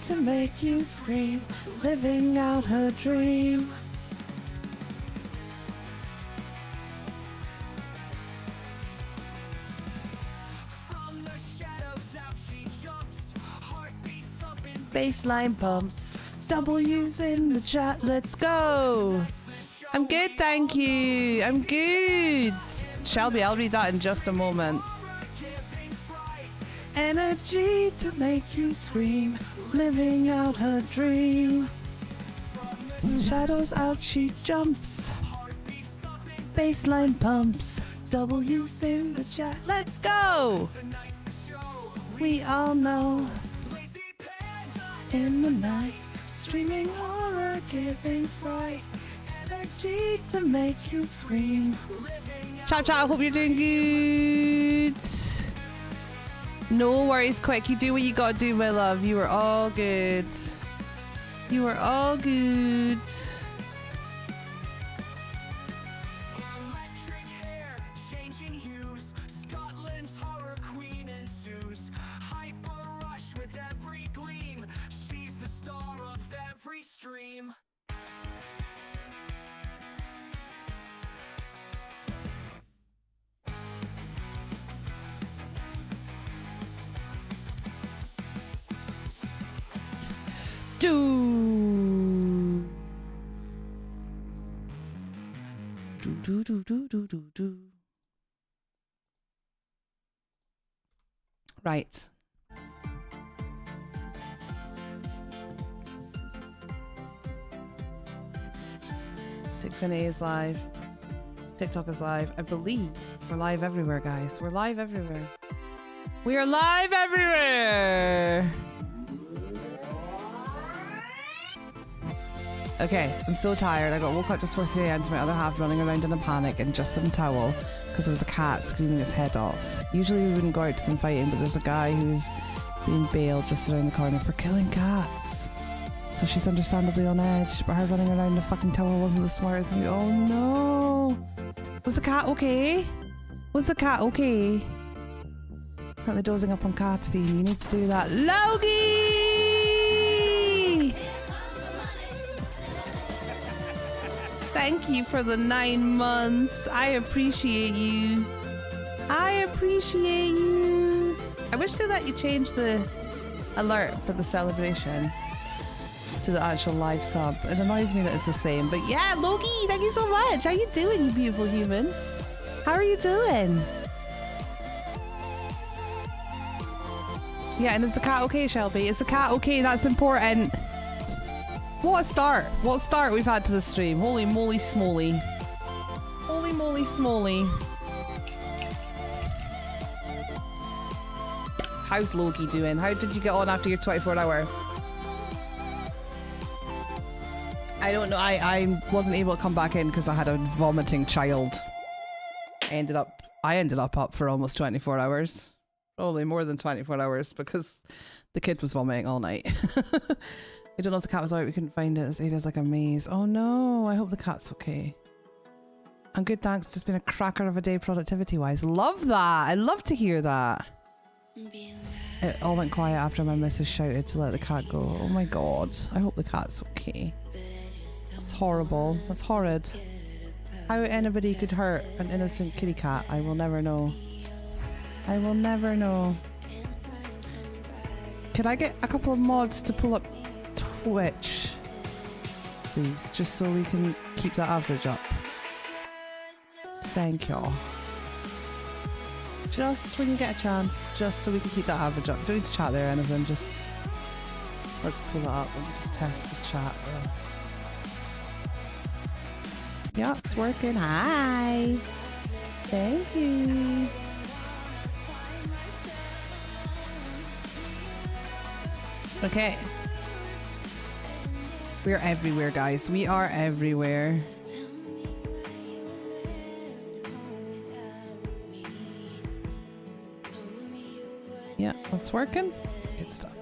to make you scream, living out her dream. From the shadows out she jumps, heartbeats thumping, baseline pumps, W's in the chat, let's go. I'm good, thank you. I'm good. Shelby, I'll read that in just a moment. Energy to make you scream, living out her dream. Shadows out she jumps, baseline pumps, W's in the chat, let's go. We all know, in the night, streaming horror, giving fright, energy to make you scream. Chat, I hope you're doing good. No worries, quick. You do what you gotta do, my love. You are all good. You are all good. Electric hair, changing hues. Scotland's horror queen ensues. Hyper rush with every gleam. She's the star of every stream. Do. Right. TikTok is live. TikTok is live. I believe we're live everywhere, guys. We're live everywhere. We are live everywhere. Okay, I'm so tired. I got woke up just before 3 a.m. to my other half running around in a panic and just in a towel because there was a cat screaming his head off. Usually we wouldn't go out to them fighting, but there's a guy who's being bailed just around the corner for killing cats. So she's understandably on edge, but her running around in a fucking towel wasn't the smartest thing. Oh no! Was the cat okay? Was the cat okay? Apparently dozing up on caffeine. You need to do that. Logie! Thank you for the 9 months. I appreciate you. I appreciate you. I wish they let you change the alert for the celebration to the actual live sub. It annoys me that it's the same. But yeah, Logie, thank you so much. How you doing, you beautiful human? How are you doing? Yeah, and is the cat okay, Shelby? Is the cat okay? That's important. What a start. What a start we've had to the stream. Holy moly smoly. Holy moly smoly. How's Logie doing? How did you get on after your 24-hour? I don't know. I wasn't able to come back in because I had a vomiting child. I ended up up for almost 24 hours. Probably more than 24 hours because the kid was vomiting all night. I don't know if the cat was out. We couldn't find it. It is like a maze. Oh no, I hope the cat's okay. I'm good, thanks. Just been a cracker of a day productivity wise. Love that. I love to hear that. It all went quiet after my missus shouted to let the cat go. Oh my god. I hope the cat's okay. That's horrible. That's horrid. How anybody could hurt an innocent kitty cat, I will never know. I will never know. Could I get a couple of mods to pull up Twitch, please, just so we can keep that average up? Thank y'all. Just when you get a chance, just so we can keep that average up. Don't need to chat there or anything, just let's pull that up and just test the chat there. Yeah, it's working. Hi. Thank you. Okay. We're everywhere, guys. We are everywhere. Yeah, that's working. Good stuff.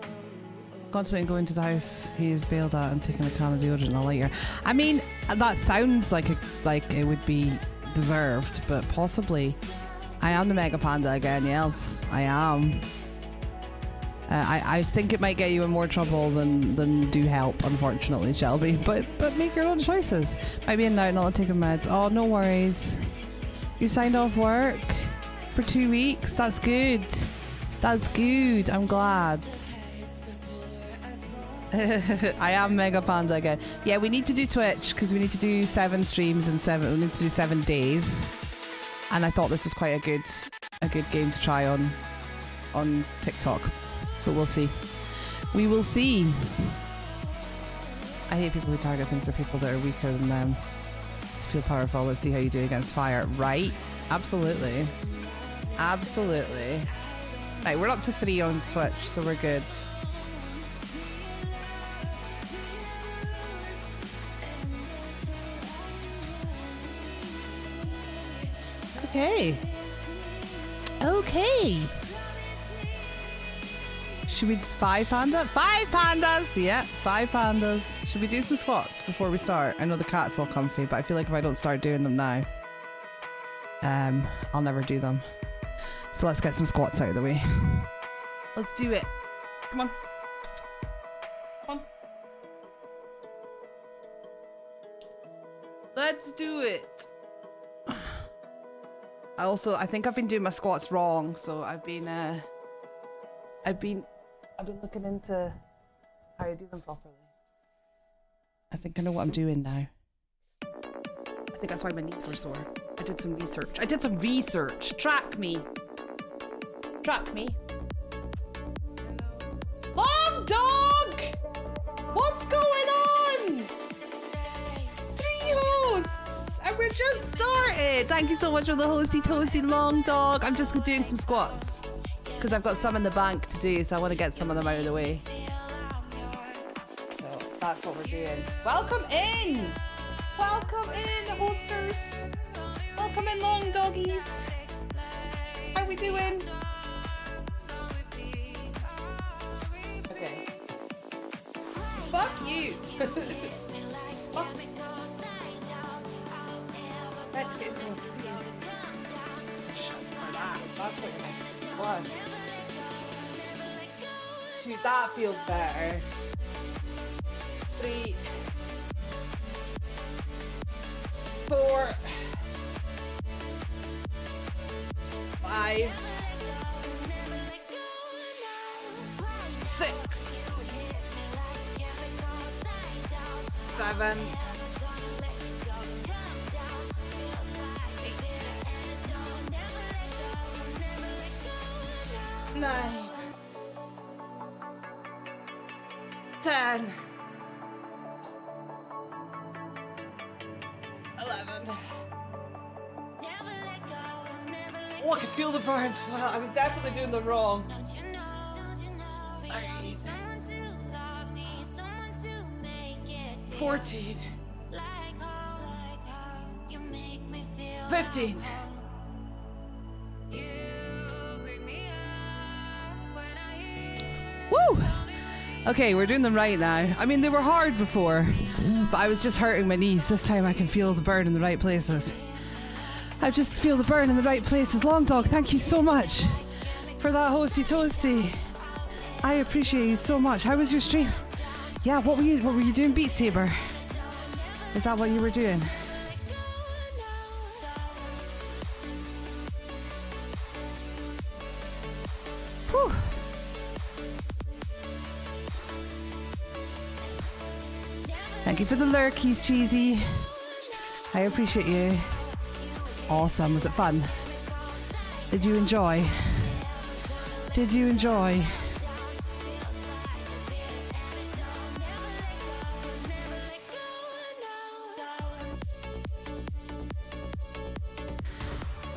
Contemplating going to the house he is bailed out and taking a can of deodorant and a lighter. I mean, that sounds like it would be deserved, but possibly. I am the Mega Panda again, yes. I am. I think it might get you in more trouble than do help, unfortunately, Shelby. But make your own choices. Might be in now, not taking meds. Oh, no worries. You signed off work for 2 weeks. That's good. That's good. I'm glad. I am Mega Panda again. Yeah, we need to do Twitch because we need to do 7 streams in 7. We need to do 7 days. And I thought this was quite a good game to try on TikTok. But we'll see. We will see. I hate people who target things or people that are weaker than them to feel powerful. Let's see how you do against fire. Right? Absolutely. Absolutely. Right, we're up to 3 on Twitch, so we're good. Okay. Okay. Should we 5 panda? 5 pandas! Yeah, 5 pandas. Should we do some squats before we start? I know the cat's all comfy, but I feel like if I don't start doing them now, I'll never do them. So let's get some squats out of the way. Let's do it. Come on. Come on. Let's do it. I think I've been doing my squats wrong, so I've been looking into how to do them properly. I think I know what I'm doing now. I think that's why my knees were sore. I did some research. Track me. Long dog! What's going on? 3 hosts! And we're just started. Thank you so much for the hosty toasty long dog. I'm just doing some squats because I've got some in the bank to do, so I want to get some of them out of the way. So that's what we're doing. Welcome in! Welcome in, hosters! Welcome in, long doggies! How we doing? Okay. Fuck you! Fuck. Let's get into a scene. That's what you're like. 1, 2, that feels better. 3, 4, 5, 6, 7, 9, 10, 11. Oh, I can feel the burn. Well, I was definitely doing them wrong. 14, 15. Woo! Okay, we're doing them right now. I mean, they were hard before, but I was just hurting my knees. This time I can feel the burn in the right places. I just feel the burn in the right places. Long dog, thank you so much for that hosty toasty. I appreciate you so much. How was your stream? Yeah, what were you doing? Beat Saber? Is that what you were doing? Whew. Thank you for the lurkies, Cheesy. I appreciate you. Awesome. Was it fun? Did you enjoy? Did you enjoy?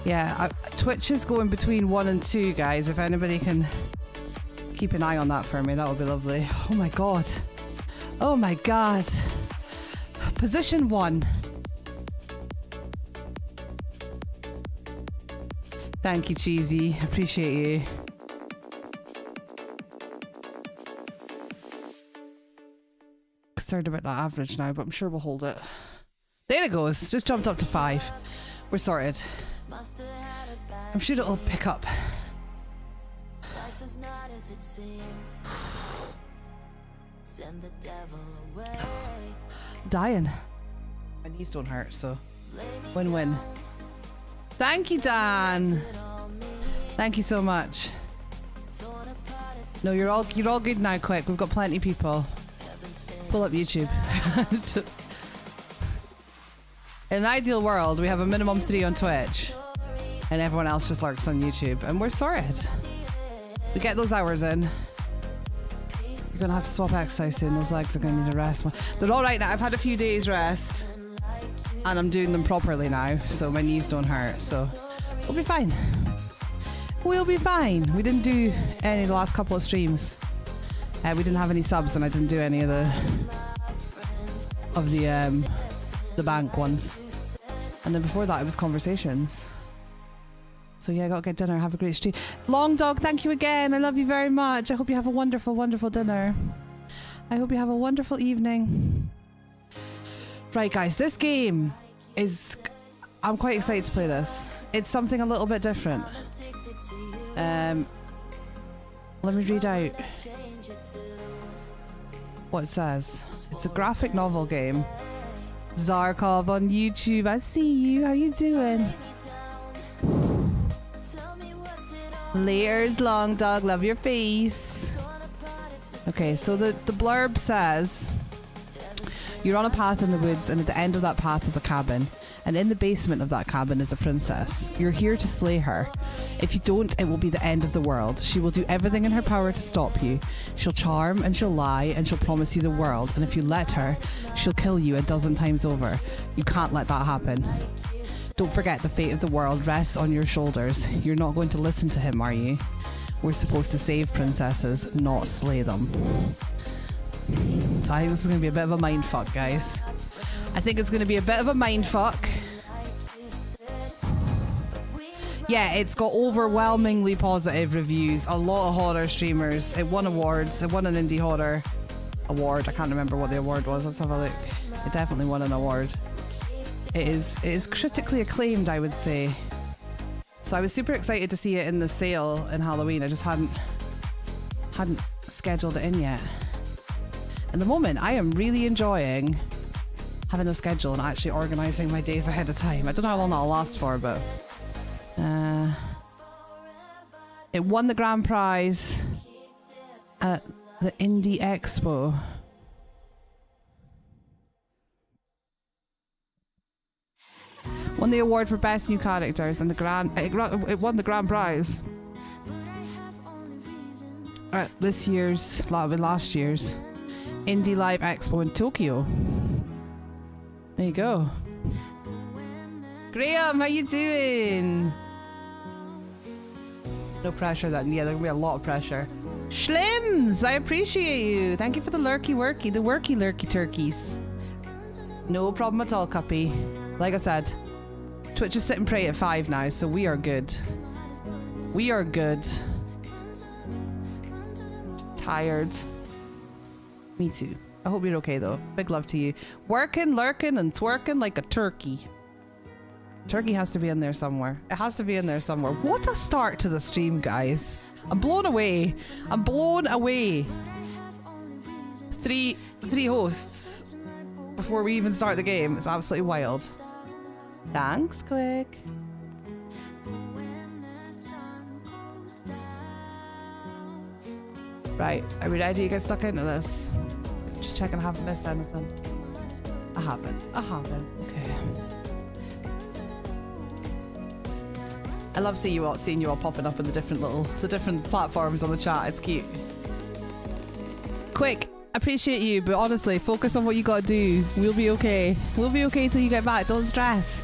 Yeah, Twitch is going between 1 and 2, guys. If anybody can keep an eye on that for me, that would be lovely. Oh my god. Oh my god. Position 1. Thank you, Cheesy. Appreciate you. Concerned about that average now, but I'm sure we'll hold it. There it goes. Just jumped up to 5. We're sorted. I'm sure it'll pick up. Life is not as it seems. Dying. My knees don't hurt, so win-win. Thank you, Dan. Thank you so much. No, you're all good now. Quick, we've got plenty of people. Pull up YouTube. In an ideal world, we have a minimum 3 on Twitch, and everyone else just lurks on YouTube, and we're sorted. We get those hours in. You're gonna have to swap exercise soon. Those legs are gonna need a rest. They're all right now. I've had a few days rest, and I'm doing them properly now, so my knees don't hurt. So we'll be fine. We'll be fine. We didn't do any of the last couple of streams. We didn't have any subs, and I didn't do any of the bank ones. And then before that, it was conversations. So yeah, I gotta get dinner. Have a great stream. Long Dog, thank you again. I love you very much. I hope you have a wonderful, wonderful dinner. I hope you have a wonderful evening. Right, guys, this game is... I'm quite excited to play this. It's something a little bit different. Let me read out what it says. It's a graphic novel game. Zarkov on YouTube. I see you. How you doing? Layers, Long Dog. Love your face. Okay, so the blurb says you're on a path in the woods, and at the end of that path is a cabin, and in the basement of that cabin is a princess. You're here to slay her. If you don't, it will be the end of the world. She will do everything in her power to stop you. She'll charm and she'll lie and she'll promise you the world, and if you let her, she'll kill you 12 times over. You can't let that happen. Don't forget, the fate of the world rests on your shoulders. You're not going to listen to him, are you? We're supposed to save princesses, not slay them. So I think this is going to be a bit of a mindfuck, guys. I think it's going to be a bit of a mindfuck. Yeah, it's got overwhelmingly positive reviews. A lot of horror streamers. It won awards. It won an indie horror award. I can't remember what the award was. Let's have a look. It definitely won an award. It is critically acclaimed, I would say. So I was super excited to see it in the sale in Halloween. I just hadn't scheduled it in yet. At the moment, I am really enjoying having a schedule and actually organising my days ahead of time. I don't know how long that'll last for, but it won the grand prize at the Indie Expo. Won the award for best new characters, and it won the grand prize at last year's Indie Live Expo in Tokyo. There you go. Graham, how you doing? No pressure then. Yeah, there'll be a lot of pressure. Schlims, I appreciate you. Thank you for the worky turkeys. No problem at all, Cuppy. Like I said, Twitch is sitting pretty at 5 now, so we are good. We are good. Tired. Me too. I hope you're okay though. Big love to you. Working, lurking, and twerking like a turkey. Turkey has to be in there somewhere. It has to be in there somewhere. What a start to the stream, guys. I'm blown away. I'm blown away. Three hosts before we even start the game. It's absolutely wild. Thanks, Quick. Right, are we ready to get stuck into this? Just checking I haven't missed anything. I haven't. Okay. I love seeing you all popping up in the different platforms on the chat. It's cute. Quick, appreciate you, but honestly, focus on what you gotta do. We'll be okay. We'll be okay till you get back. Don't stress.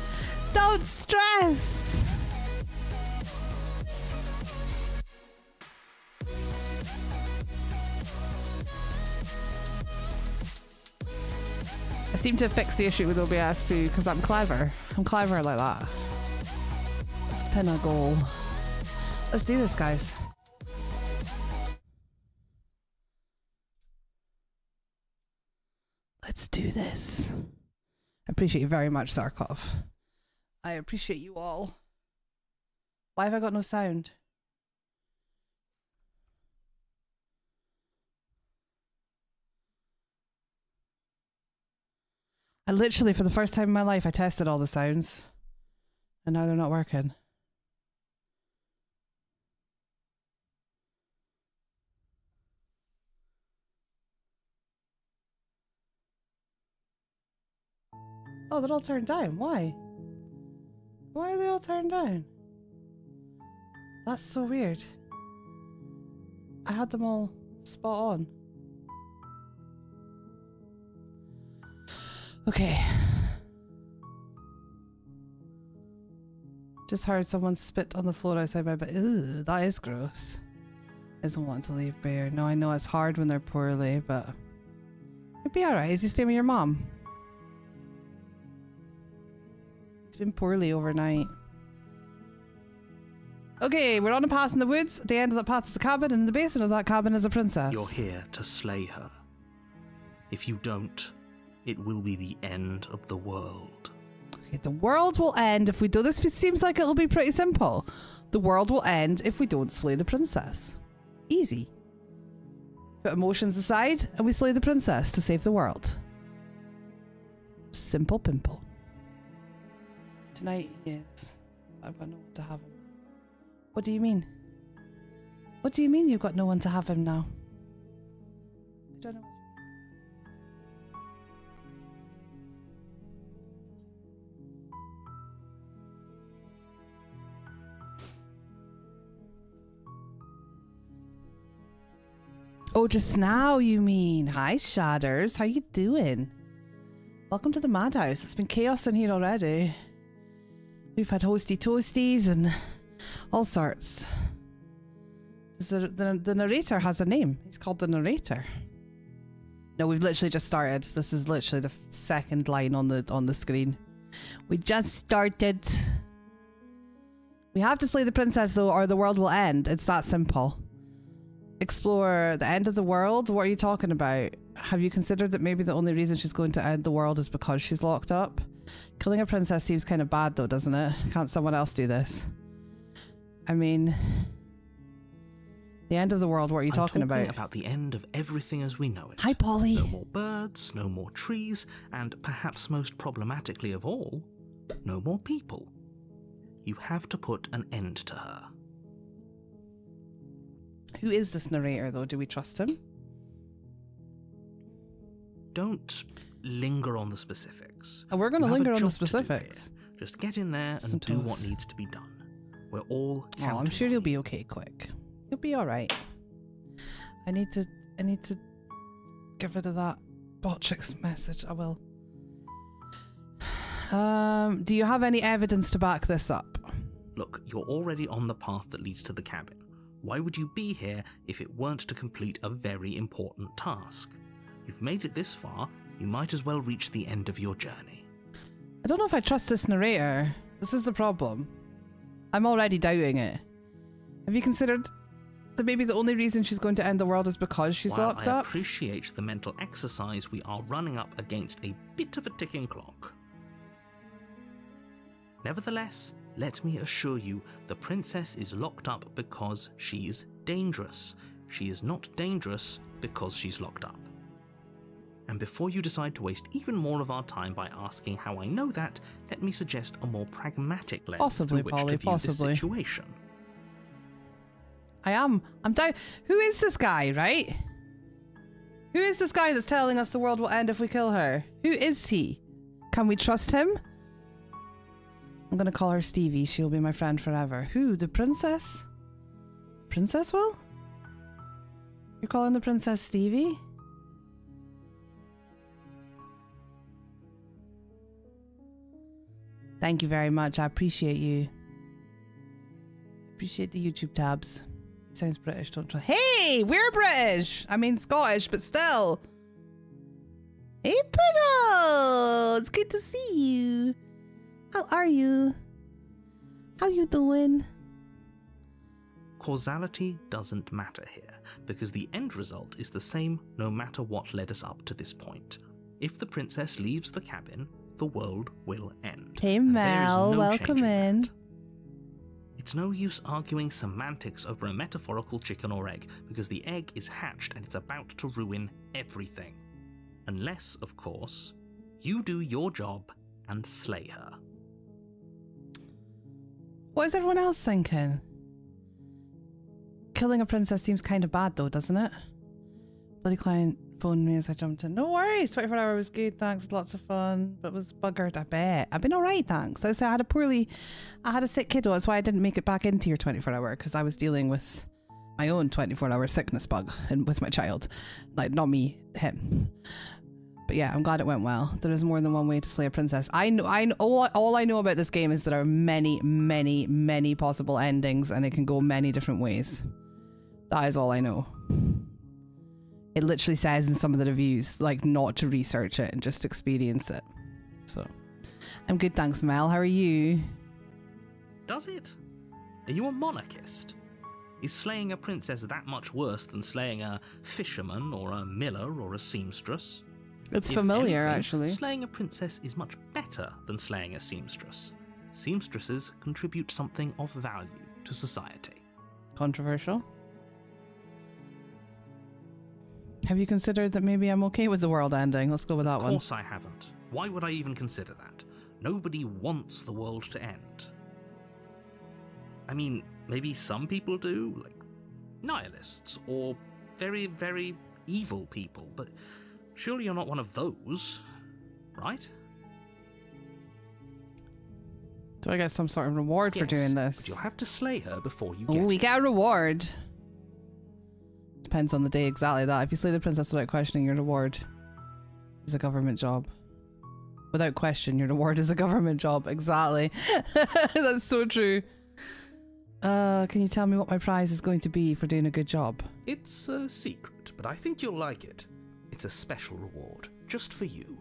Don't stress! I seem to have fixed the issue with OBS too, because I'm clever. I'm clever like that. Let's pin a goal. Let's do this, guys. Let's do this. I appreciate you very much, Zarkov. I appreciate you all. Why have I got no sound? I literally, for the first time in my life, I tested all the sounds. And now they're not working. Oh, they're all turned down. Why? Why are they all turned down? That's so weird. I had them all spot on. Okay. Just heard someone spit on the floor outside my bed. Ew, that is gross. Isn't wanting to leave Bear. No, I know it's hard when they're poorly, but it'd be alright. Is he staying with your mom? He's been poorly overnight. Okay, we're on a path in the woods. At the end of that path is a cabin, and in the basement of that cabin is a princess. You're here to slay her. If you don't, it will be the end of the world. Okay, the world will end if we do this. It seems like it'll be pretty simple. The world will end if we don't slay the princess. Easy. Put emotions aside, and we slay the princess to save the world. Simple pimple. Tonight, yes. I've got no one to have him. What do you mean? What do you mean you've got no one to have him now? I don't know. Oh, just now you mean. Hi, Shatters. How you doing? Welcome to the madhouse. It's been chaos in here already. We've had hosty toasties and all sorts. The narrator has a name. He's called the narrator. No, we've literally just started. This is literally the second line on the screen. We just started. We have to slay the princess though, or the world will end. It's that simple. Explore the end of the world? What are you talking about? Have you considered that maybe the only reason she's going to end the world is because she's locked up? Killing a princess seems kind of bad though, doesn't it? Can't someone else do this? I mean, the end of the world, what are you talking about? About the end of everything as we know it. Hi, Polly. No more birds, no more trees, and perhaps most problematically of all, no more people. You have to put an end to her. Who is this narrator though? Do we trust him? Don't linger on the specifics. And we're going to linger on the specifics. Just get in there and do what needs to be done. We're all counting. Oh, I'm sure you'll be okay quick. You'll be all right. I need to get rid of that Botrix message. I will. Do you have any evidence to back this up? Look, you're already on the path that leads to the cabin. Why would you be here if it weren't to complete a very important task? You've made it this far, you might as well reach the end of your journey. I don't know if I trust this narrator. This is the problem. I'm already doubting it. Have you considered that maybe the only reason she's going to end the world is because she's locked While I up? appreciate the mental exercise, we are running up against a bit of a ticking clock. Nevertheless, let me assure you, the princess is locked up because she's dangerous. She is not dangerous because she's locked up. And before you decide to waste even more of our time by asking how I know that, let me suggest a more pragmatic lens through which to view this situation. I'm down. Who is this guy, right? Who is this guy that's telling us the world will end if we kill her? Who is he? Can we trust him? I'm gonna call her Stevie. She'll be my friend forever. Who? The princess? Princess will? You're calling the princess Stevie? Thank you very much. I appreciate you. Appreciate the YouTube tabs. Sounds British, don't try. Hey, we're British. I mean Scottish, but still. Hey, Poodle. It's good to see you. How are you? How you doing? Causality doesn't matter here, because the end result is the same no matter what led us up to this point. If the princess leaves the cabin, the world will end. Hey Mel, welcome in. That. It's no use arguing semantics over a metaphorical chicken or egg, because the egg is hatched and it's about to ruin everything. Unless, of course, You do your job and slay her. What is everyone else thinking? Killing a princess seems kind of bad though, doesn't it? Bloody client phoned me as I jumped in. No worries, 24 hour was good, thanks, lots of fun, but was buggered, I bet. I've been alright, thanks. I said I had a sick kiddo, that's why I didn't make it back into your 24 hour, because I was dealing with my own 24 hour sickness bug and with my child. Like, not me, him. But yeah, I'm glad it went well. There is more than one way to slay a princess. All I know about this game is there are many, many, many possible endings and it can go many different ways. That is all I know. It literally says in some of the reviews, like, not to research it and just experience it. So, I'm good, thanks, Mel. How are you? Does it? Are you a monarchist? Is slaying a princess that much worse than slaying a fisherman or a miller or a seamstress? It's If familiar, anything, actually. Slaying a princess is much better than slaying a seamstress. Seamstresses contribute something of value to society. Controversial. Have you considered that maybe I'm okay with the world ending? Let's go with that one. Of course I haven't. Why would I even consider that? Nobody wants the world to end. I mean, maybe some people do, like nihilists or very, very evil people, but surely you're not one of those, right? Do I get some sort of reward for doing this? But you'll have to slay her before you Oh, get we it. get a reward. Depends on the day, exactly that. If you slay the princess without questioning, your reward is a government job. Without question, your reward is a government job. Exactly. That's so true. Can you tell me what my prize is going to be for doing a good job? It's a secret, but I think you'll like it. It's a special reward, just for you.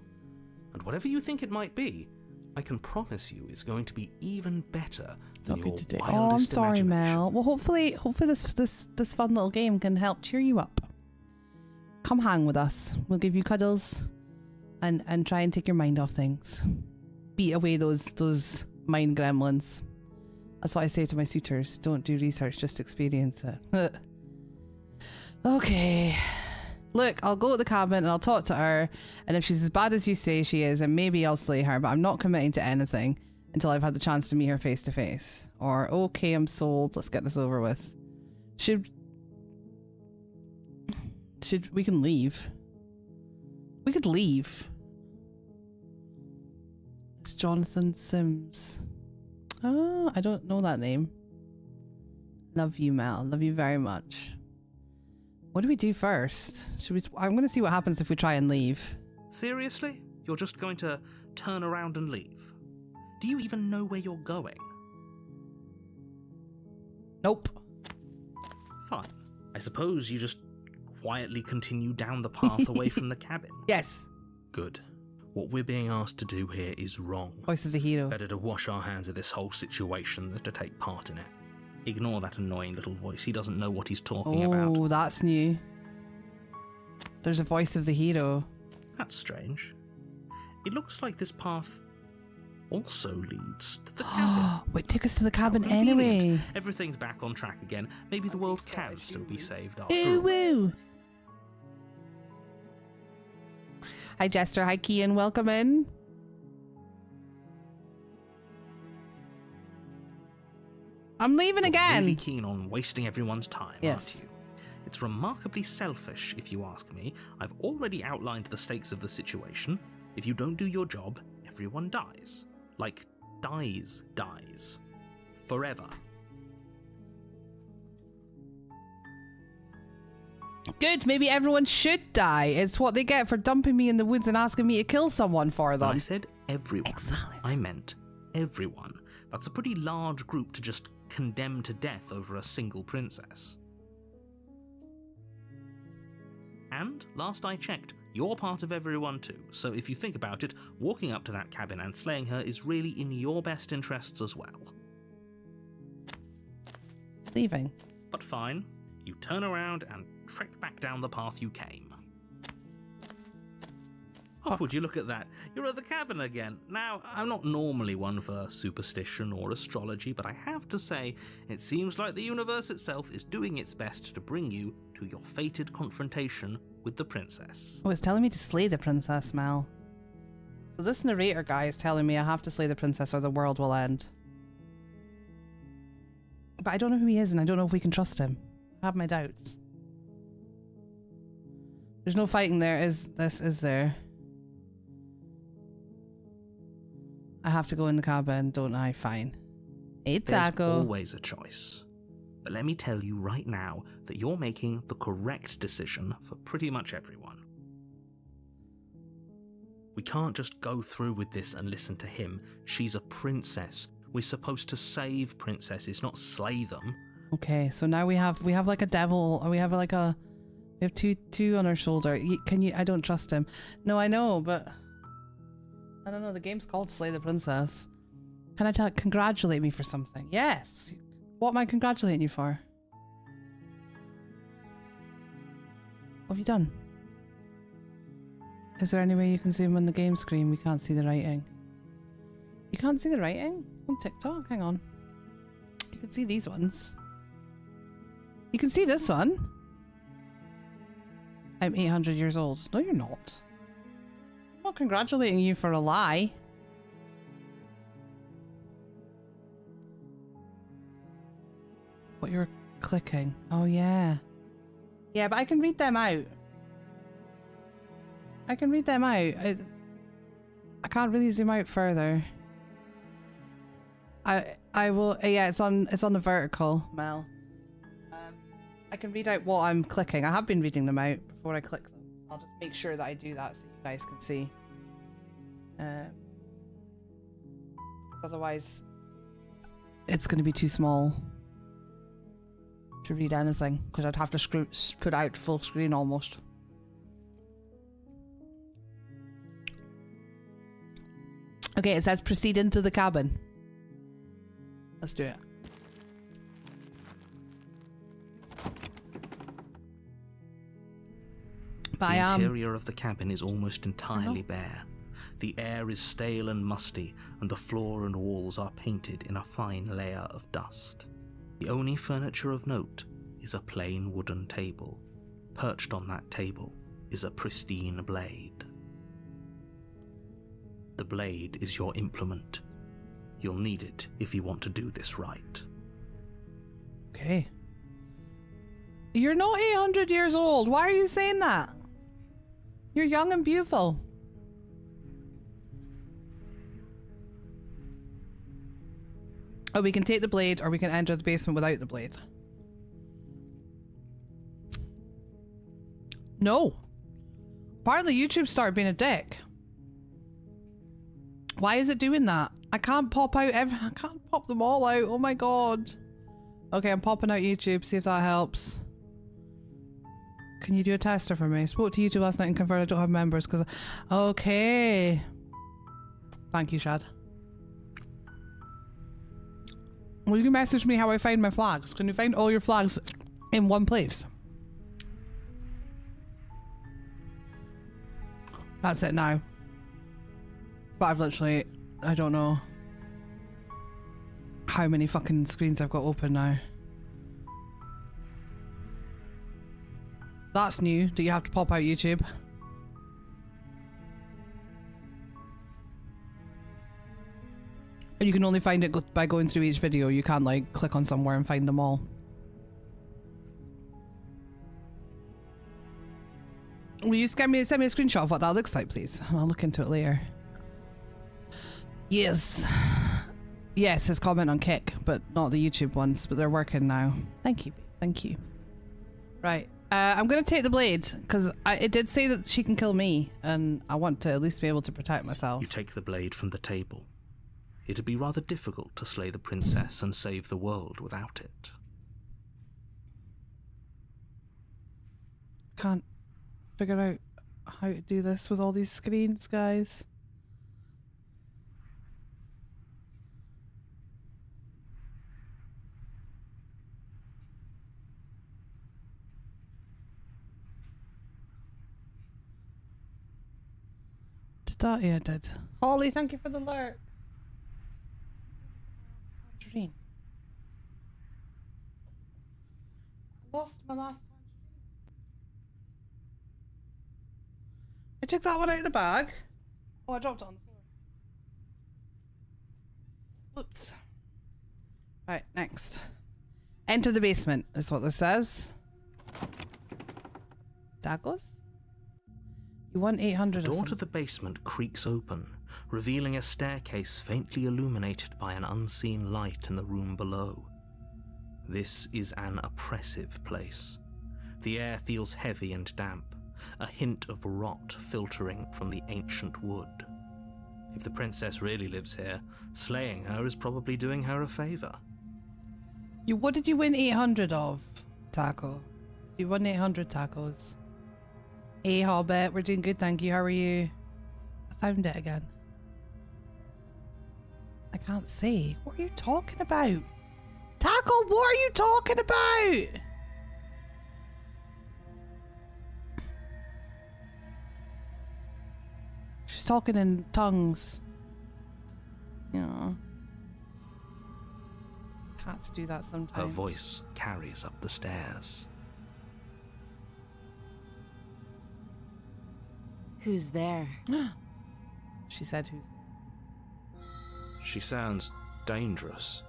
And whatever you think it might be, I can promise you it's going to be even better than your wildest Oh, I'm sorry, imagination. Mel. Well, hopefully this fun little game can help cheer you up. Come hang with us. We'll give you cuddles and try and take your mind off things. Beat away those mind gremlins. That's what I say to my suitors. Don't do research, just experience it. Okay. Look, I'll go to the cabin and I'll talk to her, and if she's as bad as you say she is, then maybe I'll slay her, but I'm not committing to anything until I've had the chance to meet her face to face. Or, okay, I'm sold, let's get this over with. Should we can leave. We could leave. It's Jonathan Sims. Oh, I don't know that name. Love you, Mel. Love you very much. What do we do first? Should we? I'm going to see what happens if we try and leave. Seriously? You're just going to turn around and leave? Do you even know where you're going? Nope. Fine. I suppose you just quietly continue down the path away from the cabin. Yes. Good. What we're being asked to do here is wrong. Voice of the hero. Better to wash our hands of this whole situation than to take part in it. Ignore that annoying little voice. He doesn't know what he's talking about. Oh, that's new. There's a voice of the hero. That's strange. It looks like this path also leads to the cabin. It took us to the cabin How convenient. anyway. Everything's back on track again. Maybe the world can still be saved after Ooh all. woo. Hi Jester, hi Kian, welcome in. I'm leaving You're again. really keen on wasting everyone's time, Yes. aren't you? It's remarkably selfish, if you ask me. I've already outlined the stakes of the situation. If you don't do your job, everyone dies. Like, dies. Forever. Good, maybe everyone should die. It's what they get for dumping me in the woods and asking me to kill someone for When them. I said everyone, Exactly. I meant everyone. That's a pretty large group to just condemn to death over a single princess. And, last I checked, you're part of everyone too, so if you think about it, walking up to that cabin and slaying her is really in your best interests as well. Leaving. But fine, you turn around and trek back down the path you came. Oh, would you look at that? You're at the cabin again. Now, I'm not normally one for superstition or astrology, but I have to say, it seems like the universe itself is doing its best to bring you to your fated confrontation with the princess. Oh, it's telling me to slay the princess, Mel. So this narrator guy is telling me I have to slay the princess or the world will end. But I don't know who he is and I don't know if we can trust him. I have my doubts. There's no fighting there, is there? I have to go in the cabin, don't I? Fine. Hey, Taco. There's always a choice. But let me tell you right now that you're making the correct decision for pretty much everyone. We can't just go through with this and listen to him. She's a princess. We're supposed to save princesses, not slay them. Okay, so now we have like a devil, or we have two on our shoulder. I don't trust him. No, I know, but I don't know. The game's called Slay the Princess. Can I congratulate me for something? Yes. What am I congratulating you for? What have you done? Is there any way you can zoom on the game screen? We can't see the writing. You can't see the writing on TikTok? Hang on. You can see these ones. You can see this one. I'm 800 years old. No, you're not. I'm not congratulating you for a lie. What you're clicking. Oh, yeah. Yeah, but I can read them out. I can read them out. I can't really zoom out further. I will. Yeah, it's on the vertical, Mel. I can read out what I'm clicking. I have been reading them out before I click them. I'll just make sure that I do that so you guys can see. Otherwise, it's going to be too small to read anything because I'd have to put out full screen almost. Okay, it says proceed into the cabin. Let's do it. The interior of the cabin is almost entirely bare. The air is stale and musty, and the floor and walls are painted in a fine layer of dust. The only furniture of note is a plain wooden table. Perched on that table is a pristine blade. The blade is your implement. You'll need it if you want to do this right. Okay. You're not 800 years old. Why are you saying that? You're young and beautiful. Oh, we can take the blade or we can enter the basement without the blade. No. Apparently YouTube started being a dick. Why is it doing that? I can't pop out I can't pop them all out. Oh my god. Okay, I'm popping out YouTube. See if that helps. Can you do a tester for me? I spoke to YouTube last night and confirmed I don't have members because... Okay. Thank you, Shad. Will you message me how I find my flags? Can you find all your flags in one place? That's it now. But I've literally... I don't know how many fucking screens I've got open now. That's new, that you have to pop out YouTube. You can only find it by going through each video. You can't like click on somewhere and find them all. Will you send me a screenshot of what that looks like, please? And I'll look into it later. Yes. Yes, his comment on Kick, but not the YouTube ones, but they're working now. Thank you. Thank you. Right. I'm going to take the blade because it did say that she can kill me and I want to at least be able to protect myself. You take the blade from the table. It'd be rather difficult to slay the princess and save the world without it. Can't figure out how to do this with all these screens, guys. Did that? Yeah, it did. Holly, thank you for the lurk. Tangerine. I lost my last tangerine. I took that one out of the bag. Oh, I dropped it on the floor. Oops. Right, next. Enter the basement, is what this says. Tacos? You want 800 The or door to something? the basement creaks open, revealing a staircase faintly illuminated by an unseen light in the room below. This is an oppressive place. The air feels heavy and damp, a hint of rot filtering from the ancient wood. If the princess really lives here, slaying her is probably doing her a favor. What did you win 800 of, Taco? You won 800 tacos. Hey, Hobbit, we're doing good, thank you. How are you? I found it again. I can't say. What are you talking about? Taco, what are you talking about? She's talking in tongues. Yeah. Cats do that sometimes. Her voice carries up the stairs. Who's there? She said who's... She sounds dangerous.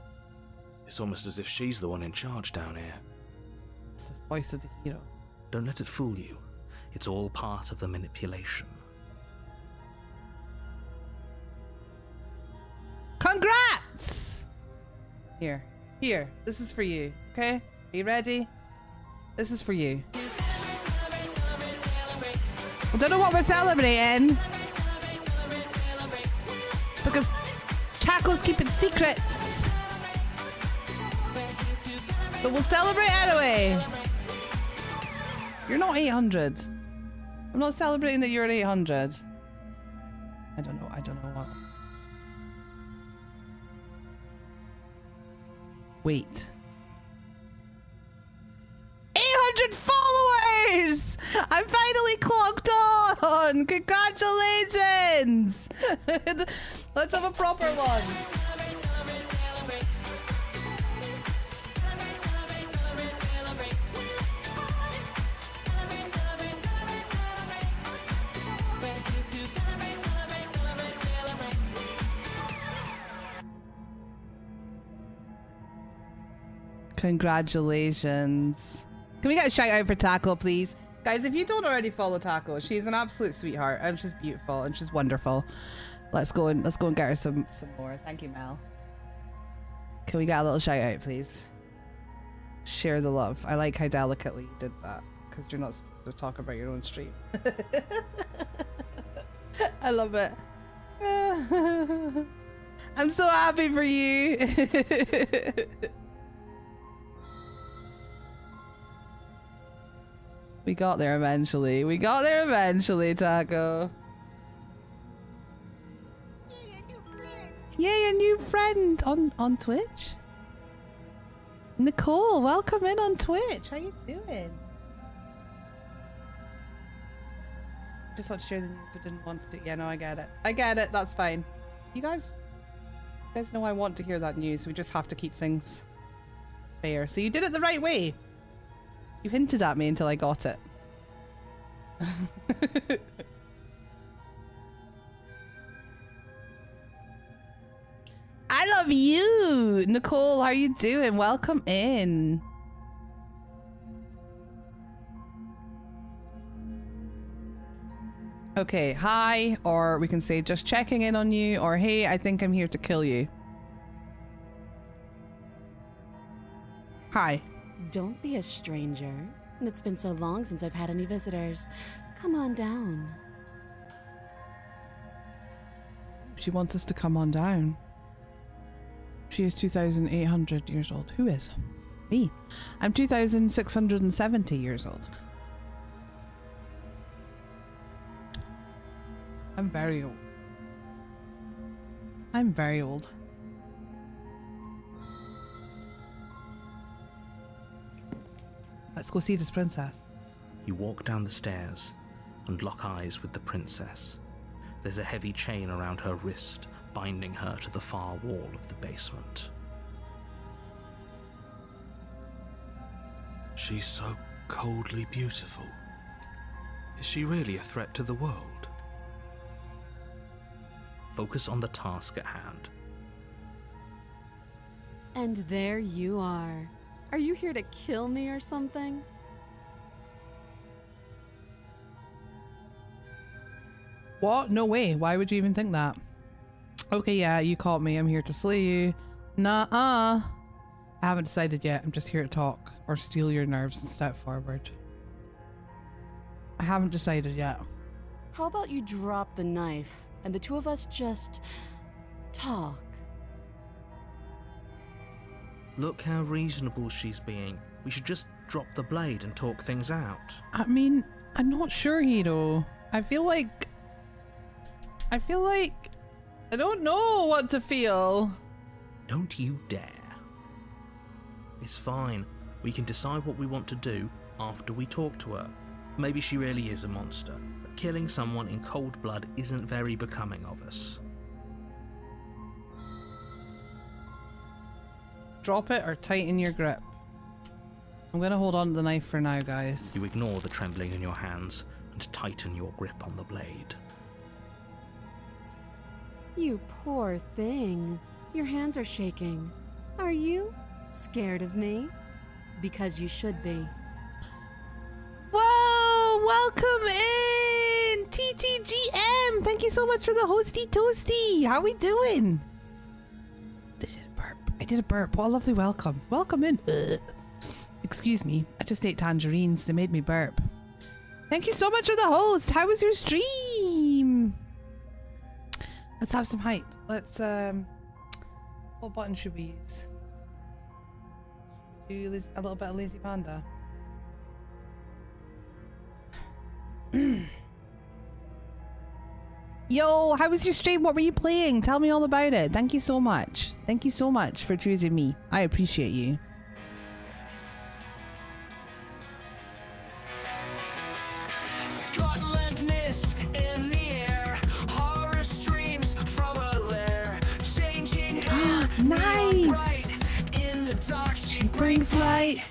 It's almost as if she's the one in charge down here. It's the voice of the hero. Don't let it fool you. It's all part of the manipulation. Congrats! Here. Here. This is for you. Okay? Are you ready? This is for you. I don't know what we're celebrating. Because Taco's keeping secrets. But we'll celebrate anyway. You're not 800. I'm not celebrating that you're at 800. I don't know what. Wait. 800 followers! I'm finally clocked on! Congratulations! Let's have a proper one. Congratulations. Can we get a shout out for Taco, please? Guys, if you don't already follow Taco, she's an absolute sweetheart and she's beautiful and she's wonderful. Let's go and get her some more. Thank you, Mel. Can we get a little shout out, please? Share the love. I like how delicately you did that because you're not supposed to talk about your own stream. I love it. I'm so happy for you. We got there eventually. We got there eventually, Taco. Yay, a new friend on Twitch. Nicole, welcome in on Twitch. How you doing? Just want to share the news I didn't want to do. Yeah, no, I get it. I get it. That's fine. You guys know I want to hear that news. We just have to keep things fair. So you did it the right way. You hinted at me until I got it. I love you! Nicole, how you doing? Welcome in. Okay, hi, or we can say just checking in on you, or hey, I think I'm here to kill you. Hi. Don't be a stranger. It's been so long since I've had any visitors. Come on down. She wants us to come on down. She is 2,800 years old. Who is? Me. I'm 2,670 years old. I'm very old. I'm very old. Let's go see this princess. You walk down the stairs and lock eyes with the princess. There's a heavy chain around her wrist, binding her to the far wall of the basement. She's so coldly beautiful. Is she really a threat to the world? Focus on the task at hand. And there you are. Are you here to kill me or something? What? No way. Why would you even think that? Okay, yeah, you caught me. I'm here to slay you. Nuh-uh. I haven't decided yet. I'm just here to talk or steal your nerves and step forward. I haven't decided yet. How about you drop the knife and the two of us just talk? Look how reasonable she's being. We should just drop the blade and talk things out. I mean, I'm not sure, Hiro. I feel like I don't know what to feel. Don't you dare. It's fine. We can decide what we want to do after we talk to her. Maybe she really is a monster, but killing someone in cold blood isn't very becoming of us. Drop it or tighten your grip. I'm gonna hold on to the knife for now, guys. You ignore the trembling in your hands and tighten your grip on the blade. You poor thing. Your hands are shaking. Are you scared of me? Because you should be. Whoa! Welcome in! TTGM! Thank you so much for the hosty toasty! How we doing? I did a burp. What a lovely welcome. Welcome in. Excuse me. I just ate tangerines. They made me burp. Thank you so much for the host. How was your stream? Let's have some hype. Let's, what button should we use? Do a little bit of Lazy Panda. Yo, how was your stream? What were you playing? Tell me all about it. Thank you so much. Thank you so much for choosing me. I appreciate you. Scotland mist in the air, horror streams from a lair, changing Nice. in the dark. She Brings light.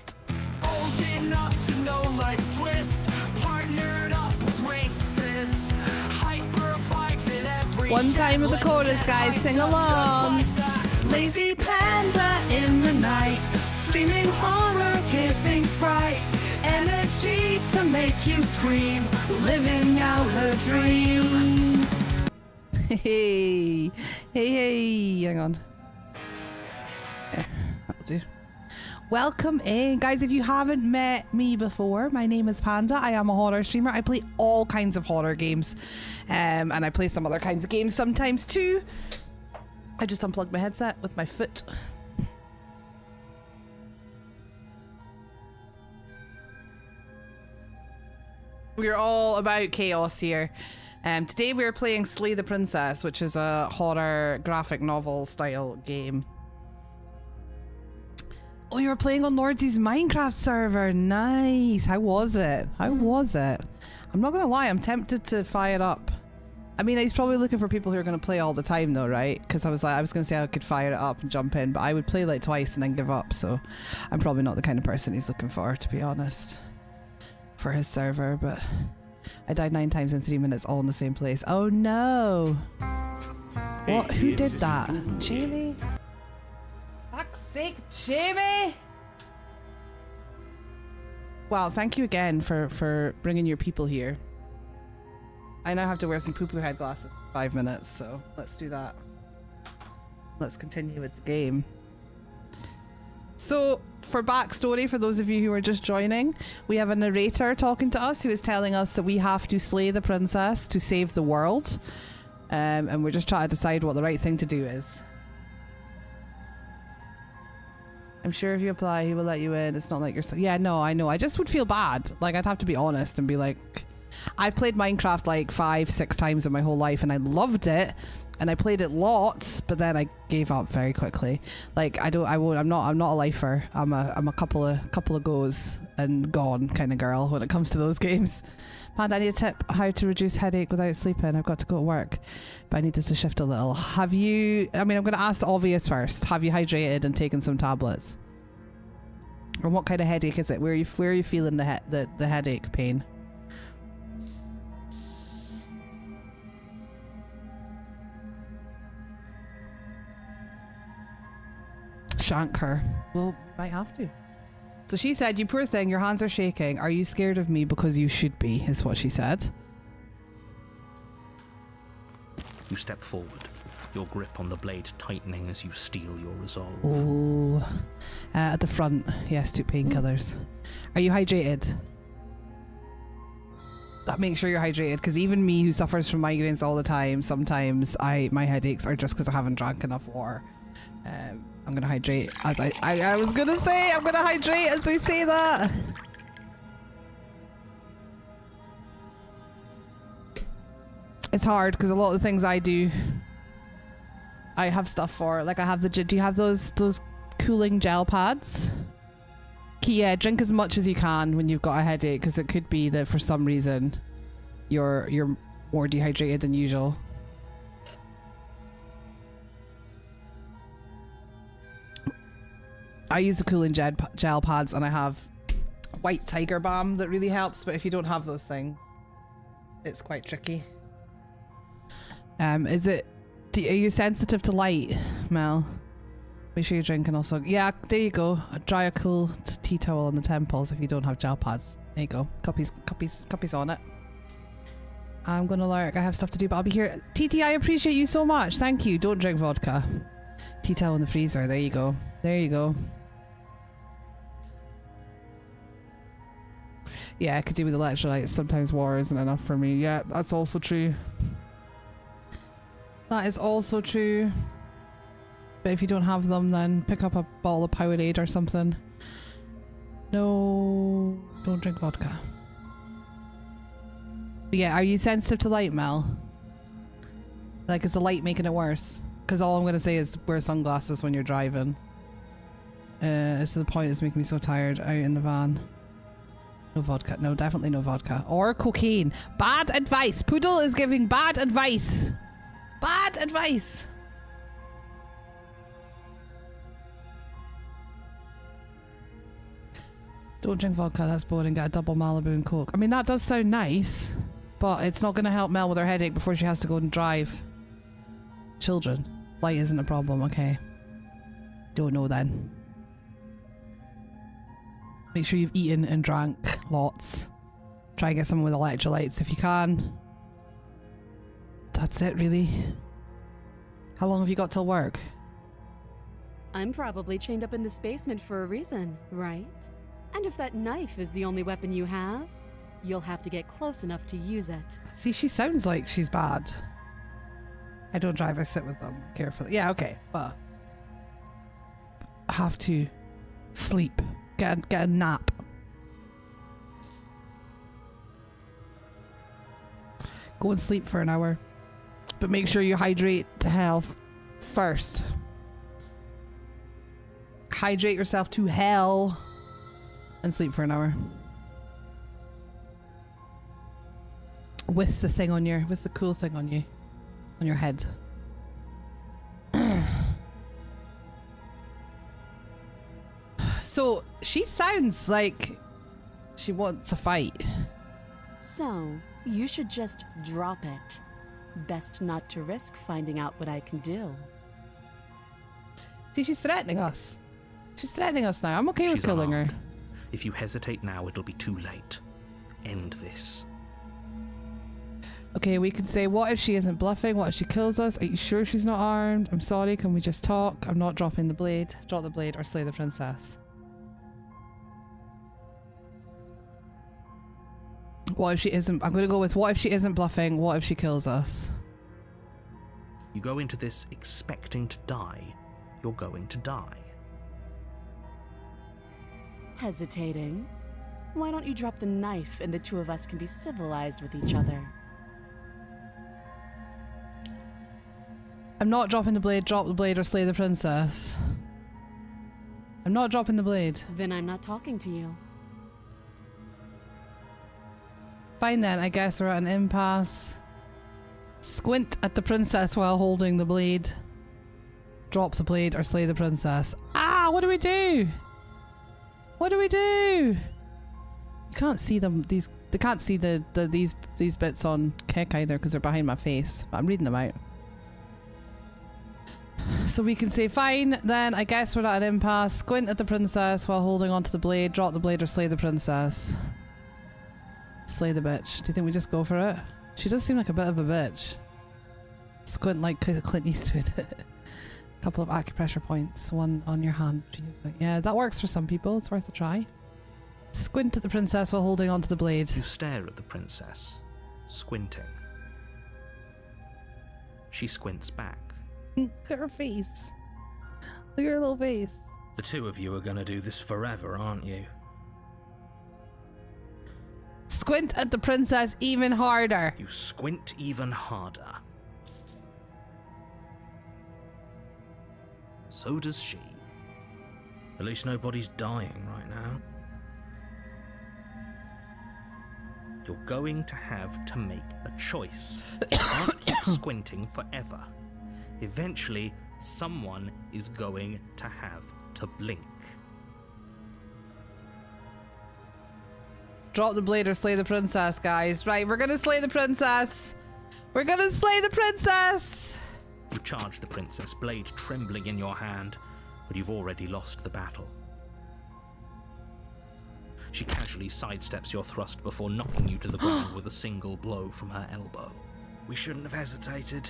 old enough to know life's twist, partnered up with racists, hyper vibes in every One time with the chat. chorus, Let's guys. get Sing hyped up along. just like that. Lazy panda in the night, streaming horror, giving fright, energy to make you scream, living out her dream. Hey, hey, hang on. Yeah, that'll do. Welcome in, guys. If you haven't met me before, my name is Panda. I am a horror streamer. I play all kinds of horror games, and I play some other kinds of games sometimes too. I just unplugged my headset with my foot. We're all about chaos here. Today we're playing Slay the Princess, which is a horror graphic novel style game. Oh, you were playing on Lordsy's Minecraft server. Nice. How was it? How was it? I'm not gonna lie, I'm tempted to fire it up. I mean, he's probably looking for people who are going to play all the time though, right? Because I was going to say I could fire it up and jump in, but I would play like twice and then give up. So I'm probably not the kind of person he's looking for, to be honest, for his server. But I died 9 times in 3 minutes, all in the same place. Oh no. What? Who did that? Jamie? Fuck's sake, Jamie! Wow, thank you again for bringing your people here. I now have to wear some poo-poo head glasses for 5 minutes, so let's do that. Let's continue with the game. So, for backstory, for those of you who are just joining, we have a narrator talking to us who is telling us that we have to slay the princess to save the world. And we're just trying to decide what the right thing to do is. I'm sure if you apply, he will let you in. It's not like you're... Yeah, no, I know. I just would feel bad. Like, I'd have to be honest and be like... I've played Minecraft like 5-6 times in my whole life and I loved it and I played it lots, but then I gave up very quickly. Like I'm not a lifer. I'm a couple of goes and gone kind of girl when it comes to those games. Panda, I need a tip how to reduce headache without sleeping. I've got to go to work, but I need this to shift a little. Have you, I mean, I'm going to ask the obvious first. Have you hydrated and taken some tablets? Or what kind of headache is it? Where are you feeling the headache pain? shank her. Well, might have to. So she said, "You poor thing, your hands are shaking. Are you scared of me? Because you should be," is what she said. You step forward, your grip on the blade tightening as you steel your resolve. Oh, at the front, yes, took painkillers. Are you hydrated? Make sure you're hydrated, because even me, who suffers from migraines all the time, sometimes my headaches are just because I haven't drank enough water. I'm gonna hydrate as I was gonna say, I'm gonna hydrate as we say that. It's hard because a lot of the things I do, I have stuff for. Like I have do you have those cooling gel pads? Yeah, drink as much as you can when you've got a headache, because it could be that for some reason you're more dehydrated than usual. I use the cooling gel pads, and I have white tiger balm that really helps, but if you don't have those things, it's quite tricky. Are you sensitive to light, Mel? Make sure you're drinking also. Yeah, there you go. Dry a cool tea towel on the temples if you don't have gel pads. There you go. Copies on it. I'm gonna lurk. I have stuff to do, but I'll be here. TT, I appreciate you so much. Thank you. Don't drink vodka. Tea towel in the freezer. There you go. There you go. Yeah, I could do with electrolytes. Sometimes water isn't enough for me. Yeah, that's also true. That is also true. But if you don't have them, then pick up a bottle of Powerade or something. No, don't drink vodka. But yeah, are you sensitive to light, Mel? Like, is the light making it worse? Because all I'm going to say is wear sunglasses when you're driving. It's to the point it's making me so tired out in the van. No vodka. No, definitely no vodka. Or cocaine. Bad advice. Poodle is giving bad advice. Bad advice. Don't drink vodka, that's boring. Get a double Malibu and Coke. I mean, that does sound nice, but it's not going to help Mel with her headache before she has to go and drive. Children. Light isn't a problem, okay. Don't know then. Make sure you've eaten and drank lots. Try and get someone with electrolytes if you can. That's it, really. How long have you got till work? I'm probably chained up in this basement for a reason, right? And if that knife is the only weapon you have, you'll have to get close enough to use it. See, she sounds like she's bad. I don't drive, I sit with them carefully. Yeah, okay, but I have to sleep. Get a nap. Go and sleep for an hour. But make sure you hydrate to health first. Hydrate yourself to hell and sleep for an hour. With the thing on with the cool thing on you. On your head. So, she sounds like she wants a fight. So, you should just drop it. Best not to risk finding out what I can do. See, she's threatening us. She's threatening us now. I'm okay with She's killing her. unarmed. If you hesitate now, it'll be too late. End this. Okay, we can say, what if she isn't bluffing? What if she kills us? Are you sure she's not armed? I'm sorry, can we just talk? I'm not dropping the blade. Drop the blade or slay the princess. What if she isn't? I'm going to go with, what if she isn't bluffing? What if she kills us? You go into this expecting to die. You're going to die. Hesitating? Why don't you drop the knife and the two of us can be civilized with each other? I'm not dropping the blade. Drop the blade or slay the princess. I'm not dropping the blade. Then I'm not talking to you. Fine then, I guess we're at an impasse. Squint at the princess while holding the blade. Drop the blade or slay the princess. Ah, what do we do? What do we do? You can't see them. They can't see these bits on Kick either because they're behind my face. But I'm reading them out. So we can say, fine, then I guess we're at an impasse. Squint at the princess while holding onto the blade. Drop the blade or slay the princess. Slay the bitch. Do you think we just go for it? She does seem like a bit of a bitch. Squint like Clint Eastwood. Couple of acupressure points. One on your hand. Yeah, that works for some people. It's worth a try. Squint at the princess while holding onto the blade. You stare at the princess, squinting. She squints back. Look at her face. Look at her little face. The two of you are going to do this forever, aren't you? Squint at the princess even harder. You squint even harder. So does she. At least nobody's dying right now. You're going to have to make a choice. You can't keep squinting forever. Eventually, someone is going to have to blink. Drop the blade or slay the princess, guys. Right, we're gonna slay the princess. We're gonna slay the princess. You charge the princess, blade trembling in your hand, but you've already lost the battle. She casually sidesteps your thrust before knocking you to the ground with a single blow from her elbow. We shouldn't have hesitated.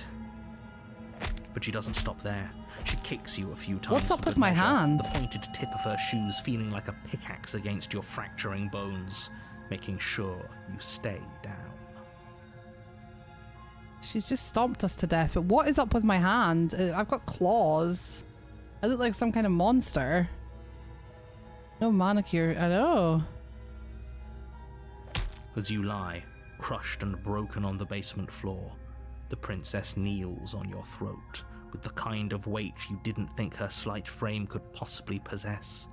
But she doesn't stop there. She kicks you a few times. What's up for with good my measure, hand? the pointed tip of her shoes feeling like a pickaxe against your fracturing bones, making sure you stay down. She's just stomped us to death, but what is up with my hand? I've got claws. I look like some kind of monster. No manicure. I know. As you lie, crushed and broken on the basement floor, the princess kneels on your throat with the kind of weight you didn't think her slight frame could possibly possess.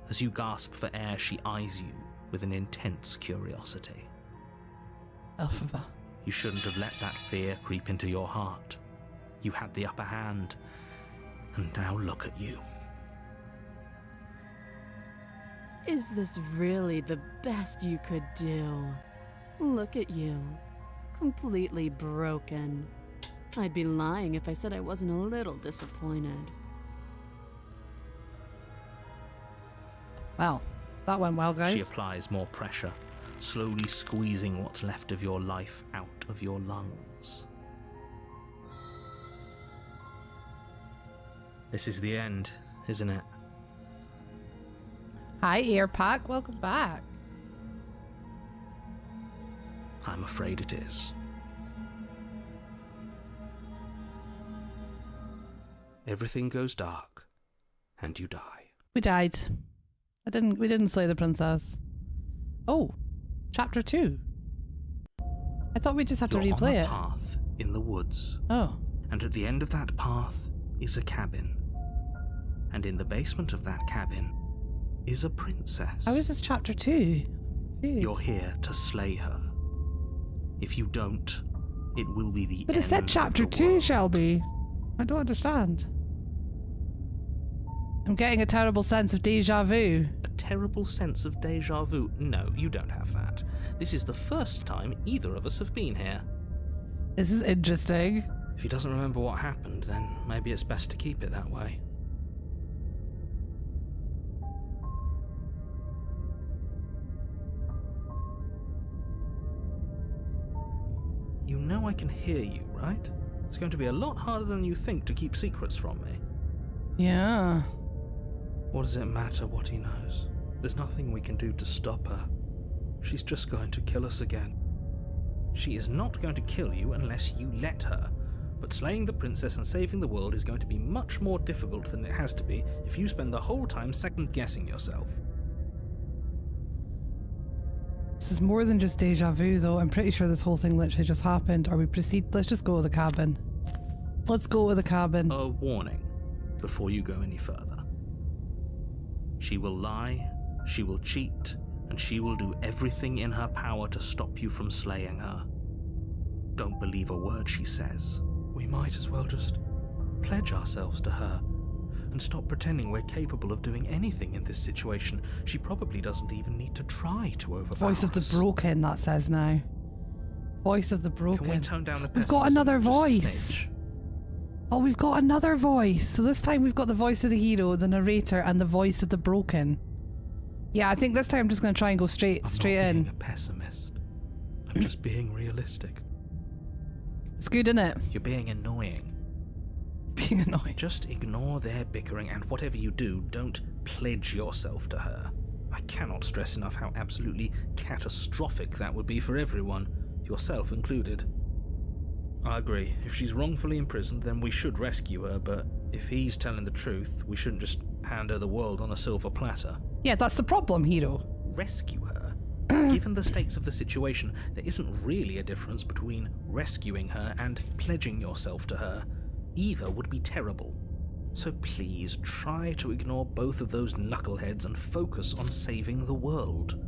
As you gasp for air, she eyes you with an intense curiosity. Elphaba. You shouldn't have let that fear creep into your heart. You had the upper hand, and now look at you. Is this really the best you could do? Look at you. Completely broken. I'd be lying if I said I wasn't a little disappointed. Well, that went well, guys. She applies more pressure, slowly squeezing what's left of your life out of your lungs. This is the end, isn't it? Hi, Earpack. Welcome back. I'm afraid it is. Everything goes dark, and you die. We died. We didn't slay the princess. Oh, chapter 2. I thought we just had to You're replay on a it. path in the woods, Oh. and at the end of that path is a cabin. And in the basement of that cabin is a princess. How is this chapter 2? Confused. You're here to slay her. If you don't, it will be the But end it said of chapter the 2, world. Shelby. I don't understand. I'm getting a terrible sense of deja vu. A terrible sense of deja vu. No, you don't have that. This is the first time either of us have been here. This is interesting. If he doesn't remember what happened, then maybe it's best to keep it that way. You know I can hear you, right? It's going to be a lot harder than you think to keep secrets from me. Yeah. What does it matter what he knows? There's nothing we can do to stop her. She's just going to kill us again. She is not going to kill you unless you let her. But slaying the princess and saving the world is going to be much more difficult than it has to be if you spend the whole time second-guessing yourself. This is more than just deja vu, though. I'm pretty sure this whole thing literally just happened. Or we proceed. Let's just go with the cabin. Let's go with the cabin. A warning before you go any further. She will lie, she will cheat, and she will do everything in her power to stop you from slaying her. Don't believe a word she says. We might as well just pledge ourselves to her and stop pretending we're capable of doing anything in this situation. She probably doesn't even need to try to overpower Voice of the us. broken, that says now. Voice of the broken. Can we tone down the We've got pessimism another just a voice. smidge? Oh, we've got another voice. So this time we've got the voice of the hero, the narrator, and the voice of the broken. Yeah, I think this time I'm just going to try and go straight I'm not in. being a pessimist. I'm just being realistic. It's good, isn't it? You're being annoying. Being annoying. Just ignore their bickering, and whatever you do, don't pledge yourself to her. I cannot stress enough how absolutely catastrophic that would be for everyone, yourself included. I agree. If she's wrongfully imprisoned, then we should rescue her, but if he's telling the truth, we shouldn't just hand her the world on a silver platter. Yeah, that's the problem, hero. Rescue her? Given the stakes of the situation, there isn't really a difference between rescuing her and pledging yourself to her. Either would be terrible. So please try to ignore both of those knuckleheads and focus on saving the world.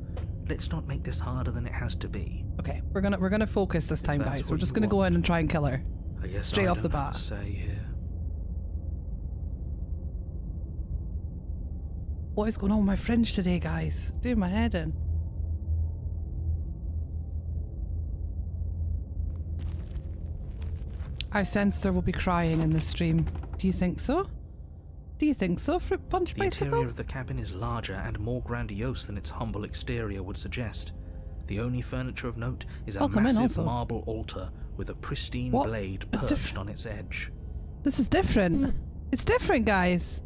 Let's not make this harder than it has to be. Okay, we're gonna focus this time, That's guys. We're what just you gonna go want. in and try and kill her. I guess Straight I off the don't have bat. a say here. What is going on with my fringe today, guys? It's doing my head in. I sense there will be crying in this stream. Do you think so? Do you think so, Fruit Punch The Bicycle? interior of the cabin is larger and more grandiose than its humble exterior would suggest. The only furniture of note is a Welcome in massive also. marble altar with a pristine What? blade It's perched on its edge. This is different. It's different, guys.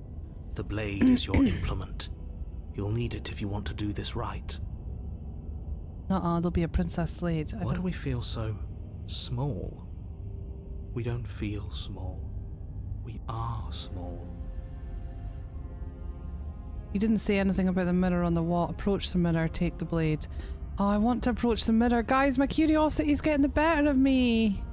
The blade is your implement. You'll need it if you want to do this right. There'll be a Princess Slade. Why do we feel so small? We don't feel small. We are small. You didn't say anything about the mirror on the wall. Approach the mirror, take the blade. Oh, I want to approach the mirror. Guys, my curiosity's getting the better of me.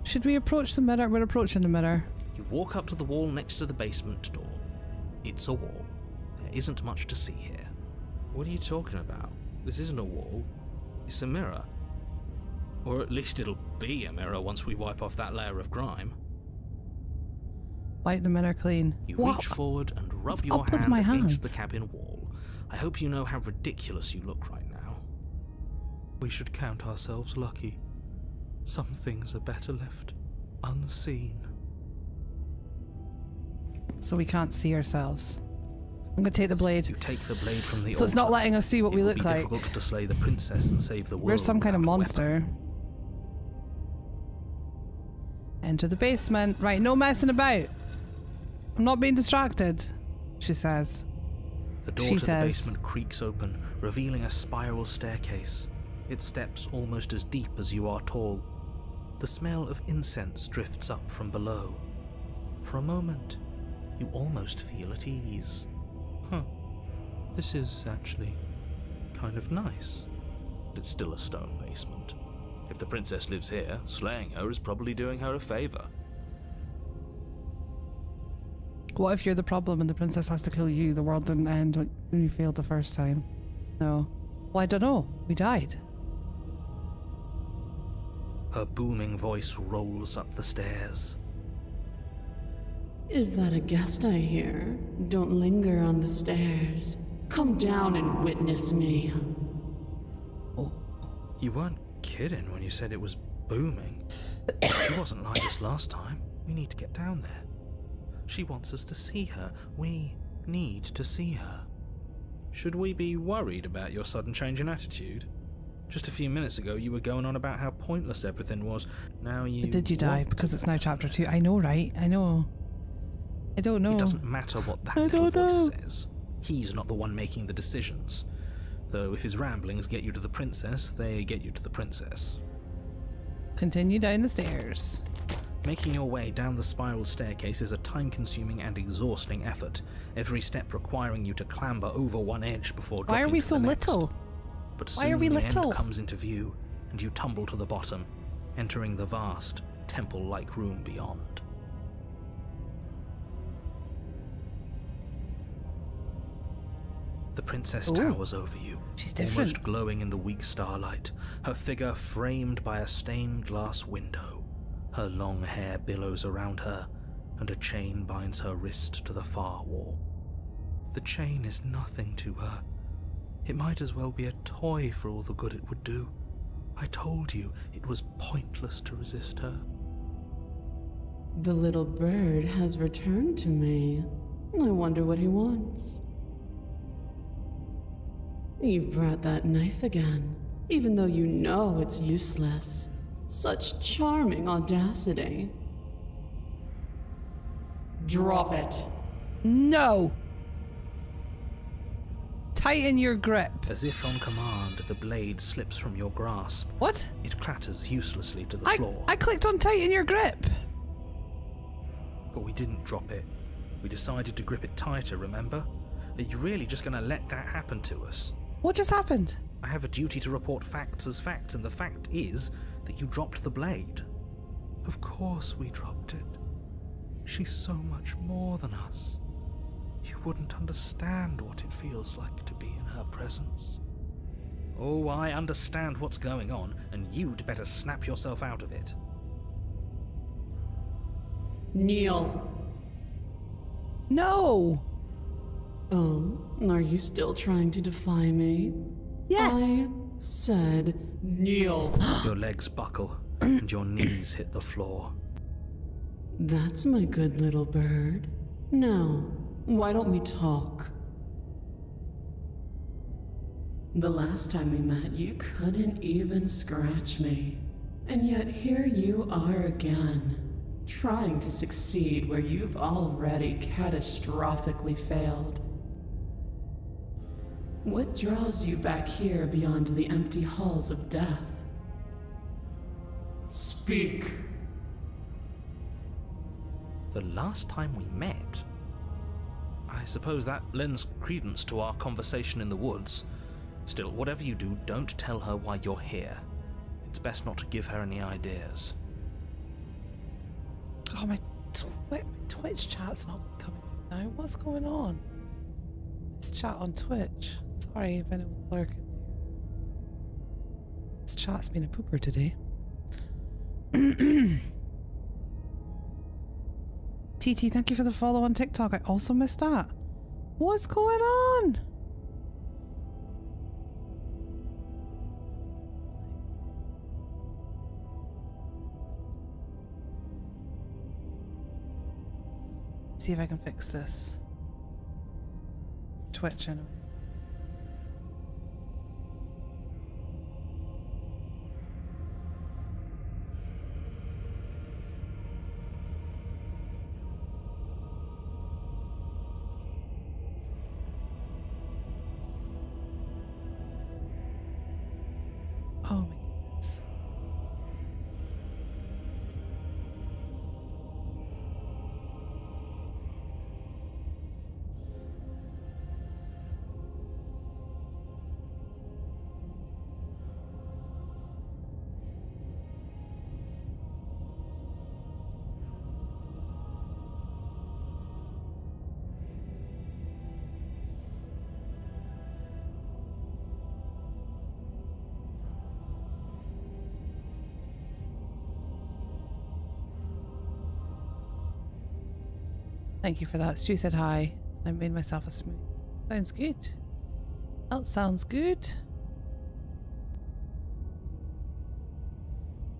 Should we approach the mirror? We're approaching the mirror. You walk up to the wall next to the basement door. It's a wall. There isn't much to see here. What are you talking about? This isn't a wall. It's a mirror. Or at least it'll be a mirror once we wipe off that layer of grime. Wipe the mirror clean. You What? reach forward and rub What's your up with hand my against hand? the cabin wall. I hope you know how ridiculous you look right now. We should count ourselves lucky. Some things are better left unseen. So we can't see ourselves. I'm going to take the blade. You take the blade from the So it's not altar. letting us see what It we will look be like. difficult to slay the princess and save the world. We're some kind of without a weapon. monster. Enter the basement. Right, no messing about. I'm not being distracted, she says. The door She to the says. basement creaks open, revealing a spiral staircase. Its steps almost as deep as you are tall. The smell of incense drifts up from below. For a moment, you almost feel at ease. This is actually kind of nice. It's still a stone basement. If the princess lives here, slaying her is probably doing her a favor. What if you're the problem and the princess has to kill you? The world didn't end when you failed the first time. No. Well, I don't know. We died. Her booming voice rolls up the stairs. Is that a guest I hear? Don't linger on the stairs. Come down and witness me. You weren't kidding when you said it was booming. She wasn't like this last time. We need to get down there. She wants us to see her. We need to see her. Should we be worried about your sudden change in attitude? Just a few minutes ago you were going on about how pointless everything was. Now you... But did you die? What? Because it's now chapter 2. I know, right? I know. I don't know. It doesn't matter what that I little don't voice know. says. He's not the one making the decisions. Though if his ramblings get you to the princess, they get you to the princess. Continue down the stairs. Making your way down the spiral staircase is a time-consuming and exhausting effort, every step requiring you to clamber over one edge before dropping Why are we to so the next. little? But Why soon are we the little? end comes into view, and you tumble to the bottom, entering the vast, temple-like room beyond. The princess Ooh. towers over you, She's different. almost glowing in the weak starlight, her figure framed by a stained glass window. Her long hair billows around her, and a chain binds her wrist to the far wall. The chain is nothing to her. It might as well be a toy for all the good it would do. I told you it was pointless to resist her. The little bird has returned to me. I wonder what he wants. You brought that knife again, even though you know it's useless. Such charming audacity. Drop it. No! Tighten your grip. As if on command, the blade slips from your grasp. What? It clatters uselessly to the floor. I clicked on tighten your grip. But we didn't drop it. We decided to grip it tighter, remember? Are you really just going to let that happen to us? What just happened? I have a duty to report facts as facts, and the fact is that you dropped the blade. Of course we dropped it. She's so much more than us. You wouldn't understand what it feels like to be in her presence. Oh, I understand what's going on, and you'd better snap yourself out of it. Kneel. No. Oh, are you still trying to defy me? Yes. I said kneel. Your legs buckle, and your knees hit the floor. That's my good little bird. Now, why don't we talk? The last time we met, you couldn't even scratch me. And yet here you are again, trying to succeed where you've already catastrophically failed. What draws you back here beyond the empty halls of death? Speak. The last time we met? I suppose that lends credence to our conversation in the woods. Still, whatever you do, don't tell her why you're here. It's best not to give her any ideas. Oh, my Twitch chat's not coming up now. What's going on? This chat on Twitch. Sorry if anyone's lurking there. This chat's been a pooper today. TT, thank you for the follow on TikTok. I also missed that. What's going on? See if I can fix this. Twitch anyway. Oh my goodness. Thank you for that. Stu said hi. I made myself a smoothie. Sounds good. That sounds good.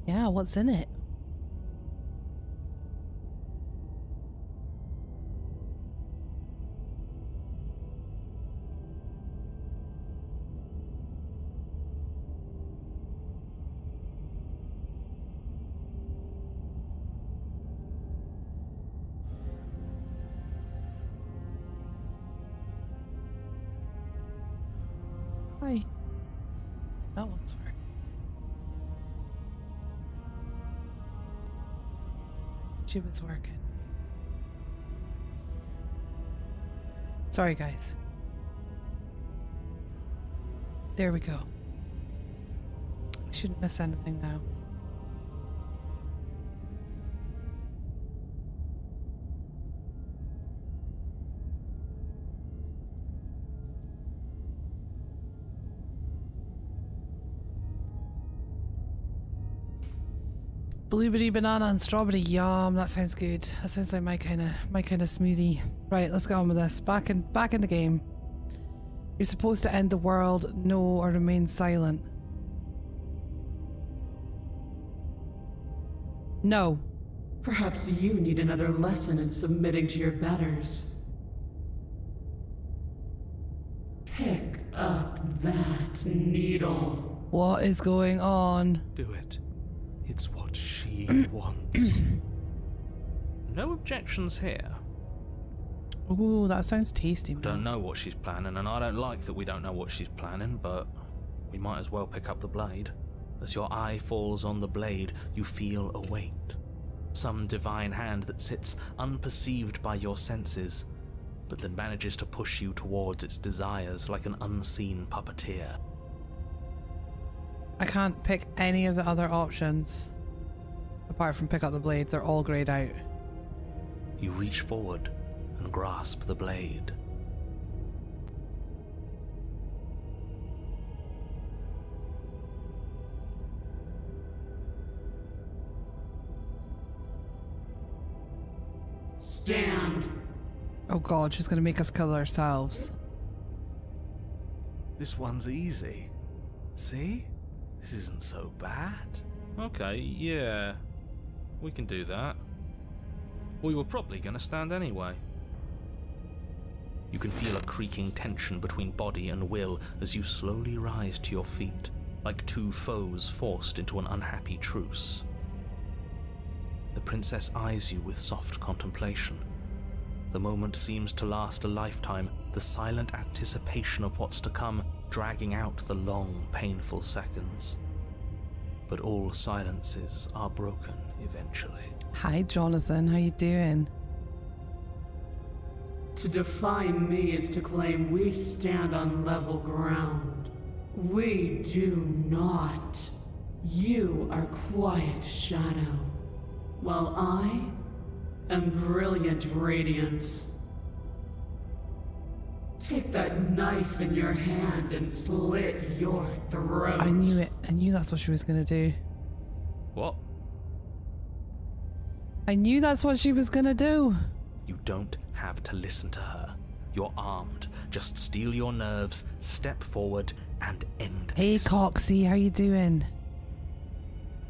Yeah, what's in it? Hi. That one's working. YouTube is working. Sorry, guys. There we go. I shouldn't miss anything now. Blueberry, banana and strawberry. Yum, that sounds good. That sounds like my kind of smoothie. Right, let's get on with this. Back in the game. You're supposed to end the world, no, or remain silent. No. Perhaps you need another lesson in submitting to your betters. Pick up that needle. What is going on? Do it. It's what she wants. No objections here. Ooh, that sounds tasty. Don't know what she's planning, and I don't like that we don't know what she's planning, but we might as well pick up the blade. As your eye falls on the blade, you feel a weight. Some divine hand that sits unperceived by your senses, but that manages to push you towards its desires like an unseen puppeteer. I can't pick any of the other options. Apart from pick up the blade, they're all greyed out. You reach forward and grasp the blade. Stand. Oh god, she's gonna make us kill ourselves. This one's easy. See? This isn't so bad. Okay, yeah. We can do that. We were probably going to stand anyway. You can feel a creaking tension between body and will as you slowly rise to your feet, like two foes forced into an unhappy truce. The princess eyes you with soft contemplation. The moment seems to last a lifetime, the silent anticipation of what's to come dragging out the long, painful seconds. But all silences are broken eventually. Hi Jonathan, how you doing? To define me is to claim we stand on level ground. We do not. You are quiet shadow, while I am brilliant radiance. Take that knife in your hand and slit your throat. I knew it. I knew that's what she was gonna do. What? I knew that's what she was gonna do. You don't have to listen to her. You're armed. Just steel your nerves, step forward, and end Hey this. Coxie, how you doing?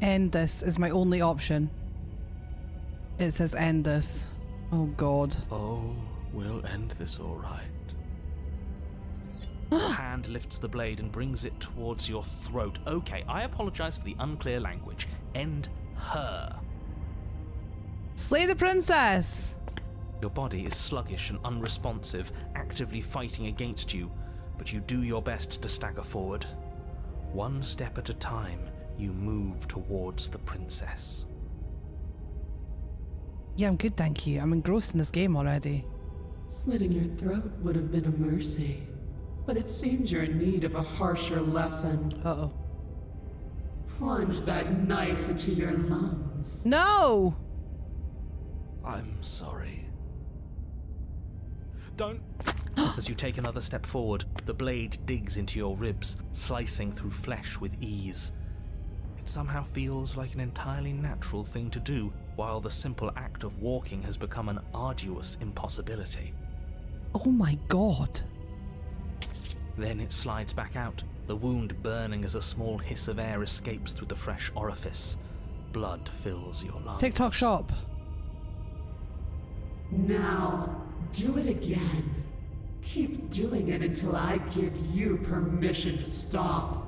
End this is my only option. It says end this. Oh god. Oh, we'll end this all right. Your hand lifts the blade and brings it towards your throat. Okay, I apologize for the unclear language. End her. Slay the princess! Your body is sluggish and unresponsive, actively fighting against you, but you do your best to stagger forward. One step at a time, you move towards the princess. Yeah, I'm good, thank you. I'm engrossed in this game already. Slitting your throat would have been a mercy, but it seems you're in need of a harsher lesson. Uh-oh. Plunge that knife into your lungs. No! I'm sorry. Don't. As you take another step forward, the blade digs into your ribs, slicing through flesh with ease. It somehow feels like an entirely natural thing to do, while the simple act of walking has become an arduous impossibility. Oh my god. Then it slides back out, the wound burning as a small hiss of air escapes through the fresh orifice. Blood fills your lungs. TikTok shop. Now, do it again. Keep doing it until I give you permission to stop.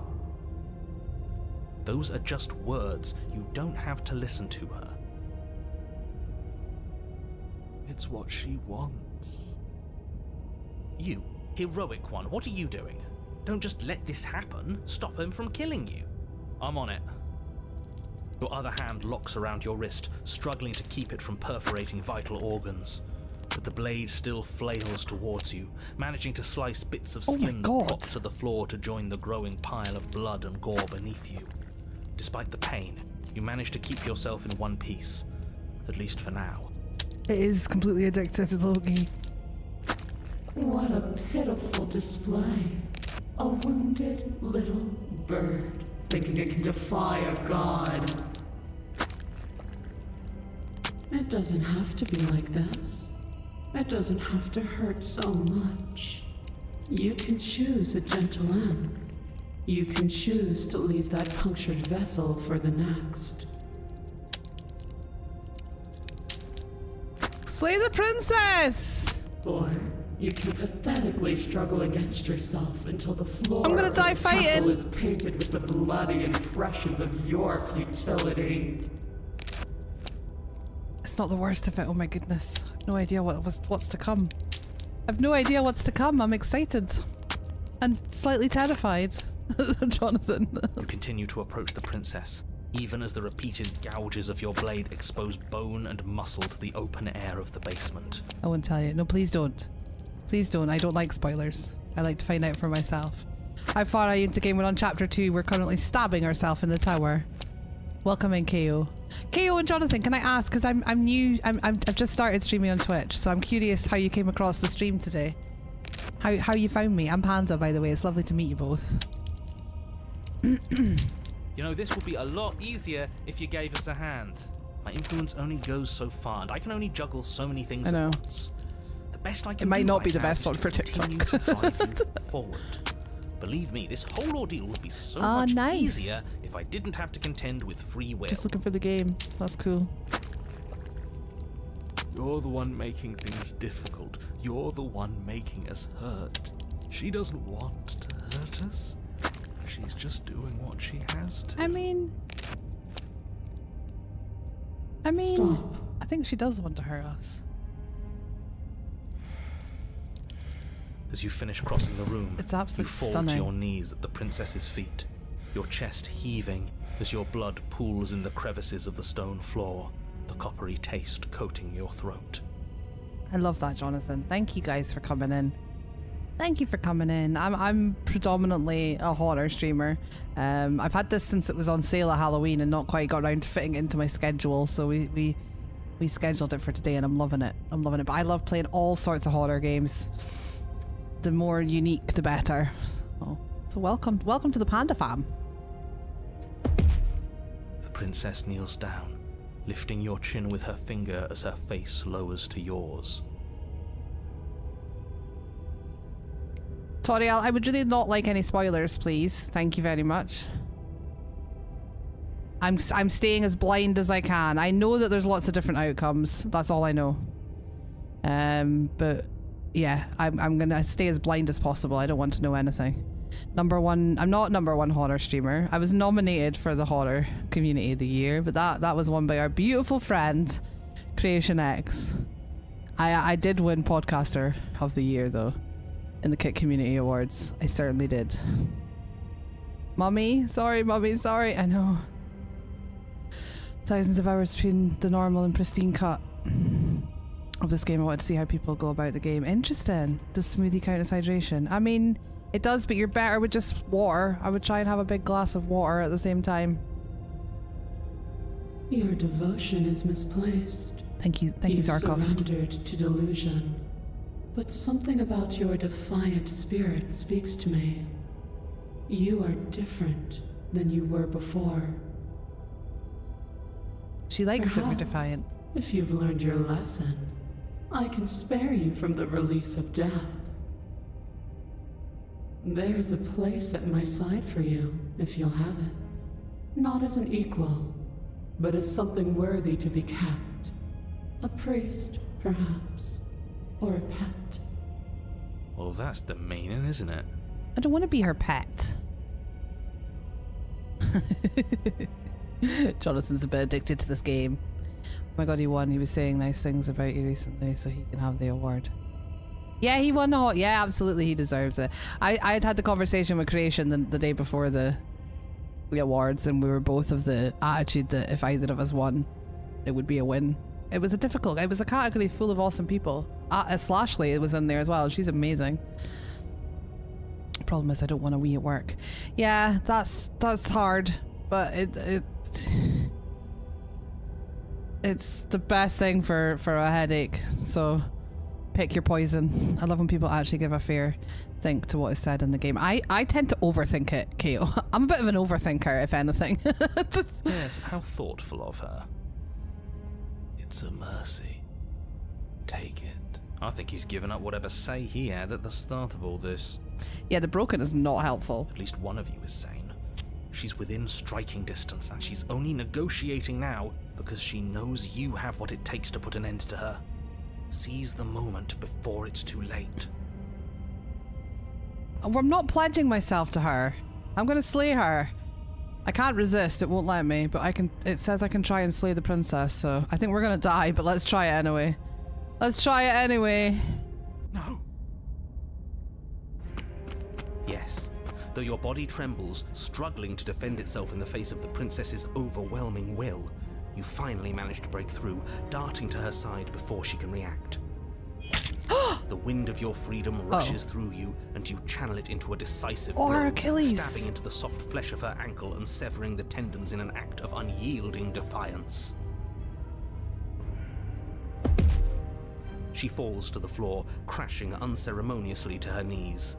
Those are just words. You don't have to listen to her. It's what she wants. You, heroic one, what are you doing? Don't just let this happen. Stop him from killing you. I'm on it. Your other hand locks around your wrist, struggling to keep it from perforating vital organs. But the blade still flails towards you, managing to slice bits of Oh my skin that God. plop to the floor to join the growing pile of blood and gore beneath you. Despite the pain, you manage to keep yourself in one piece, at least for now. It is completely addictive, Loki. What a pitiful display. A wounded little bird thinking it can defy a god. It doesn't have to be like this. It doesn't have to hurt so much. You can choose a gentle end. You can choose to leave that punctured vessel for the next. Slay the princess! Or you can pathetically struggle against yourself until the floor I'm gonna of die this temple fighting. is painted with the bloody impressions of your futility. It's not the worst of it. Oh my goodness. No idea what's to come. I've no idea what's to come. I'm excited. And slightly terrified. Jonathan. You continue to approach the princess, even as the repeated gouges of your blade expose bone and muscle to the open air of the basement. I won't tell you. No, please don't. Please don't. I don't like spoilers. I like to find out for myself. How far are you into the game? We're on chapter 2. We're currently stabbing ourselves in the tower. Welcome in, KO. KO and Jonathan, can I ask, because I'm new, I've just started streaming on Twitch, so I'm curious how you came across the stream today. How you found me. I'm Panda, by the way. It's lovely to meet you both. You know, this would be a lot easier if you gave us a hand. My influence only goes so far, and I can only juggle so many things I know. at once. The best I can It might do not right be the now best is one to for TikTok. continue to drive things forward. Believe me, this whole ordeal would be so Ah, much nice. easier if I didn't have to contend with free will. Just looking for the game. That's cool. You're the one making things difficult. You're the one making us hurt. She doesn't want to hurt us. She's just doing what she has to. I mean, Stop. I think she does want to hurt us. As you finish crossing the room, It's you absolutely fall stunning. to your knees at the princess's feet, your chest heaving as your blood pools in the crevices of the stone floor, the coppery taste coating your throat. I love that, Jonathan. Thank you guys for coming in. Thank you for coming in. I'm predominantly a horror streamer. I've had this since it was on sale at Halloween and not quite got around to fitting it into my schedule, so we scheduled it for today and I'm loving it. I'm loving it. But I love playing all sorts of horror games. The more unique, the better. So welcome to the Panda fam. The princess kneels down, lifting your chin with her finger as her face lowers to yours. Toriel, I would really not like any spoilers, please. Thank you very much. I'm staying as blind as I can. I know that there's lots of different outcomes. That's all I know. But yeah, I'm gonna stay as blind as possible. I don't want to know anything. Number one, I'm not number one horror streamer. I was nominated for the horror community of the year, but that was won by our beautiful friend, Creation X. I did win podcaster of the year though, in the Kit Community Awards. I certainly did. Mummy, sorry, I know. Thousands of hours between the normal and pristine cut of this game. I wanted to see how people go about the game. Interesting. Does smoothie count as hydration? I mean, it does, but you're better with just water. I would try and have a big glass of water at the same time. Your devotion is misplaced. Thank you, Zarkov. Surrendered to delusion. But something about your defiant spirit speaks to me. You are different than you were before. She likes it, we're Perhaps, defiant. If you've learned your lesson, I can spare you from the release of death. There's a place at my side for you, if you'll have it. Not as an equal, but as something worthy to be kept. A priest, perhaps, or a pet. Well, that's demeaning, isn't it? I don't want to be her pet. Jonathan's a bit addicted to this game. Oh my god, he won. He was saying nice things about you recently, so he can have the award. Yeah, he won. Yeah, absolutely, he deserves it. I had the conversation with Creation the day before the awards, and we were both of the attitude that if either of us won, it would be a win. It was a category full of awesome people. Slashley was in there as well. She's amazing. Problem is, I don't want to wee at work. Yeah, that's hard, but it's the best thing for a headache. So pick your poison. I love when people actually give a fair think to what is said in the game. I tend to overthink it, KO. I'm a bit of an overthinker, if anything. Yes, how thoughtful of her. It's a mercy. Take it. I think he's given up whatever say he had at the start of all this. Yeah, the broken is not helpful. At least one of you is sane. She's within striking distance, and she's only negotiating now because she knows you have what it takes to put an end to her. Seize the moment before it's too late. I'm not pledging myself to her. I'm gonna slay her. I can't resist, it won't let me, but I can. It says I can try and slay the princess, so I think we're gonna die, but let's try it anyway. Let's try it anyway. No. Yes. Though your body trembles, struggling to defend itself in the face of the princess's overwhelming will, you finally manage to break through, darting to her side before she can react. The wind of your freedom rushes through you, and you channel it into a decisive blow, her Achilles. stabbing into the soft flesh of her ankle and severing the tendons in an act of unyielding defiance. She falls to the floor, crashing unceremoniously to her knees.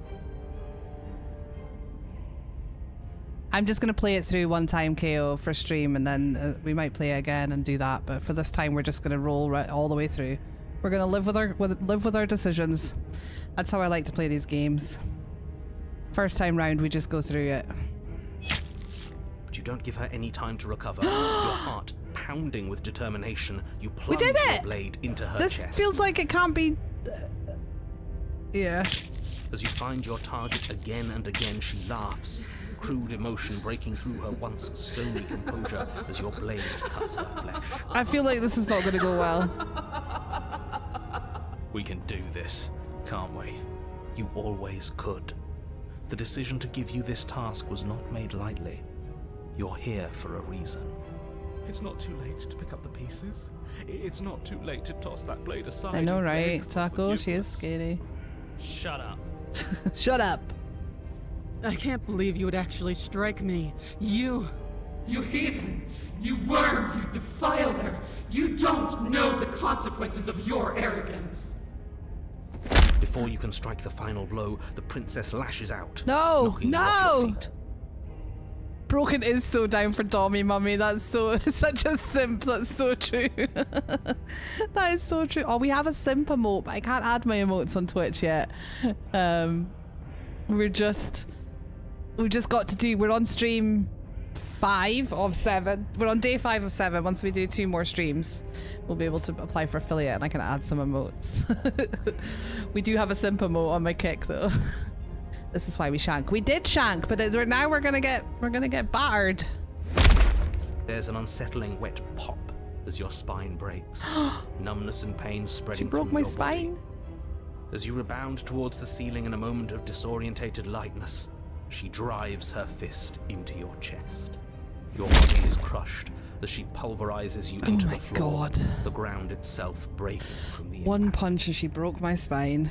I'm just gonna play it through one time KO for stream, and then we might play it again and do that. But for this time, we're just gonna roll right all the way through. We're gonna live with our decisions. That's how I like to play these games. First time round, we just go through it. But you don't give her any time to recover. Your heart pounding with determination, you plunge did your it! blade into her This chest. feels like it can't be. Yeah. As you find your target again and again, she laughs, crude emotion breaking through her once stony composure as your blade cuts her flesh. I feel like this is not gonna go well. We can do this, can't we? You always could. The decision to give you this task was not made lightly. You're here for a reason. It's not too late to pick up the pieces. It's not too late to toss that blade aside. I know, and beg right? for Taco, she is forgiveness. scary. Shut up. Shut up. I can't believe you would actually strike me. You heathen! You worm! You defiler! You don't know the consequences of your arrogance! Before you can strike the final blow, the princess lashes out, No, knocking you off your no! feet. Broken is so down for Dommy, mummy. That's so such a simp. That's so true. That is so true. Oh, we have a simp emote, but I can't add my emotes on Twitch yet. We've just got to do. We're on stream 5 of 7. We're on day 5 of 7. Once we do 2 more streams, we'll be able to apply for affiliate, and I can add some emotes. We do have a simp emote on my kick though. This is why we shank. We did shank, but now we're gonna get battered. There's an unsettling wet pop as your spine breaks. Numbness and pain She spreading broke through my your spine. body. As you rebound towards the ceiling in a moment of disorientated lightness, she drives her fist into your chest. Your body is crushed as she pulverizes you into my the floor, God. the ground itself breaking from the One impact. punch and she broke my spine.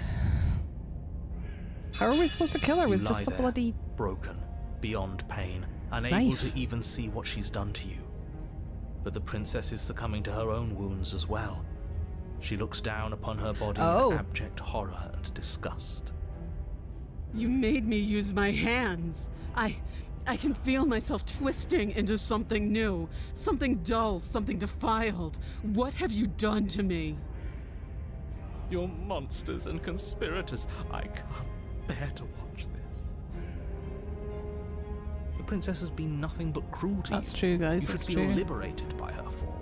How are we supposed to kill her You with lie just a there, bloody... broken, beyond pain, unable Knife. to even see what she's done to you. But the princess is succumbing to her own wounds as well. She looks down upon her body Oh. in abject horror and disgust. You made me use my hands. I can feel myself twisting into something new, something dull, something defiled. What have you done to me? You're monsters and conspirators. I can't bear to watch this. The princess has been nothing but cruel to That's you. true, guys. You should That's feel true. liberated by her fall.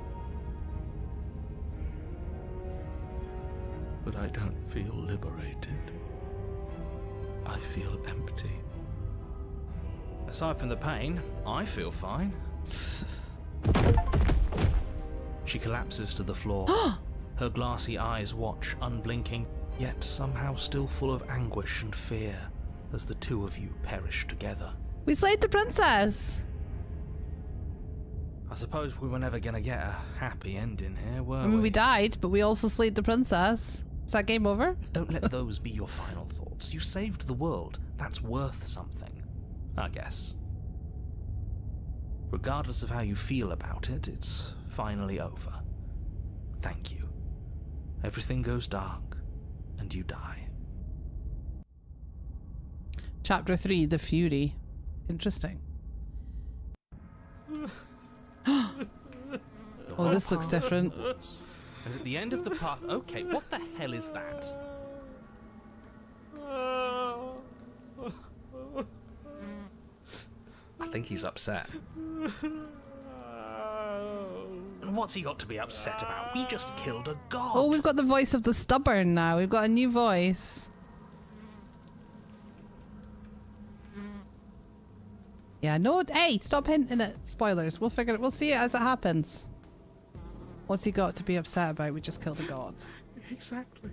But I don't feel liberated. I feel empty. Aside from the pain, I feel fine. She collapses to the floor. Her glassy eyes watch, unblinking, yet somehow still full of anguish and fear, as the two of you perish together. We slayed the princess. I suppose we were never gonna get a happy ending here, were I mean, we died, but we also slayed the princess. Is that game over? Don't let those be your final thoughts. You saved the world. That's worth something, I guess. Regardless of how you feel about it, it's finally over. Thank you. Everything goes dark, and you die. Chapter 3, The Fury. Interesting. Oh, this looks different. And at the end of the path... Okay, what the hell is that? I think he's upset. And What's he got to be upset about? We just killed a god. Oh, we've got the voice of the stubborn now. We've got a new voice. Yeah, no, hey, stop hinting at spoilers. We'll figure it. We'll see it as it happens. What's he got to be upset about? We just killed a god. Exactly.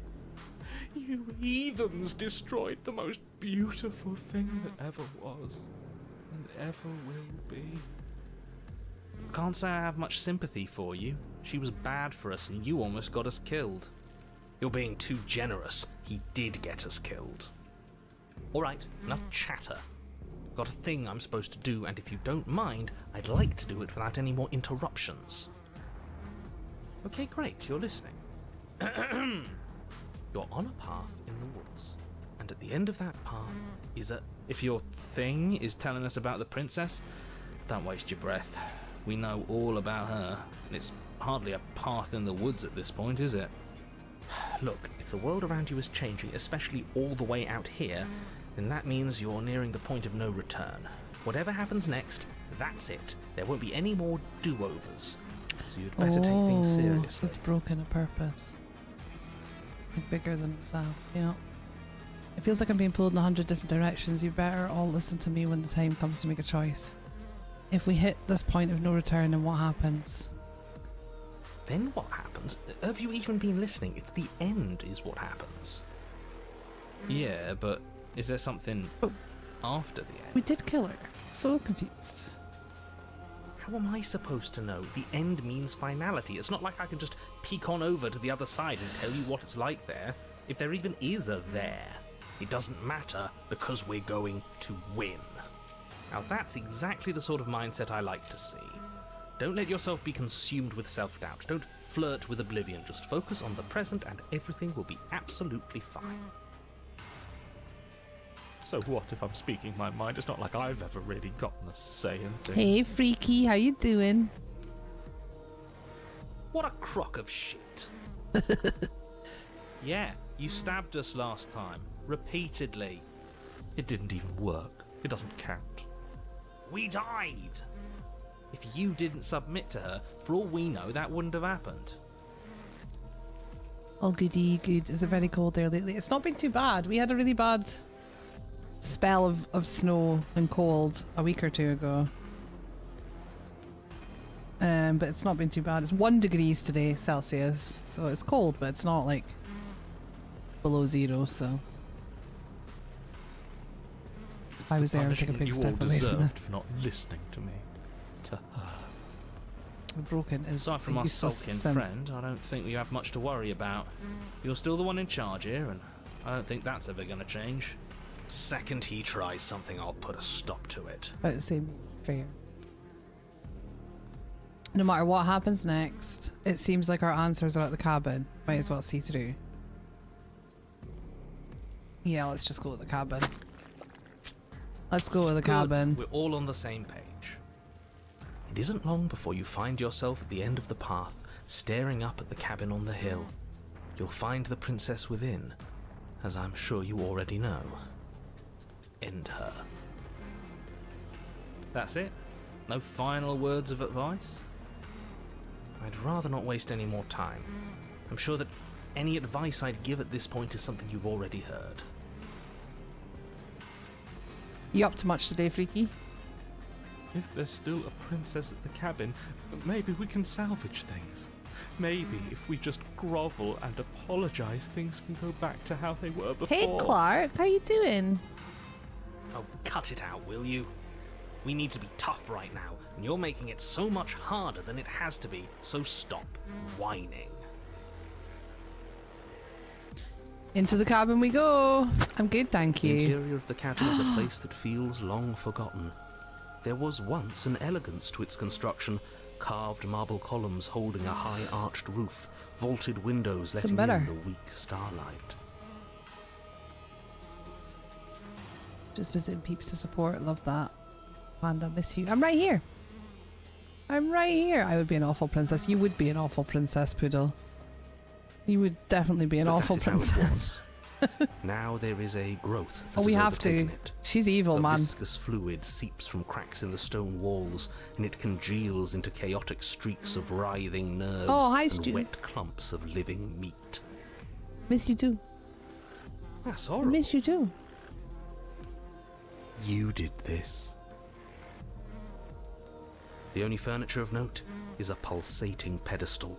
You heathens destroyed the most beautiful thing that ever was and ever will be. Can't say I have much sympathy for you. She was bad for us and you almost got us killed. You're being too generous. He did get us killed. Alright, enough chatter. Got a thing I'm supposed to do, and if you don't mind, I'd like to do it without any more interruptions. Okay, great, you're listening. You're on a path in the woods, and at the end of that path is a... If your thing is telling us about the princess, don't waste your breath. We know all about her, and it's hardly a path in the woods at this point, is it? Look, if the world around you is changing, especially all the way out here, then that means you're nearing the point of no return. Whatever happens next, that's it. There won't be any more do-overs. So you'd better take things seriously. It's broken a purpose. Think bigger than himself, yeah. It feels like I'm being pulled in 100 different directions. You better all listen to me when the time comes to make a choice. If we hit this point of no return, then what happens? Then what happens? Have you even been listening? It's the end is what happens. Yeah, but is there something after the end? We did kill her. So confused. How am I supposed to know? The end means finality. It's not like I can just peek on over to the other side and tell you what it's like there. If there even is a there. It doesn't matter because we're going to win. Now that's exactly the sort of mindset I like to see. Don't let yourself be consumed with self-doubt. Don't flirt with oblivion. Just focus on the present and everything will be absolutely fine. So what if I'm speaking my mind? It's not like I've ever really gotten a say in things. Hey, Freaky, how you doing? What a crock of shit. Yeah, you stabbed us last time. Repeatedly. It didn't even work. It doesn't count. We died. If you didn't submit to her, for all we know, that wouldn't have happened. Oh, goody, good. Is it very cold there lately? It's not been too bad. We had a really bad spell of snow and cold a week or two ago. But it's not been too bad. It's 1 degree today, Celsius. So it's cold, but it's not like below 0, so... It's I the was there and took a punishment big you step all away from deserved that. for not listening to me. To her. Broken is Aside from a our useless sulking sim. friend, I don't think we have much to worry about. You're still the one in charge here, and I don't think that's ever going to change. Second he tries something, I'll put a stop to it. About the same fair. No matter what happens next, it seems like our answers are at the cabin. Might as well see through. Yeah, let's just go with the cabin. Let's go with the Good. cabin. We're all on the same page. It isn't long before you find yourself at the end of the path, staring up at the cabin on the hill. You'll find the princess within, as I'm sure you already know. End her. That's it? No final words of advice? I'd rather not waste any more time. I'm sure that any advice I'd give at this point is something you've already heard. You up to much today, Freaky? If there's still a princess at the cabin, maybe we can salvage things. Maybe if we just grovel and apologize, things can go back to how they were before. Hey, Clark, how you doing? Oh, cut it out, will you? We need to be tough right now, and you're making it so much harder than it has to be, so stop whining. Into the cabin we go. I'm good, thank The you. interior of the cabin is a place that feels long forgotten. There was once an elegance to its construction, carved marble columns holding a high-arched roof, vaulted windows letting better. in the weak starlight. Just visiting peeps to support. Love that. Panda, miss you. I'm right here. I'm right here. I would be an awful princess. You would be an awful princess, Poodle. You would definitely be an But awful that is how it princess. was. Now there is a growth that Oh, we has have to. overtaken it. She's evil, A man. viscous fluid seeps from cracks in the stone walls, and it congeals into chaotic streaks of writhing nerves Oh, hi, and Stu. wet clumps of living meat. Miss you too. That's horrible. Miss you too. You did this. The only furniture of note is a pulsating pedestal,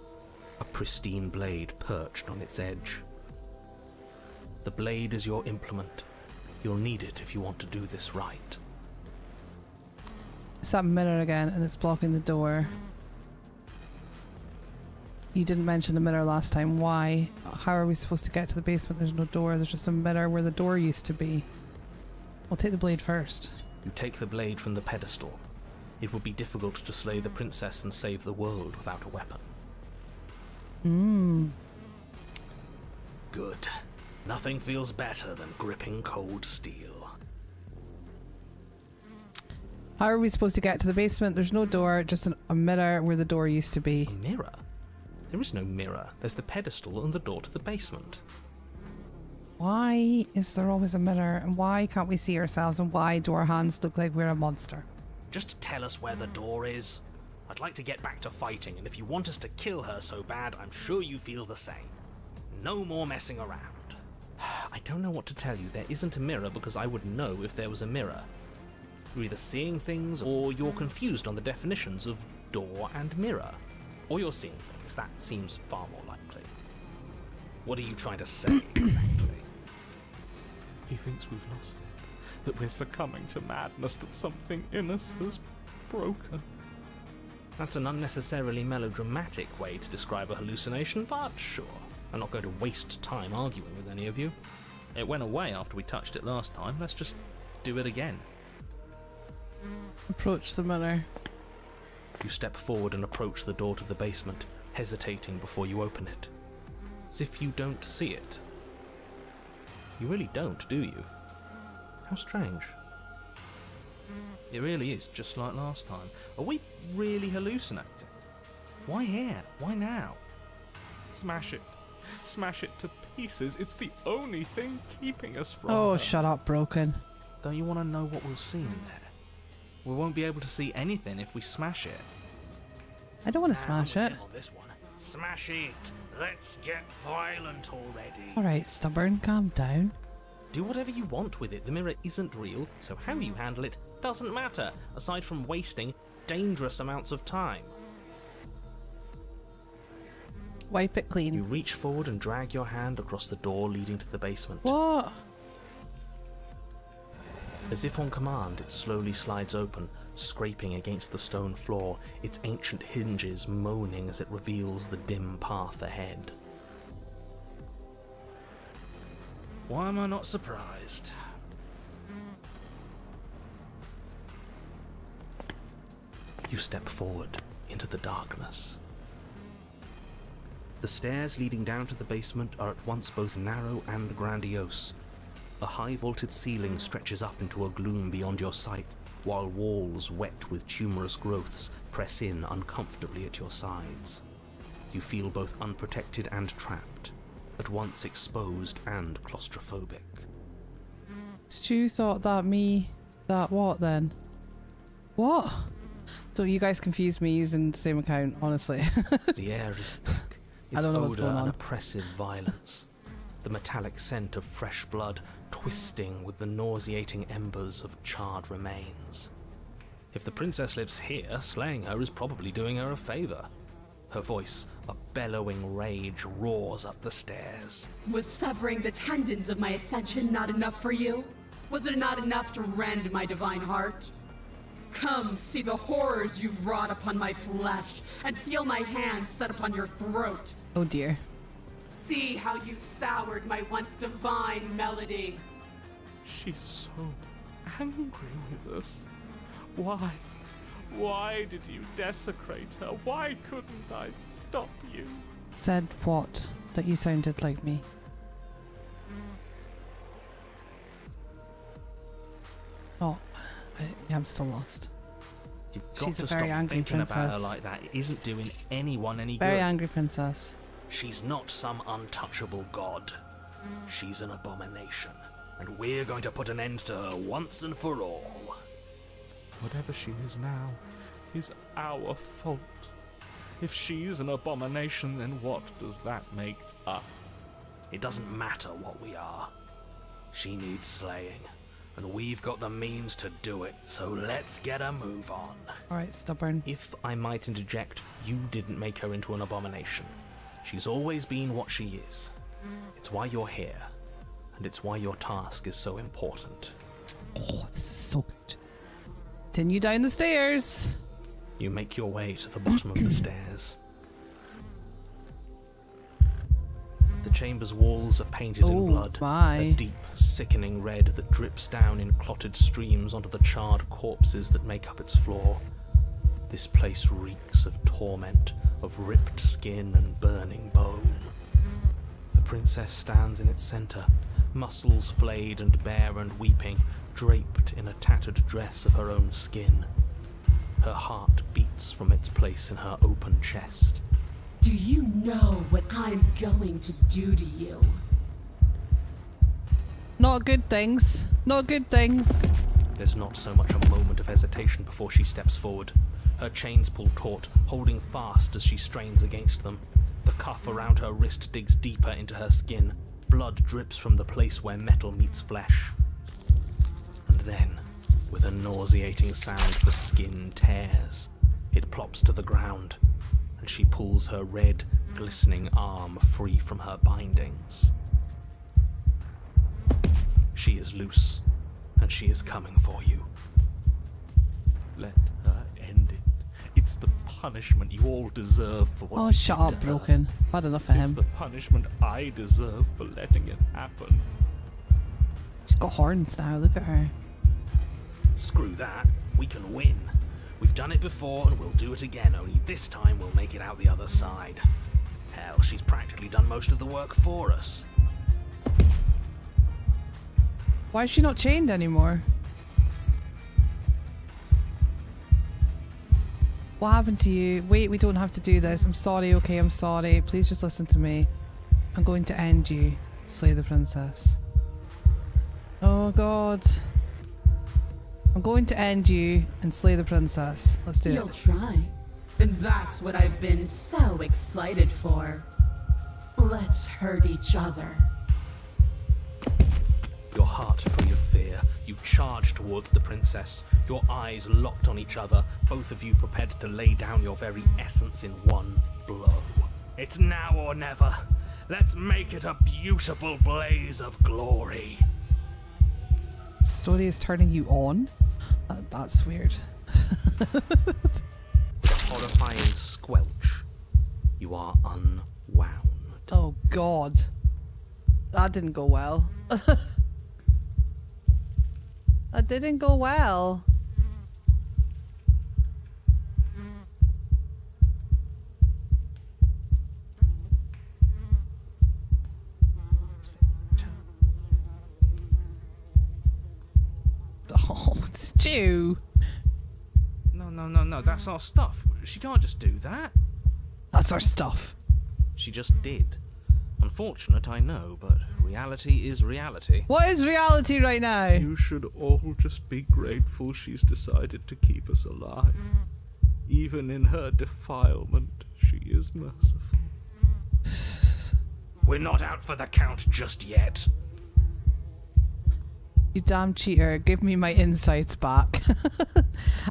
a pristine blade perched on its edge. The blade is your implement. You'll need it if you want to do this right. It's that mirror again, and it's blocking the door. You didn't mention the mirror last time. Why? How are we supposed to get to the basement? There's no door. There's just a mirror where the door used to be. We'll take the blade first. You take the blade from the pedestal. It would be difficult to slay the princess and save the world without a weapon. Good. Nothing feels better than gripping cold steel. How are we supposed to get to the basement? There's no door, just a mirror where the door used to be. A mirror? There is no mirror. There's the pedestal and the door to the basement. Why is there always a mirror? And why can't we see ourselves? And why do our hands look like we're a monster? Just tell us where the door is. I'd like to get back to fighting, and if you want us to kill her so bad, I'm sure you feel the same. No more messing around. I don't know what to tell you. There isn't a mirror because I would know if there was a mirror. You're either seeing things or you're confused on the definitions of door and mirror. Or you're seeing things. That seems far more likely. What are you trying to say exactly? He thinks we've lost it, that we're succumbing to madness, that something in us has broken. That's an unnecessarily melodramatic way to describe a hallucination, but sure. I'm not going to waste time arguing with any of you. It went away after we touched it last time. Let's just do it again. Approach the mirror. You step forward and approach the door to the basement, hesitating before you open it. As if you don't see it. You really don't, do you? How strange. It really is just like last time. Are we really hallucinating? Why here? Why now? Smash it. Smash it to pieces. It's the only thing keeping us from Oh, her. shut up, Broken. Don't you want to know what we'll see in there? We won't be able to see anything if we smash it. I don't want to smash it. On this one. Smash it. Let's get violent already. Alright, stubborn, calm down. Do whatever you want with it. The mirror isn't real, so how you handle it doesn't matter, aside from wasting dangerous amounts of time. Wipe it clean. You reach forward and drag your hand across the door leading to the basement. What? As if on command, it slowly slides open, scraping against the stone floor, its ancient hinges moaning as it reveals the dim path ahead. Why am I not surprised? You step forward into the darkness. The stairs leading down to the basement are at once both narrow and grandiose. A high vaulted ceiling stretches up into a gloom beyond your sight, while walls wet with tumorous growths press in uncomfortably at your sides. You feel both unprotected and trapped, at once exposed and claustrophobic. Stu thought that what then? What? So you guys confused me using the same account, honestly. The air is thick, I its don't know what's odour going an on. oppressive violence. The metallic scent of fresh blood twisting with the nauseating embers of charred remains. If the princess lives here, slaying her is probably doing her a favour. Her voice, a bellowing rage, roars up the stairs. Was severing the tendons of my ascension not enough for you? Was it not enough to rend my divine heart? Come, see the horrors you've wrought upon my flesh, and feel my hands set upon your throat. Oh dear. See how you've soured my once divine melody. She's so angry with us. Why? Why did you desecrate her? Why couldn't I stop you? Said what? That you sounded like me. Oh, I'm still lost. You've got She's to a very stop angry thinking about her princess. like that. It isn't doing anyone any Very good. angry princess. She's not some untouchable god. She's an abomination, and we're going to put an end to her once and for all. Whatever she is now is our fault. If she's an abomination, then what does that make us? It doesn't matter what we are. She needs slaying, and we've got the means to do it, so let's get a move on. Alright, stubborn. If I might interject, you didn't make her into an abomination. She's always been what she is. It's why you're here, and it's why your task is so important. Oh, this is so good. Continue down the stairs. You make your way to the bottom of the stairs. The chamber's walls are painted in blood, a deep, sickening red that drips down in clotted streams onto the charred corpses that make up its floor. This place reeks of torment, of ripped skin and burning bone. The princess stands in its center, muscles flayed and bare and weeping, draped in a tattered dress of her own skin. Her heart beats from its place in her open chest. Do you know what I'm going to do to you? Not good things. Not good things. There's not so much a moment of hesitation before she steps forward. Her chains pull taut, holding fast as she strains against them. The cuff around her wrist digs deeper into her skin. Blood drips from the place where metal meets flesh. And then, with a nauseating sound, the skin tears. It plops to the ground, and she pulls her red, glistening arm free from her bindings. She is loose, and she is coming for you. Let her end it. It's the punishment you all deserve for what Oh, you shut did up, to her. Broken. Bad enough for It's him. the punishment I deserve for letting it happen. She's got horns now, look at her. Screw that, we can win. We've done it before and we'll do it again, only this time we'll make it out the other side. Hell, she's practically done most of the work for us. Why is she not chained anymore? What happened to you? Wait, we don't have to do this. I'm sorry, okay, I'm sorry. Please just listen to me. I'm going to end you. Slay the princess. Oh god. I'm going to end you and slay the princess. Let's do You'll it. try. And that's what I've been so excited for. Let's hurt each other. Your heart free of fear, you charge towards the princess, your eyes locked on each other, both of you prepared to lay down your very essence in one blow. It's now or never. Let's make it a beautiful blaze of glory. Story is turning you on? That's weird. With a horrifying squelch, you are unwound. Oh god. That didn't go well. That didn't go well. Oh, Stu. No, that's our stuff. She can't just do that. That's our stuff. She just did. Unfortunate, I know, but reality is reality. What is reality right now? You should all just be grateful she's decided to keep us alive. Even in her defilement, she is merciful. We're not out for the count just yet. You damn cheater, give me my insights back.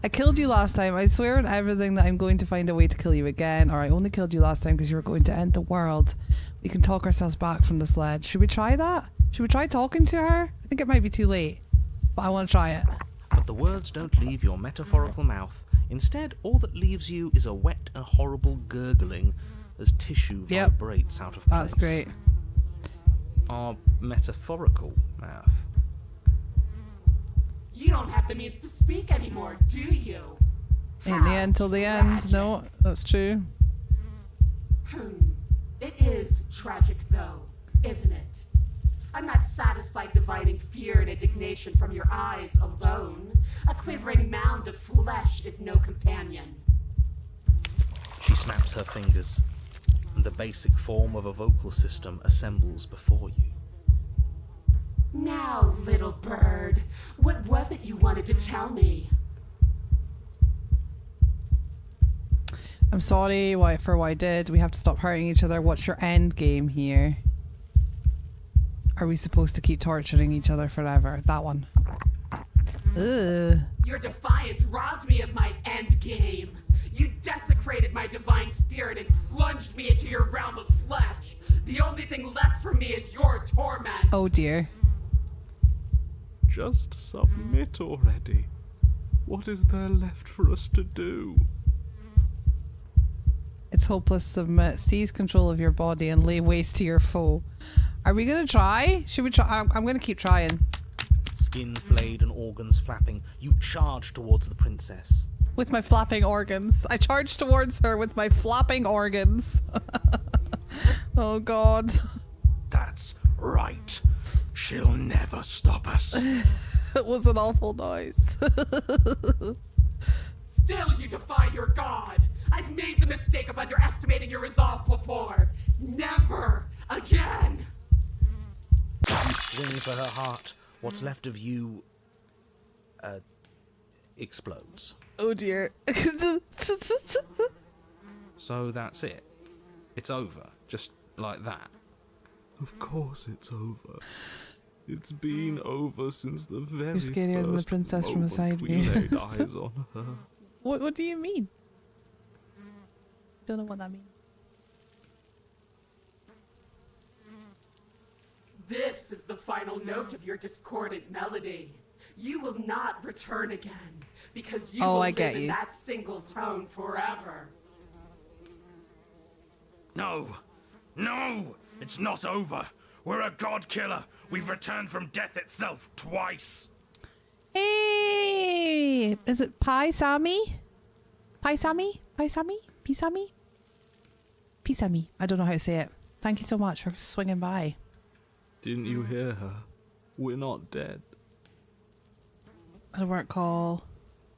I killed you last time. I swear on everything that I'm going to find a way to kill you again, or I only killed you last time because you were going to end the world. We can talk ourselves back from this ledge. Should we try that? Should we try talking to her? I think it might be too late, but I want to try it. But the words don't leave your metaphorical mouth. Instead, all that leaves you is a wet and horrible gurgling as tissue Yep. vibrates out of place. That's great. Our metaphorical mouth. You don't have the means to speak anymore, do you? Ain't the end till the end. No, that's true. It is tragic, though, isn't it? I'm not satisfied dividing fear and indignation from your eyes alone. A quivering mound of flesh is no companion. She snaps her fingers, and the basic form of a vocal system assembles before you. Now, little bird, what was it you wanted to tell me? I'm sorry for what I did. We have to stop hurting each other. What's your end game here? Are we supposed to keep torturing each other forever? That one. Ugh. Your defiance robbed me of my end game. You desecrated my divine spirit and plunged me into your realm of flesh. The only thing left for me is your torment. Oh dear. Just submit already. What is there left for us to do? It's hopeless. Submit. Seize control of your body and lay waste to your foe. Are we gonna try? Should we try? I'm gonna keep trying. Skin flayed and organs flapping, you charge towards the princess. With my flapping organs. I charge towards her with my flapping organs. Oh god. That's right. She'll never stop us. It was an awful noise. Still you defy your god. I've made the mistake of underestimating your resolve before. Never again. You swing for her heart. What's left of you explodes. Oh dear. So that's it. It's over. Just like that. Of course it's over. It's been over since the very You're scarier than the first princess from a moment side we view. laid eyes on her. What do you mean? Don't know what that means. This is the final note of your discordant melody. You will not return again, because you Oh, will I live get in you. that single tone forever. No. No! It's not over. We're a god killer. We've returned from death itself twice. Hey! Is it Pai Sami? Pai Sami? Pai Sami? Pisami? Pisami. I don't know how to say it. Thank you so much for swinging by. Didn't you hear her? We're not dead. I had a work call.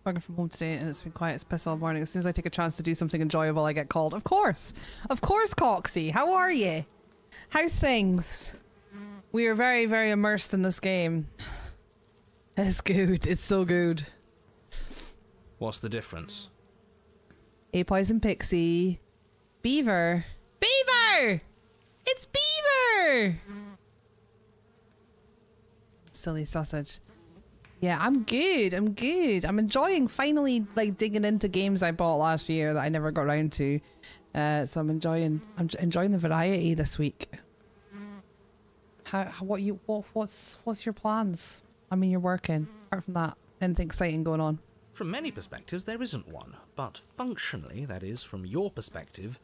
Working from home today and it's been quiet. It's piss all morning. As soon as I take a chance to do something enjoyable, I get called. Of course! Of course, Coxie! How are you? How's things? We are very, very immersed in this game. It's good. It's so good. What's the difference? A Poison Pixie. Beaver. Beaver! It's Beaver! Silly sausage. Yeah, I'm good. I'm good. I'm enjoying finally like digging into games I bought last year that I never got around to. So I'm enjoying the variety this week. What's your plans? I mean, you're working. Apart from that, anything exciting going on? From many perspectives, there isn't one, but functionally, that is, from your perspective,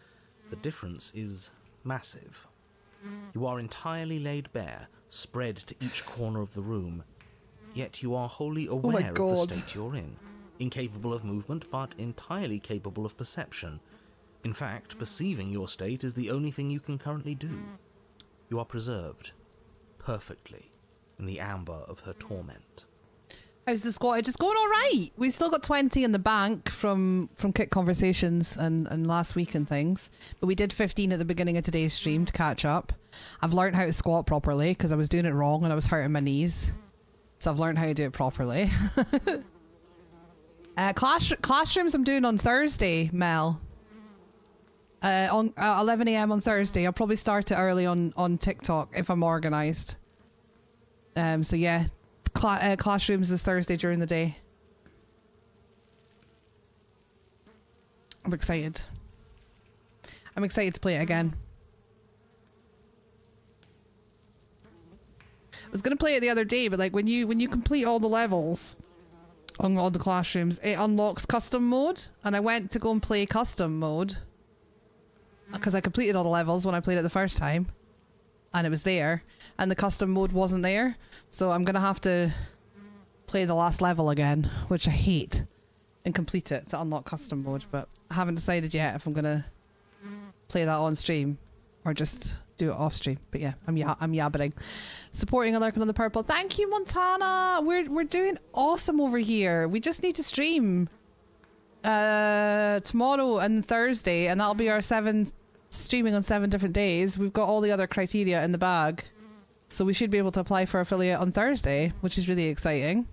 the difference is massive. You are entirely laid bare, spread to each corner of the room, yet you are wholly aware of the God. state you're in, incapable of movement, but entirely capable of perception. In fact, perceiving your state is the only thing you can currently do. You are preserved, perfectly, in the amber of her torment. How's the squad? Just going all right. We've still got 20 in the bank from Kit Conversations and last week and things. But we did 15 at the beginning of today's stream to catch up. I've learned how to squat properly because I was doing it wrong and I was hurting my knees. So I've learned how to do it properly. Classrooms I'm doing on Thursday, Mel. On 11 AM on Thursday. I'll probably start it early on TikTok if I'm organised. So yeah. Classrooms is Thursday during the day. I'm excited. I'm excited to play it again. I was gonna play it the other day, but like when you complete all the levels on all the classrooms, it unlocks custom mode, and I went to go and play custom mode because I completed all the levels when I played it the first time. And it was there, and the custom mode wasn't there, so I'm gonna have to play the last level again, which I hate, and complete it to unlock custom mode. But I haven't decided yet if I'm gonna play that on stream or just do it off stream. But yeah, I'm yabbering. Supporting and lurking on the purple. Thank you, Montana. We're doing awesome over here. We just need to stream tomorrow and Thursday, and that'll be our 7 streaming on 7 different days. We've got all the other criteria in the bag. So we should be able to apply for affiliate on Thursday, which is really exciting.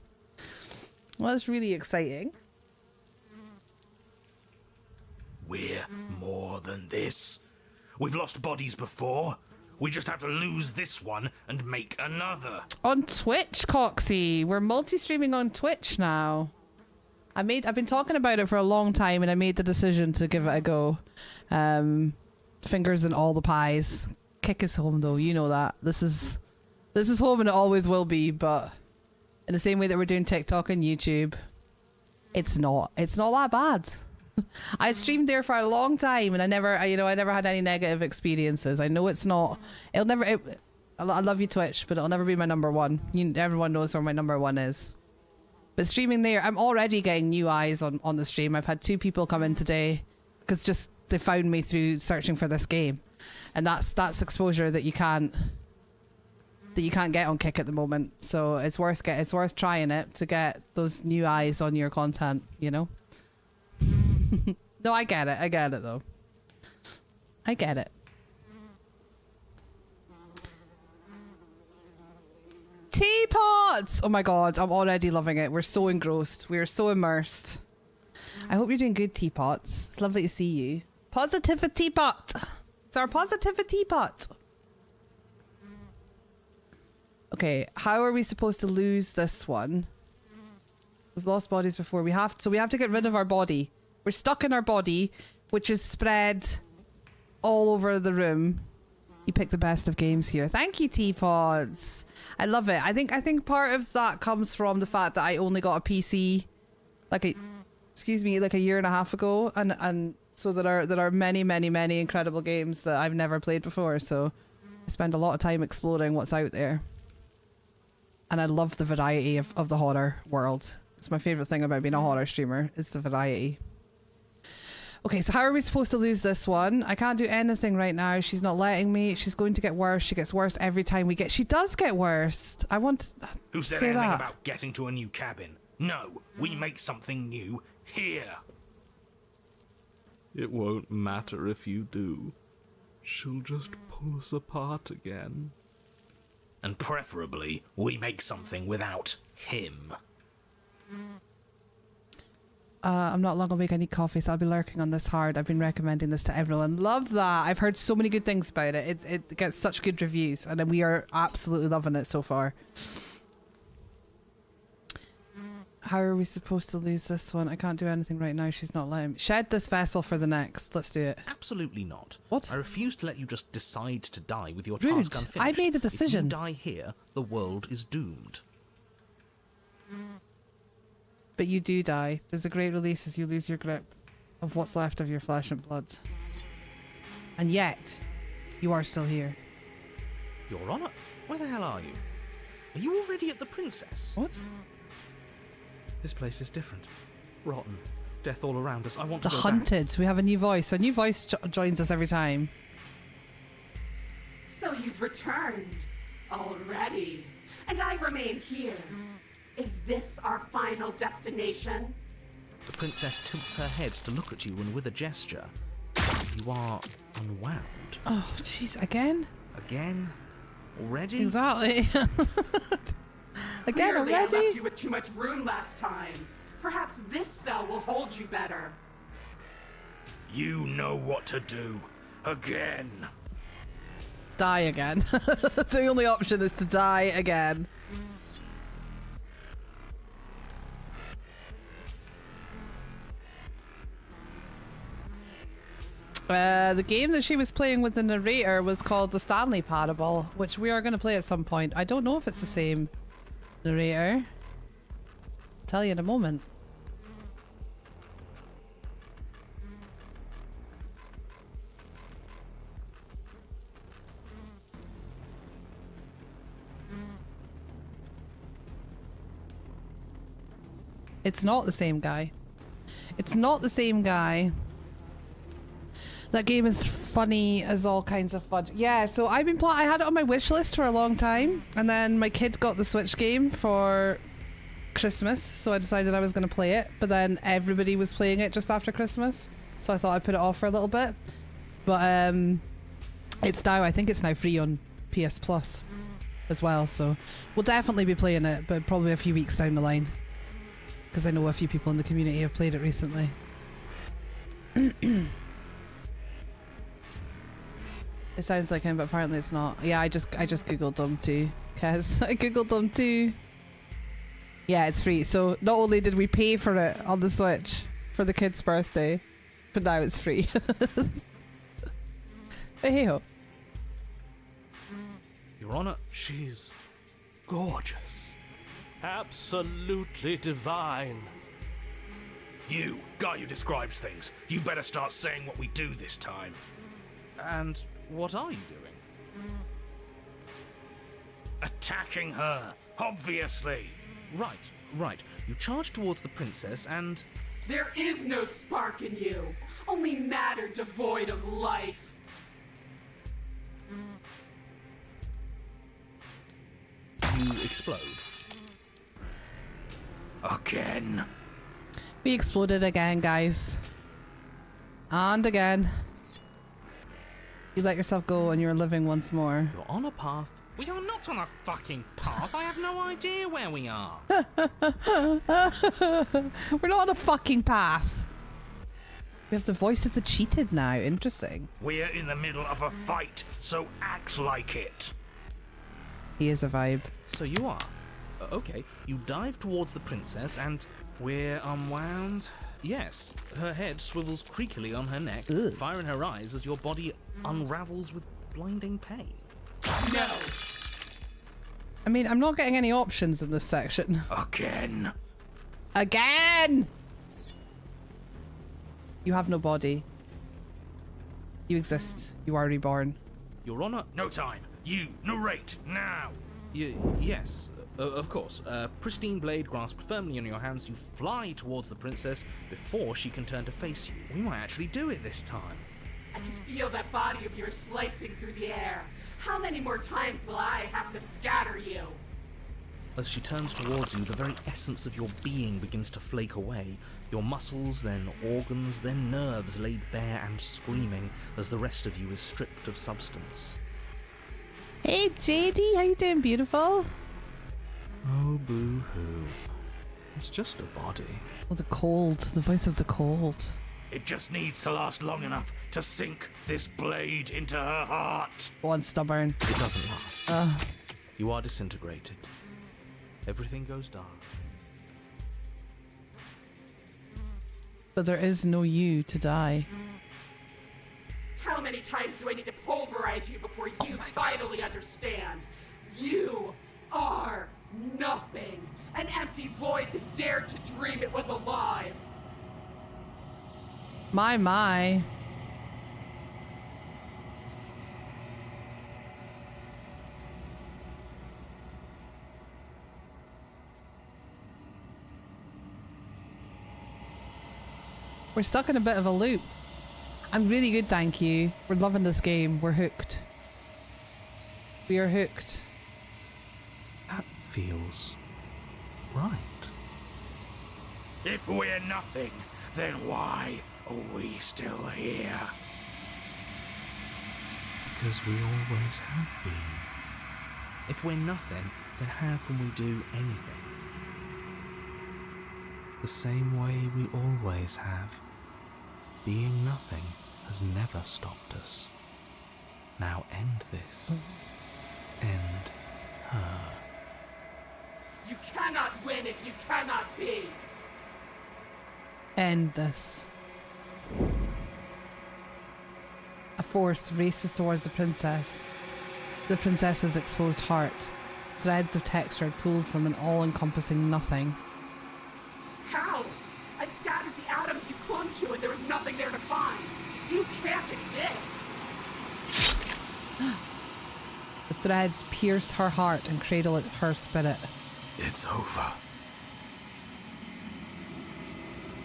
Well, that's really exciting. We're more than this. We've lost bodies before. We just have to lose this one and make another. On Twitch, Coxie. We're multi-streaming on Twitch now. I've been talking about it for a long time, and I made the decision to give it a go. Fingers in all the pies. Kick is home, though. You know that. This is home, and it always will be. But in the same way that we're doing TikTok and YouTube, it's not that bad. I streamed there for a long time, and I never had any negative experiences. I know it's not. I love you, Twitch, but it'll never be my number one. Everyone knows where my number one is. But streaming there, I'm already getting new eyes on the stream. I've had 2 people come in today because just they found me through searching for this game, and that's exposure that you can't get on Kick at the moment. So it's worth trying it to get those new eyes on your content. You know. No, I get it though. I get it. Teapots! Oh my god, I'm already loving it. We're so engrossed. We're so immersed. I hope you're doing good, Teapots. It's lovely to see you. Positivity pot. It's our positivity pot. Okay, how are we supposed to lose this one? We've lost bodies before. We have to get rid of our body. We're stuck in our body, which is spread all over the room. You picked the best of games here. Thank you, Teapods. I love it. I think part of that comes from the fact that I only got a PC like a year and a half ago, and so there are many incredible games that I've never played before. So I spend a lot of time exploring what's out there, and I love the variety of the horror world. It's my favorite thing about being a horror streamer is the variety. Okay, so how are we supposed to lose this one? I can't do anything right now. She's not letting me. She's going to get worse. She gets worse every time she does get worse. I want to Who said say anything that. about getting to a new cabin? No, we make something new here. It won't matter if you do. She'll just pull us apart again. And preferably, we make something without him. I'm not long awake. I need coffee, so I'll be lurking on this hard. I've been recommending this to everyone. Love that. I've heard so many good things about it. It gets such good reviews, and we are absolutely loving it so far. How are we supposed to lose this one? I can't do anything right now. She's not letting me. Shed this vessel for the next. Let's do it. Absolutely not. What? I refuse to let you just decide to die with your Rude. task unfinished. I made a decision. If you die here, the world is doomed. But you do die. There's a great release as you lose your grip of what's left of your flesh and blood. And yet, you are still here. Your Honor, where the hell are you? Are you already at the Princess? What? This place is different. Rotten. Death all around us. I want The to go Hunted. We have a new voice. A new voice joins us every time. So you've returned already, and I remain here. Is this our final destination? back. The Princess tilts her head to look at you, and with a gesture, you are unwound. Oh, jeez. Again? Again? Already? Exactly. Again Clearly, I left already? you with too much room last time. Perhaps this cell will hold you better. You know what to do. Again. Die again. The only option is to die again. The game that she was playing with the narrator was called The Stanley Parable, which we are going to play at some point. I don't know if it's the same narrator. I'll tell you in a moment. It's not the same guy. It's not the same guy. That game is funny as all kinds of fudge. Yeah, so I've been I had it on my wish list for a long time, and then my kid got the Switch game for Christmas, so I decided I was going to play it, but then everybody was playing it just after Christmas, so I thought I'd put it off for a little bit. But I think it's now free on PS Plus. as well, so we'll definitely be playing it, but probably a few weeks down the line, because I know a few people in the community have played it recently. It sounds like him, but apparently it's not. Yeah, I just googled them too, Kez. I googled them too. Yeah, it's free. So not only did we pay for it on the Switch for the kid's birthday, but now it's free. But hey ho. Your Honor, She's gorgeous. Absolutely divine. You, guy who describes things, you better start saying what we do this time. and what are you doing? Attacking her, obviously. Right. You charge towards the princess and... There is no spark in you, only matter devoid of life. you explode. Again. We exploded again, guys. And again. You let yourself go and you're living once more. You're on a path. We are not on a fucking path. I have no idea where we are. We're not on a fucking path. We have the voices that cheated now. Interesting. We're in the middle of a fight, so act like it. He is a vibe. So you are. Okay, you dive towards the princess and... We're unwound. Yes, her head swivels creakily on her neck, Ugh. fire in her eyes as your body unravels with blinding pain. No. I mean, I'm not getting any options in this section. Again. Again! You have no body. You exist. You are reborn. Your Honor... No time. You, narrate, now. Yes, of course. Pristine blade grasped firmly in your hands, you fly towards the princess before she can turn to face you. We might actually do it this time. I can feel that body of yours slicing through the air. How many more times will I have to scatter you? As she turns towards you, the very essence of your being begins to flake away. Your muscles, then organs, then nerves laid bare and screaming as the rest of you is stripped of substance. Hey, JD, how you doing, beautiful? Oh, boo-hoo. It's just a body. Oh, the cold. The voice of the cold. It just needs to last long enough to sink this blade into her heart. Go on, stubborn. It doesn't last. You are disintegrated. Everything goes dark. But there is no you to die. How many times do I need to pulverize you before you finally understand? You are nothing. An empty void that dared to dream it was alive. My. We're stuck in a bit of a loop. I'm really good, thank you. We're loving this game. We're hooked. We are hooked. That feels right. If we're nothing, then why are we still here? Because we always have been. If we're nothing, then how can we do anything? The same way we always have. Being nothing has never stopped us. Now end this. End her. You cannot win if you cannot be. End this. A force races towards the princess. The princess's exposed heart. Threads of texture are pulled from an all-encompassing nothing. How? I've scattered the atoms you clung to and there was nothing there to find. You can't exist. The threads pierce her heart and cradle her spirit. It's over.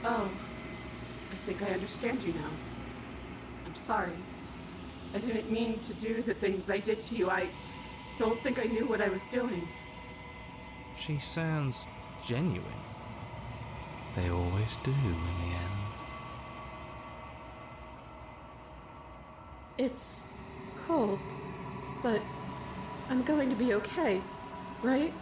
Oh, I think I understand you now. I'm sorry. I didn't mean to do the things I did to you. I don't think I knew what I was doing. She sounds genuine. They always do in the end. It's cold, but I'm going to be okay, right?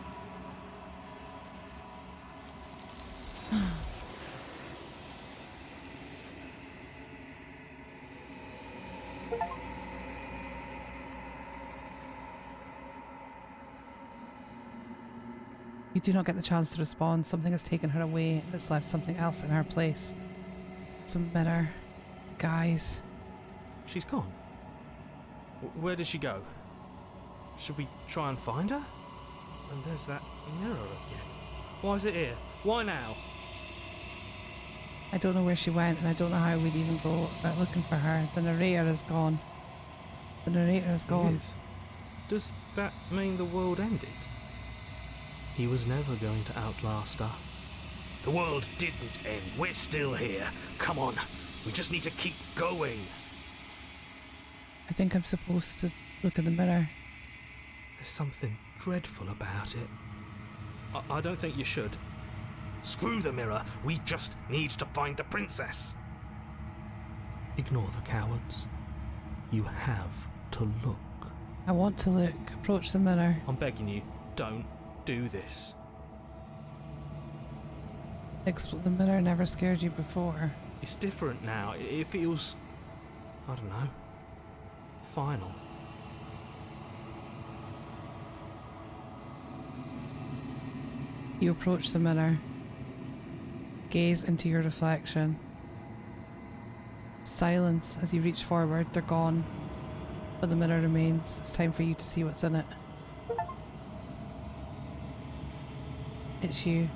You do not get the chance to respond. Something has taken her away and it's left something else in her place. It's a mirror. Guys. She's gone. Where did she go? Should we try and find her? And there's that mirror again. Why is it here? Why now? I don't know where she went and I don't know how we'd even go about looking for her. The narrator is gone. The narrator is gone. It is. Does that mean the world ended? He was never going to outlast us. The world didn't end. We're still here. Come on. We just need to keep going. I think I'm supposed to look in the mirror. There's something dreadful about it. I don't think you should. Screw the mirror. We just need to find the princess. Ignore the cowards. You have to look. I want to look. Approach the mirror. I'm begging you, don't do this. The mirror never scared you before. It's different now. It feels, I don't know, final. You approach the mirror. Gaze into your reflection. Silence as you reach forward. They're gone. But the mirror remains. It's time for you to see what's in it. It's you.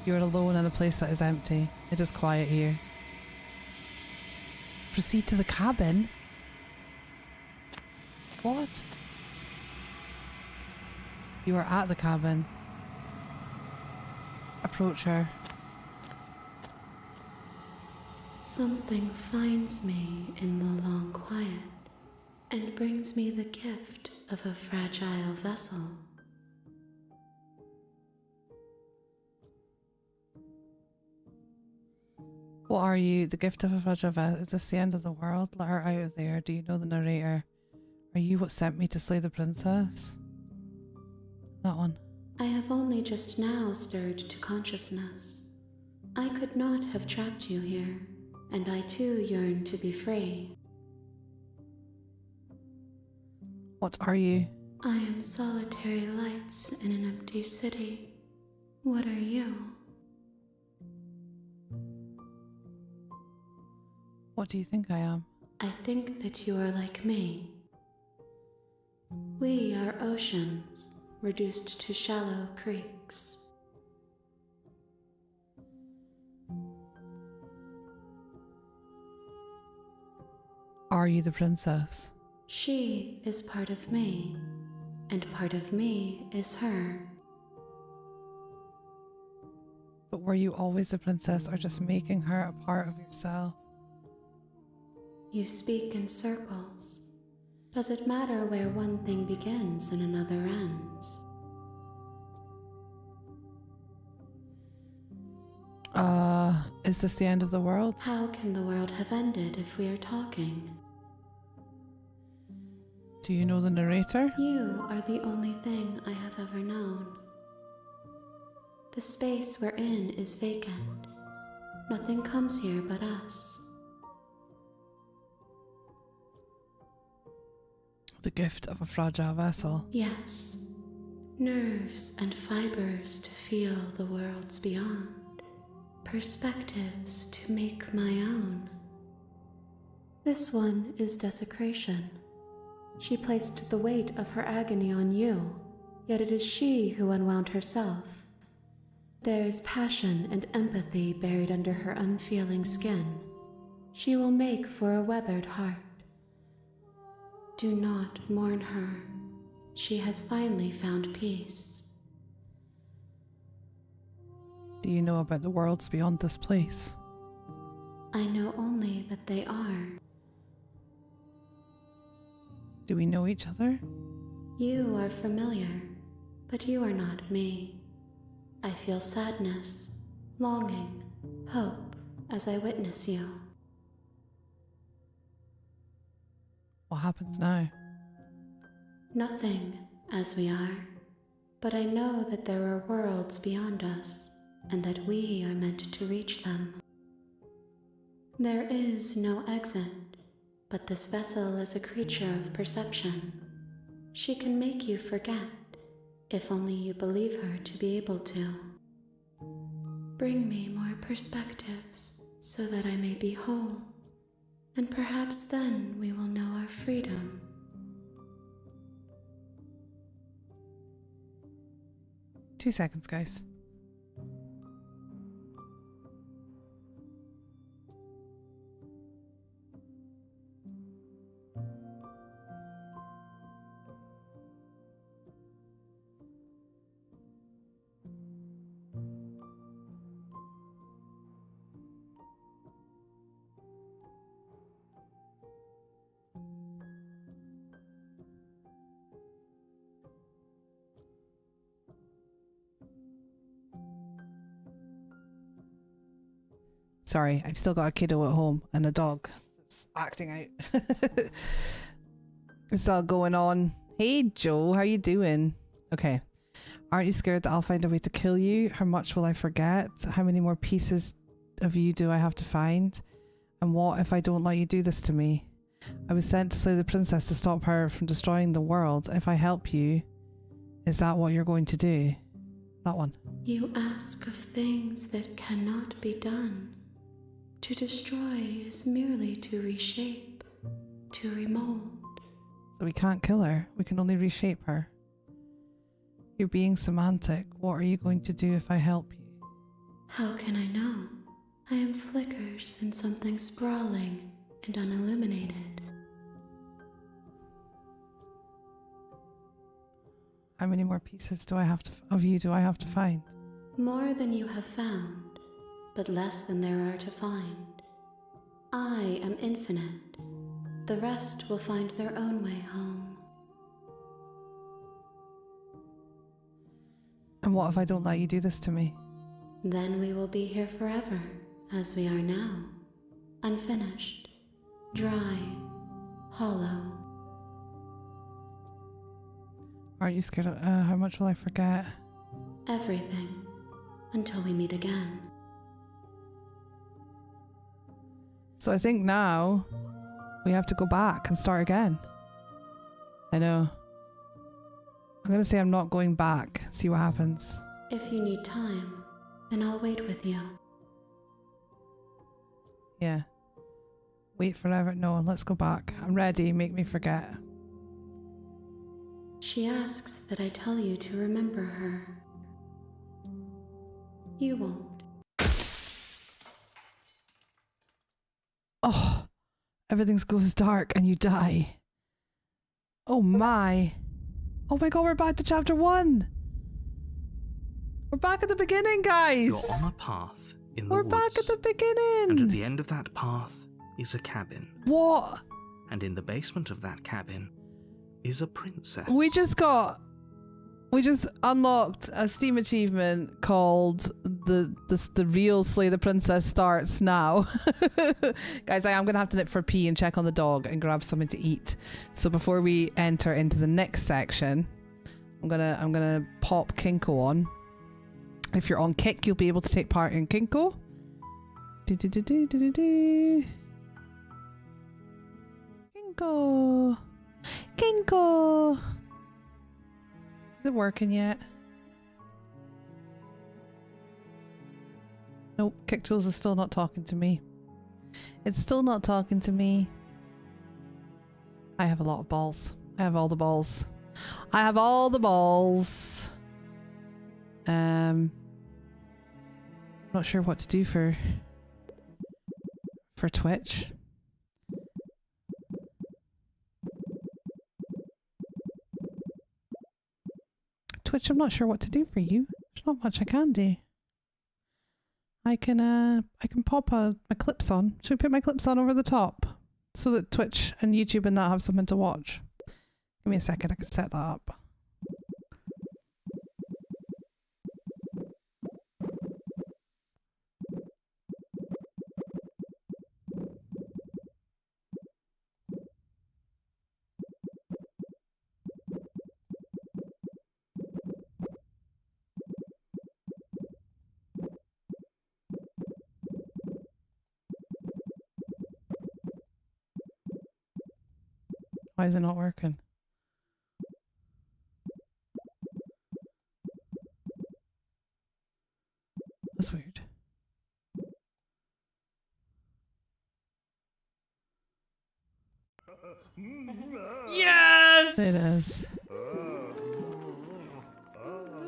You are alone in a place that is empty. It is quiet here. Proceed to the cabin? What? You are at the cabin. Approach her. Something finds me in the long quiet and brings me the gift of a fragile vessel. What are you? The gift of a fragile vessel? Is this the end of the world? Let her out of there. Do you know the narrator? Are you what sent me to slay the princess? That one. I have only just now stirred to consciousness. I could not have trapped you here, and I too yearn to be free. What are you? I am solitary lights in an empty city. What are you? What do you think I am? I think that you are like me. We are oceans, reduced to shallow creeks. Are you the princess? She is part of me, and part of me is her. But were you always the princess or just making her a part of yourself? You speak in circles. Does it matter where one thing begins and another ends? Is this the end of the world? How can the world have ended if we are talking? Do you know the narrator? You are the only thing I have ever known. The space we're in is vacant. Nothing comes here but us. The gift of a fragile vessel. Yes. Nerves and fibers to feel the worlds beyond. Perspectives to make my own. This one is desecration. She placed the weight of her agony on you, yet it is she who unwound herself. There is passion and empathy buried under her unfeeling skin. She will make for a weathered heart. Do not mourn her. She has finally found peace. Do you know about the worlds beyond this place? I know only that they are. Do we know each other? You are familiar, but you are not me. I feel sadness, longing, hope as I witness you. What happens now? Nothing, as we are. But I know that there are worlds beyond us, and that we are meant to reach them. There is no exit, but this vessel is a creature of perception. She can make you forget, if only you believe her to be able to. Bring me more perspectives, so that I may be whole, and perhaps then we will know our freedom. Two seconds, guys. Sorry, I've still got a kiddo at home and a dog that's acting out. It's all going on. Hey Joe, how you doing? Okay. Aren't you scared that I'll find a way to kill you? How much will I forget? How many more pieces of you do I have to find? And what if I don't let you do this to me? I was sent to slay the princess to stop her from destroying the world. If I help you, is that what you're going to do? That one. You ask of things that cannot be done. To destroy is merely to reshape, to remold. So we can't kill her. We can only reshape her. You're being semantic. What are you going to do if I help you? How can I know? I am flickers in something sprawling and unilluminated. How many more pieces do I have to of you do I have to find? More than you have found, but less than there are to find. I am infinite. The rest will find their own way home. And what if I don't let you do this to me? Then we will be here forever, as we are now. Unfinished, dry, hollow. Aren't you scared of, how much will I forget? Everything, until we meet again. So I think now we have to go back and start again. I know. I'm gonna say I'm not going back. See what happens. If you need time, then I'll wait with you. Yeah. Wait forever. No, let's go back. I'm ready. Make me forget. She asks that I tell you to remember her. You won't. Oh, everything goes dark and you die. Oh my. Oh my god, we're back to chapter 1. We're back at the beginning, guys. You're on a path in the We're woods. back at the beginning. And at the end of that path is a cabin. What? And in the basement of that cabin is a princess. We just unlocked a Steam achievement called the real Slay the Princess starts now. Guys, I am gonna have to nip for pee and check on the dog and grab something to eat. So before we enter into the next section, I'm gonna pop Kinko on. If you're on Kick, you'll be able to take part in Kinko. Kinko. Kinko. Is it working yet? Nope, Kick Tools is still not talking to me. It's still not talking to me. I have a lot of balls. I have all the balls. I have all the balls. Not sure what to do for Twitch. Twitch, I'm not sure what to do for you. There's not much I can do. I can pop my clips on. Should we put my clips on over the top so that Twitch and YouTube and that have something to watch? Give me a second, I can set that up. Why is it not working? That's weird. Yes! It is.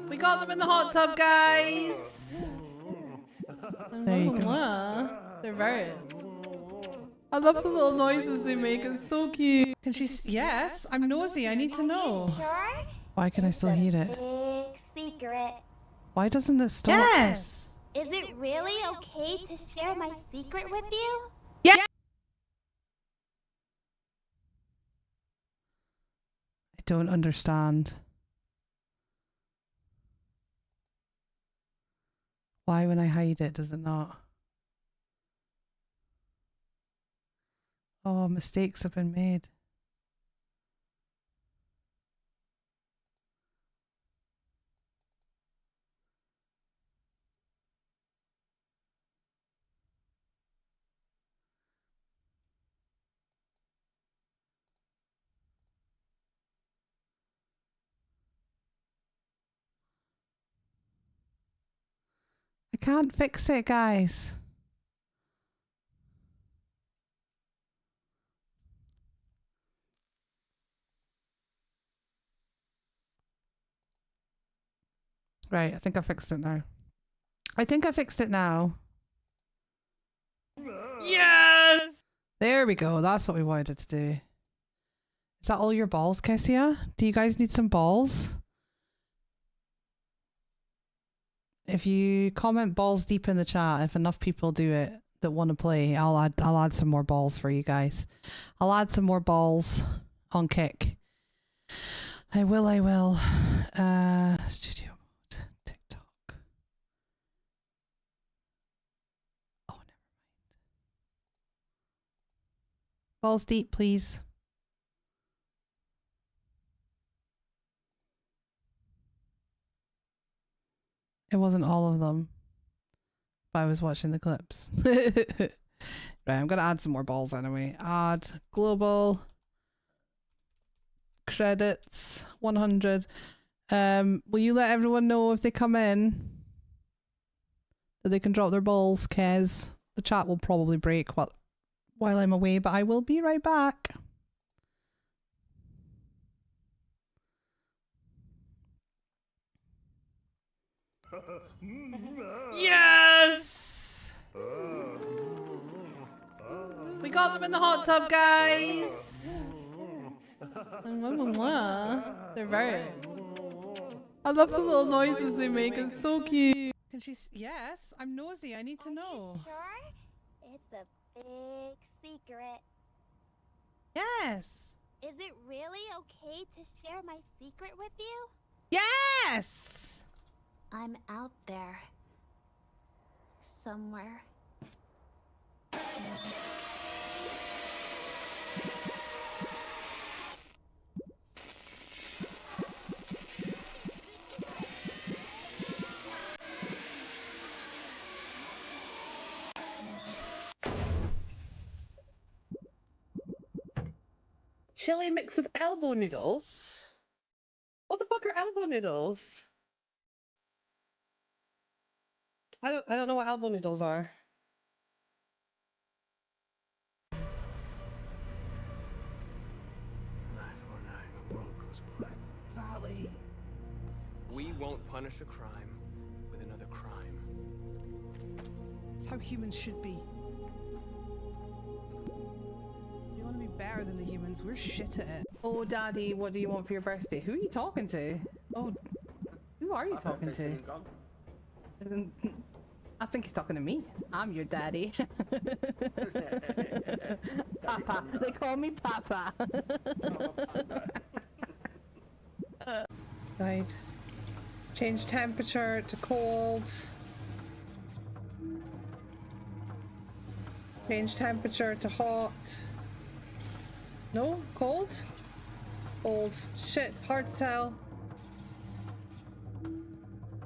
We got them in the hot tub, guys! There you go. They're very... I love the little noises they make. It's so cute. Can she... Yes, I'm nosy. I need to know. Sure? Why can I still hear it? Big secret. Why doesn't it stop? Yes! Is it really okay to share my secret with you? Yeah! I don't understand. Why when I hide it does it not? Oh, mistakes have been made. I can't fix it, guys. Right, I think I fixed it now. I think I fixed it now. Yes! There we go. That's what we wanted to do. Is that all your balls, Kessia? Do you guys need some balls? If you comment balls deep in the chat, if enough people do it that want to play, I'll add some more balls for you guys. I'll add some more balls on Kick. I will. Studio mode, TikTok. Oh, never mind. Balls deep, please. It wasn't all of them, but I was watching the clips. Right, I'm gonna add some more balls anyway. Add global credits 100. Will you let everyone know if they come in that they can drop their balls? Kez, the chat will probably break while I'm away, but I will be right back. Yes! We got them in the hot tub, guys! They're very... I love the little noises they make. It's so cute. Can she... Yes, I'm nosy. I need to know. Sure? It's a big secret. Yes! Is it really okay to share my secret with you? Yes! I'm out there. Somewhere. Chili mixed with elbow noodles? What the fuck are elbow noodles? I don't know what elbow noodles are. Valley. We won't punish a crime with another crime. It's how humans should be. You want to be better than the humans. We're shit at it. Oh, Daddy, what do you want for your birthday? Who are you talking to? Oh, who are you talking to? I think he's talking to me. I'm your daddy. Papa. They call me Papa. Right. Change temperature to cold. Change temperature to hot. No? Cold? Cold. Shit. Hard to tell.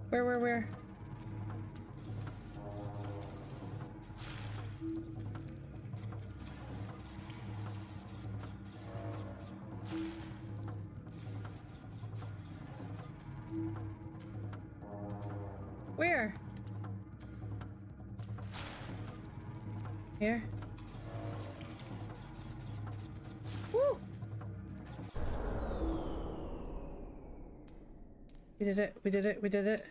Where? Where? Here. Woo! We did it, we did it, we did it.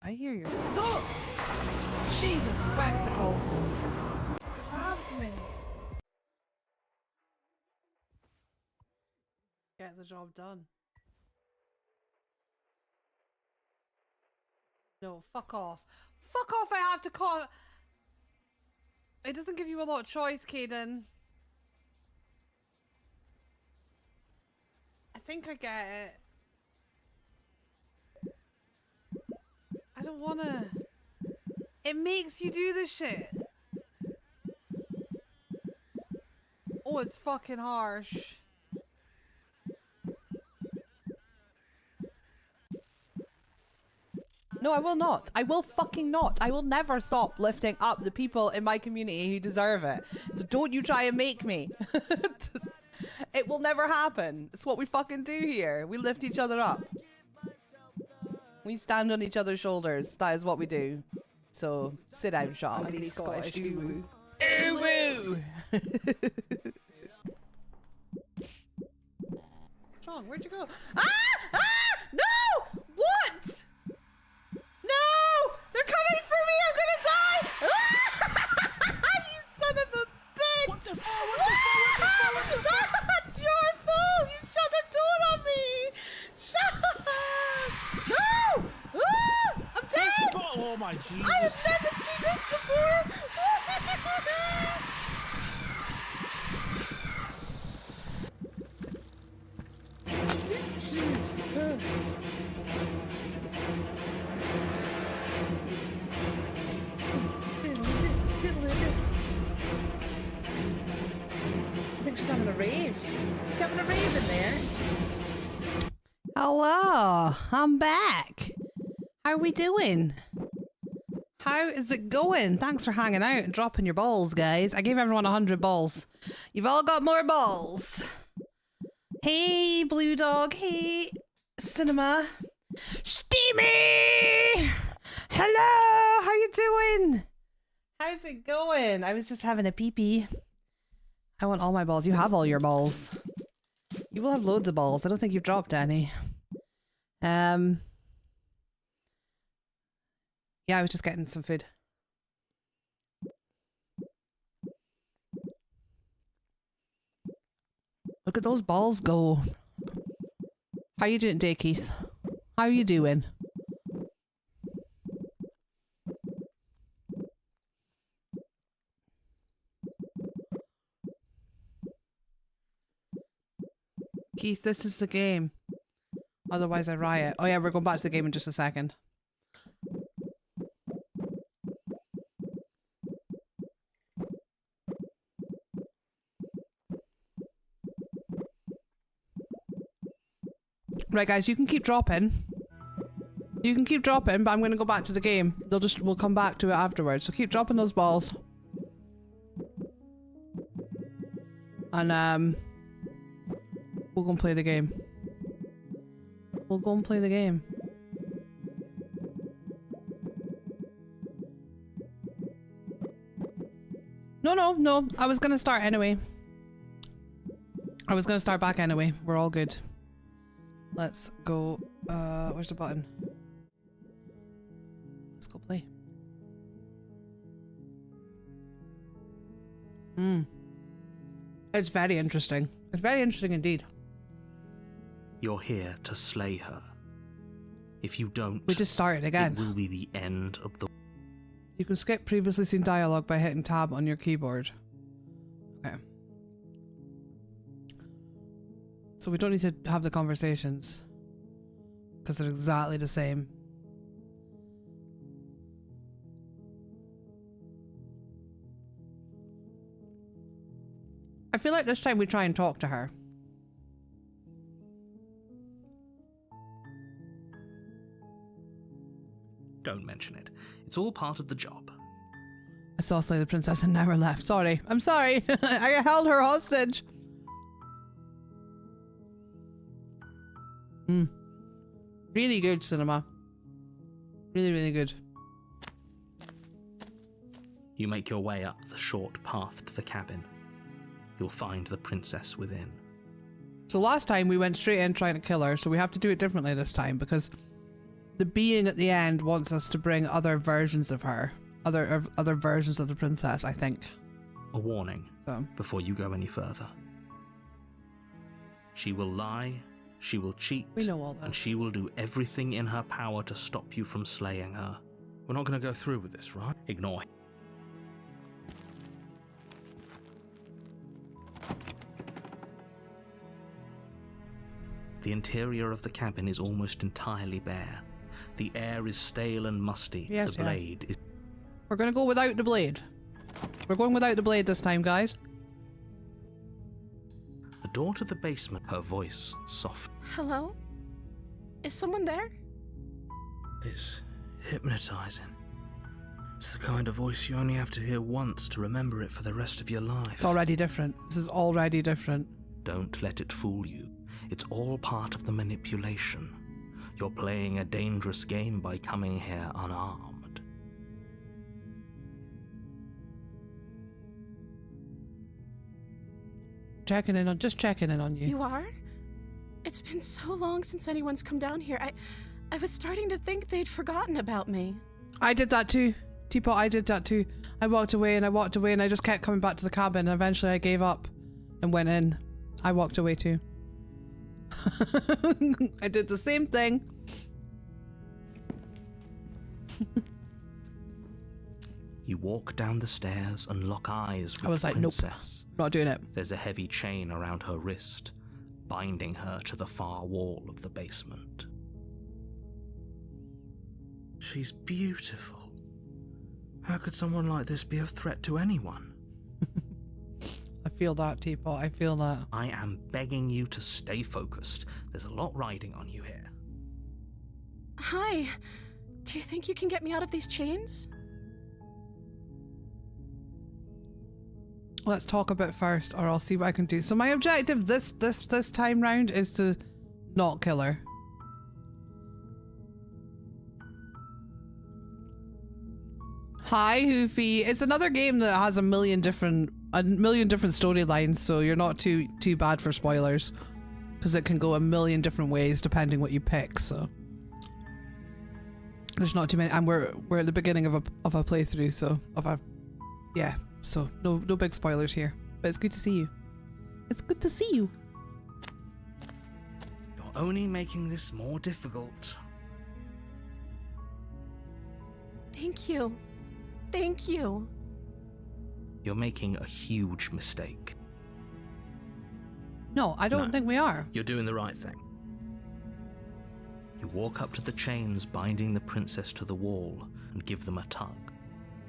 I hear you. Go! Jesus, Wexicles. Grab me. Get the job done. No, fuck off. Fuck off, I have to call. It doesn't give you a lot of choice, Caden. I think I get it. I don't wanna. It makes you do this shit. Oh, it's fucking harsh. No, I will not. I will fucking not. I will never stop lifting up the people in my community who deserve it. So don't you try and make me. It will never happen. It's what we fucking do here. We lift each other up. We stand on each other's shoulders. That is what we do. So sit down, Sean. Ugly Scottish woo. Woo! Sean, where'd you go? Ah! Ah! No! What? No! They're coming for me! I'm gonna die! Ah! You son of a bitch! What the fuck? That's your fault! You shut the door on me! Shut up! No! Ah! I'm dead! Oh my Jesus! I have never seen this before! I think she's having a rave. You having a rave in there? Hello, I'm back. How are we doing? How is it going? Thanks for hanging out and dropping your balls, guys. I gave everyone 100 balls. You've all got more balls. Hey, Blue Dog. Hey, Cinema. Steamy! Hello, how you doing? How's it going? I was just having a pee-pee. I want all my balls. You have all your balls. You will have loads of balls. I don't think you've dropped any. Yeah, I was just getting some food. Look at those balls go. How you doing today, Keith? How you doing? Keith, this is the game. Otherwise I riot. Oh yeah, we're going back to the game in just a second. Right guys, you can keep dropping. You can keep dropping, but I'm going to go back to the game. We'll come back to it afterwards. So keep dropping those balls. And we'll go and play the game. We'll go and play the game. No. I was going to start anyway. I was gonna start back anyway. We're all good. Let's go. Where's the button? Let's go play. It's very interesting. It's very interesting indeed. You're here to slay her. If you don't, We just started again. it will be the end of the... You can skip previously seen dialogue by hitting tab on your keyboard. Okay. So we don't need to have the conversations. Because they're exactly the same. I feel like this time we try and talk to her. Don't mention it. It's all part of the job. I saw Slay the Princess and never left. Sorry. I'm sorry. I held her hostage. Really good cinema. Really, really good. You make your way up the short path to the cabin. You'll find the princess within. So last time we went straight in trying to kill her, so we have to do it differently this time because the being at the end wants us to bring other versions of her. Other versions of the princess, I think. A warning So. before you go any further. She will lie, she will cheat, We know all that. and she will do everything in her power to stop you from slaying her. We're not going to go through with this, right? Ignore him. The interior of the cabin is almost entirely bare. The air is stale and musty. Yes, the yeah. blade is... We're gonna go without the blade. We're going without the blade this time, guys. The door to the basement, her voice soft. Hello? Is someone there? It's hypnotizing. It's the kind of voice you only have to hear once to remember it for the rest of your life. It's already different. This is already different. Don't let it fool you. It's all part of the manipulation. You're playing a dangerous game by coming here unarmed. Just checking in on you. You are? It's been so long since anyone's come down here. I was starting to think they'd forgotten about me. I did that too. Teapot, I did that too. I walked away and I just kept coming back to the cabin and eventually I gave up and went in. I walked away too. I did the same thing. You walk down the stairs and lock eyes with I was the like, nope, princess. not doing it. There's a heavy chain around her wrist, binding her to the far wall of the basement. She's beautiful. How could someone like this be a threat to anyone? I feel that, Teapot. I feel that. I am begging you to stay focused. There's a lot riding on you here. Hi. Do you think you can get me out of these chains? Let's talk a bit first, or I'll see what I can do. So my objective this time round is to not kill her. Hi, Hoofy. It's another game that has a million different storylines, so you're not too bad for spoilers, because it can go a million different ways depending what you pick. So there's not too many, and we're at the beginning of a playthrough, so so no big spoilers here. But it's good to see you. It's good to see you. You're only making this more difficult. Thank you. Thank you. You're making a huge mistake. No, I don't No. think we are. You're doing the right thing. You walk up to the chains binding the princess to the wall and give them a tug.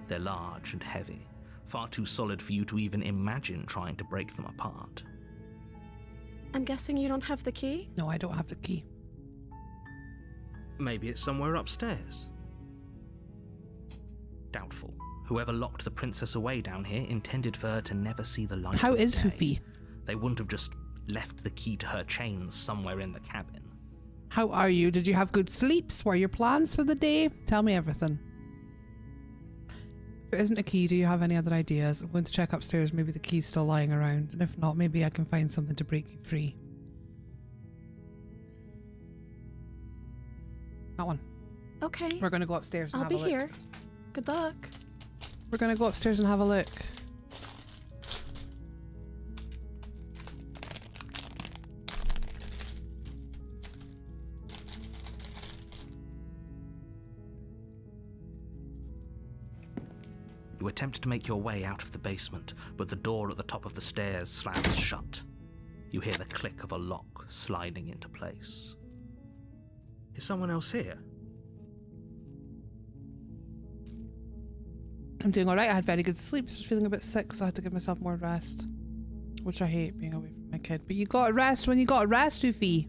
They're large and heavy, far too solid for you to even imagine trying to break them apart. I'm guessing you don't have the key? No, I don't have the key. Maybe it's somewhere upstairs. Doubtful. Whoever locked the princess away down here intended for her to never see the light How of is day. Hoofy? They wouldn't have just left the key to her chains somewhere in the cabin. How are you? Did you have good sleeps? What are your plans for the day? Tell me everything. If there isn't a key, do you have any other ideas? I'm going to check upstairs. Maybe the key's still lying around. And if not, maybe I can find something to break you free. That one. Okay. We're going to go upstairs and I'll have a be look. here. Good luck. We're going to go upstairs and have a look. You attempt to make your way out of the basement, but the door at the top of the stairs slams shut. You hear the click of a lock sliding into place. Is someone else here? I'm doing alright. I had very good sleep. I was feeling a bit sick, so I had to give myself more rest. Which I hate, being away from my kid. But you gotta rest when you gotta rest, Rufi.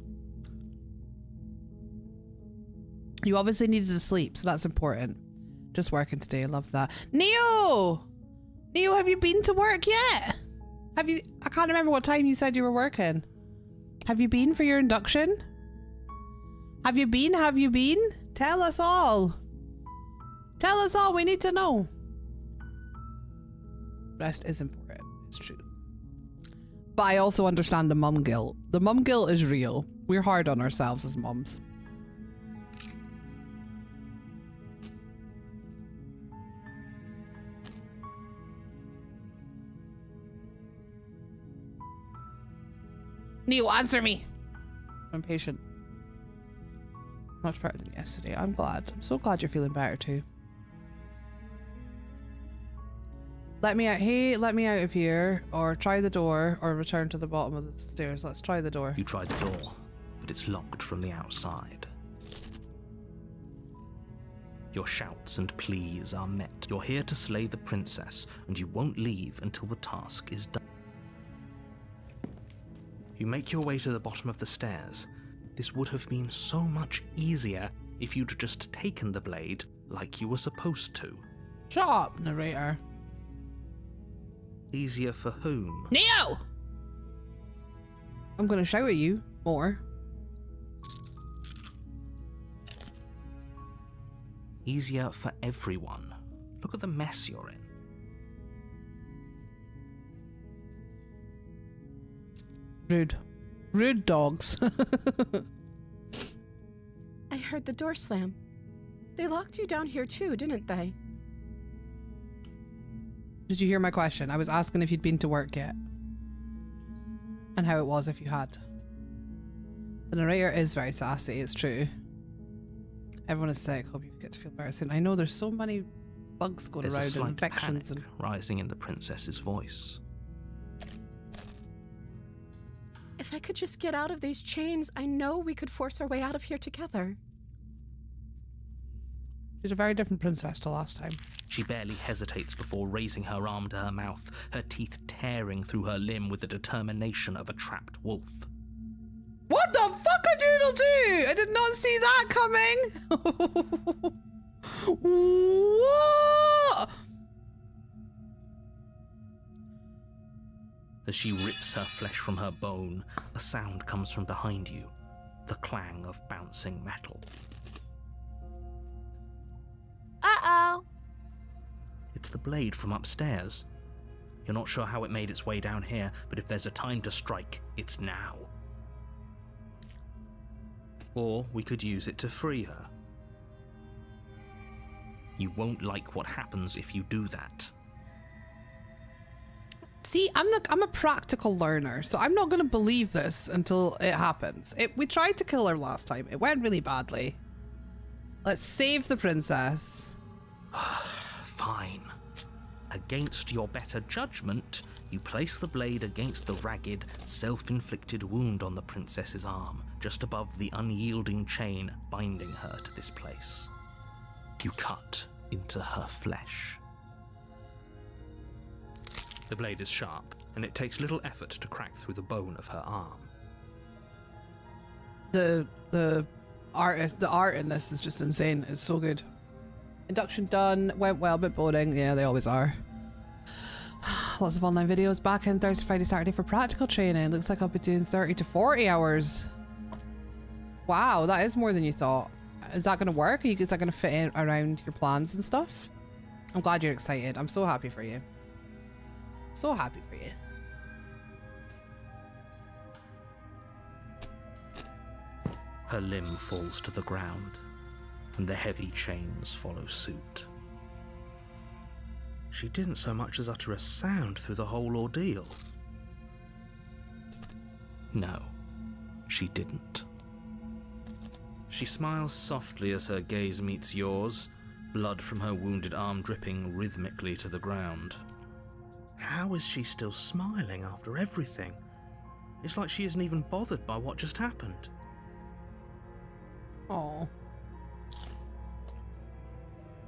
You obviously needed to sleep, so that's important. Just working today. I love that. Neo! Neo, have you been to work yet? Have you? I can't remember what time you said you were working. Have you been for your induction? Have you been? Have you been? Tell us all. Tell us all. We need to know. Rest is important. It's true. But I also understand the mum guilt. The mum guilt is real. We're hard on ourselves as mums. Neo, answer me. I'm patient. Much better than yesterday. I'm glad. I'm so glad you're feeling better too. Let me out. Hey, let me out of here, or try the door, or return to the bottom of the stairs. Let's try the door. You try the door, but it's locked from the outside. Your shouts and pleas are met. You're here to slay the princess, and you won't leave until the task is done. You make your way to the bottom of the stairs. This would have been so much easier if you'd just taken the blade like you were supposed to. Shut up, narrator. Easier for whom? Neo! I'm gonna shout at you more. Easier for everyone. Look at the mess you're in. Rude. Rude dogs. I heard the door slam. They locked you down here too, didn't they? Did you hear my question? I was asking if you'd been to work yet. And how it was if you had. The narrator is very sassy, it's true. Everyone is sick. Hope you get to feel better soon. I know there's so many bugs going There's a around slight and infections panic rising in the princess's voice. If I could just get out of these chains, I know we could force our way out of here together. She's a very different princess to last time. She barely hesitates before raising her arm to her mouth, her teeth tearing through her limb with the determination of a trapped wolf. What the fuck a doodle do? I did not see that coming. What? As she rips her flesh from her bone, a sound comes from behind you, the clang of bouncing metal. Uh-oh. It's the blade from upstairs. You're not sure how it made its way down here, but if there's a time to strike, it's now. Or we could use it to free her. You won't like what happens if you do that. See, I'm a practical learner, so I'm not going to believe this until it happens. We tried to kill her last time. It went really badly. Let's save the princess. Fine. Against your better judgment, you place the blade against the ragged, self-inflicted wound on the princess's arm, just above the unyielding chain binding her to this place. You cut into her flesh. The blade is sharp, and it takes little effort to crack through the bone of her arm. The art in this is just insane. It's so good. Induction done. Went well, a bit boring. Yeah, they always are. Lots of online videos. Back in Thursday, Friday, Saturday for practical training. Looks like I'll be doing 30 to 40 hours. Wow, that is more than you thought. Is that going to work? Is that going to fit in around your plans and stuff? I'm glad you're excited. I'm so happy for you. So happy for you. Her limb falls to the ground, and the heavy chains follow suit. She didn't so much as utter a sound through the whole ordeal. No, she didn't. She smiles softly as her gaze meets yours, blood from her wounded arm dripping rhythmically to the ground. How is she still smiling after everything? It's like she isn't even bothered by what just happened. Oh.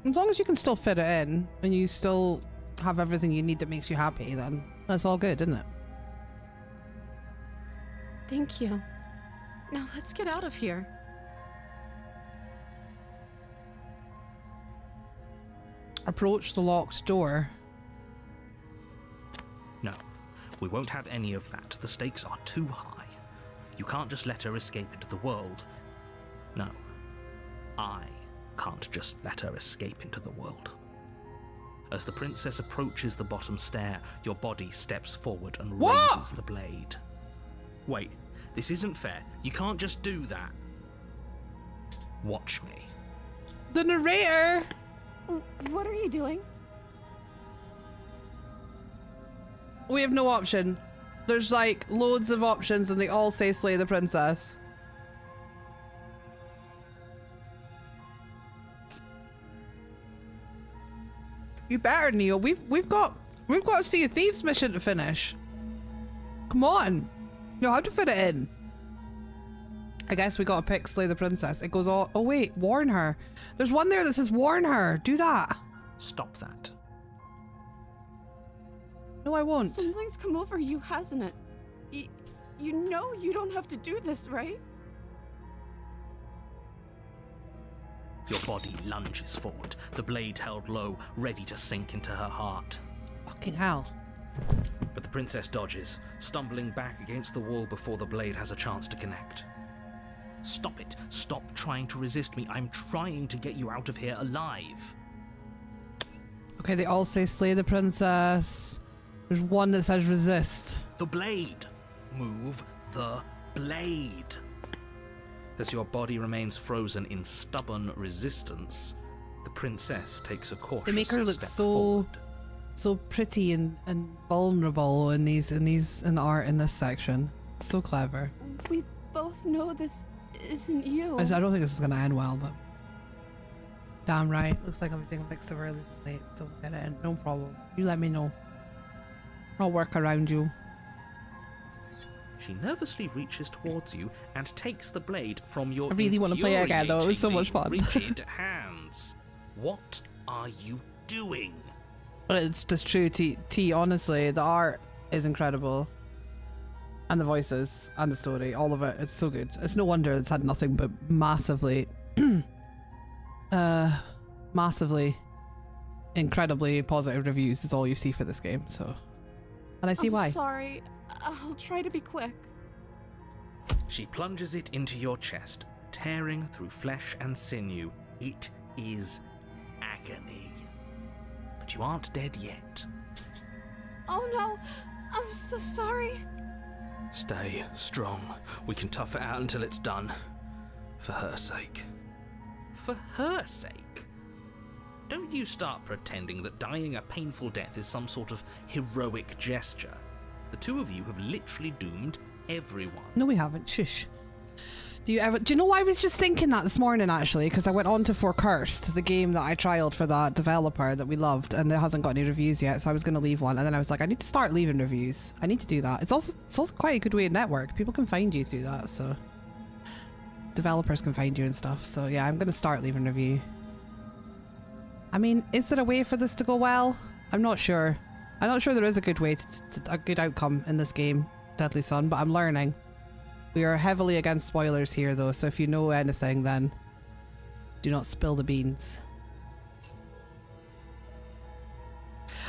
As long as you can still fit it in and you still have everything you need that makes you happy, then that's all good, isn't it? Thank you. Now let's get out of here. Approach the locked door. No, we won't have any of that. The stakes are too high. You can't just let her escape into the world. No, I can't just let her escape into the world. As the princess approaches the bottom stair, your body steps forward and raises the blade. Wait, this isn't fair. You can't just do that. Watch me. The narrator! What are you doing? We have no option. There's like loads of options and they all say slay the princess. You better, Neil. We've got a Sea of Thieves mission to finish. Come on. You have to fit it in. I guess we gotta pick slay the princess. It goes all, oh wait, warn her. There's one there that says warn her. Do that. Stop that. No, I won't. Something's come over you, hasn't it? You know you don't have to do this, right? Your body lunges forward, the blade held low, ready to sink into her heart. Fucking hell. But the princess dodges, stumbling back against the wall before the blade has a chance to connect. Stop it. Stop trying to resist me. I'm trying to get you out of here alive. Okay, they all say slay the princess. There's one that says resist. The blade. Move the blade. As your body remains frozen in stubborn resistance, the princess takes a cautious step forward. They make her look so pretty and vulnerable in art in this section. It's so clever. We both know this isn't you. I don't think this is gonna end well, but damn right. Looks like I'm doing a mix of early and late, so we'll get it in. No problem. You let me know. I'll work around you. She nervously reaches towards you and takes the blade from your I really want to play again though, it was so much fun. rigid hands. What are you doing? But it's just true, T, honestly, the art is incredible. And the voices, and the story, all of it, it's so good. It's no wonder it's had nothing but massively, incredibly positive reviews is all you see for this game, so. And I see why. Sorry, I'll try to be quick. She plunges it into your chest, tearing through flesh and sinew. It is agony. But you aren't dead yet. Oh no, I'm so sorry. Stay strong. We can tough it out until it's done. For her sake. For her sake? Don't you start pretending that dying a painful death is some sort of heroic gesture. The two of you have literally doomed everyone. No, we haven't. Shush. Do you know why I was just thinking that this morning, actually? Because I went on to For Cursed, the game that I trialed for that developer that we loved, and it hasn't got any reviews yet, so I was going to leave one. And then I was like, I need to start leaving reviews. I need to do that. It's also quite a good way to network. People can find you through that, so developers can find you and stuff. So yeah, I'm going to start leaving review. I mean, is there a way for this to go well? I'm not sure. I'm not sure there is a good way, a good outcome in this game, Deadly Son, but I'm learning. We are heavily against spoilers here though, so if you know anything, then do not spill the beans.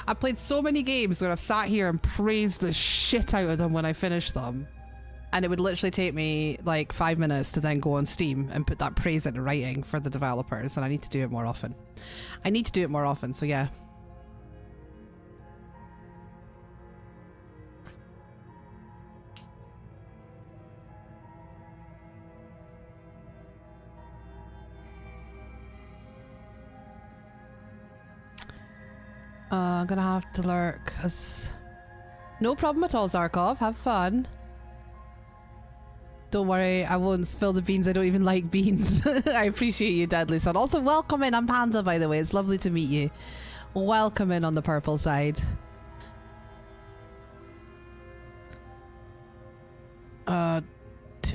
I've played so many games where I've sat here and praised the shit out of them when I finish them, and it would literally take me like 5 minutes to then go on Steam and put that praise into writing for the developers, and I need to do it more often. So yeah, I'm gonna have to lurk. No problem at all, Zarkov. Have fun. Don't worry, I won't spill the beans. I don't even like beans. I appreciate you, Deadly Son. Also, welcome in. I'm Panda, by the way. It's lovely to meet you. Welcome in on the purple side.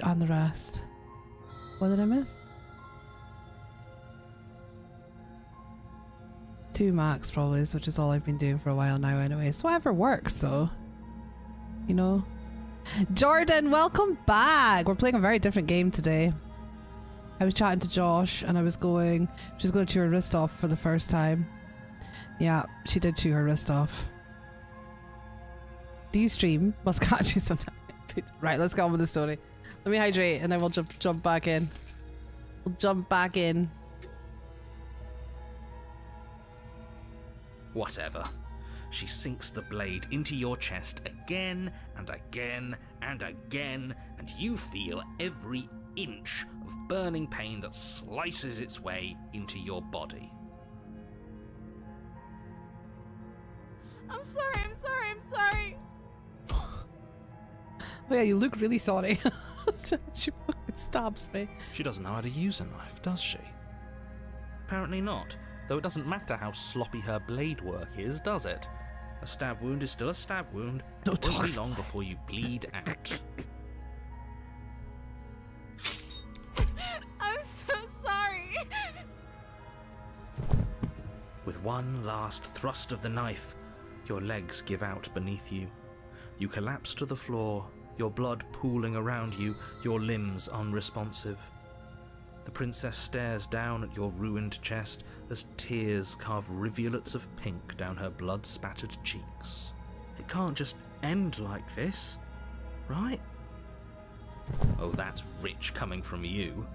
And the rest. What did I miss? 2 max probably, which is all I've been doing for a while now anyway. So whatever works though. You know? Jordan, welcome back! We're playing a very different game today. I was chatting to Josh and I was going... She was going to chew her wrist off for the first time. Yeah, she did chew her wrist off. Do you stream? Must catch you sometime. Right, let's go on with the story. Let me hydrate and then we'll jump back in. We'll jump back in. Whatever. She sinks the blade into your chest again and again and again, and you feel every inch of burning pain that slices its way into your body. I'm sorry, I'm sorry, I'm sorry. Oh yeah, you look really sorry. She fucking stabs me. She doesn't know how to use a knife, does she? Apparently not, though it doesn't matter how sloppy her blade work is, does it? A stab wound is still a stab wound. It won't be long before you bleed out. I'm so sorry. With one last thrust of the knife, your legs give out beneath you. You collapse to the floor, your blood pooling around you, your limbs unresponsive. The princess stares down at your ruined chest as tears carve rivulets of pink down her blood-spattered cheeks. It can't just end like this, right? Oh, that's rich coming from you.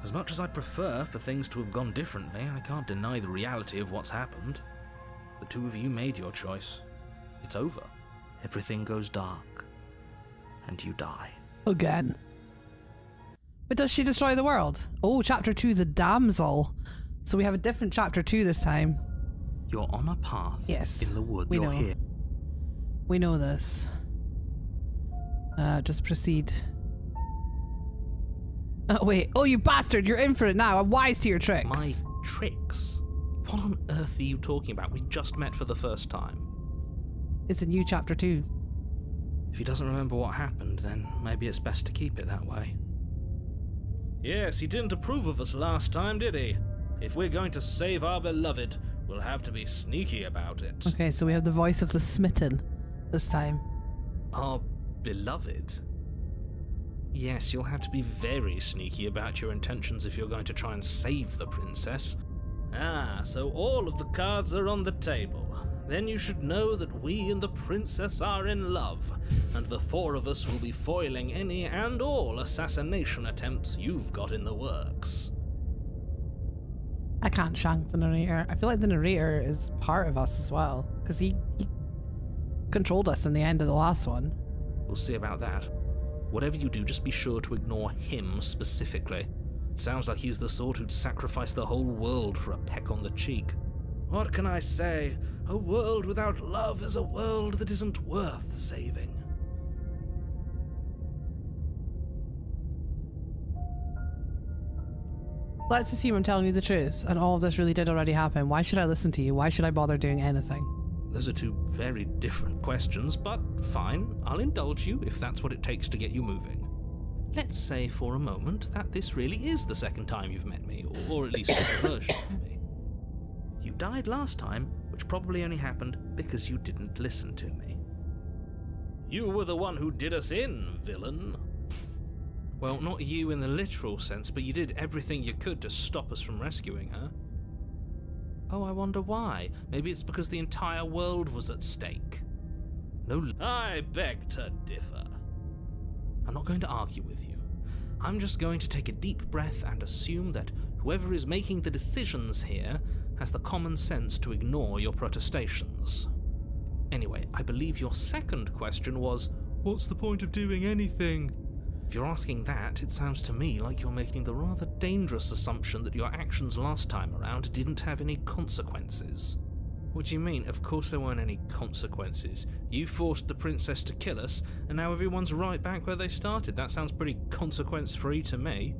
As much as I'd prefer for things to have gone differently, I can't deny the reality of what's happened. The two of you made your choice. It's over. Everything goes dark. And you die. Again. But does she destroy the world? Oh, chapter 2, the damsel. So we have a different chapter 2 this time. You're on a path. Yes. In the wood. We You're know. here. We know this. Just proceed. Oh, wait. Oh, you bastard. You're in for it now. I'm wise to your tricks. My tricks? What on earth are you talking about? We just met for the first time. It's a new chapter 2. If he doesn't remember what happened, then maybe it's best to keep it that way. Yes, he didn't approve of us last time, did he? If we're going to save our beloved, we'll have to be sneaky about it. Okay, so we have the voice of the smitten this time. Our beloved? Yes, you'll have to be very sneaky about your intentions if you're going to try and save the princess. Ah, so all of the cards are on the table. Then you should know that we and the princess are in love, and the four of us will be foiling any and all assassination attempts you've got in the works. I can't shank the narrator. I feel like the narrator is part of us as well, because he controlled us in the end of the last one. We'll see about that. Whatever you do, just be sure to ignore him specifically. It sounds like he's the sort who'd sacrifice the whole world for a peck on the cheek. What can I say? A world without love is a world that isn't worth saving. Let's assume I'm telling you the truth, and all of this really did already happen. Why should I listen to you? Why should I bother doing anything? Those are two very different questions, but fine, I'll indulge you if that's what it takes to get you moving. Let's say for a moment that this really is the second time you've met me, or at least a version of me. You died last time, which probably only happened because you didn't listen to me. You were the one who did us in, villain. Well, not you in the literal sense, but you did everything you could to stop us from rescuing her. Oh, I wonder why. Maybe it's because the entire world was at stake. No, I beg to differ. I'm not going to argue with you. I'm just going to take a deep breath and assume that whoever is making the decisions here has the common sense to ignore your protestations. Anyway, I believe your second question was, what's the point of doing anything? If you're asking that, it sounds to me like you're making the rather dangerous assumption that your actions last time around didn't have any consequences. What do you mean? Of course there weren't any consequences. You forced the princess to kill us, and now everyone's right back where they started. That sounds pretty consequence-free to me.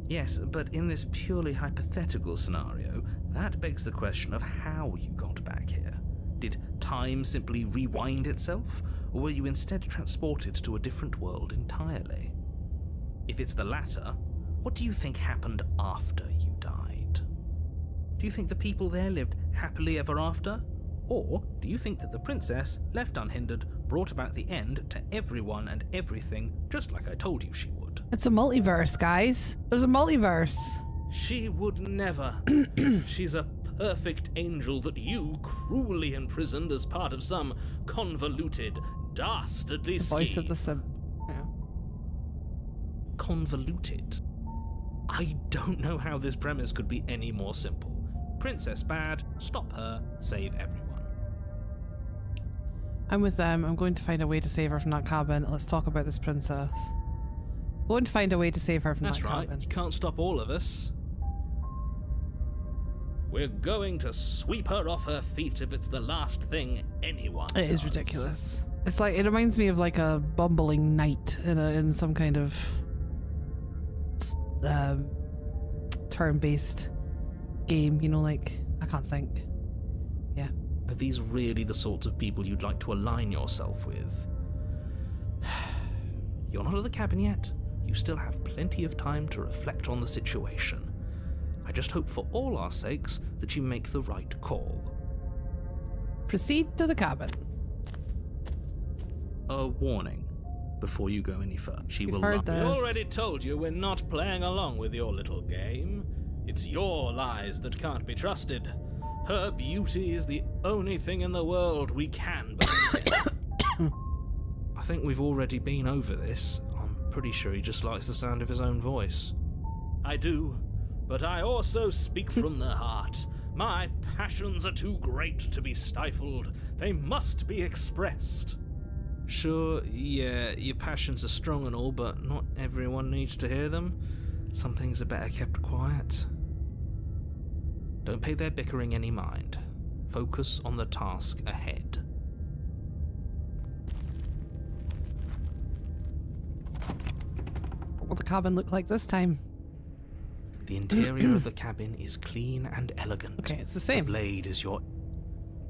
Yes, but in this purely hypothetical scenario, that begs the question of how you got back here. Did time simply rewind itself, or were you instead transported to a different world entirely? If it's the latter, what do you think happened after you died? Do you think the people there lived happily ever after? Or do you think that the princess, left unhindered, brought about the end to everyone and everything, just like I told you she would? It's a multiverse, guys. There's a multiverse. She would never. She's a perfect angel that you cruelly imprisoned as part of some convoluted, dastardly scheme. Voice of the sim. Yeah. Convoluted? I don't know how this premise could be any more simple. Princess bad, stop her, save everyone. I'm with them. I'm going to find a way to save her from that cabin. Let's talk about this princess. Going to find a way to save her from That's that right. cabin. You can't stop all of us. We're going to sweep her off her feet if it's the last thing anyone It is does. ridiculous. It's like, it reminds me of like a bumbling knight in some kind of turn-based game, you know, like, I can't think. Yeah. Are these really the sorts of people you'd like to align yourself with? You're not at the cabin yet. You still have plenty of time to reflect on the situation. I just hope for all our sakes that you make the right call. Proceed to the cabin. A warning before you go any further. She We've will heard not. this. We already told you we're not playing along with your little game. It's your lies that can't be trusted. Her beauty is the only thing in the world we can believe in. I think we've already been over this. I'm pretty sure he just likes the sound of his own voice. I do, but I also speak from the heart. My passions are too great to be stifled. They must be expressed. Sure, yeah, your passions are strong and all, but not everyone needs to hear them. Some things are better kept quiet. Don't pay their bickering any mind. Focus on the task ahead. What will the cabin look like this time? The interior of the cabin is clean and elegant. Okay, it's the same. The blade is your...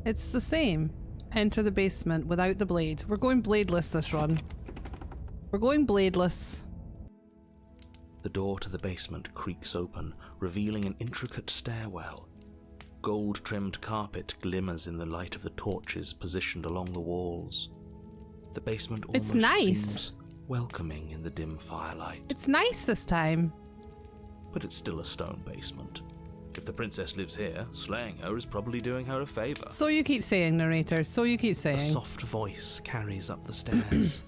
It's the same. Enter the basement without the blade. We're going bladeless this run. We're going bladeless. The door to the basement creaks open, revealing an intricate stairwell. Gold-trimmed carpet glimmers in the light of the torches positioned along the walls. The basement almost It's nice. seems welcoming in the dim firelight. It's nice this time. But it's still a stone basement. If the princess lives here, slaying her is probably doing her a favour. So you keep saying, narrator. So you keep A saying. soft voice carries up the stairs.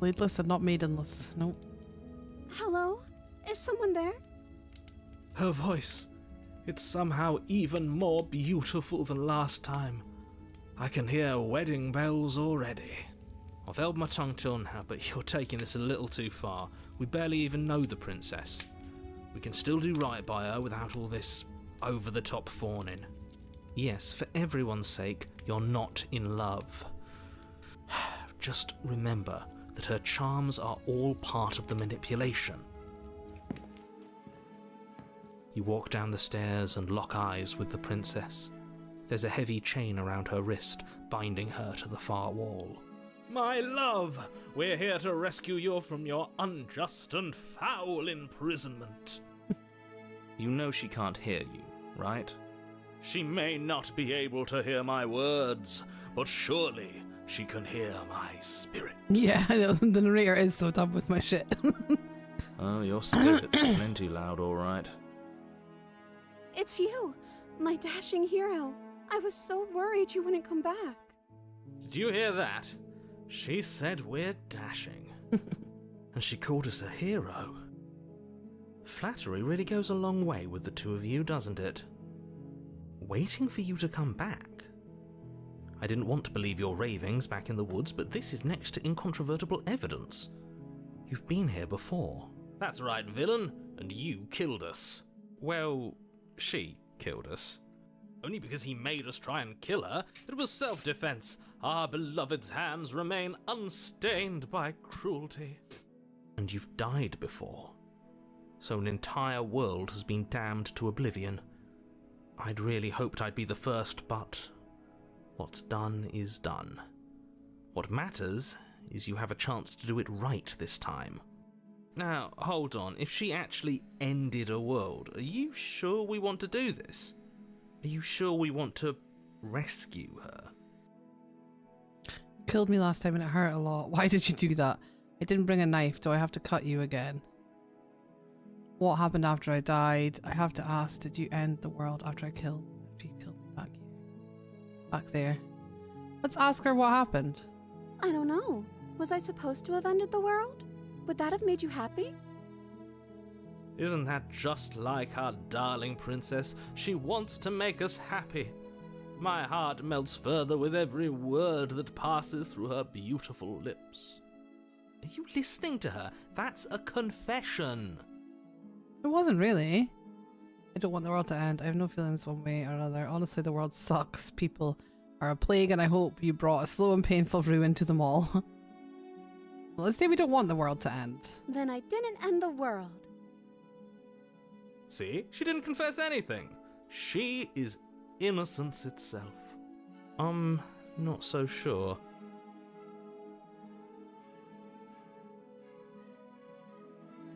Bladeless and not maidenless. Nope. Hello? Is someone there? Her voice. It's somehow even more beautiful than last time. I can hear wedding bells already. I've held my tongue till now, but you're taking this a little too far. We barely even know the princess. We can still do right by her without all this over-the-top fawning. Yes, for everyone's sake, you're not in love. Just remember that her charms are all part of the manipulation. You walk down the stairs and lock eyes with the princess. There's a heavy chain around her wrist, binding her to the far wall. My love, we're here to rescue you from your unjust and foul imprisonment. You know she can't hear you, right? She may not be able to hear my words, but surely she can hear my spirit. Yeah, I know, the narrator is so dumb with my shit. Oh, your spirit's plenty loud, all right. It's you, my dashing hero. I was so worried you wouldn't come back. Did you hear that? She said we're dashing. And she called us a hero. Flattery really goes a long way with the two of you, doesn't it? Waiting for you to come back. I didn't want to believe your ravings back in the woods, but this is next to incontrovertible evidence. You've been here before. That's right, villain, and you killed us. Well, she killed us. only because he made us try and kill her. It was self-defense. Our beloved's hands remain unstained by cruelty. And you've died before. So an entire world has been damned to oblivion. I'd really hoped I'd be the first, but what's done is done. What matters is you have a chance to do it right this time. Now, hold on. If she actually ended a world, are you sure we want to do this? Are you sure we want to rescue her? Killed me last time and it hurt a lot. Why did you do that? I didn't bring a knife. Do I have to cut you again? What happened after I died? I have to ask, did you end the world after you killed me back here? Back there. Let's ask her what happened. I don't know. Was I supposed to have ended the world? Would that have made you happy? Isn't that just like our darling princess? She wants to make us happy. My heart melts further with every word that passes through her beautiful lips. Are you listening to her? That's a confession. It wasn't really. I don't want the world to end. I have no feelings one way or another. Honestly, the world sucks. People are a plague, and I hope you brought a slow and painful ruin to them all. Well, let's say we don't want the world to end. Then I didn't end the world. See? She didn't confess anything. She is innocence itself. I'm not so sure.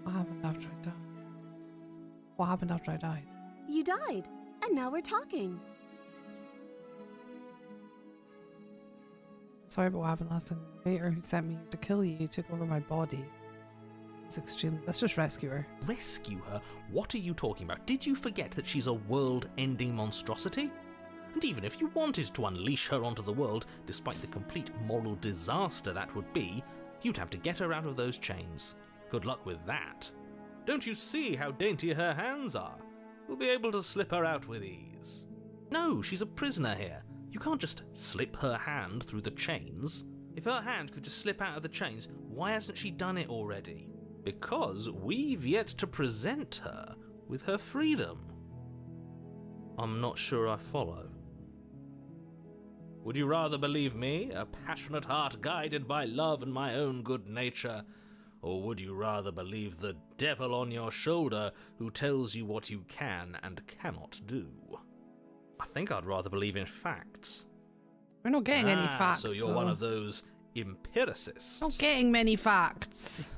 What happened after I died? What happened after I died? You died, and now we're talking. Sorry about what happened last time. The narrator who sent me to kill you took over my body. It's extreme. Let's just rescue her. Rescue her? What are you talking about? Did you forget that she's a world-ending monstrosity? And even if you wanted to unleash her onto the world, despite the complete moral disaster that would be, you'd have to get her out of those chains. Good luck with that. Don't you see how dainty her hands are? We'll be able to slip her out with ease. No, she's a prisoner here. You can't just slip her hand through the chains. If her hand could just slip out of the chains, why hasn't she done it already? Because we've yet to present her with her freedom. I'm not sure I follow. Would you rather believe me, a passionate heart guided by love and my own good nature, or would you rather believe the devil on your shoulder who tells you what you can and cannot do? I think I'd rather believe in facts. We're not getting any facts. So you're one of those empiricists. Not getting many facts.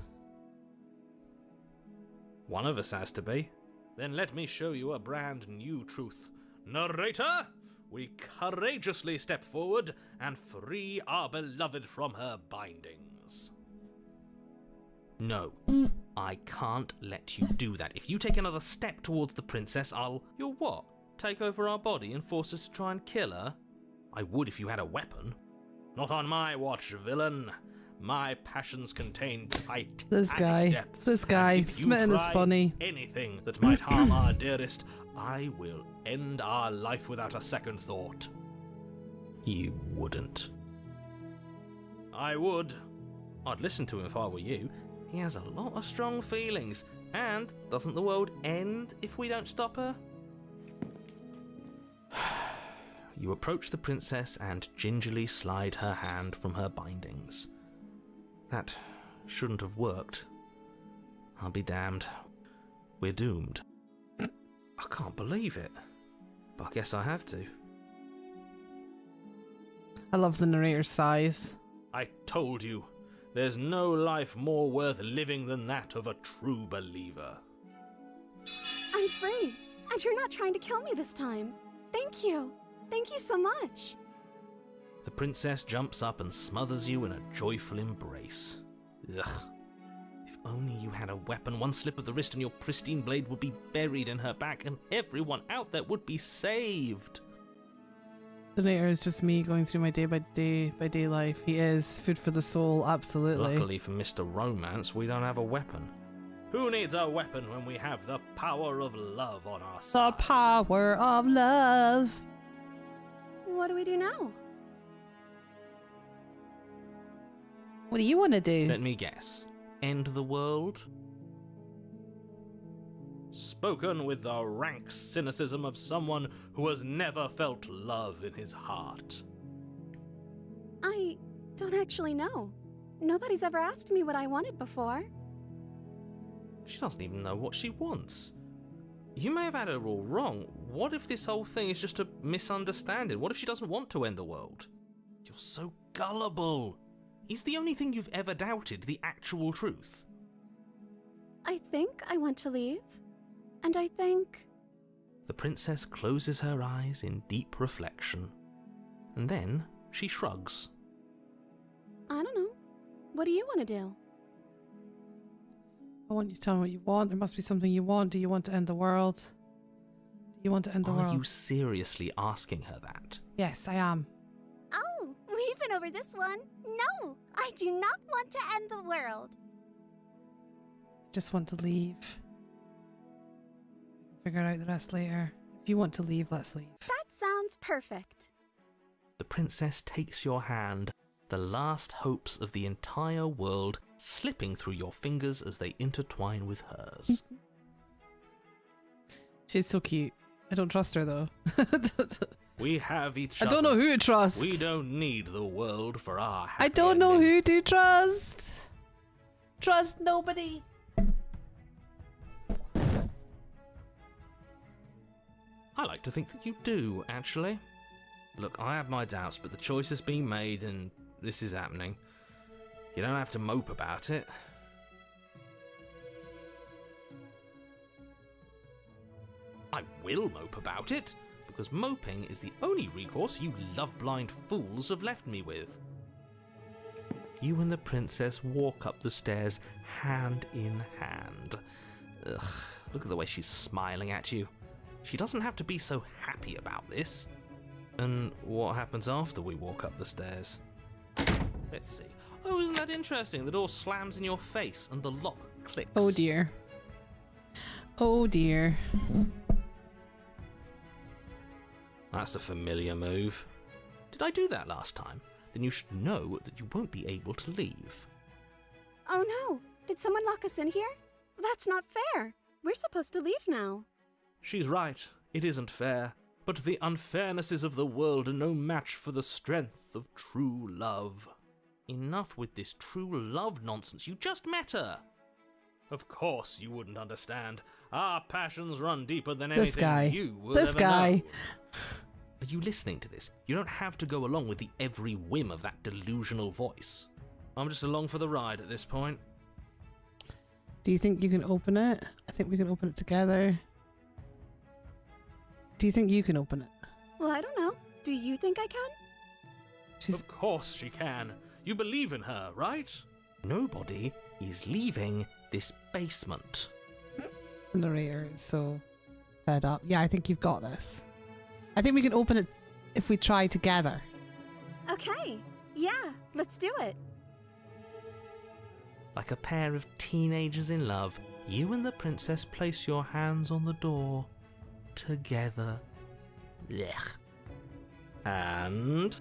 One of us has to be. Then let me show you a brand new truth. Narrator, we courageously step forward and free our beloved from her bindings. No, I can't let you do that. If you take another step towards the princess, I'll... You'll what? Take over our body and force us to try and kill her? I would if you had a weapon. Not on my watch, villain. My passions contain tight This guy, Smitten is funny. Anything that might harm our dearest, I will end our life without a second thought. You wouldn't. I would. I'd listen to him if I were you. He has a lot of strong feelings. And doesn't the world end if we don't stop her? You approach the princess and gingerly slide her hand from her bindings. That shouldn't have worked. I'll be damned. We're doomed. I can't believe it. But I guess I have to. I love the narrator's sighs. I told you. There's no life more worth living than that of a true believer. I'm free, and you're not trying to kill me this time. Thank you. Thank you so much. The princess jumps up and smothers you in a joyful embrace. Ugh. If only you had a weapon, one slip of the wrist and your pristine blade would be buried in her back and everyone out there would be saved. The narrator is just me going through my day by day life. He is food for the soul, absolutely. Luckily for Mr. Romance, we don't have a weapon. Who needs a weapon when we have the power of love on our side? The power of love. What do we do now? What do you want to do? Let me guess. End the world? Spoken with the rank cynicism of someone who has never felt love in his heart. I don't actually know. Nobody's ever asked me what I wanted before. She doesn't even know what she wants. You may have had her all wrong. What if this whole thing is just a misunderstanding? What if she doesn't want to end the world? You're so gullible. Is the only thing you've ever doubted the actual truth? I think I want to leave. And I think... The princess closes her eyes in deep reflection, and then she shrugs. I don't know. What do you want to do? I want you to tell me what you want. There must be something you want. Do you want to end the world? Do you want to end the world? Are you seriously asking her that? Yes, I am. Oh, we've been over this one. No, I do not want to end the world. I just want to leave. We can figure out the rest later. If you want to leave, let's leave. That sounds perfect. The princess takes your hand, the last hopes of the entire world slipping through your fingers as they intertwine with hers. She's so cute. I don't trust her though. We have each I other. don't know who to trust. We don't need the world for our happy I don't know ending. who to trust. Trust nobody. I like to think that you do, actually. Look, I have my doubts, but the choice has been made and this is happening. You don't have to mope about it. I will mope about it, because moping is the only recourse you love-blind fools have left me with. You and the princess walk up the stairs hand in hand. Ugh, look at the way she's smiling at you. She doesn't have to be so happy about this. And what happens after we walk up the stairs? Let's see. Oh, isn't that interesting? The door slams in your face and the lock clicks. Oh dear. Oh dear. That's a familiar move. Did I do that last time? Then you should know that you won't be able to leave. Oh no! Did someone lock us in here? That's not fair. We're supposed to leave now. She's right. It isn't fair. But the unfairnesses of the world are no match for the strength of true love. Enough with this true love nonsense. You just met her. Of course you wouldn't understand. Our passions run deeper than This anything guy. you would This ever guy. know. Are you listening to this? You don't have to go along with the every whim of that delusional voice. I'm just along for the ride at this point. Do you think you can open it? I think we can open it together. Do you think you can open it? Well, I don't know. Do you think I can? Of course she can. You believe in her, right? Nobody is leaving this basement. The narrator is so fed up. Yeah, I think you've got this. I think we can open it if we try together. Okay. Yeah, let's do it. Like a pair of teenagers in love, you and the princess place your hands on the door together. Blech. And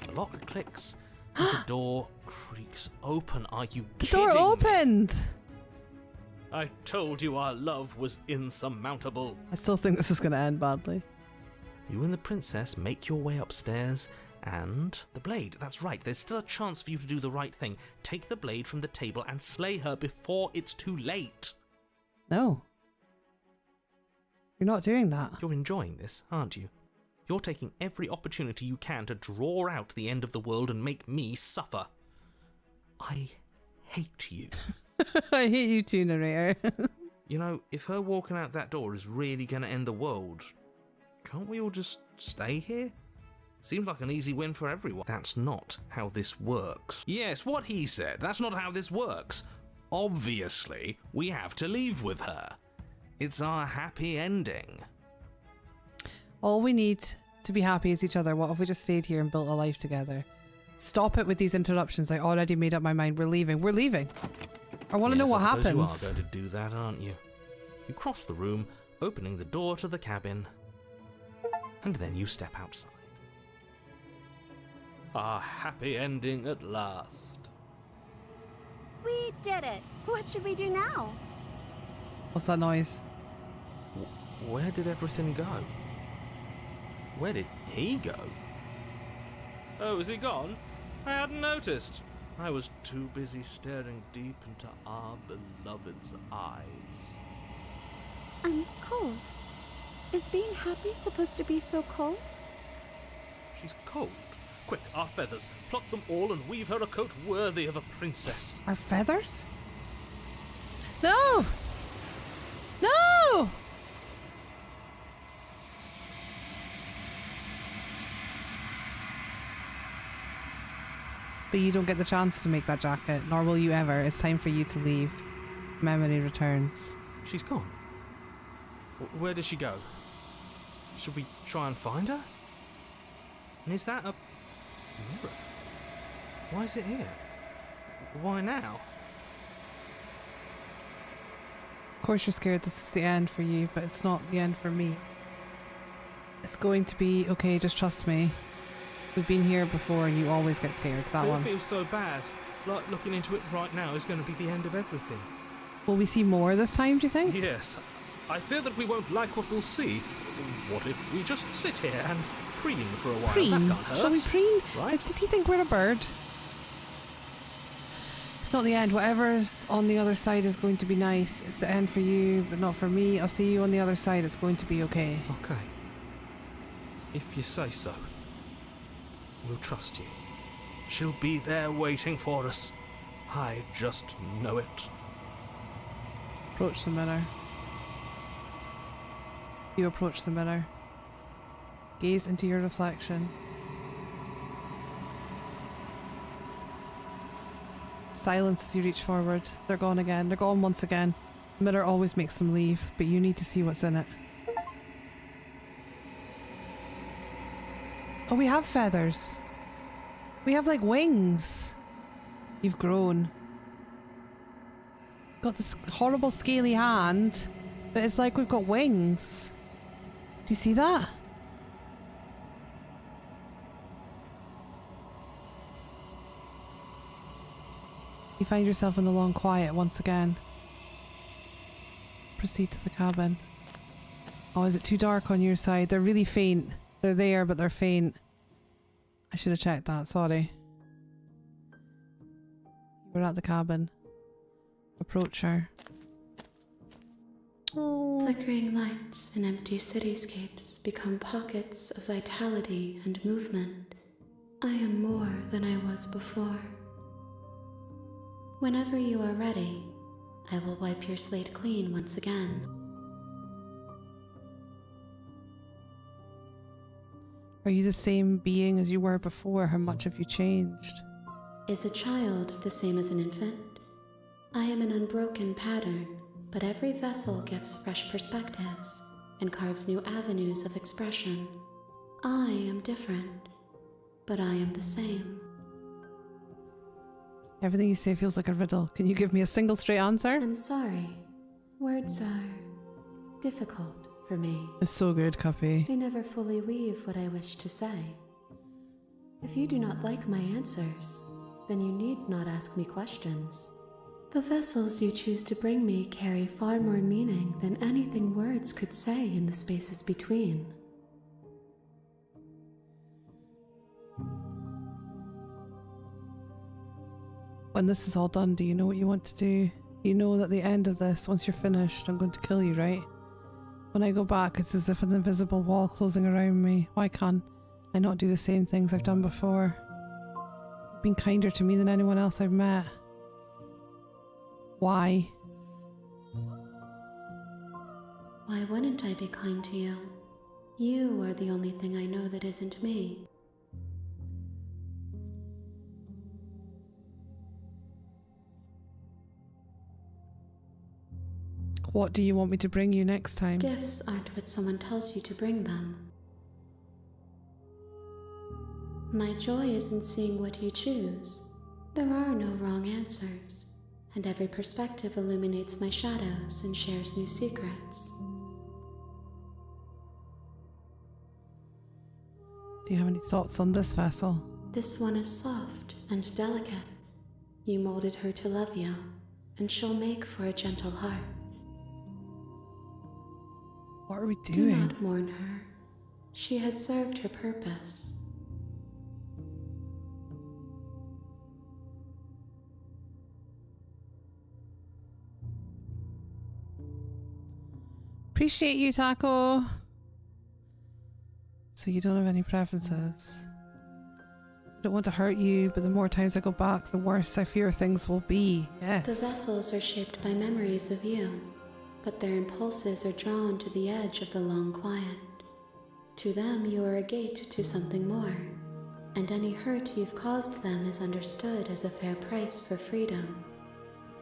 the lock clicks and the door creaks open. Are you The kidding door me? opened! I told you our love was insurmountable. I still think this is going to end badly. You and the princess make your way upstairs, and the blade. That's right, there's still a chance for you to do the right thing. Take the blade from the table and slay her before it's too late. No. You're not doing that. You're enjoying this, aren't you? You're taking every opportunity you can to draw out the end of the world and make me suffer. I hate you. I hate you too, narrator. You know, if her walking out that door is really going to end the world, can't we all just stay here? Seems like an easy win for everyone. That's not how this works. Yes, what he said. That's not how this works. Obviously, we have to leave with her. It's our happy ending. All we need to be happy is each other. What if we just stayed here and built a life together? Stop it with these interruptions. I already made up my mind. We're leaving. We're leaving. I want to know what happens. You are going to do that, aren't you? You cross the room, opening the door to the cabin, and then you step outside. Our happy ending at last. We did it. What should we do now? What's that noise? Where did everything go? Where did he go? Oh, is he gone? I hadn't noticed. I was too busy staring deep into our beloved's eyes. I'm cold. Is being happy supposed to be so cold? She's cold. Quick, our feathers. Pluck them all and weave her a coat worthy of a princess. Our feathers? No! No! But you don't get the chance to make that jacket, nor will you ever. It's time for you to leave. Memory returns. She's gone. Where did she go? Should we try and find her? And is that a mirror? Why is it here? Why now? Of course you're scared this is the end for you, but it's not the end for me. It's going to be okay, just trust me. We've been here before and you always get scared. That one. It feels so bad. Like looking into it right now is going to be the end of everything. Will we see more this time, do you think? Yes. I fear that we won't like what we'll see. What if we just sit here and preen for a while? Preen? That can't hurt. Shall we preen? Right? Does he think we're a bird? It's not the end. Whatever's on the other side is going to be nice. It's the end for you, but not for me. I'll see you on the other side. It's going to be okay. Okay. If you say so. We'll trust you. She'll be there waiting for us. I just know it. Approach the mirror. You approach the mirror. Gaze into your reflection. Silence as you reach forward. They're gone again. They're gone once again. The mirror always makes them leave, but you need to see what's in it. Oh, we have feathers. We have like wings. You've grown. Got this horrible scaly hand, but it's like we've got wings. Do you see that? You find yourself in the long quiet once again. Proceed to the cabin. Oh, is it too dark on your side? They're really faint. They're there, but they're faint. I should have checked that, sorry. We're at the cabin. Approach her. Oh. Flickering lights in empty cityscapes become pockets of vitality and movement. I am more than I was before. Whenever you are ready, I will wipe your slate clean once again. Are you the same being as you were before? How much have you changed? Is a child the same as an infant? I am an unbroken pattern, but every vessel gives fresh perspectives and carves new avenues of expression. I am different, but I am the same. Everything you say feels like a riddle. Can you give me a single straight answer? I'm sorry. Words are difficult for me. It's so good, Cuppy. They never fully weave what I wish to say. If you do not like my answers, then you need not ask me questions. The vessels you choose to bring me carry far more meaning than anything words could say in the spaces between. When this is all done, do you know what you want to do? You know that at the end of this, once you're finished, I'm going to kill you, right? When I go back, it's as if an invisible wall closing around me. Why can't I not do the same things I've done before? You've been kinder to me than anyone else I've met. Why? Why wouldn't I be kind to you? You are the only thing I know that isn't me. What do you want me to bring you next time? Gifts aren't what someone tells you to bring them. My joy is in seeing what you choose. There are no wrong answers, and every perspective illuminates my shadows and shares new secrets. Do you have any thoughts on this vessel? This one is soft and delicate. You molded her to love you, and she'll make for a gentle heart. What are we Do doing? not mourn her. She has served her purpose. Appreciate you, Taco. So you don't have any preferences. I don't want to hurt you, but the more times I go back, the worse I fear things will be. Yes. The vessels are shaped by memories of you, but their impulses are drawn to the edge of the long quiet. To them, you are a gate to something more, and any hurt you've caused them is understood as a fair price for freedom.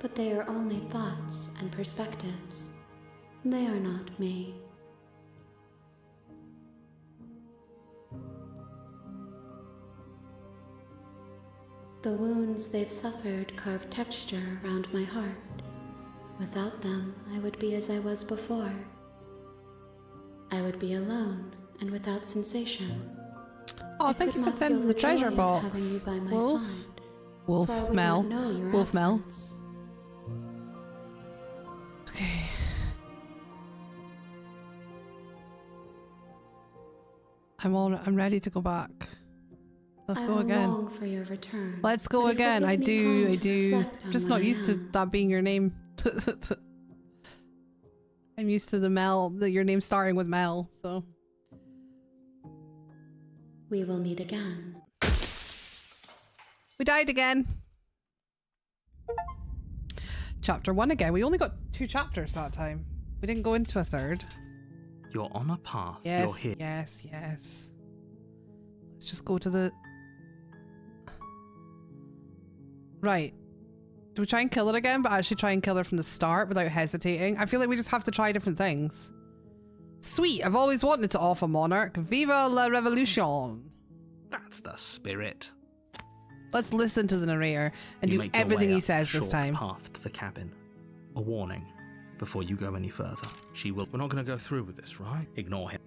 But they are only thoughts and perspectives. They are not me. The wounds they've suffered carve texture around my heart. Without them, I would be as I was before. I would be alone and without sensation. Oh, I thank could you for not sending feel the joy treasure of box. having you by my Wolf. side, Wolf, for I would Mel. not know your Wolf, Mel. absence. Okay. I'm ready to go back. Let's I go will again. long for your return. Let's go but it will again. give I me do. time I to do. reflect on Just what not I used to am. that being your name. I'm used to your name starting with Mel. So We will meet again. we died again. Chapter 1 again. We only got 2 chapters that time. We didn't go into a third. You're on a path. Yes, You're here. yes. Let's just go to the... Right. Do we try and kill her again, but actually try and kill her from the start without hesitating? I feel like we just have to try different things. Sweet, I've always wanted to off a monarch. Viva la revolution! That's the spirit. Let's listen to the narrator and You do make your everything way he up says the this short time. path to the cabin. A warning before you go any further. She will We're not going to go through with this, right? ignore him.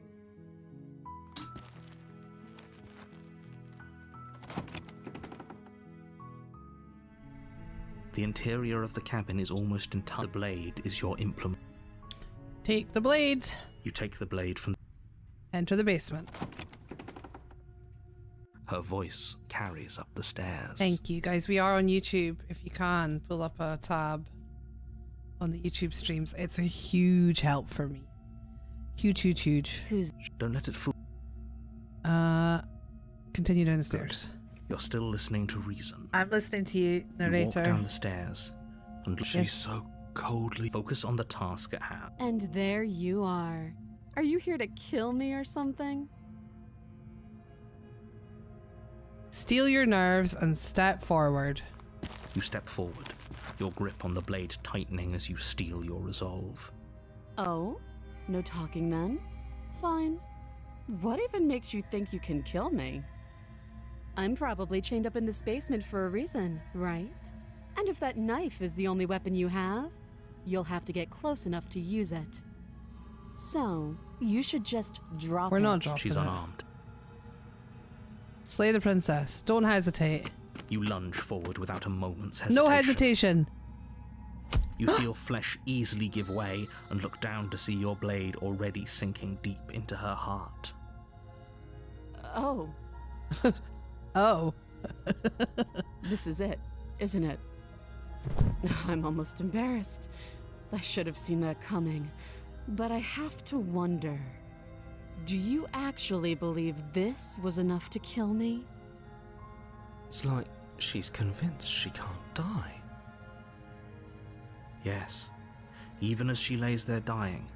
The interior of the cabin is almost entirely. The blade is your implement. Take the blade. You take the blade from. Enter the basement. Her voice carries up the stairs. Thank you, guys. We are on YouTube. If you can, pull up a tab on the YouTube streams. It's a huge help for me. Huge. Don't let it fool. Continue down the stairs. You're still listening to reason. I'm listening to you, You walk narrator. down the stairs, and she's Yes. so coldly focus on the task at hand. And there you are. Are you here to kill me or something? Steel your nerves and step forward. You step forward, your grip on the blade tightening as you steel your resolve. Oh? No talking then? Fine. What even makes you think you can kill me? I'm probably chained up in this basement for a reason, right? And if that knife is the only weapon you have, you'll have to get close enough to use it. So, you should just drop it. We're not dropping She's it. unarmed. Slay the princess. Don't hesitate. You lunge forward without a moment's hesitation. No hesitation. You feel flesh easily give way and look down to see your blade already sinking deep into her heart. Oh, Oh. this is it, isn't it? I'm almost embarrassed. I should have seen that coming. But I have to wonder, do you actually believe this was enough to kill me? It's like she's convinced she can't die. Yes, even as she lays there dying,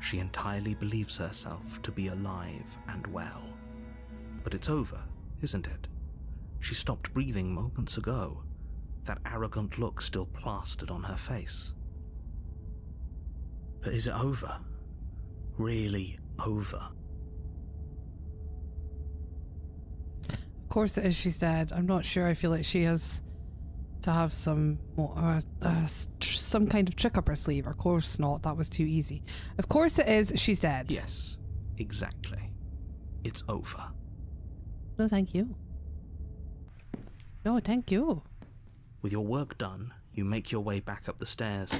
she entirely believes herself to be alive and well. But it's over, isn't it? She stopped breathing moments ago, that arrogant look still plastered on her face. But is it over? Really over? Of course it is. She's dead. I'm not sure. I feel like she has to have some more, some kind of trick up her sleeve. Of course not. That was too easy. Of course it is. She's dead. Yes, exactly. It's over. No, thank you. No, thank you. With your work done, you make your way back up the stairs.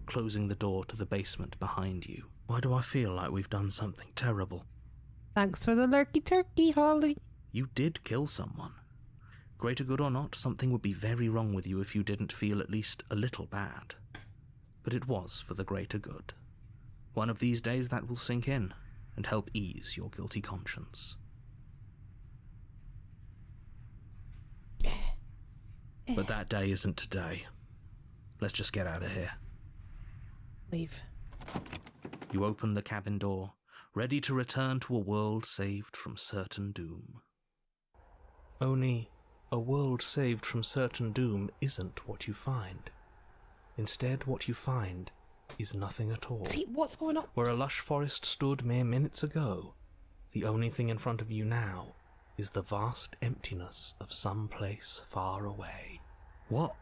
closing the door to the basement behind you. Why do I feel like we've done something terrible? Thanks for the lurky turkey, Holly. You did kill someone. Greater good or not, something would be very wrong with you if you didn't feel at least a little bad. But it was for the greater good. One of these days that will sink in and help ease your guilty conscience. But that day isn't today. Let's just get out of here. Leave. You open the cabin door, ready to return to a world saved from certain doom. Only, a world saved from certain doom isn't what you find. Instead, what you find is nothing at all. See, what's going on? Where a lush forest stood mere minutes ago, the only thing in front of you now is the vast emptiness of some place far away. What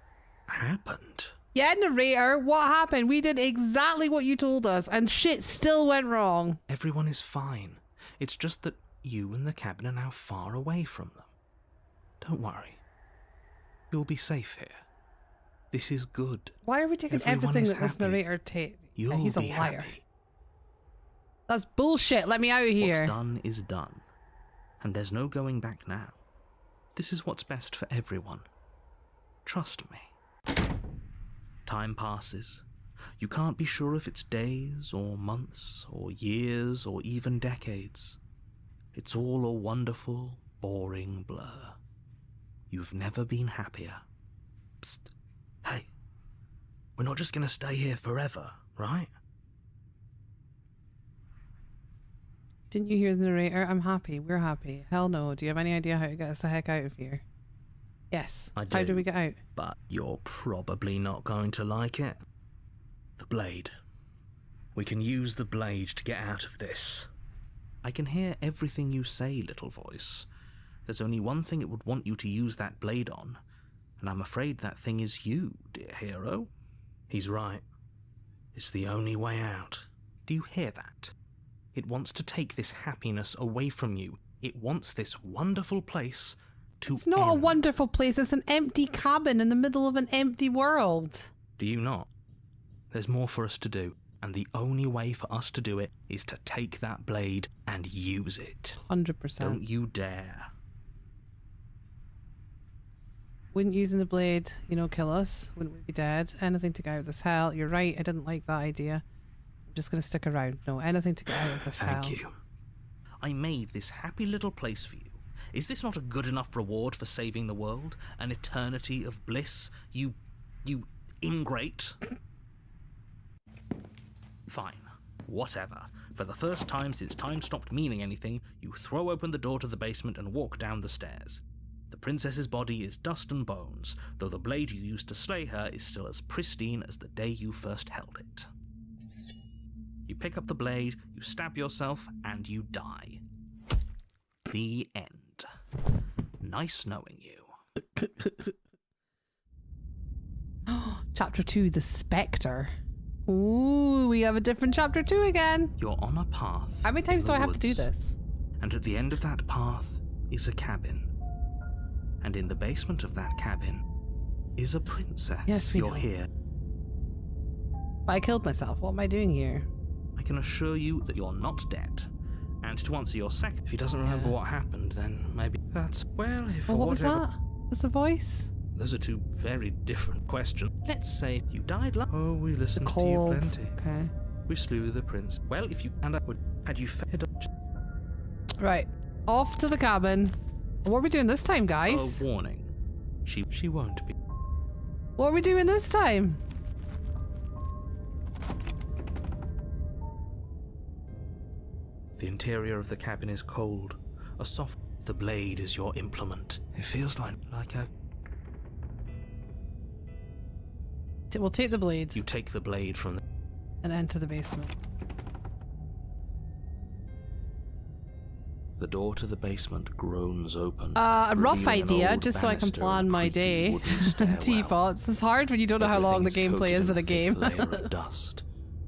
happened? Yeah, narrator, what happened? We did exactly what you told us, and shit still went wrong. Everyone is fine. It's just that you and the cabin are now far away from them. Don't worry. You'll be safe here. This is good. Why are we taking Everyone everything is that this happy. narrator takes? You'll He's a be liar. happy. That's bullshit. Let me out of here. What's done is done. And there's no going back now. This is what's best for everyone. Trust me. Time passes. You can't be sure if it's days or months or years or even decades. It's all a wonderful, boring blur. You've never been happier. Psst. Hey. We're not just going to stay here forever, right? Didn't you hear the narrator? I'm happy. We're happy. Hell no. Do you have any idea how to get us the heck out of here? Yes. I do. How do we get out? But you're probably not going to like it. The blade. We can use the blade to get out of this. I can hear everything you say, little voice. There's only one thing it would want you to use that blade on, and I'm afraid that thing is you, dear hero. He's right. It's the only way out. Do you hear that? It wants to take this happiness away from you. It wants this wonderful place to It's not a end. wonderful place. It's an empty cabin in the middle of an empty world. Do you not? There's more for us to do, and the only way for us to do it is to take that blade and use it. 100%. Don't you dare. Wouldn't using the blade, kill us? Wouldn't we be dead? Anything to get out of this hell. You're right. I didn't like that idea. I'm just going to stick around. No, anything to get out of this hell. Thank you. I made this happy little place for you. Is this not a good enough reward for saving the world? An eternity of bliss? You ingrate? Fine. Whatever. For the first time since time stopped meaning anything, you throw open the door to the basement and walk down the stairs. The princess's body is dust and bones, though the blade you used to slay her is still as pristine as the day you first held it. You pick up the blade, you stab yourself, and you die. The end. Nice knowing you. Chapter 2, The Spectre. Ooh, we have a different chapter 2 again. You're on a path. How many times do in I the have to do woods, this? And at the end of that path is a cabin. And in the basement of that cabin is a princess. Yes, we You're know. here. But I killed myself. What am I doing here? I can assure you that you're not dead. And to answer your second, if he doesn't remember what happened, then maybe that's, well, if Well, for what was whatever... that? Was the voice? Those are two very different questions. Let's say you died last... Oh, we listened to you Cold. plenty. Okay. We slew the prince. Well, if you... And I would... Had you fed... Right. Off to the cabin. What are we doing this time, guys? A warning. She won't be... What are we doing this time? The interior of the cabin is cold. A soft... The blade is your implement. It feels like a... We'll take the blade You take the blade from the... and enter the basement. The door to the basement groans open. A rough revealing an idea, old just so I can banister plan and a my creaky day. wooden stairwell. Teapots. It's hard when you don't know how long the Everything gameplay is in a coated game. in a thick layer of dust,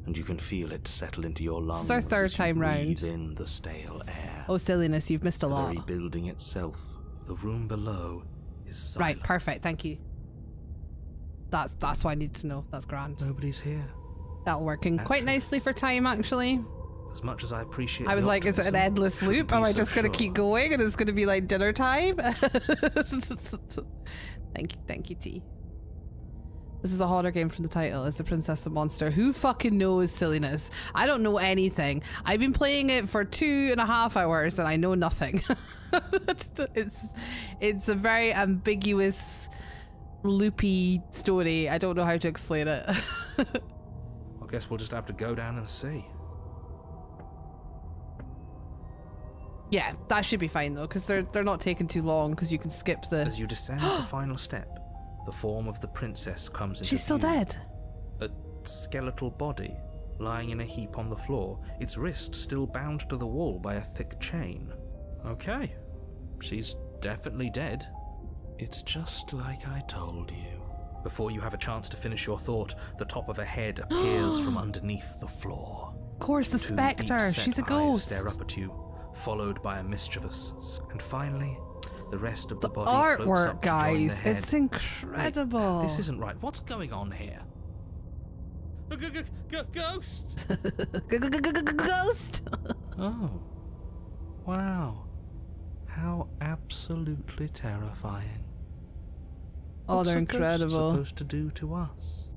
and you can feel it settle into your lungs. It's our third as you time breathe round. in the stale air. Oh, silliness, you've missed a The lot. very building itself, the room below, is silent. Right, perfect, thank you. That's what I need to know. That's grand. Nobody's here. That'll work in quite nicely for time, actually. As much as I appreciate I was the like, is it an optimism, endless shouldn't loop? be Am I so just going to sure. keep going and it's going to be like dinner time? Thank you, T. This is a horror game from the title. Is the princess a monster? Who fucking knows, silliness? I don't know anything. I've been playing it for 2.5 hours and I know nothing. It's a very ambiguous, loopy story. I don't know how to explain it. I guess we'll just have to go down and see. Yeah, that should be fine though, because they're not taking too long, because you can skip the... As you descend the final step, the form of the princess comes into She's still view. dead. A skeletal body lying in a heap on the floor, its wrist still bound to the wall by a thick chain. Okay, she's definitely dead. It's just like I told you. Before you have a chance to finish your thought, the top of a head appears from underneath the floor. Of course, the Two spectre. deep-set She's a eyes ghost. stare up at you, followed by a mischievous. And finally, the rest of the The body floats artwork, up to join the guys. head. It's incredible. Wait, this isn't right. What's going on here? Ghost! Ghost. Oh. Wow. How absolutely terrifying. Oh, What's they're a ghost incredible. supposed to do to us?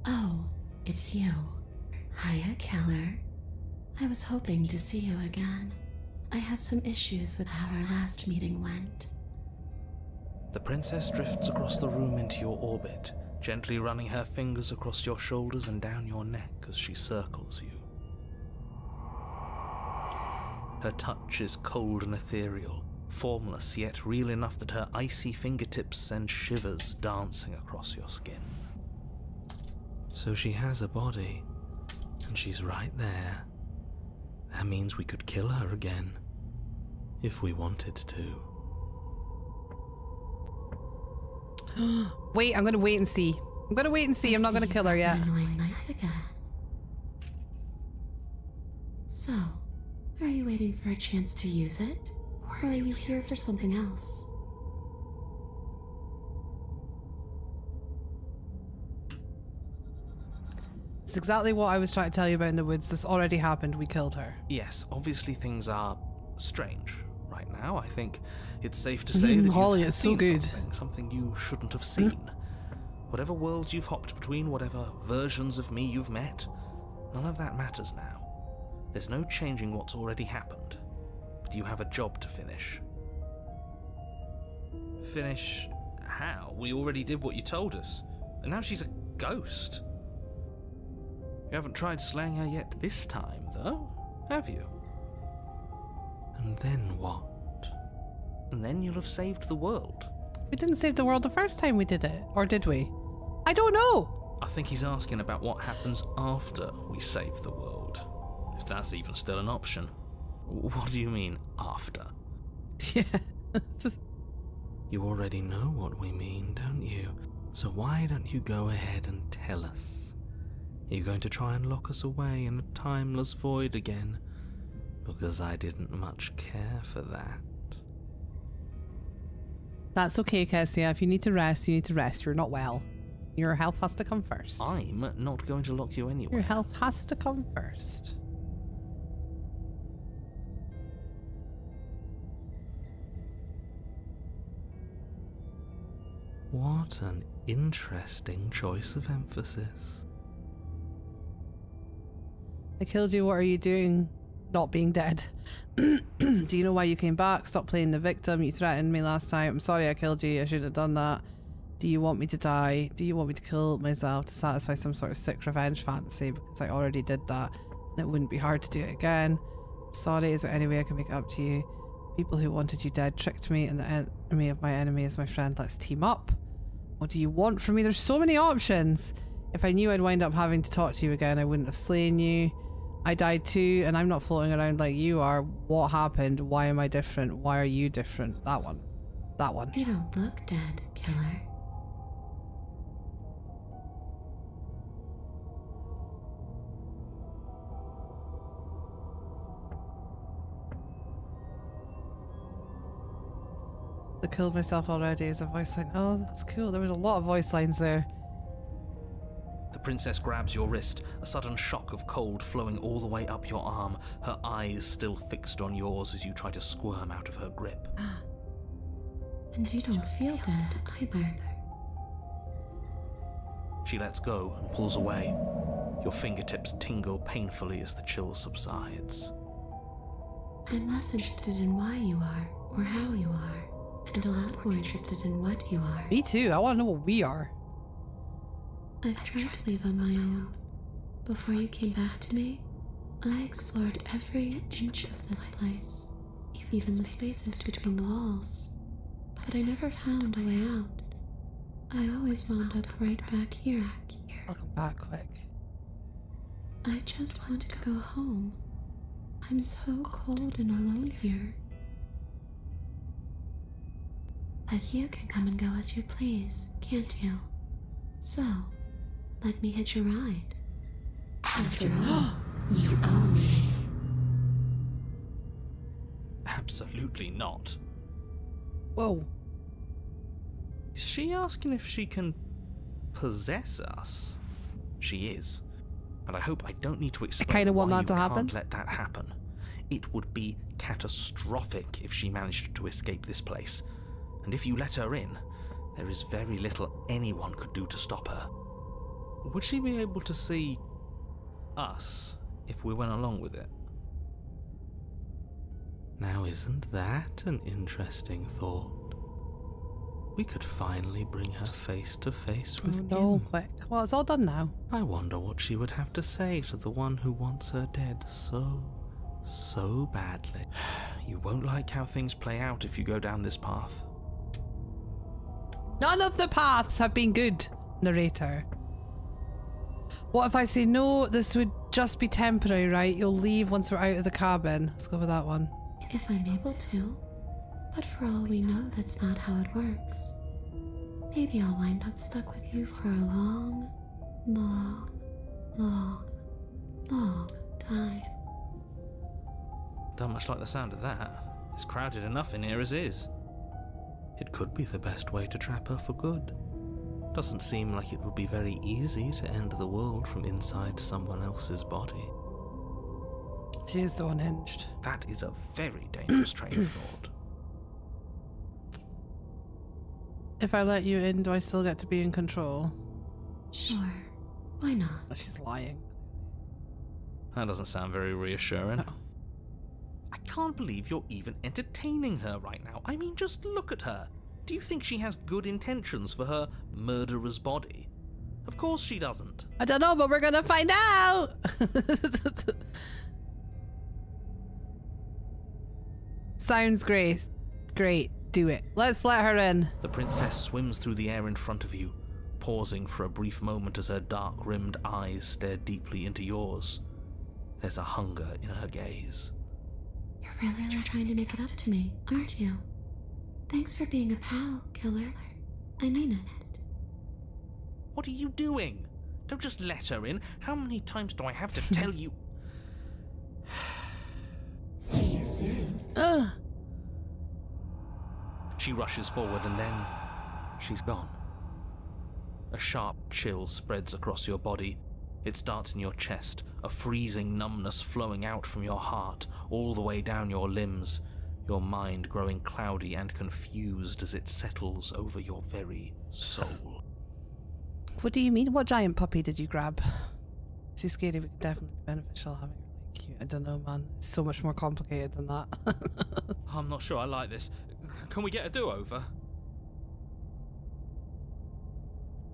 Oh, it's you. Hiya, Keller. I was hoping to see you again. I have some issues with how our last meeting went. The princess drifts across the room into your orbit, gently running her fingers across your shoulders and down your neck as she circles you. Her touch is cold and ethereal, formless yet real enough that her icy fingertips send shivers dancing across your skin. So she has a body, and she's right there. That means we could kill her again, if we wanted to. Wait, I'm going to wait and see. I'm going to wait and see. I'm not going to kill her yet. An annoying knife again. So, are you waiting for a chance to use it? Or are you here for something else? It's exactly what I was trying to tell you about in the woods. This already happened. We killed her. Yes, obviously things are strange right now. I think it's safe to say that Holly, you've it's so seen good. something you shouldn't have seen. Whatever worlds you've hopped between, whatever versions of me you've met, none of that matters now. There's no changing what's already happened, but you have a job to finish. Finish how? We already did what you told us. And now she's a ghost. You haven't tried slaying her yet this time, though, have you? And then what? And then you'll have saved the world. We didn't save the world the first time we did it. Or did we? I don't know. I think he's asking about what happens after we save the world. If that's even still an option. What do you mean, after? Yeah. You already know what we mean, don't you? So why don't you go ahead and tell us? Are you going to try and lock us away in a timeless void again? Because I didn't much care for that. That's okay, Kessia. If you need to rest, you need to rest. You're not well. Your health has to come first. I'm not going to lock you anywhere. Your health has to come first. What an interesting choice of emphasis. I killed you. What are you doing? Not being dead. Do you know why you came back? Stop playing the victim. You threatened me last time. I'm sorry I killed you. I shouldn't have done that. Do you want me to die? Do you want me to kill myself to satisfy some sort of sick revenge fantasy? Because I already did that and it wouldn't be hard to do it again. I'm sorry. Is there any way I can make it up to you? People who wanted you dead tricked me, and the enemy of my enemy is my friend. Let's team up. What do you want from me? There's so many options. If I knew I'd wind up having to talk to you again, I wouldn't have slain you. I died too, and I'm not floating around like you are. What happened? Why am I different? Why are you different? That one. That one. You don't look dead, Killer. I killed myself already as a voice line. Oh, that's cool. There was a lot of voice lines there. The princess grabs your wrist, a sudden shock of cold flowing all the way up your arm, her eyes still fixed on yours as you try to squirm out of her grip. And you don't feel dead either. She lets go and pulls away. Your fingertips tingle painfully as the chill subsides. I'm less interested in why you are or how you are, and a lot more interested in what you are. Me too. I want to know what we are. I've tried to leave on my own. Before you came back to me, I explored every inch of this place, even the spaces between the walls. But I never found a way out. I always wound up right back here. Welcome back, quick. I just want to go home. I'm so cold and alone here. But you can come and go as you please, can't you? So, let me hitch a ride. After all, you own me. Absolutely not. Whoa. Is she asking if she can possess us? She is. And I hope I don't need to explain kinda want why that to you happen. can't let that happen. It would be catastrophic if she managed to escape this place. And if you let her in, there is very little anyone could do to stop her. Would she be able to see us if we went along with it? Now, isn't that an interesting thought? We could finally bring her face to face with No, you. quick. Well, it's all done now. I wonder what she would have to say to the one who wants her dead so badly. You won't like how things play out if you go down this path. None of the paths have been good, narrator. What if I say, no, this would just be temporary, right? You'll leave once we're out of the cabin. Let's go with that one. If I'm able to. But for all we know, that's not how it works. Maybe I'll wind up stuck with you for a long time. Don't much like the sound of that. It's crowded enough in here as is. It could be the best way to trap her for good. Doesn't seem like it would be very easy to end the world from inside someone else's body. She is so unhinged. That is a very dangerous train of thought. If I let you in, do I still get to be in control? Sure. Why not? Oh, she's lying. That doesn't sound very reassuring. No. I can't believe you're even entertaining her right now. I mean, just look at her. Do you think she has good intentions for her murderer's body? Of course she doesn't. I don't know, but we're gonna find out! Sounds great. Great. Do it. Let's let her in. The princess swims through the air in front of you, pausing for a brief moment as her dark-rimmed eyes stare deeply into yours. There's a hunger in her gaze. You're really trying to make it up to me, aren't you? Thanks for being a pal, killer. I mean it. What are you doing? Don't just let her in. How many times do I have to tell you? See you soon. Ugh. She rushes forward and then she's gone. A sharp chill spreads across your body. It starts in your chest, a freezing numbness flowing out from your heart, all the way down your limbs, your mind growing cloudy and confused as it settles over your very soul. What do you mean? What giant puppy did you grab? She's scary, but definitely beneficial having her like cute. I don't know, man. It's so much more complicated than that. I'm not sure I like this. Can we get a do-over?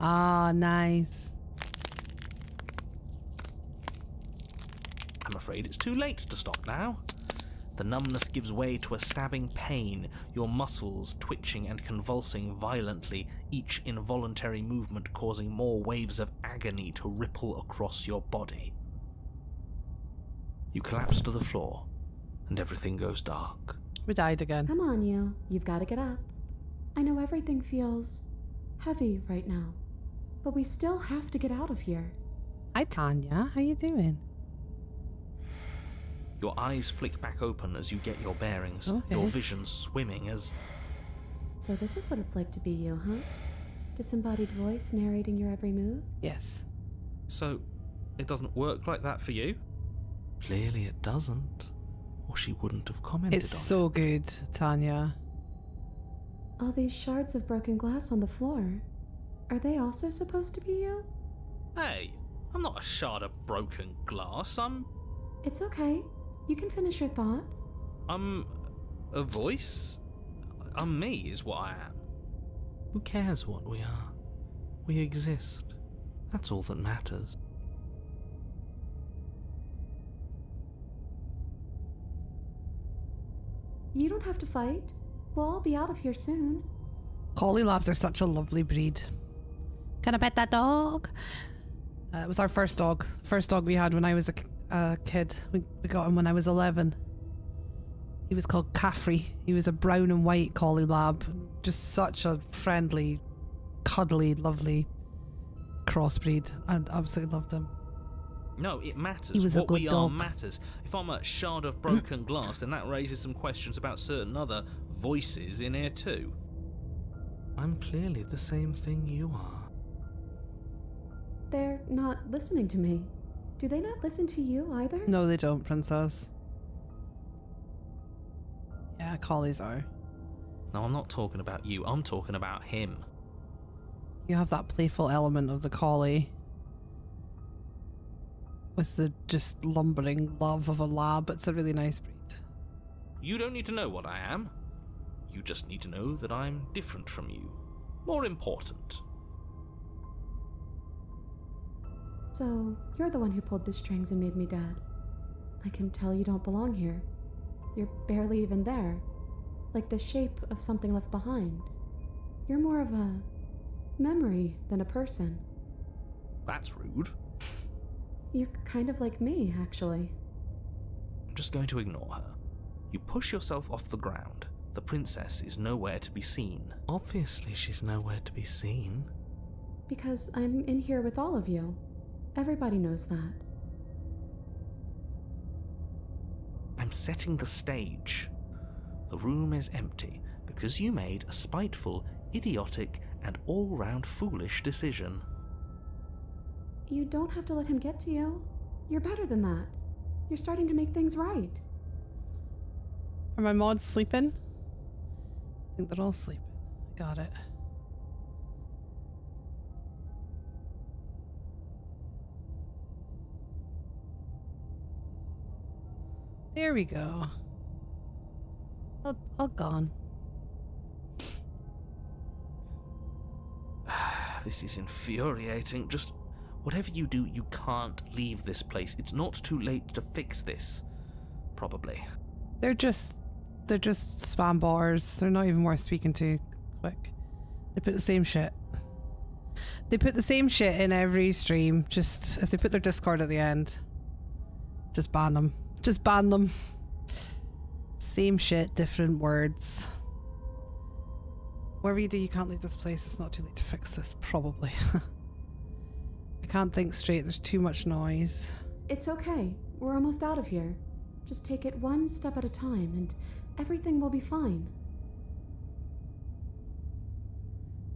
Ah, nice. I'm afraid it's too late to stop now. The numbness gives way to a stabbing pain, your muscles twitching and convulsing violently, each involuntary movement causing more waves of agony to ripple across your body. You collapse to the floor, and everything goes dark. We died again. Come on, you. You've got to get up. I know everything feels heavy right now, but we still have to get out of here. Hi, Tanya. How you doing? Your eyes flick back open as you get your bearings, Okay. your vision swimming as... So this is what it's like to be you, huh? Disembodied voice narrating your every move? Yes. So, it doesn't work like that for you? Clearly it doesn't, or she wouldn't have commented It's on so good, Tanya. All these shards of broken glass on the floor. Are they also supposed to be you? Hey, I'm not a shard of broken glass. It's okay. You can finish your thought. I'm a voice? I'm me is what I am. Who cares what we are? We exist. That's all that matters. You don't have to fight. We'll all be out of here soon. Collie Labs are such a lovely breed. Can I pet that dog? It was our first dog. First dog we had when I was a kid. We got him when I was 11. He was called Caffrey. He was a brown and white Collie Lab. Just such a friendly, cuddly, lovely crossbreed. I absolutely loved him. No, it matters. He was a What good we dog. are matters. If I'm a shard of broken glass, then that raises some questions about certain other voices in here too. I'm clearly the same thing you are. They're not listening to me. Do they not listen to you either? No, they don't, Princess. Yeah, collies are. No, I'm not talking about you. I'm talking about him. You have that playful element of the collie. With the just lumbering love of a lab. It's a really nice breed. You don't need to know what I am. You just need to know that I'm different from you. More important. So, you're the one who pulled the strings and made me dead. I can tell you don't belong here. You're barely even there. Like the shape of something left behind. You're more of a memory than a person. That's rude. You're kind of like me, actually. I'm just going to ignore her. You push yourself off the ground. The princess is nowhere to be seen. Obviously she's nowhere to be seen. Because I'm in here with all of you. Everybody knows that. I'm setting the stage. The room is empty because you made a spiteful, idiotic, and all-round foolish decision. You don't have to let him get to you. You're better than that. You're starting to make things right. Are my mods sleeping? I think they're all sleeping. Got it. There we go. All gone. This is infuriating. Just whatever you do, you can't leave this place. It's not too late to fix this. Probably. They're just spam bars. They're not even worth speaking to quick. They put the same shit. They put the same shit in every stream. Just if they put their Discord at the end, just ban them. Just ban them. Same shit, different words. Whatever you do, you can't leave this place. It's not too late to fix this, probably. I can't think straight. There's too much noise. It's okay. We're almost out of here. Just take it one step at a time and everything will be fine.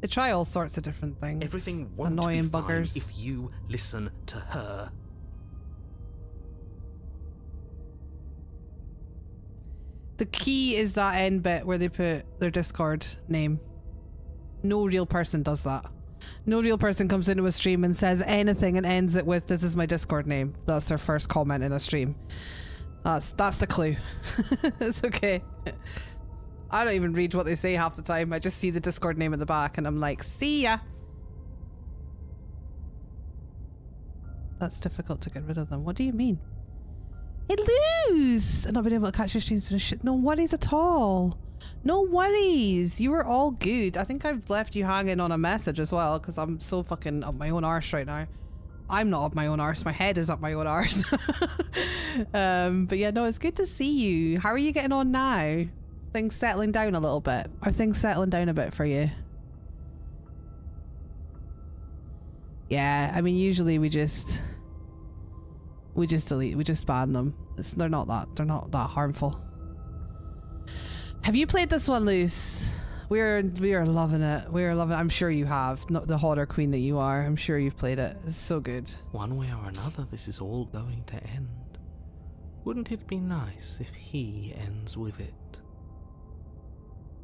They try all sorts of different things. Everything won't annoying be fine buggers. if you listen to her. The key is that end bit where they put their Discord name. No real person does that. No real person comes into a stream and says anything and ends it with, "This is my Discord name." That's their first comment in a stream. That's the clue. It's okay. I don't even read what they say half the time. I just see the Discord name at the back and I'm like, see ya. That's difficult to get rid of them. What do you mean? Hey, lose! Not being able to catch your streams for shit. No worries at all. No worries. You were all good. I think I've left you hanging on a message as well because I'm so fucking up my own arse right now. I'm not up my own arse. My head is up my own arse. But yeah, no, it's good to see you. How are you getting on now? Things settling down a little bit? Are things settling down a bit for you? Yeah, I mean, usually we just delete, we just ban them. They're not that harmful. Have you played this one, Luce? We are loving it. We are loving it. I'm sure you have. Not the hotter queen that you are. I'm sure you've played it. It's so good. One way or another, this is all going to end. Wouldn't it be nice if he ends with it?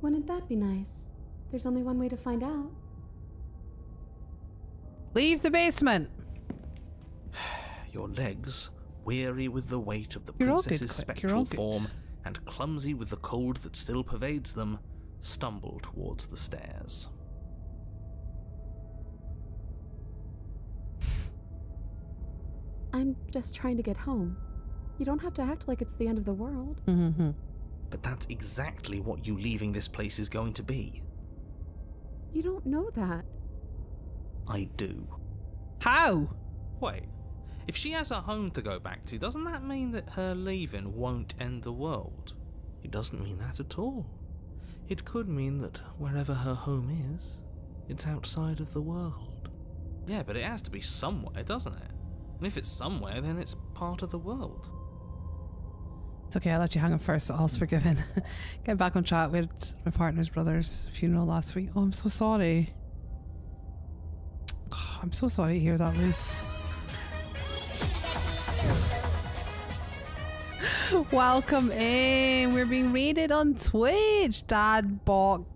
Wouldn't that be nice? There's only one way to find out. Leave the basement. Your legs, weary with the weight of the You're all good, princess's Click. You're all spectral good. form and clumsy with the cold that still pervades them, stumble towards the stairs. I'm just trying to get home. You don't have to act like it's the end of the world. Mm-hmm. But that's exactly what you leaving this place is going to be. You don't know that. I do. How? Wait, if she has a home to go back to, doesn't that mean that her leaving won't end the world? It doesn't mean that at all. It could mean that wherever her home is, it's outside of the world. Yeah, but it has to be somewhere, doesn't it? And if it's somewhere, then it's part of the world. It's okay, I let you hang up first, so all's forgiven. Getting back on track with my partner's brother's funeral last week. Oh, I'm so sorry. I'm so sorry to hear that, Luce. Welcome in. We're being rated on Twitch. Dad Bod,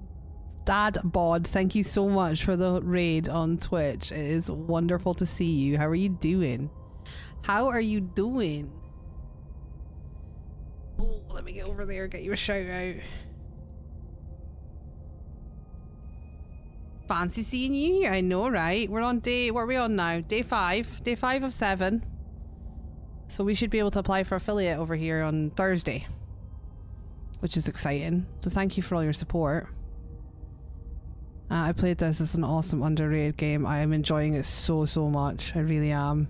thank you so much for the raid on Twitch. It is wonderful to see you. How are you doing? How are you doing? Oh, let me get over there, get you a shout out. Fancy seeing you here. I know, right? We're on day, what are we on now? Day 5 of 7. So we should be able to apply for affiliate over here on Thursday, which is exciting. So thank you for all your support. I played this. It's an awesome underrated game. I am enjoying it so much. I really am.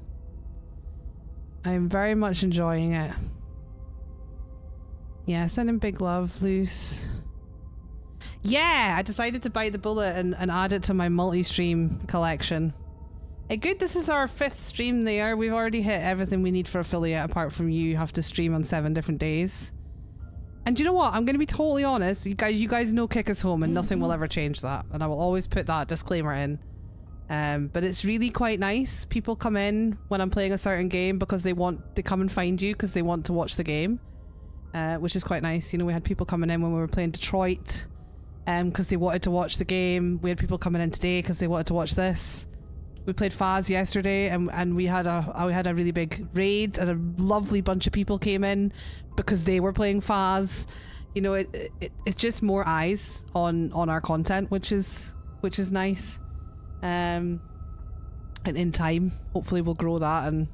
I am very much enjoying it. Yeah, sending big love, Luce. Yeah, I decided to bite the bullet and add it to my multi-stream collection. Good, this is our 5th stream there. We've already hit everything we need for affiliate, apart from you have to stream on 7 different days. And you know what? I'm going to be totally honest. You guys know Kick Us Home, and nothing will ever change that. And I will always put that disclaimer in. But it's really quite nice. People come in when I'm playing a certain game because they come and find you because they want to watch the game, which is quite nice. You know, we had people coming in when we were playing Detroit because they wanted to watch the game. We had people coming in today because they wanted to watch this. We played Faz yesterday, and we had a really big raid, and a lovely bunch of people came in because they were playing Faz. You know, it's just more eyes on our content, which is nice. And in time, hopefully, we'll grow that, and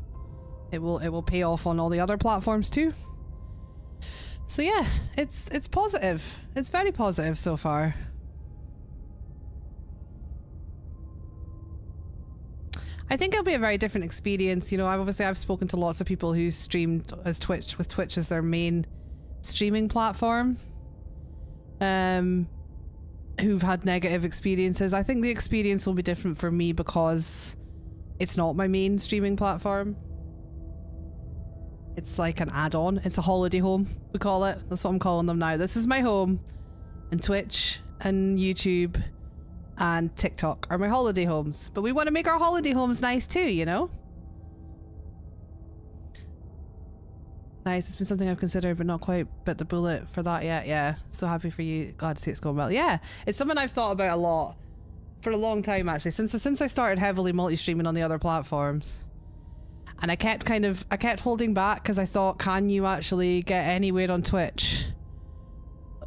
it will pay off on all the other platforms too. So yeah, it's positive. It's very positive so far. I think it'll be a very different experience. You know, I've spoken to lots of people who streamed as Twitch, with Twitch as their main streaming platform, who've had negative experiences. I think the experience will be different for me because it's not my main streaming platform. It's like an add-on. It's a holiday home, we call it. That's what I'm calling them now. This is my home, and Twitch and YouTube and TikTok are my holiday homes. But we want to make our holiday homes nice too, you know? Nice. It's been something I've considered, but not quite bit the bullet for that yet. Yeah. So happy for you. Glad to see it's going well. Yeah. It's something I've thought about a lot for a long time, actually. Since I started heavily multi-streaming on the other platforms. And I kept holding back because I thought, can you actually get anywhere on Twitch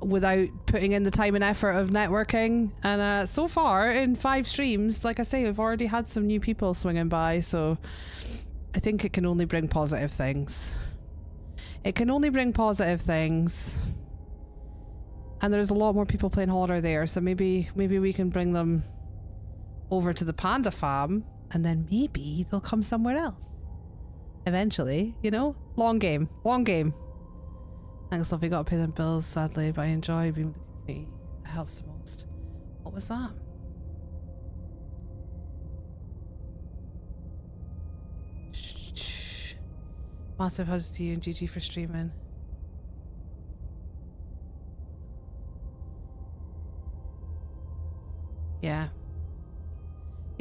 without putting in the time and effort of networking? And so far in 5 streams, like I say, we've already had some new people swinging by, so I think it can only bring positive things. It can only bring positive things. And there's a lot more people playing Horror there, so maybe we can bring them over to the Panda Farm, and then maybe they'll come somewhere else eventually, you know? Long game. Thanks, love. We gotta pay them bills, sadly, but I enjoy being with the community. That helps the most. What was that? Shh. Massive hugs to you and GG for streaming.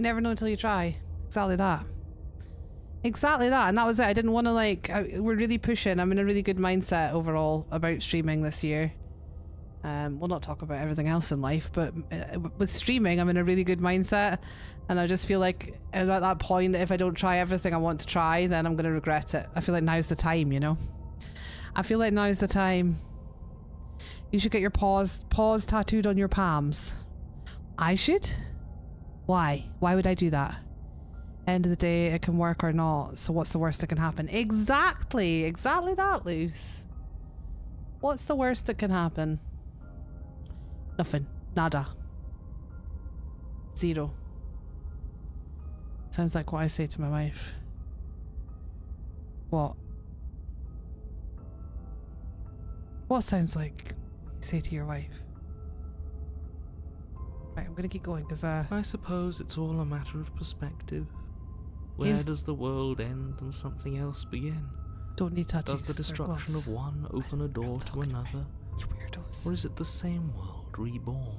You never know until you try. Exactly that. Exactly that. And that was it. I didn't want to we're really pushing. I'm in a really good mindset overall about streaming this year. We'll not talk about everything else in life, but with streaming, I'm in a really good mindset. And I just feel like at that point, if I don't try everything I want to try, then I'm going to regret it. I feel like now's the time, you know? I feel like now's the time. You should get your paws tattooed on your palms. I should? Why? Why would I do that? End of the day, it can work or not. So what's the worst that can happen? Exactly. Exactly that, Luce. What's the worst that can happen? Nothing. Nada. Zero. Sounds like what I say to my wife. What? What sounds like what you say to your wife? Right, I'm gonna keep going because I suppose it's all a matter of perspective. Where does the world end and something else begin? Don't need tattoos. Does the destruction of one open a door to another? You weirdos. Or is it the same world reborn?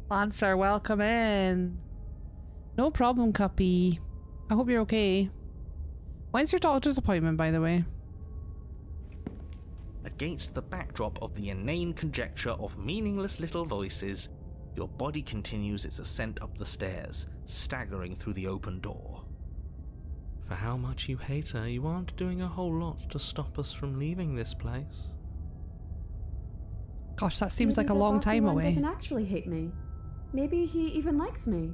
Lancer, welcome in. No problem, Cuppy. I hope you're okay. When's your doctor's appointment, by the way? Against the backdrop of the inane conjecture of meaningless little voices, your body continues its ascent up the stairs, staggering through the open door. For how much you hate her, you aren't doing a whole lot to stop us from leaving this place. Gosh, that seems like a long time away. Maybe the bossy one doesn't actually hate me. Maybe he even likes me.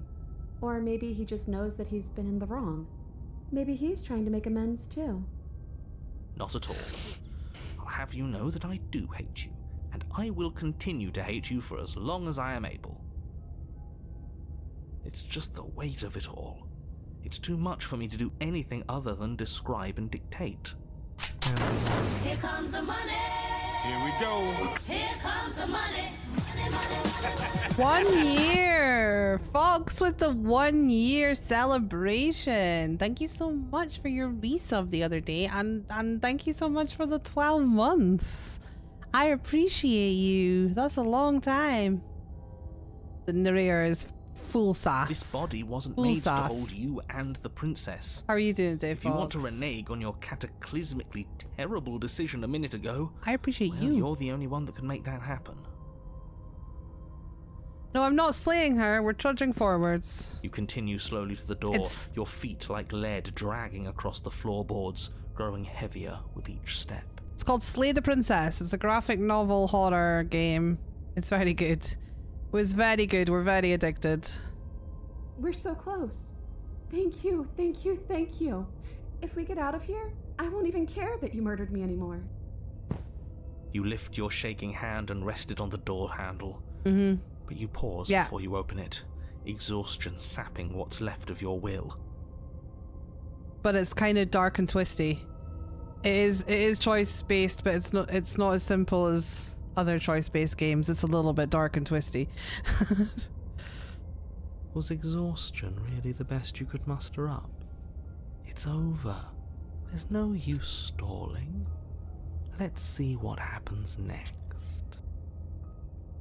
Or maybe he just knows that he's been in the wrong. Maybe he's trying to make amends too. Not at all. I'll have you know that I do hate you, and I will continue to hate you for as long as I am able. It's just the weight of it all. It's too much for me to do anything other than describe and dictate. Here comes the money. Here we go. Here comes the money. 1 year! Fox with the 1 year celebration. Thank you so much for your resub the other day, and thank you so much for the 12 months. I appreciate you. That's a long time. The narrator is full sass. This body wasn't Full made sass. to hold you and the princess. How are you doing, Dave? If you want to renege on your cataclysmically terrible decision a minute ago, I appreciate well, you. You're the only one that can make that happen. No, I'm not slaying her. We're trudging forwards. You continue slowly to the door, your feet like lead dragging across the floorboards, growing heavier with each step. It's called Slay the Princess. It's a graphic novel horror game. It's very good. It was very good. We're very addicted. We're so close. Thank you, thank you, thank you. If we get out of here, I won't even care that you murdered me anymore. You lift your shaking hand and rest it on the door handle. Mm-hmm. But you pause before you open it, exhaustion sapping what's left of your will. But it's kind of dark and twisty. It is choice based, but it's not as simple as other choice based games. It's a little bit dark and twisty. Was exhaustion really the best you could muster up? It's over. There's no use stalling. Let's see what happens next.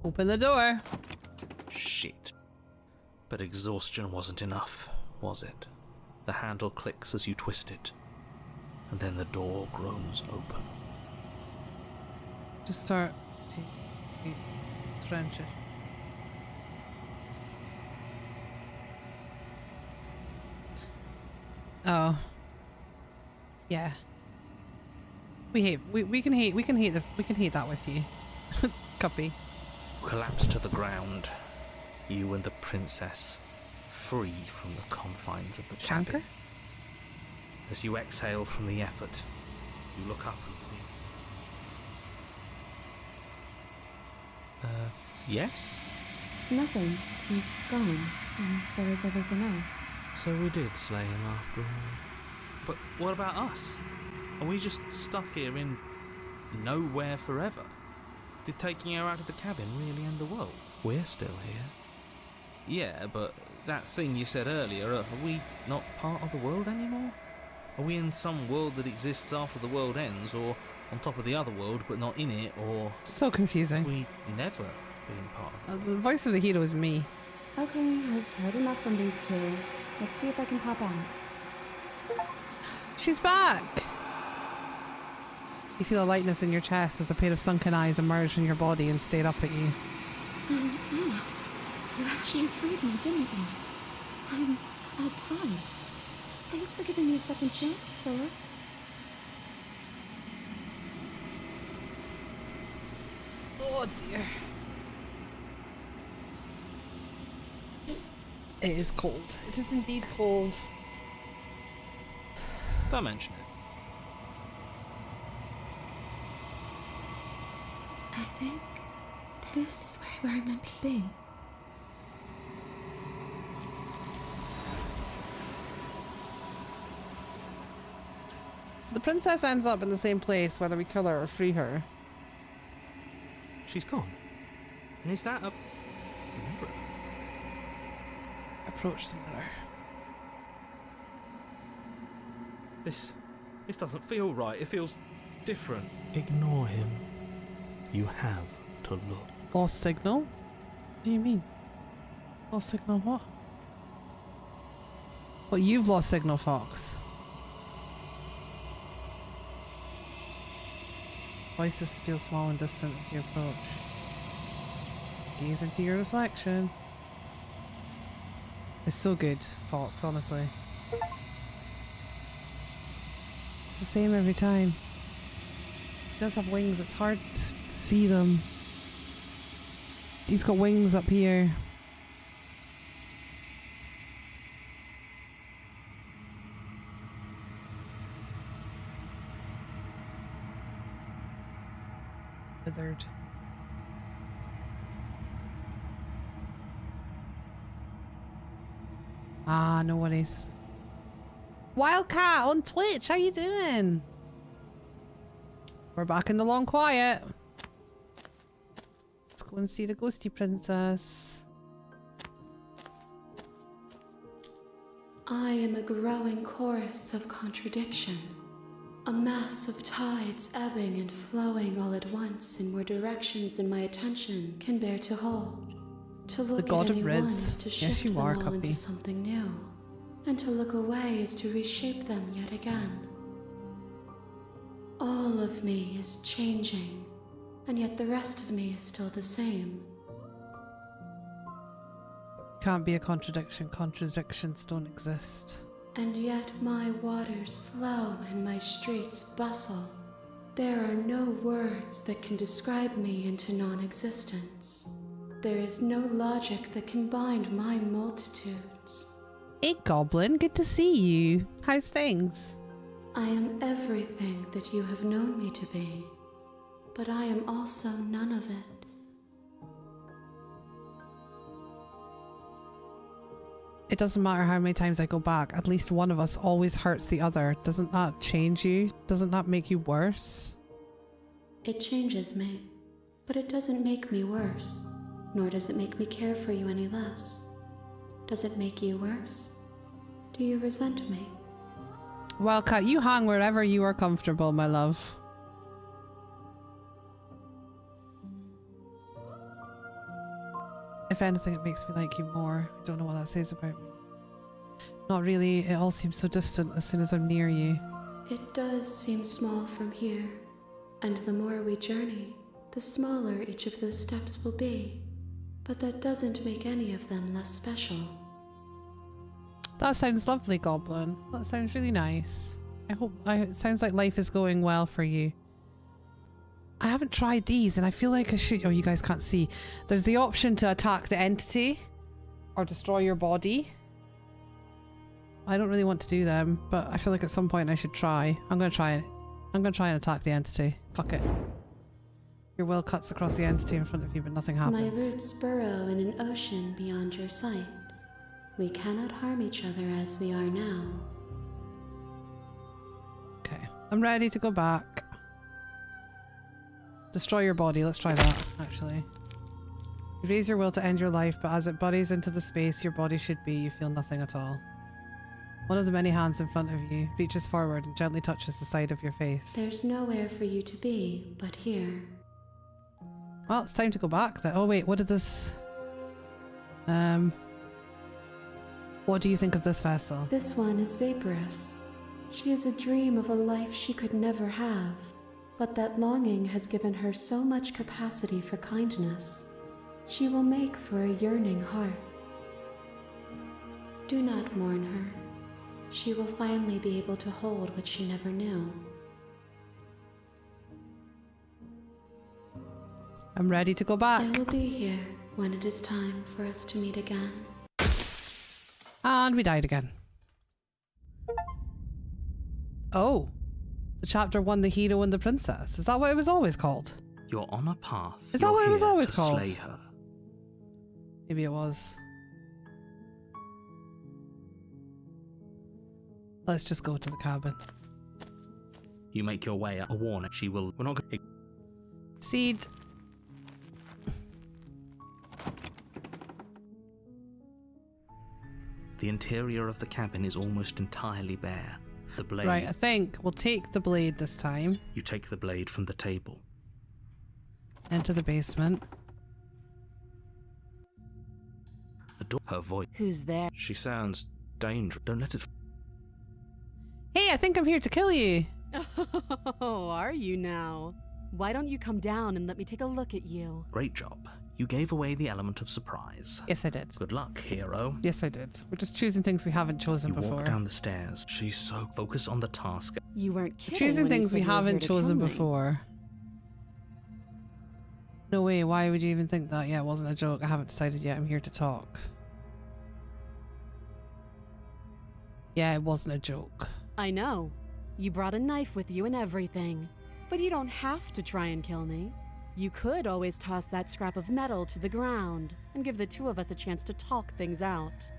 Open the door. Shit. But exhaustion wasn't enough, was it? The handle clicks as you twist it, and then the door groans open. Just start. It's friendship. Oh. Yeah. We can hate that with you. Copy. Collapse to the ground. You and the princess, free from the confines of the cabin. As you exhale from the effort, you look up and see. Yes? Nothing. He's gone, and so is everything else. So we did slay him after all. But what about us? Are we just stuck here in nowhere forever? Did taking her out of the cabin really end the world? We're still here. Yeah, but that thing you said earlier, are we not part of the world anymore? Are we in some world that exists after the world ends, or on top of the other world but not in it, or... So confusing. We never being part of The voice of the hero is me. Okay, I've heard enough from these two. Let's see if I can pop out. She's back! You feel a lightness in your chest as a pair of sunken eyes emerge from your body and stare up at you. Anna, you actually freed me, didn't you? I'm outside. Thanks for giving me a second chance, Fleur. Oh dear. It is cold. It is indeed cold. Don't mention it. I think this is where I'm meant to be. So the princess ends up in the same place whether we kill her or free her. She's gone. And is that a mirror? Approach the mirror. This doesn't feel right. It feels different. Ignore him. You have to look. Lost signal? What do you mean? Lost signal what? Well, you've lost signal, Fox. Voices feel small and distant as you approach. Gaze into your reflection. It's so good, Fox, honestly. It's the same every time. He does have wings, it's hard to see them. He's got wings up here. Withered. Ah, no worries. Wildcat on Twitch, how you doing? We're back in the long quiet. Let's go and see the ghosty princess. I am a growing chorus of contradiction. A mass of tides ebbing and flowing all at once in more directions than my attention can bear to hold. To look The god at of any one Riz. is to Yes, shift you them are, all into Cuppy. something new, and to look away is to reshape them yet again. All of me is changing, and yet the rest of me is still the same. Can't be a contradiction. Contradictions don't exist. And yet my waters flow and my streets bustle. There are no words that can describe me into non-existence. There is no logic that can bind my multitudes. Hey Goblin, good to see you. How's things? I am everything that you have known me to be, but I am also none of it. It doesn't matter how many times I go back, at least one of us always hurts the other. Doesn't that change you? Doesn't that make you worse? It changes me, but it doesn't make me worse, nor does it make me care for you any less. Does it make you worse? Do you resent me? Wildcat, you hang wherever you are comfortable, my love. If anything, it makes me like you more. I don't know what that says about me. Not really. It all seems so distant as soon as I'm near you. It does seem small from here, and the more we journey, the smaller each of those steps will be. But that doesn't make any of them less special. That sounds lovely, Goblin. That sounds really nice. It sounds like life is going well for you. I haven't tried these and I feel like I should. Oh, you guys can't see. There's the option to attack the entity or destroy your body. I don't really want to do them, but I feel like at some point I should try. I'm going to try it. I'm going to try and attack the entity. Fuck it. Your will cuts across the entity in front of you, but nothing happens. My roots burrow in an ocean beyond your sight. We cannot harm each other as we are now. Okay. I'm ready to go back. Destroy your body. Let's try that, actually. You raise your will to end your life, but as it buddies into the space your body should be, you feel nothing at all. One of the many hands in front of you reaches forward and gently touches the side of your face. There's nowhere for you to be but here. Well, it's time to go back then. Oh wait, what did this... What do you think of this vessel? This one is vaporous. She is a dream of a life she could never have, but that longing has given her so much capacity for kindness. She will make for a yearning heart. Do not mourn her. She will finally be able to hold what she never knew. I'm ready to go back. I will be here when it is time for us to meet again. And we died again. Oh. The chapter 1, The Hero and the Princess. Is that what it was always called? You're on a path. Is that what it was You're here always to called? Slay her. Maybe it was. Let's just go to the cabin. You make your way up. A warning. She will... We're not going to... Proceed. The interior of the cabin is almost entirely bare. The blade... Right, I think we'll take the blade this time. You take the blade from the table. Into the basement. The door... Her voice... Who's there? She sounds dangerous. Don't let it... Hey, I think I'm here to kill you. Oh, are you now? Why don't you come down and let me take a look at you? Great job. You gave away the element of surprise. Yes, I did. Good luck, hero. Yes, I did. We're just choosing things we haven't chosen You before. walk down the stairs. She's so... Focus on the task. You weren't kidding. Choosing when you things said we you were here haven't to chosen kill me. before. No way, why would you even think that? Yeah, it wasn't a joke. I haven't decided yet. I'm here to talk. Yeah, it wasn't a joke. I know. You brought a knife with you and everything. But you don't have to try and kill me. You could always toss that scrap of metal to the ground and give the two of us a chance to talk things out.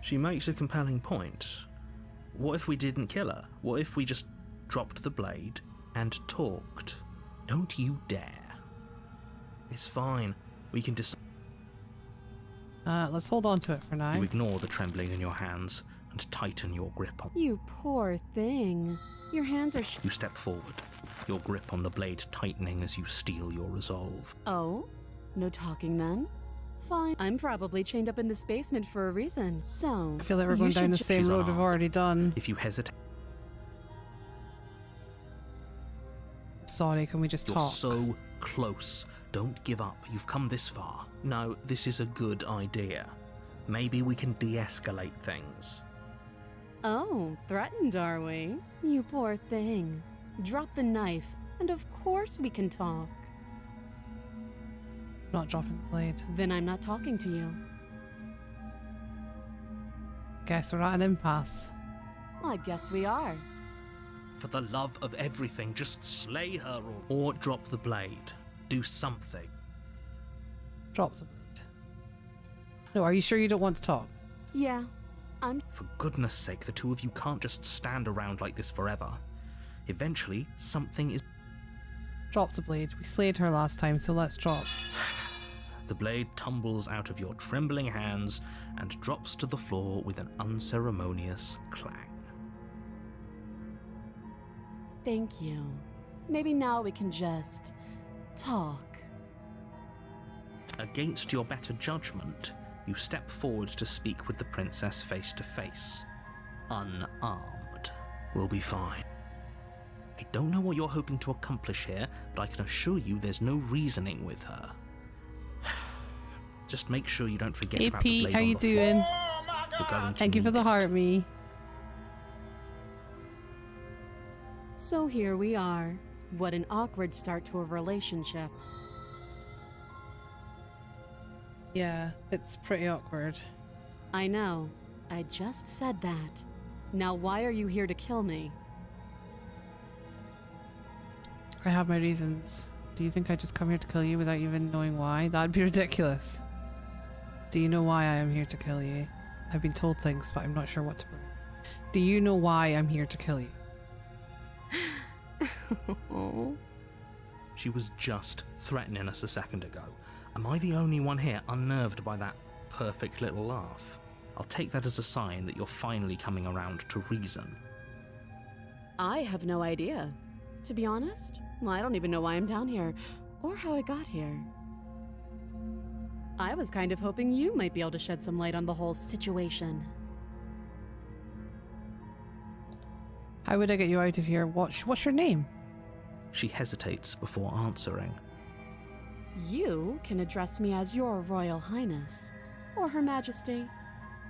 She makes a compelling point. What if we didn't kill her? What if we just dropped the blade and talked? Don't you dare. It's fine. We can decide. Let's hold on to it for now. You ignore the trembling in your hands and tighten your grip on. You poor thing. Your hands are You step forward, your grip on the blade tightening as you steel your resolve. Oh? No talking then? Fine. I'm probably chained up in this basement for a reason, so... I feel like we're you going down the should same She's road we've unarmed. already done. If you hesitate, Sorry, can we just you're talk? so close. Don't give up. You've come this far. No, this is a good idea. Maybe we can de-escalate things. Oh, threatened, are we? You poor thing. Drop the knife, and of course we can talk. Not dropping the blade. Then I'm not talking to you. Guess we're at an impasse. I guess we are. For the love of everything, just slay her or drop the blade. Do something. Drop the blade. No, are you sure you don't want to talk? Yeah, For goodness sake, the two of you can't just stand around like this forever. Eventually, something is... Drop the blade. We slayed her last time, so let's drop. The blade tumbles out of your trembling hands and drops to the floor with an unceremonious clang. Thank you. Maybe now we can just... talk. Against your better judgment, you step forward to speak with the princess face to face. Unarmed. We'll be fine. I don't know what you're hoping to accomplish here, but I can assure you there's no reasoning with her. Just make sure you don't forget Hey about the Pete, blade how on you the floor. doing? You're going to Thank you for need the it. heart, me. So here we are. What an awkward start to a relationship. Yeah, it's pretty awkward. I know. I just said that. Now why are you here to kill me? I have my reasons. Do you think I just come here to kill you without even knowing why? That'd be ridiculous. Do you know why I am here to kill you? I've been told things, but I'm not sure what to believe. Do you know why I'm here to kill you? She was just threatening us a second ago. Am I the only one here unnerved by that perfect little laugh? I'll take that as a sign that you're finally coming around to reason. I have no idea. To be honest, I don't even know why I'm down here. or how I got here. I was kind of hoping you might be able to shed some light on the whole situation. How would I get you out of here? What's your name? She hesitates before answering. You can address me as Your Royal Highness, or Her Majesty.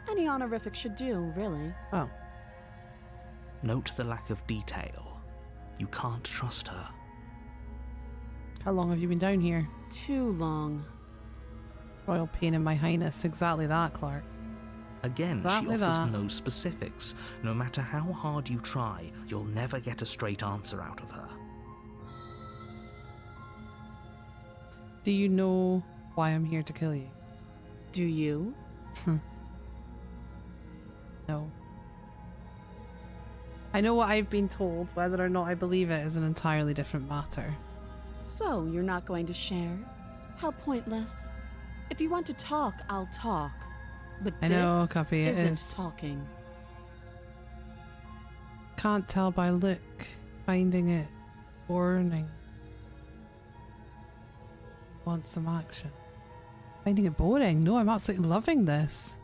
Any honorific should do, really. Oh. Note the lack of detail. You can't trust her. How long have you been down here? Too long. Royal pain in my highness. Exactly that, Clark. Again, Exactly she offers that. no specifics. No matter how hard you try, you'll never get a straight answer out of her. Do you know why I'm here to kill you? Do you? No. I know what I've been told. Whether or not I believe it is an entirely different matter. So, you're not going to share? How pointless. If you want to talk, I'll talk. But I know, Cuppy, it isn't is. talking. Can't tell by look. Finding it boring. Want some action. Finding it boring? No, I'm absolutely loving this.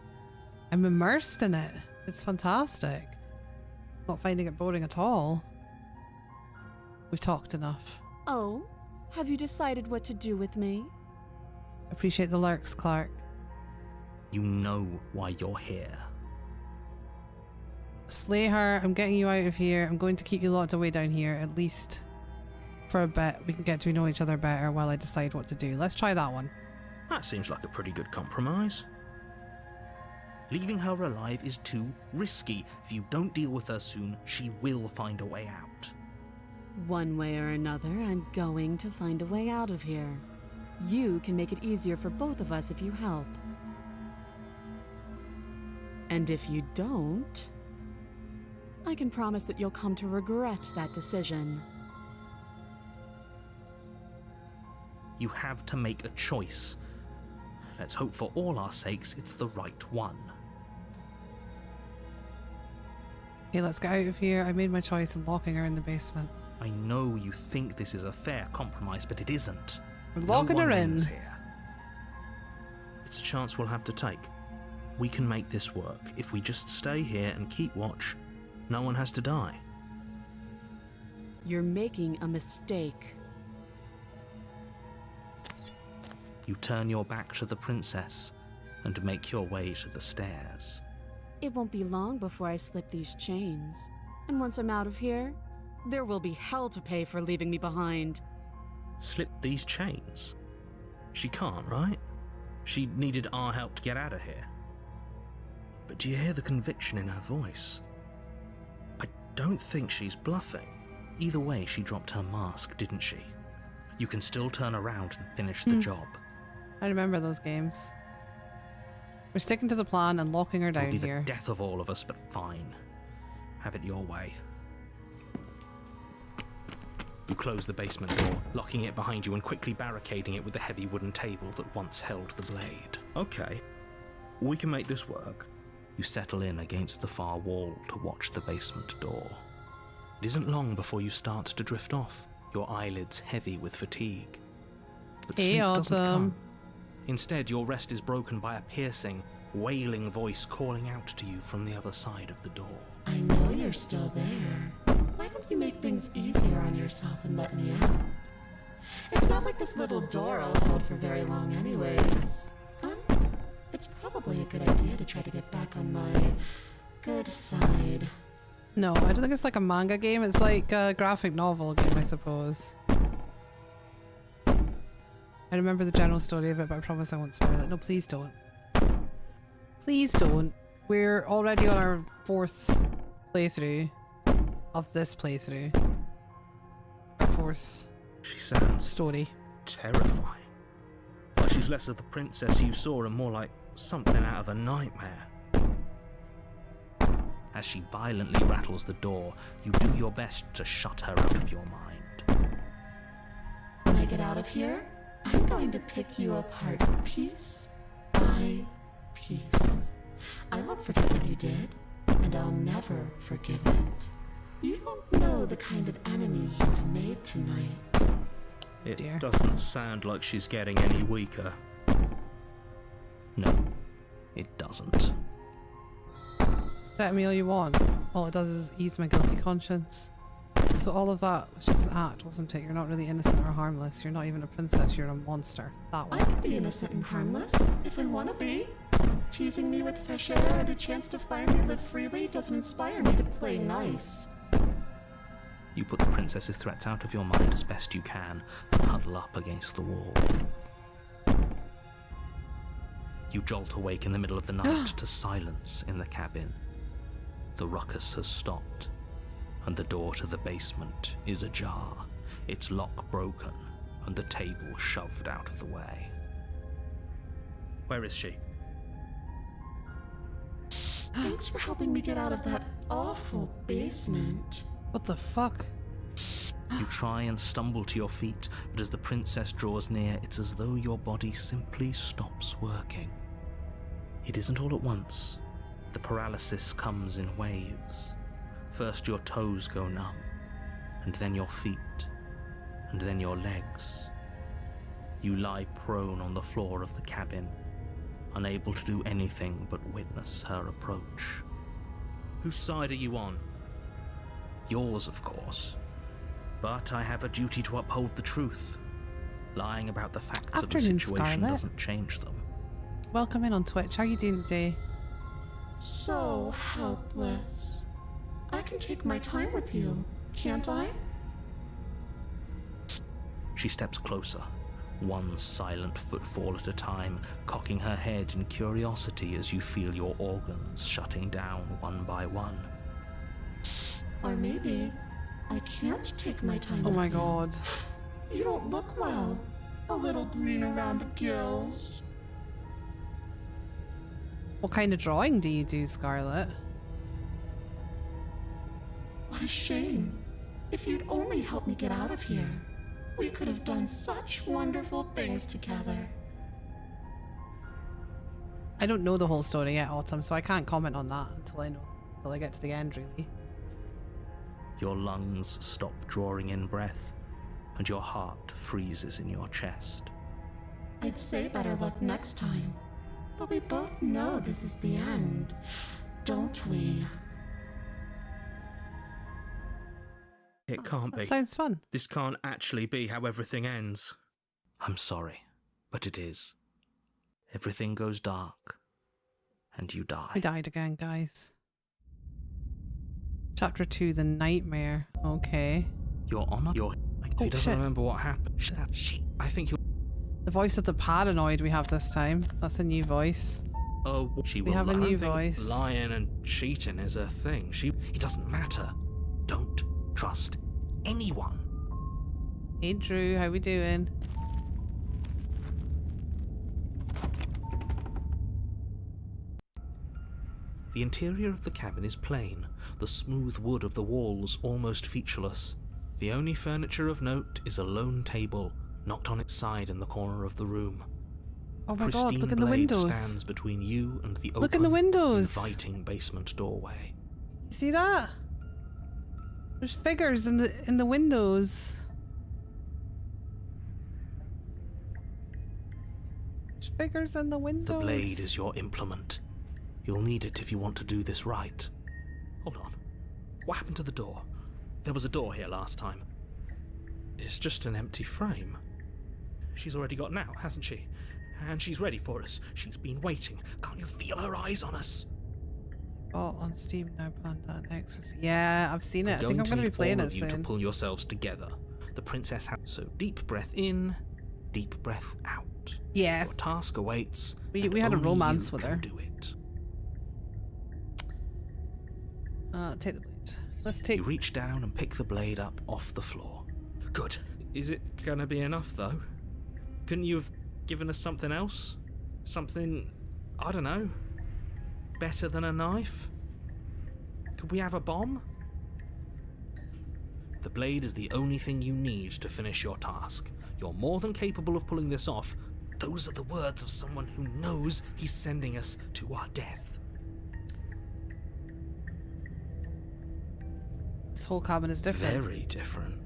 I'm immersed in it. It's fantastic. Not finding it boring at all. We've talked enough. Oh? Have you decided what to do with me? Appreciate the lurks, Clark. You know why you're here. Slay her. I'm getting you out of here. I'm going to keep you locked away down here, at least for a bit. We can get to know each other better while I decide what to do. Let's try that one. That seems like a pretty good compromise. Leaving her alive is too risky. If you don't deal with her soon, she will find a way out. One way or another, I'm going to find a way out of here. You can make it easier for both of us if you help. And if you don't, I can promise that you'll come to regret that decision. You have to make a choice. Let's hope for all our sakes it's the right one. Okay, let's get out of here. I made my choice. I'm locking her in the basement. I know you think this is a fair compromise, but it isn't. We're locking No one her in. wins here. It's a chance we'll have to take. We can make this work. If we just stay here and keep watch, no one has to die. You're making a mistake. You turn your back to the princess and make your way to the stairs. It won't be long before I slip these chains. And once I'm out of here, there will be hell to pay for leaving me behind. Slip these chains? She can't, right? She needed our help to get out of here. But do you hear the conviction in her voice? I don't think she's bluffing. Either way, she dropped her mask, didn't she? You can still turn around and finish the job. I remember those games. We're sticking to the plan and locking her down It'll be here. the death of all of us, but fine. Have it your way. You close the basement door, locking it behind you and quickly barricading it with the heavy wooden table that once held the blade. Okay, we can make this work. You settle in against the far wall to watch the basement door. It isn't long before you start to drift off, your eyelids heavy with fatigue. But Hey, sleep doesn't Autumn. come. Instead, your rest is broken by a piercing, wailing voice calling out to you from the other side of the door. I know you're still there. Why don't you make things easier on yourself and let me out? It's not like this little door I'll hold for very long anyways. But it's probably a good idea to try to get back on my good side. No, I don't think it's like a manga game. It's like a graphic novel game, I suppose. I remember the general story of it, but I promise I won't spoil it. No, please don't. Please don't. We're already on our 4th playthrough of this playthrough. Our 4th She sounds story. terrifying. Like she's less of the princess you saw and more like something out of a nightmare. As she violently rattles the door, you do your best to shut her out of your mind. When I get out of here, I'm going to pick you apart piece by piece. I won't forget what you did, and I'll never forgive it. You don't know the kind of enemy you've made tonight. It dear. doesn't sound like she's getting any weaker. No, it doesn't. Let me all you want. All it does is ease my guilty conscience. So all of that was just an act, wasn't it? You're not really innocent or harmless. You're not even a princess, you're a monster. That I one. can be innocent and harmless if I want to be. Teasing me with fresh air and a chance to finally live freely doesn't inspire me to play nice. You put the princess's threats out of your mind as best you can and huddle up against the wall. You jolt awake in the middle of the night to silence in the cabin. The ruckus has stopped, and the door to the basement is ajar, its lock broken, and the table shoved out of the way. Where is she? Thanks for helping me get out of that awful basement. What the fuck? You try and stumble to your feet, but as the princess draws near, it's as though your body simply stops working. It isn't all at once. The paralysis comes in waves. First your toes go numb, and then your feet, and then your legs. You lie prone on the floor of the cabin, unable to do anything but witness her approach. Whose side are you on? Yours, of course. But I have a duty to uphold the truth. Lying about the facts of the Afternoon, situation Scarlet. doesn't change them. Welcome in on Twitch. How you doing today? So helpless. I can take my time with you, can't I? She steps closer, one silent footfall at a time, cocking her head in curiosity as you feel your organs shutting down one by one. Or maybe I can't take my time Oh with my you. god. You don't look well. A little green around the gills. What kind of drawing do you do, Scarlet? What a shame. If you'd only helped me get out of here, we could have done such wonderful things together. I don't know the whole story yet, Autumn, so I can't comment on that until I get to the end, really. Your lungs stop drawing in breath, and your heart freezes in your chest. I'd say better luck next time, but we both know this is the end, don't we? It can't That be. sounds fun. This can't actually be how everything ends. I'm sorry, but it is. Everything goes dark, and you die. We died again, guys. Chapter 2, The Nightmare. Okay. Your honor? He doesn't shit. remember what happened. I think you're... The voice of the paranoid we have this time. That's a new voice. Oh, she We will have a lie. new I don't think voice. Lying and cheating is her thing. It doesn't matter. Don't trust anyone. Hey Drew, how we doing? The interior of the cabin is plain, the smooth wood of the walls almost featureless. The only furniture of note is a lone table, knocked on its side in the corner of the room. Oh my Pristine god, look in the blade windows. stands between you and the Look in the open, windows. inviting basement doorway. You see that? There's figures in the windows. There's figures in the windows. The blade is your implement. You'll need it if you want to do this right. Hold on. What happened to the door? There was a door here last time. It's just an empty frame. She's already gotten out, hasn't she? And she's ready for us. She's been waiting. Can't you feel her eyes on us? Oh, on Steam now, Panda Exorcist. Yeah, I've seen it. I think I'm going to be need playing all it of you to soon. pull yourselves together. The princess has... So deep breath in, deep breath out. Yeah. Your task awaits. We and had a only romance you with can her. do it. Take the blade. Let's take... You reach down and pick the blade up off the floor. Good. Is it gonna be enough, though? Couldn't you have given us something else? Something, I don't know, better than a knife? Could we have a bomb? The blade is the only thing you need to finish your task. You're more than capable of pulling this off. Those are the words of someone who knows he's sending us to our death. This whole cabin is different. Very different.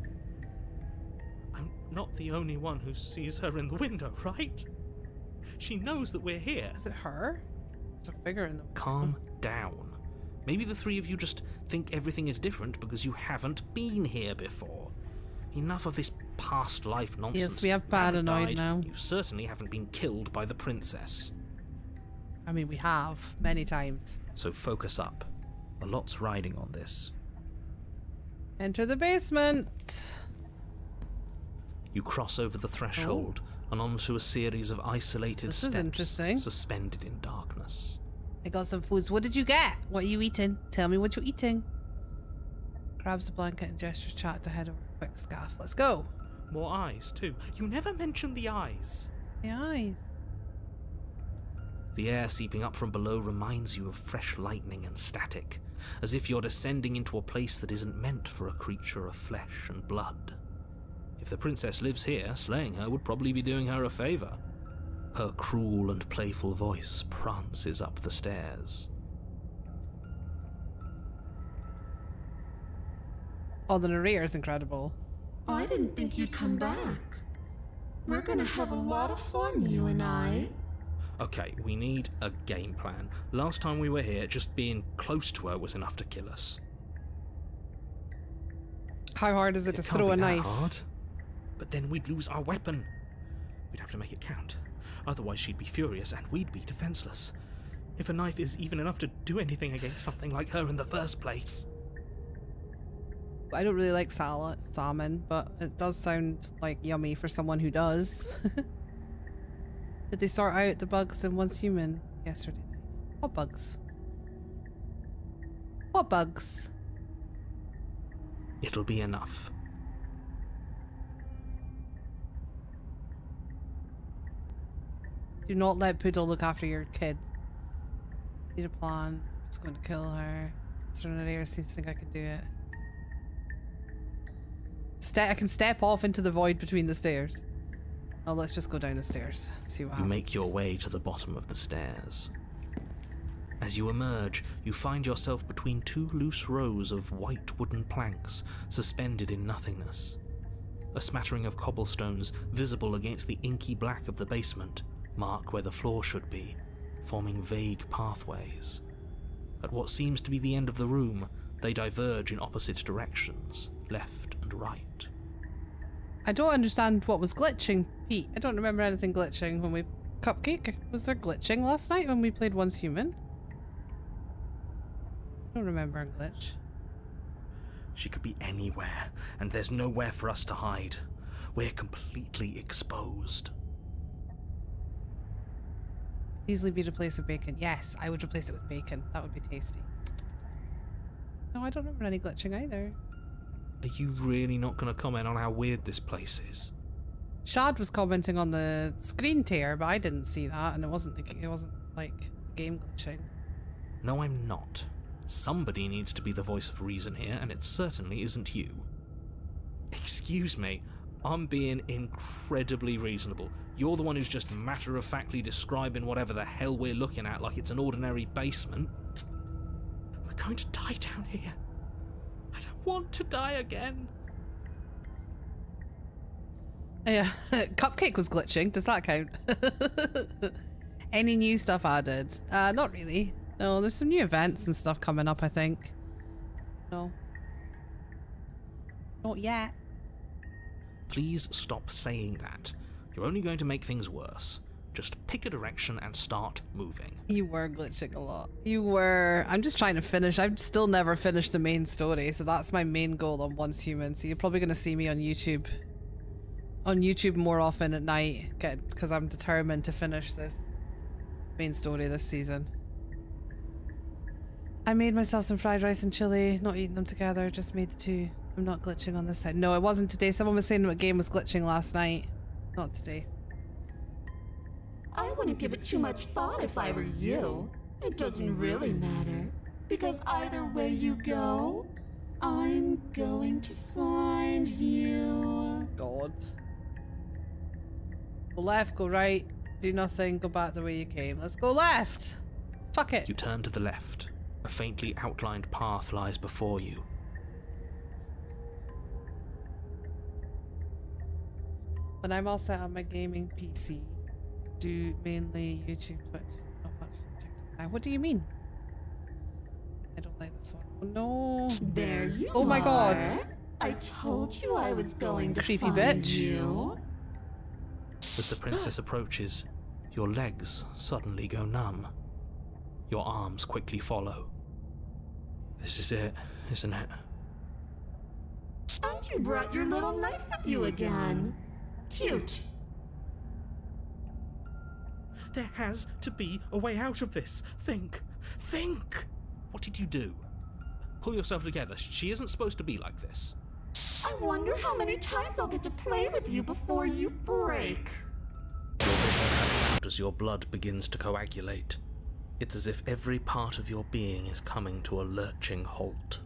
I'm not the only one who sees her in the window, right? She knows that we're here. Is it her? There's a figure in the... Calm down. Maybe the three of you just think everything is different because you haven't been here before. Enough of this past life nonsense. Yes, we have You haven't paranoid died. now. You certainly haven't been killed by the princess. I mean, we have many times. So focus up. A lot's riding on this. Enter the basement. You cross over the threshold and onto a series of isolated This is steps interesting. suspended in darkness. I got some foods. What did you get? What are you eating? Tell me what you're eating. Grabs a blanket and gestures chat to head over a quick scarf. Let's go. More eyes, too. You never mentioned the eyes. The eyes. The air seeping up from below reminds you of fresh lightning and static, as if you're descending into a place that isn't meant for a creature of flesh and blood. If the princess lives here, slaying her would probably be doing her a favour. Her cruel and playful voice prances up the stairs. Oh, the narrator is incredible. I didn't think you'd come back. We're gonna have a lot of fun, you and I. Okay, we need a game plan. Last time we were here, just being close to her was enough to kill us. How hard is it to It can't throw be a that knife? hard. But then we'd lose our weapon. We'd have to make it count. Otherwise she'd be furious and we'd be defenseless. If a knife is even enough to do anything against something like her in the first place. I don't really like salmon, but it does sound like yummy for someone who does. Did they sort out the bugs in Once Human yesterday night? What bugs? What bugs? It'll be enough. Do not let Poodle look after your kid. Need a plan. I'm just going to kill her. Mr. Narrator seems to think I can do it. I can step off into the void between the stairs. Oh, let's just go down the stairs. See what You happens. make your way to the bottom of the stairs. As you emerge, you find yourself between two loose rows of white wooden planks suspended in nothingness. A smattering of cobblestones visible against the inky black of the basement mark where the floor should be, forming vague pathways. At what seems to be the end of the room, they diverge in opposite directions, left and right. I don't understand what was glitching, Pete. I don't remember anything glitching when we... Cupcake? Was there glitching last night when we played Once Human? I don't remember a glitch. She could be anywhere, and there's nowhere for us to hide. We're completely exposed. Easily be replaced with bacon. Yes, I would replace it with bacon. That would be tasty. No, I don't remember any glitching either. Are you really not going to comment on how weird this place is? Shad was commenting on the screen tear, but I didn't see that, and it wasn't like game glitching. No, I'm not. Somebody needs to be the voice of reason here, and it certainly isn't you. Excuse me, I'm being incredibly reasonable. You're the one who's just matter-of-factly describing whatever the hell we're looking at like it's an ordinary basement. We're going to die down here. I don't want to die again. Yeah, Cupcake was glitching. Does that count? Any new stuff added? Not really. No, there's some new events and stuff coming up, I think. No. Not yet. Please stop saying that. You're only going to make things worse. Just pick a direction and start moving. You were glitching a lot. You were... I'm just trying to finish. I've still never finished the main story, so that's my main goal on Once Human. So you're probably going to see me on YouTube. On YouTube more often at night, because I'm determined to finish this main story this season. I made myself some fried rice and chili, not eating them together, just made the two. I'm not glitching on this side. No, it wasn't today. Someone was saying what game was glitching last night. Not today. I wouldn't give it too much thought if I were you. It doesn't really matter, because either way you go, I'm going to find you. God. Go left, go right, do nothing, go back the way you came. Let's go left! Fuck it. You turn to the left. A faintly outlined path lies before you. And I'm all set on my gaming PC. Do mainly YouTube, Twitch, not much TikTok. What do you mean? I don't like this one. Oh no. There you Oh my god. I told you I was going to Creepy find bitch. you. As the princess approaches, your legs suddenly go numb. Your arms quickly follow. This is it, isn't it? And you brought your little knife with you again. Cute. There has to be a way out of this. Think. Think! What did you do? Pull yourself together. She isn't supposed to be like this. I wonder how many times I'll get to play with you before you break. Your vision cuts out as your blood begins to coagulate. It's as if every part of your being is coming to a lurching halt.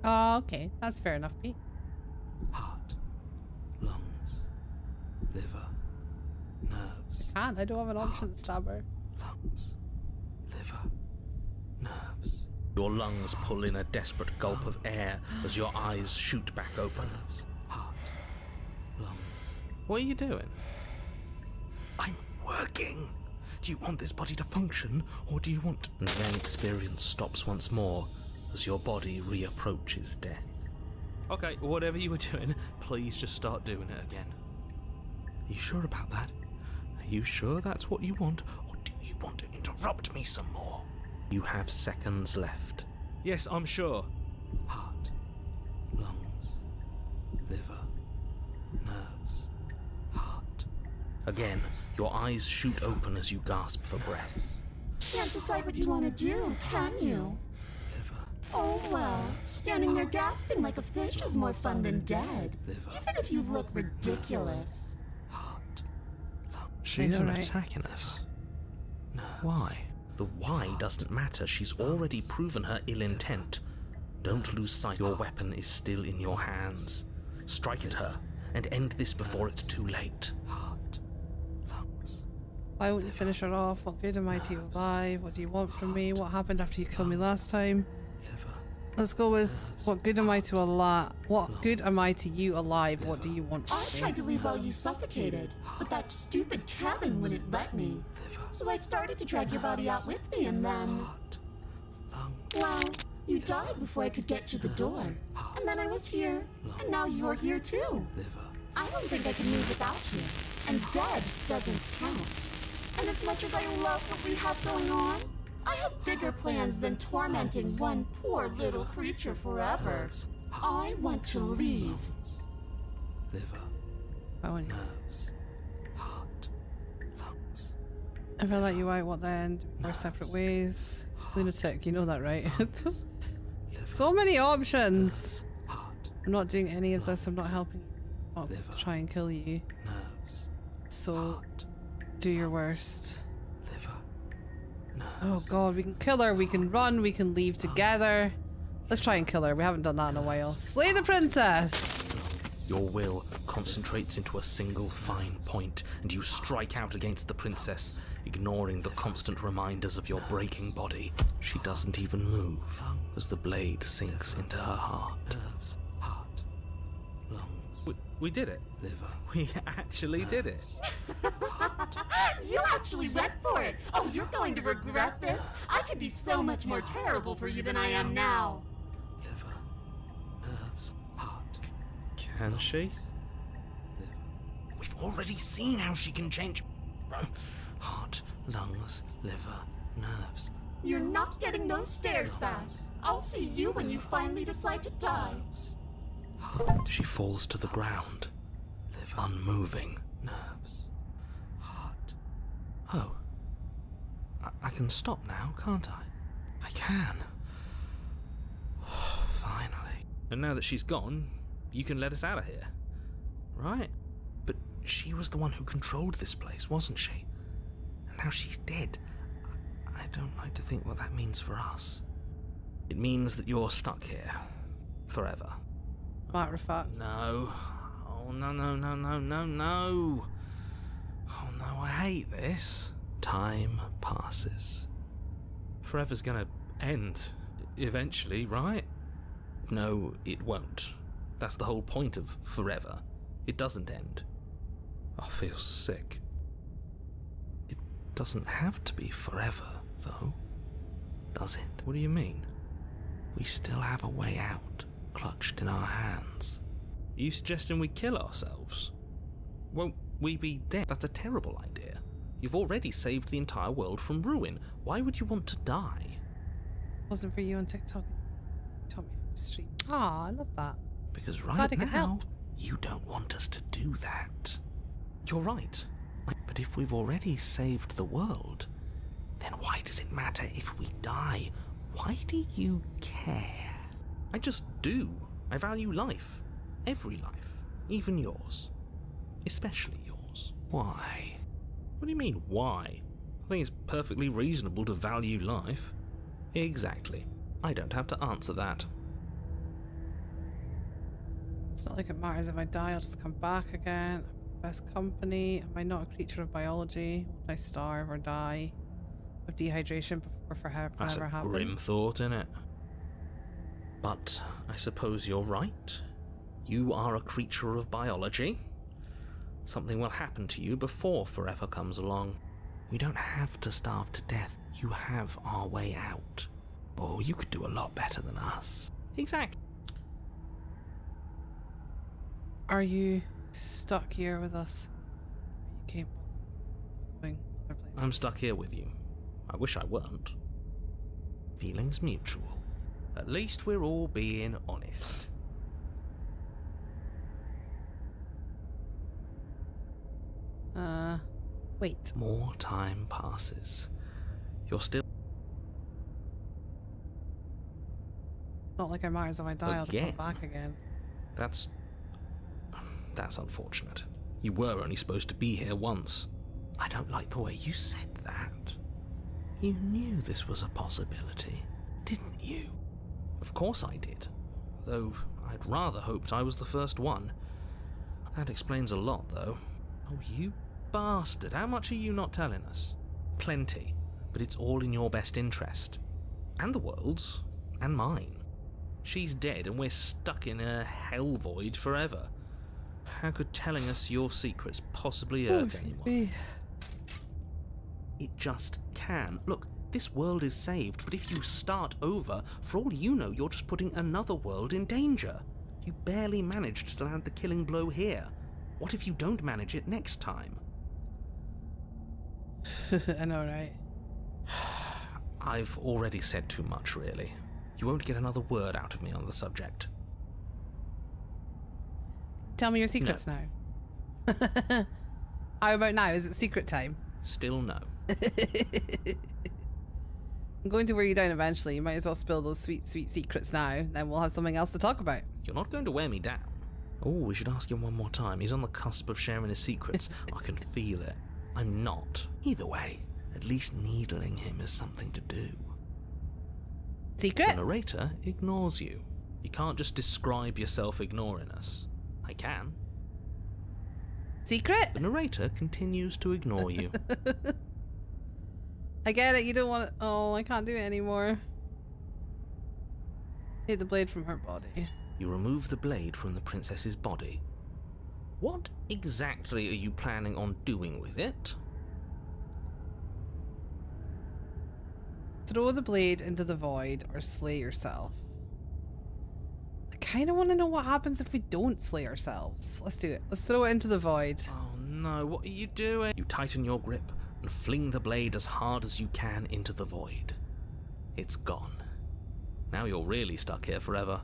Oh, okay. That's fair enough, Pete. Heart, lungs, liver, nerves. I can't. I don't have an option to stab her. Lungs, liver, nerves. Your lungs pull in a desperate gulp of air as your eyes shoot back open. Heart, lungs. What are you doing? I'm working. Do you want this body to function, or do you want... And then experience stops once more as your body reapproaches death. Okay, whatever you were doing, please just start doing it again. Are you sure about that? Are you sure that's what you want, or do you want to interrupt me some more? You have seconds left. Yes, I'm sure. Heart, lungs, liver, nerves, heart. Again, your eyes shoot open as you gasp for breath. Can't decide what you want to do, can you? Oh well, standing there gasping like a fish is more fun than dead. Even if you look ridiculous. She isn't attacking us. No. Why? The why doesn't matter. She's already proven her ill intent. Don't lose sight. Your weapon is still in your hands. Strike at her and end this before it's too late. Why won't you finish her off? What good am I to you alive? What do you want from me? What happened after you killed me last time? Let's go with what good am I to alive? What good am I to you alive? What do you want from I me? tried to leave while you suffocated, but that stupid cabin wouldn't let me. So I started to drag your body out with me, and then... Well, you died before I could get to the door. And then I was here, and now you're here too. I don't think I can move without you. And dead doesn't count. And as much as I love what we have going on, I have bigger plans than tormenting one poor little creature forever. I want to leave. I want nerves, heart, lungs. If I let you out, what then? We're separate ways. Lunatic, you know that, right? So many options. I'm not doing any of this. I'm not helping you. I'm not to try and kill you. So, do your worst. Oh god, we can kill her, we can run, we can leave together. Let's try and kill her. We haven't done that in a while. Slay the princess! Your will concentrates into a single fine point, and you strike out against the princess, ignoring the constant reminders of your breaking body. She doesn't even move as the blade sinks into her heart. We did it. We actually did it. You actually went for it. Oh, you're going to regret this. I could be so much more terrible for you than I am now. Nerves, heart. Can she? We've already seen how she can change. Heart, lungs, liver, nerves. You're not getting those stares back. I'll see you when you finally decide to die. She falls to the ground, unmoving. Nerves, heart. Oh, I can stop now, can't I? I can. Finally. And now that she's gone, you can let us out of here, right? But she was the one who controlled this place, wasn't she? And now she's dead. I don't like to think what that means for us. It means that you're stuck here, forever. Matter of fact. No. Oh, no. Oh, no, I hate this. Time passes. Forever's gonna end, eventually, right? No, it won't. That's the whole point of forever. It doesn't end. I feel sick. It doesn't have to be forever, though, does it? What do you mean? We still have a way out, clutched in our hands. Are you suggesting we kill ourselves? Won't we be dead? That's a terrible idea. You've already saved the entire world from ruin. Why would you want to die? It wasn't for you on TikTok. You taught me how to stream. Aw, I love that. Because Glad right I could now, help. you don't want us to do that. You're right. But if we've already saved the world, then why does it matter if we die? Why do you care? I just do. I value life. Every life. Even yours. Especially yours. Why? What do you mean, why? I think it's perfectly reasonable to value life. Exactly. I don't have to answer that. It's not like it matters if I die, I'll just come back again. Best company. Am I not a creature of biology? Will I starve or die of dehydration before forever That's a happens? grim thought, innit? But I suppose you're right. You are a creature of biology. Something will happen to you before forever comes along. We don't have to starve to death. You have our way out. Or you could do a lot better than us. Exactly. Are you stuck here with us? Are you capable of going other places? I'm stuck here with you. I wish I weren't. Feelings mutual. At least we're all being honest. Wait. More time passes. You're still... Not like it matters if I die, I'll just Again? come back again. That's unfortunate. You were only supposed to be here once. I don't like the way you said that. You knew this was a possibility, didn't you? Of course I did. Though I'd rather hoped I was the first one. That explains a lot, though. Oh, you bastard. How much are you not telling us? Plenty. But it's all in your best interest. And the world's. And mine. She's dead and we're stuck in a hell void forever. How could telling us your secrets possibly hurt anyone? It just can. Look, this world is saved, but if you start over, for all you know, you're just putting another world in danger. You barely managed to land the killing blow here. What if you don't manage it next time? I know, right? I've already said too much, really. You won't get another word out of me on the subject. Tell me your secrets now. How about now? Is it secret time? Still no. I'm going to wear you down eventually. You might as well spill those sweet, sweet secrets now. Then we'll have something else to talk about. You're not going to wear me down. Oh, we should ask him one more time. He's on the cusp of sharing his secrets. I can feel it. I'm not. Either way, at least needling him is something to do. Secret? The narrator ignores you. You can't just describe yourself ignoring us. I can. Secret? The narrator continues to ignore you. I get it, you don't want it. Oh, I can't do it anymore. Take the blade from her body. You remove the blade from the princess's body. What exactly are you planning on doing with it? Throw the blade into the void or slay yourself. I kind of want to know what happens if we don't slay ourselves. Let's do it. Let's throw it into the void. Oh no, what are you doing? You tighten your grip and fling the blade as hard as you can into the void. It's gone. Now you're really stuck here forever.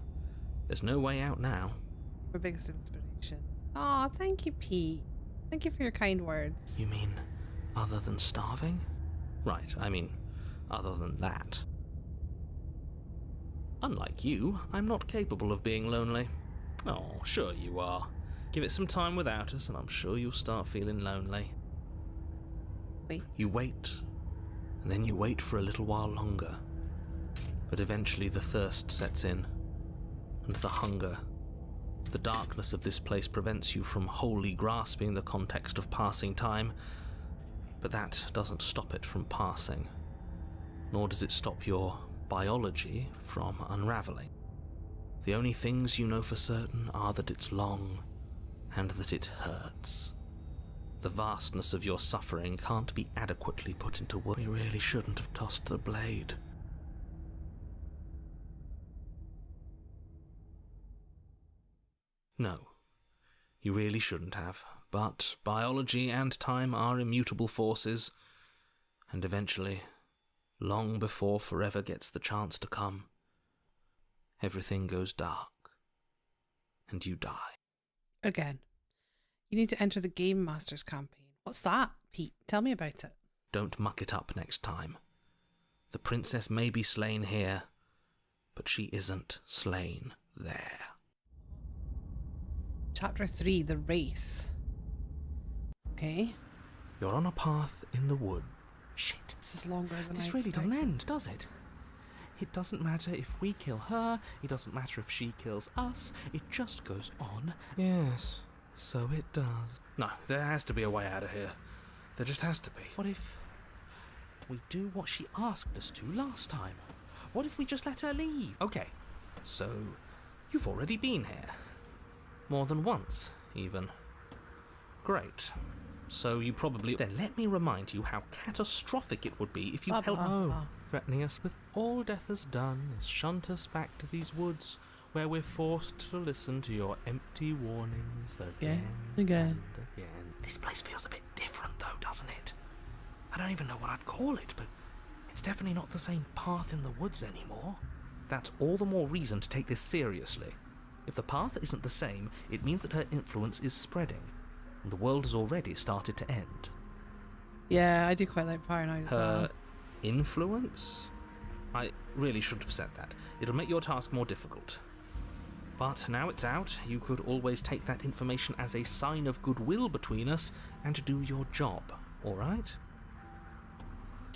There's no way out now. Your biggest inspiration. Aw, thank you, Pete. Thank you for your kind words. You mean other than starving? Right, I mean other than that. Unlike you, I'm not capable of being lonely. Oh, sure you are. Give it some time without us and I'm sure you'll start feeling lonely. Wait. You wait, and then you wait for a little while longer. But eventually the thirst sets in, and the hunger. The darkness of this place prevents you from wholly grasping the context of passing time, but that doesn't stop it from passing, nor does it stop your biology from unraveling. The only things you know for certain are that it's long and that it hurts. The vastness of your suffering can't be adequately put into words. We really shouldn't have tossed the blade. No, you really shouldn't have, but biology and time are immutable forces, and eventually, long before forever gets the chance to come, everything goes dark, and you die. Again, you need to enter the Game Masters campaign. What's that, Pete? Tell me about it. Don't muck it up next time. The princess may be slain here, but she isn't slain there. Chapter 3, The Wraith. Okay. You're on a path in the wood. Shit. This is longer than This I really doesn't expected. end, does it? It doesn't matter if we kill her, it doesn't matter if she kills us, it just goes on. Yes, so it does. No, there has to be a way out of here. There just has to be. What if we do what she asked us to last time? What if we just let her leave? Okay, so you've already been here. More than once, even. Great. So you probably... Then let me remind you how catastrophic it would be if you helped... Oh, Threatening us with all death has done is shunt us back to these woods where we're forced to listen to your empty warnings again. Again. And again. This place feels a bit different though, doesn't it? I don't even know what I'd call it, but it's definitely not the same path in the woods anymore. That's all the more reason to take this seriously. If the path isn't the same, it means that her influence is spreading, and the world has already started to end. Yeah, I do quite like Paranoid as well. Her influence? I really shouldn't have said that. It'll make your task more difficult. But now it's out, you could always take that information as a sign of goodwill between us and do your job, alright?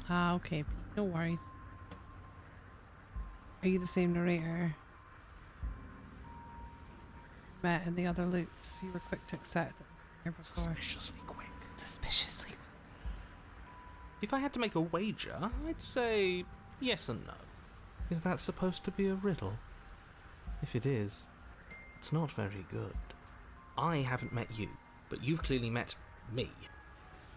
Ah, okay, Pete. No worries. Are you the same narrator? Met in the other loops. You were quick to accept it here before. Suspiciously quick. Suspiciously quick. If I had to make a wager, I'd say yes and no. Is that supposed to be a riddle? If it is, it's not very good. I haven't met you, but you've clearly met me.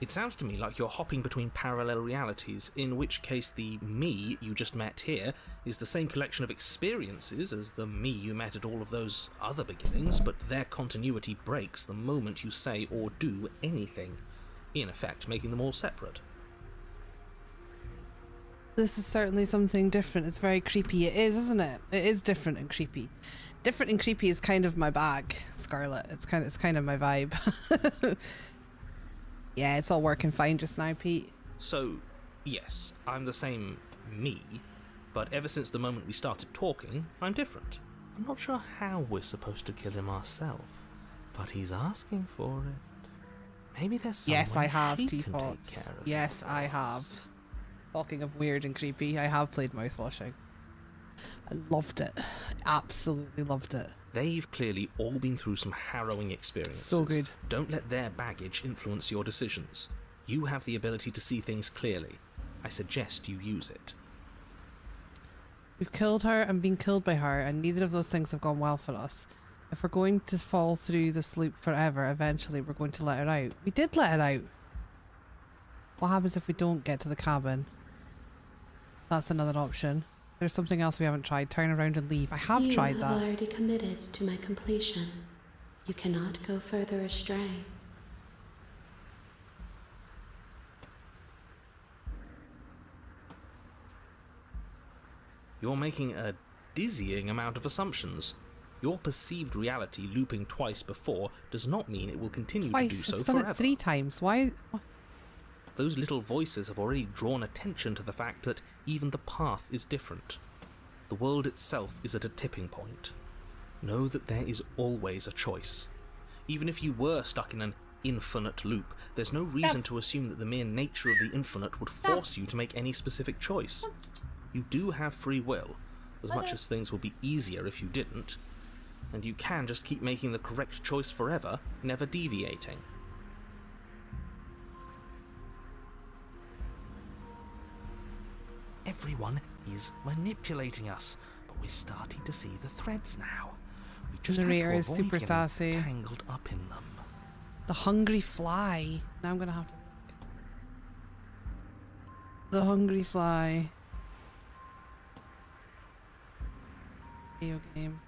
It sounds to me like you're hopping between parallel realities, in which case the me you just met here is the same collection of experiences as the me you met at all of those other beginnings, but their continuity breaks the moment you say or do anything, in effect making them all separate. This is certainly something different. It's very creepy. It is, isn't it? It is different and creepy. Different and creepy is kind of my bag, Scarlet. It's kind of my vibe. Yeah, it's all working fine just now, Pete. So, yes, I'm the same me, but ever since the moment we started talking, I'm different. I'm not sure how we're supposed to kill him ourselves, but he's asking for it. Maybe there's some Yes, way I have, she can Teapot. take care of Yes, it. I have. Talking of weird and creepy, I have played mouthwashing. I loved it. Absolutely loved it. They've clearly all been through some harrowing experiences. So good. Don't let their baggage influence your decisions. You have the ability to see things clearly. I suggest you use it. We've killed her and been killed by her, and neither of those things have gone well for us. If we're going to fall through this loop forever, eventually we're going to let her out. We did let her out. What happens if we don't get to the cabin? That's another option. There's something else we haven't tried. Turn around and leave. I have tried You that. have already committed to my completion. You cannot go further astray. You're making a dizzying amount of assumptions. Your perceived reality looping twice before does not mean it will continue to do Twice. so It's done forever. it 3 times. Why? Those little voices have already drawn attention to the fact that even the path is different. The world itself is at a tipping point. Know that there is always a choice. Even if you were stuck in an infinite loop, there's no reason to assume that the mere nature of the infinite would force you to make any specific choice. You do have free will, as much as things would be easier if you didn't, and you can just keep making the correct choice forever, never deviating. Everyone is manipulating us, but we're starting to see the threads now. We just have Narrator to is avoid super getting sassy. tangled up in them. The hungry fly. Now I'm gonna have to. The hungry fly. Video game.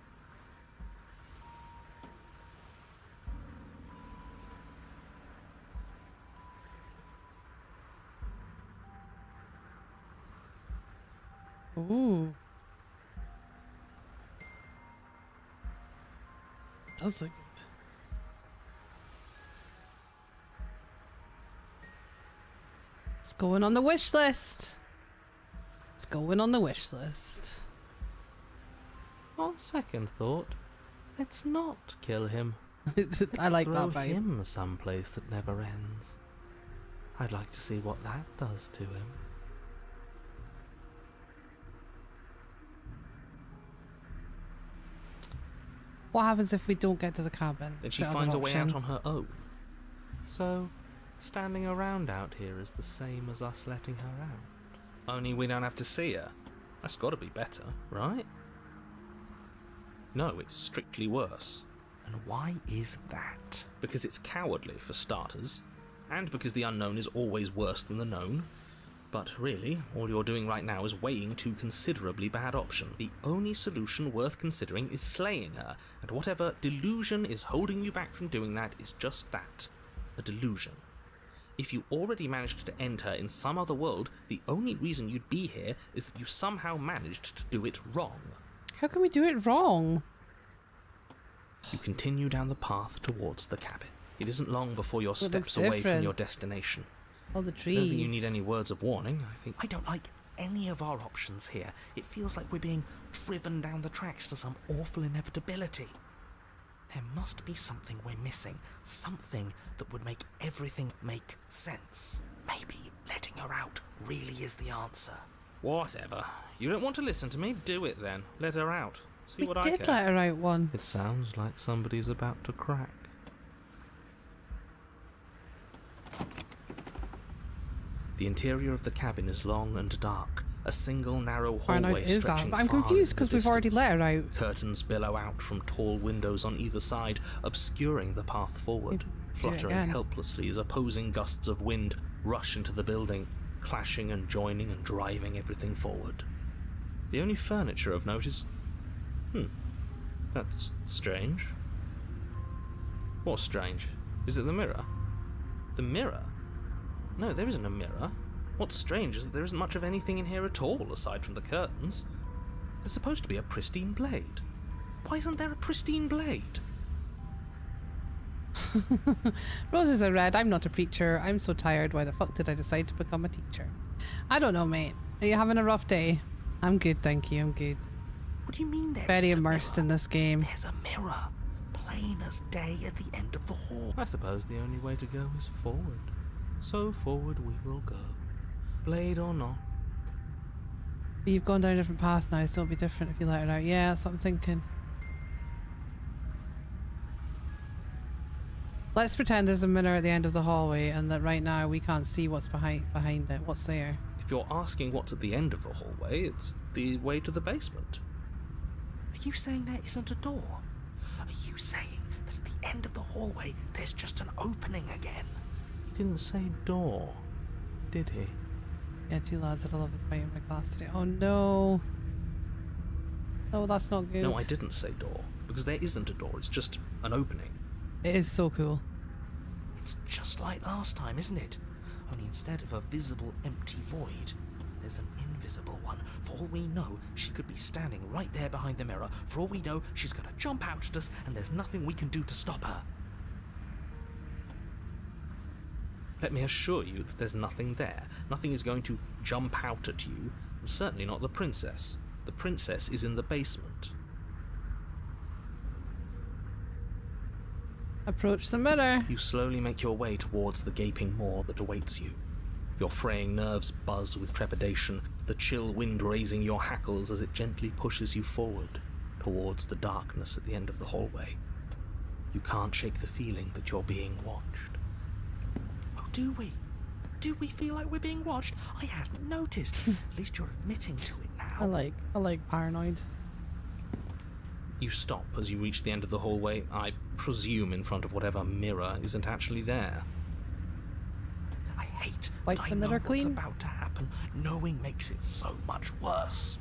Ooh. Does look good. It's going on the wish list. It's going on the wish list. On second thought, let's not kill him. I like throw that vibe. him someplace that never ends. I'd like to see what that does to him. What happens if we don't get to the cabin? Then Is she that finds a an way out option? on her own. So, standing around out here is the same as us letting her out. Only we don't have to see her. That's got to be better, right? No, it's strictly worse. And why is that? Because it's cowardly, for starters, and because the unknown is always worse than the known. But really, all you're doing right now is weighing two considerably bad options. The only solution worth considering is slaying her, and whatever delusion is holding you back from doing that is just that, a delusion. If you already managed to end her in some other world, the only reason you'd be here is that you somehow managed to do it wrong. How can we do it wrong? You continue down the path towards the cabin. It isn't long before you're It looks steps away from different. your destination. All the I trees. don't think you need any words of warning. I don't like any of our options here. It feels like we're being driven down the tracks to some awful inevitability. There must be something we're missing. Something that would make everything make sense. Maybe letting her out really is the answer. Whatever. You don't want to listen to me? Do it then. Let her out. See We what I did can. let her out once. It sounds like somebody's about to crack. The interior of the cabin is long and dark. A single narrow Far hallway out is stretching that? I'm far confused into the because we've already distance. let her out. Curtains billow out from tall windows on either side, obscuring the path forward. Do it Fluttering again. helplessly as opposing gusts of wind rush into the building, clashing and joining and driving everything forward. The only furniture of note is... that's strange. What's strange? Is it the mirror? The mirror? No, there isn't a mirror. What's strange is that there isn't much of anything in here at all, aside from the curtains. There's supposed to be a pristine blade. Why isn't there a pristine blade? Roses are red. I'm not a preacher. I'm so tired. Why the fuck did I decide to become a teacher? I don't know, mate. Are you having a rough day? I'm good, thank you. I'm good. What do you mean there Very isn't a immersed mirror? in this game. There's a mirror, plain as day at the end of the hall. I suppose the only way to go is forward. So forward we will go. Blade or not. But you've gone down a different path now, so it'll be different if you let her out. Yeah, that's what I'm thinking. Let's pretend there's a mirror at the end of the hallway and that right now we can't see what's behind it. What's there? If you're asking what's at the end of the hallway, it's the way to the basement. Are you saying there isn't a door? Are you saying that at the end of the hallway there's just an opening again? He didn't say door, did he? Yeah, two lads had a lovely fight in my class today. Oh no. Oh, that's not good. No, I didn't say door, because there isn't a door, it's just an opening. It is so cool. It's just like last time, isn't it? Only instead of a visible empty void, there's an invisible one. For all we know, she could be standing right there behind the mirror. For all we know, she's going to jump out at us, and there's nothing we can do to stop her. Let me assure you that there's nothing there. Nothing is going to jump out at you, and certainly not the princess. The princess is in the basement. Approach the mirror. You slowly make your way towards the gaping maw that awaits you. Your fraying nerves buzz with trepidation, the chill wind raising your hackles as it gently pushes you forward, towards the darkness at the end of the hallway. You can't shake the feeling that you're being watched. Oh, do we? Do we feel like we're being watched? I hadn't noticed. At least you're admitting to it now. I like paranoid. You stop as you reach the end of the hallway, I presume in front of whatever mirror isn't actually there. I hate Wipe that I the know mirror what's clean? about to happen. Knowing makes it so much worse.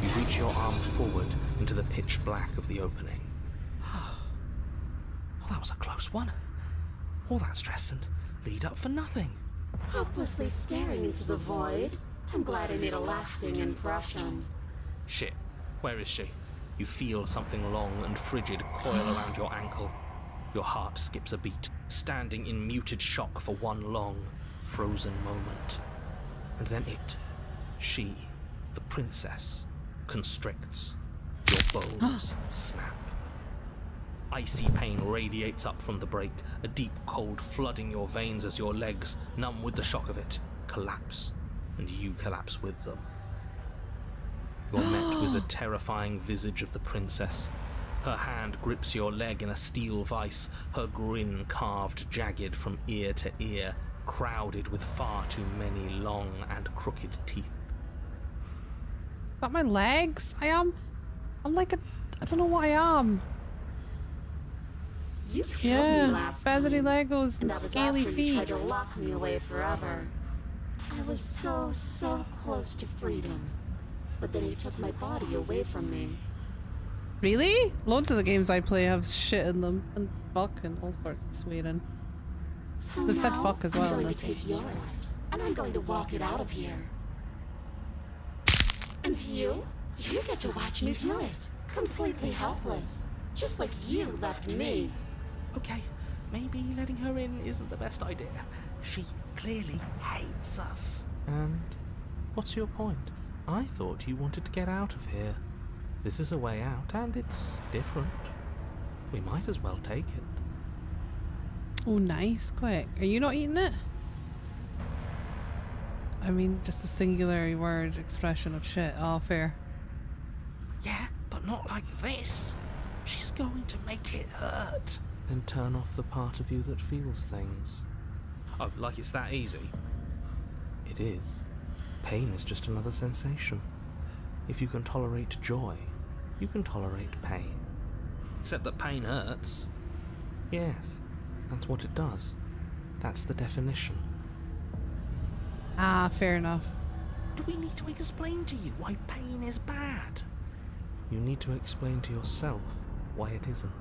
You reach your arm forward into the pitch black of the opening. Oh, that was a close one. All that stress and lead up for nothing. Helplessly staring into the void. I'm glad I made a lasting impression. Shit, where is she? You feel something long and frigid coil around your ankle. Your heart skips a beat, standing in muted shock for one long, frozen moment. And then she, the princess, constricts. Your bones snap. Icy pain radiates up from the break, a deep cold flooding your veins as your legs, numb with the shock of it, collapse, and you collapse with them. You're met with the terrifying visage of the princess. Her hand grips your leg in a steel vice, her grin carved jagged from ear to ear, crowded with far too many long and crooked teeth. Is that my legs? I'm like a... I don't know what I am. You killed Yeah, me last feathery time, Legos and that was scaly after you feet. tried to lock me away forever. I was so close to freedom, but then you took my body away from me. Really? Loads of the games I play have shit in them, and fuck and all sorts of swearing. So They've said now fuck as I'm well. going That's to take yours, and I'm going to walk it out of here. And you get to watch me do it, completely helpless, just like you left me. Okay, maybe letting her in isn't the best idea. She clearly hates us. And what's your point? I thought you wanted to get out of here. This is a way out, and it's different. We might as well take it. Oh, nice. Quick. Are you not eating it? I mean, just a singular word expression of shit. Oh, fair. Yeah, but not like this. She's going to make it hurt. Then turn off the part of you that feels things. Oh, like it's that easy? It is. Pain is just another sensation. If you can tolerate joy, you can tolerate pain. Except that pain hurts. Yes, that's what it does. That's the definition. Ah, fair enough. Do we need to explain to you why pain is bad? You need to explain to yourself why it isn't.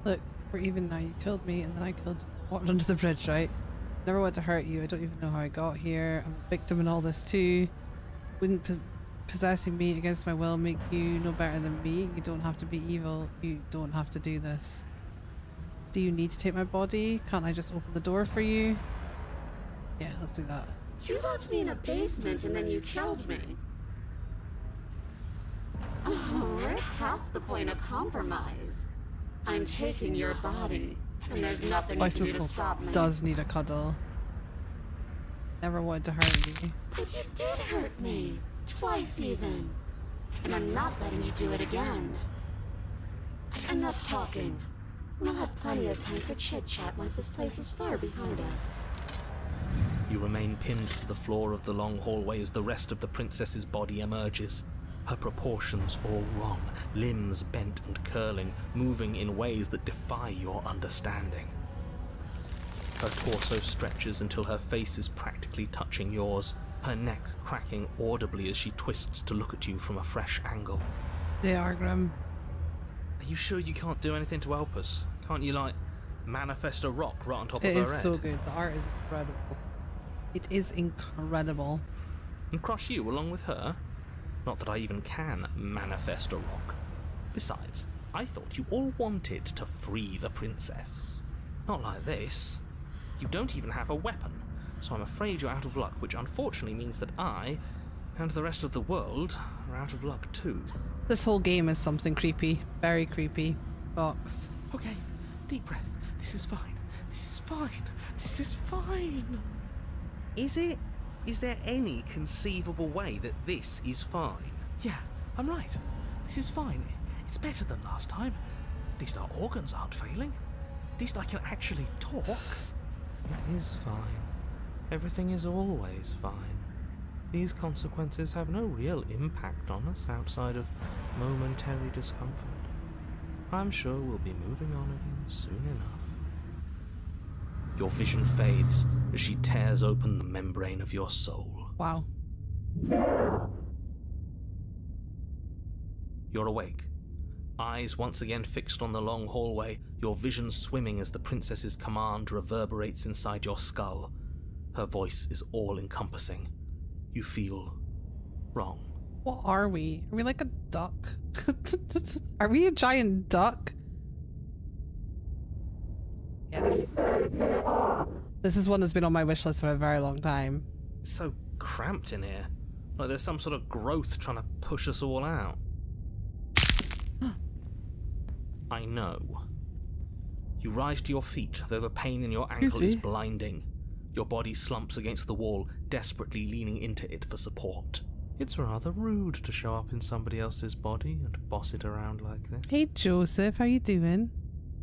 Look, we're even now. You killed me, and then I killed you. Walked under the bridge, right? Never want to hurt you. I don't even know how I got here. I'm a victim in all this too. Wouldn't possessing me against my will make you no better than me? You don't have to be evil. You don't have to do this. Do you need to take my body? Can't I just open the door for you? Yeah, let's do that. You locked me in a basement and then you killed me. Oh, we're past the point of compromise. I'm taking your body, and there's nothing you can do to stop me. Does need a cuddle. Never wanted to hurt you. But you did hurt me. Twice even. And I'm not letting you do it again. Enough talking. We'll have plenty of time for chit-chat once this place is far behind us. You remain pinned to the floor of the long hallway as the rest of the princess's body emerges. Her proportions all wrong, limbs bent and curling, moving in ways that defy your understanding. Her torso stretches until her face is practically touching yours, her neck cracking audibly as she twists to look at you from a fresh angle. They are grim. Are you sure you can't do anything to help us? Can't you, like, manifest a rock right on top of It her is head? so good. The art is incredible. It is incredible. And crush you along with her? Not that I even can manifest a rock. Besides, I thought you all wanted to free the princess. Not like this. You don't even have a weapon, so I'm afraid you're out of luck, which unfortunately means that I, and the rest of the world, are out of luck too. This whole game is something creepy. Very creepy. Fox. Okay, deep breath. This is fine. This is fine. This is fine. Is it? Is there any conceivable way that this is fine? Yeah, I'm right. This is fine. It's better than last time. At least our organs aren't failing. At least I can actually talk. It is fine. Everything is always fine. These consequences have no real impact on us outside of momentary discomfort. I'm sure we'll be moving on again soon enough. Your vision fades as she tears open the membrane of your soul. Wow. You're awake. Eyes once again fixed on the long hallway, your vision swimming as the princess's command reverberates inside your skull. Her voice is all-encompassing. You feel wrong. What are we? Are we like a duck? Are we a giant duck? Yeah, this is one that's been on my wish list for a very long time. It's so cramped in here. Like there's some sort of growth trying to push us all out. I know. You rise to your feet, though the pain in your ankle is blinding. Your body slumps against the wall, desperately leaning into it for support. It's rather rude to show up in somebody else's body and boss it around like this. Hey Joseph, how you doing?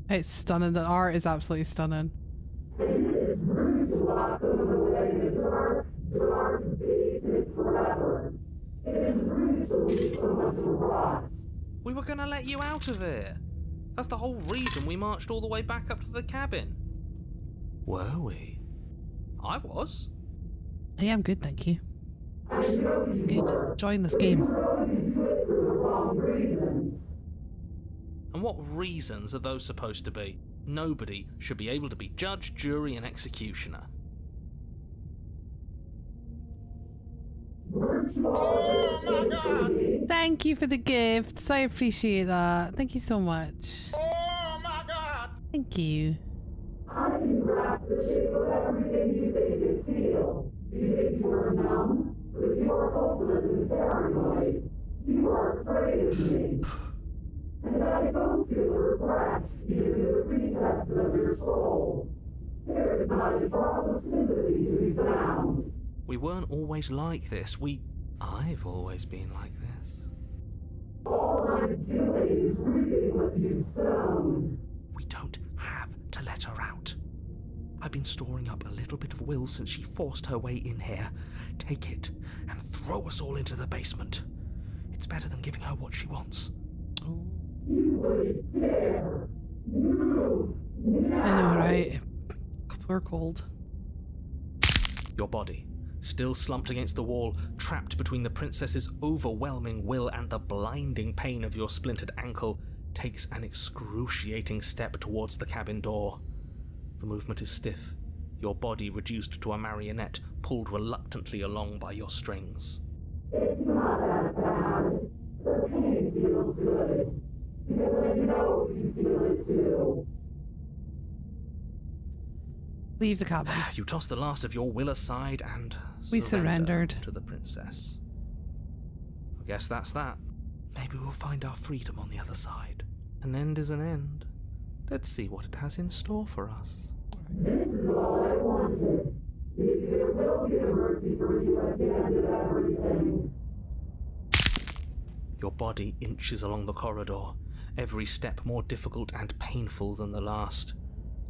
It's stunning. The art is absolutely stunning. We were gonna let you out of here. That's the whole reason we marched all the way back up to the cabin. Were we? I was. Yeah, I'm good, thank you. Good. Enjoying this game. And what reasons are those supposed to be? Nobody should be able to be judge, jury, and executioner. Oh my God! Thank you for the gifts. I appreciate that. Thank you so much. Oh my God! Thank you. I can grasp the shape of everything you think you feel. You think you are numb, but you are hopeless and paranoid. You are afraid of me. And I don't feel regret, even in the recesses of your soul. There is not a drop of sympathy to be found. We weren't always like this. I've always been like this. All I'm doing is reaping what you've sown. We don't have to let her out. I've been storing up a little bit of will since she forced her way in here. Take it and throw us all into the basement. It's better than giving her what she wants. You wouldn't dare. No. I know, right? We're cold. Your body, still slumped against the wall, trapped between the princess's overwhelming will and the blinding pain of your splintered ankle, takes an excruciating step towards the cabin door. The movement is stiff, your body reduced to a marionette, pulled reluctantly along by your strings. It's not that bad. The pain feels good. Because I know you feel it too. Leave the cabin. You toss the last of your will aside and We surrendered to the princess. I guess that's that. Maybe we'll find our freedom on the other side. An end is an end. Let's see what it has in store for us. This is all I wanted. Maybe there will be a mercy for you at the end of everything. Your body inches along the corridor, every step more difficult and painful than the last.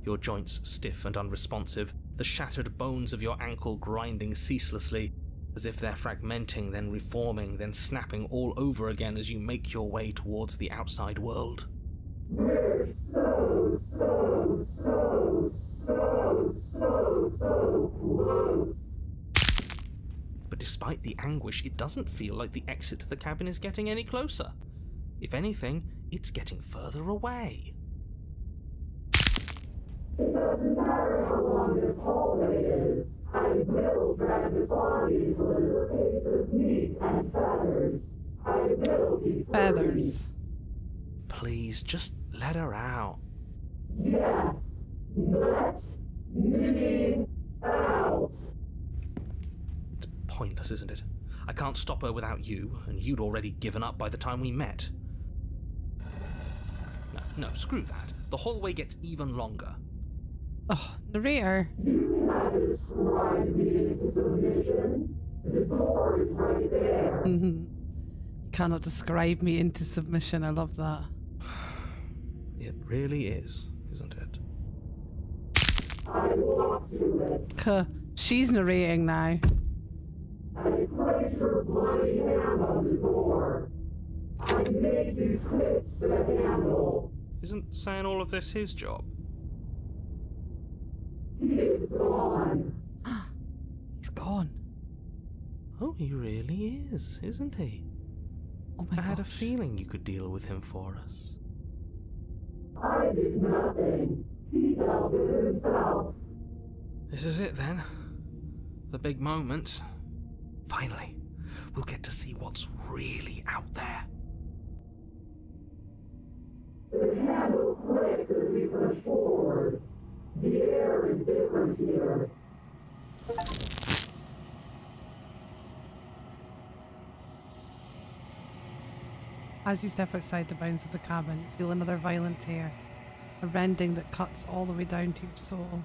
Your joints stiff and unresponsive, the shattered bones of your ankle grinding ceaselessly, as if they're fragmenting, then reforming, then snapping all over again as you make your way towards the outside world. We're so close. But despite the anguish, it doesn't feel like the exit to the cabin is getting any closer. If anything, it's getting further away. It doesn't matter how long this hallway is. I will drag this body until it is a case of meat and feathers. I will be feathers. Please, just let her out. Yes, let me out. It's pointless, isn't it? I can't stop her without you, and you'd already given up by the time we met. No, screw that. The hallway gets even longer. Oh, narrator. You cannot describe me into submission. The door is right there. You cannot describe me into submission. I love that. It really is, isn't it? I walk to it. She's narrating now. I placed your bloody hand on the door. I made you twist the handle. Isn't saying all of this his job? He is gone. He's gone. Oh, he really is, isn't he? Oh my I had a gosh. feeling you could deal with him for us. I did nothing. He dealt with himself. This is it then. The big moment. Finally, we'll get to see what's really out there. The handle clicks as we push forward. The air is different here. As you step outside the bounds of the cabin, you feel another violent tear, a rending that cuts all the way down to your soul.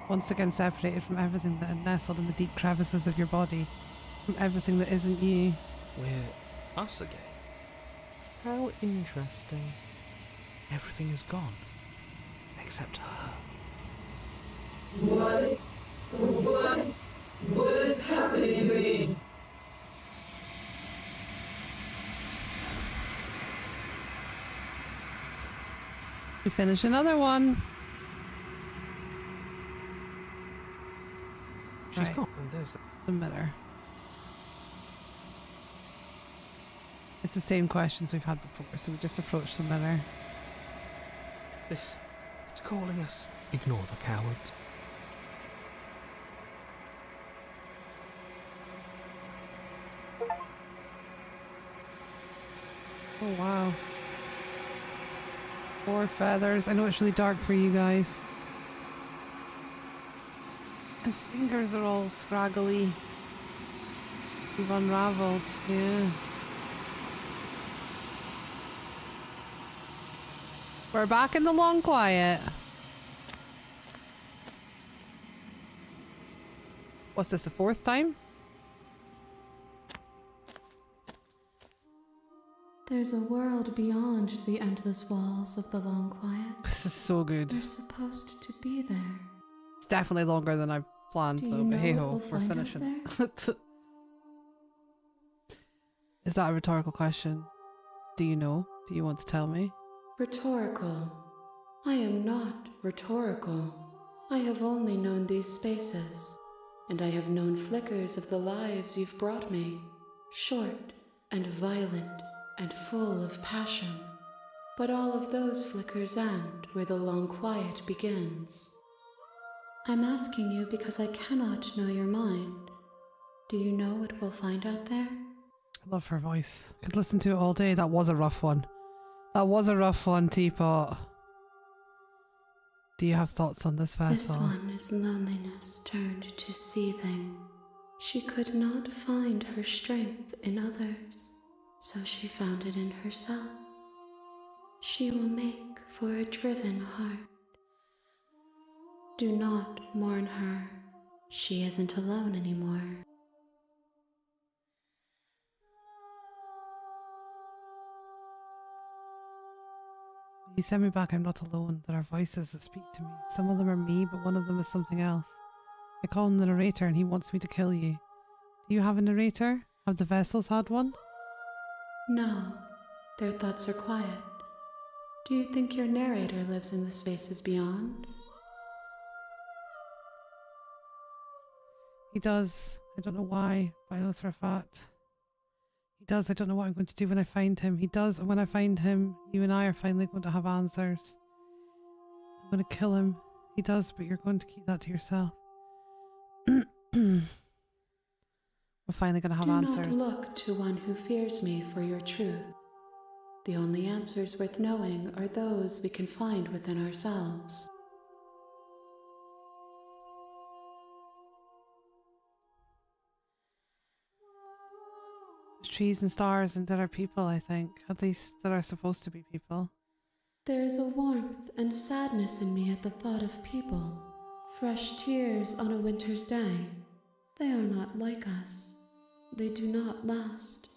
Once again separated from everything that had nestled in the deep crevices of your body, from everything that isn't you. We're us again. How interesting. Everything is gone. Except her. What is happening to me? You finish another one. She's Right. gone. And there's The mirror. It's the same questions we've had before, so we just approach the mirror. it's calling us. Ignore the cowards. Oh wow. 4 feathers. I know it's really dark for you guys. His fingers are all scraggly. You've unraveled, yeah. We're back in the long quiet. What's this, the 4th time? There's a world beyond the endless walls of the long quiet. This is so good. We're supposed to be there. It's definitely longer than I planned Do you though, but know hey what ho, we'll we're find out finishing. Is that a rhetorical question? Do you know? Do you want to tell me? Rhetorical. I am not rhetorical. I have only known these spaces, and I have known flickers of the lives you've brought me. Short and violent and full of passion. But all of those flickers end where the long quiet begins. I'm asking you because I cannot know your mind. Do you know what we'll find out there? I love her voice. Could listen to it all day. That was a rough one. That was a rough one, Teapot. Do you have thoughts on this This vessel? one is loneliness turned to seething. She could not find her strength in others, so she found it in herself. She will make for a driven heart. Do not mourn her. She isn't alone anymore. You send me back, I'm not alone. There are voices that speak to me. Some of them are me, but one of them is something else. I call him the narrator and he wants me to kill you. Do you have a narrator? Have the vessels had one? No, their thoughts are quiet. Do you think your narrator lives in the spaces beyond? He does. I don't know why, but I know for a fact. He does. I don't know what I'm going to do when I find him. He does, and when I find him, you and I are finally going to have answers. I'm going to kill him. He does, but you're going to keep that to yourself. We're finally going to have answers. Do not look to one who fears me for your truth. The only answers worth knowing are those we can find within ourselves. There's trees and stars, and there are people, I think. At least there are supposed to be people. There is a warmth and sadness in me at the thought of people. Fresh tears on a winter's day. They are not like us. They do not last.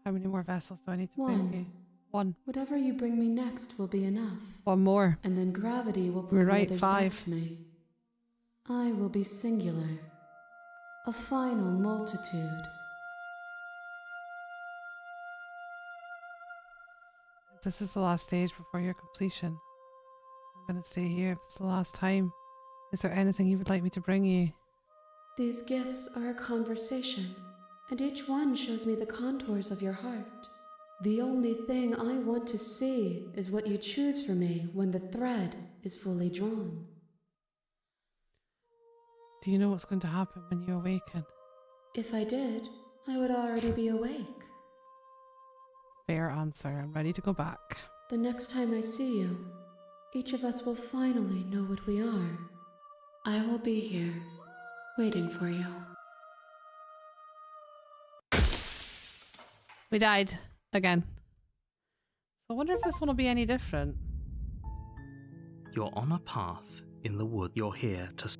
How many more vessels do I need to bring you? 1. Whatever you bring me next will be enough. 1 more. And then gravity will We're pull the right, others 5. back to me. I will be singular. A final multitude. This is the last stage before your completion. I'm going to stay here if it's the last time. Is there anything you would like me to bring you? These gifts are a conversation, and each one shows me the contours of your heart. The only thing I want to see is what you choose for me when the thread is fully drawn. Do you know what's going to happen when you awaken? If I did, I would already be awake. Fair answer. I'm ready to go back. The next time I see you, each of us will finally know what we are. I will be here, waiting for you. We died. Again. So I wonder if this one will be any different. You're on a path in the wood. You're here to...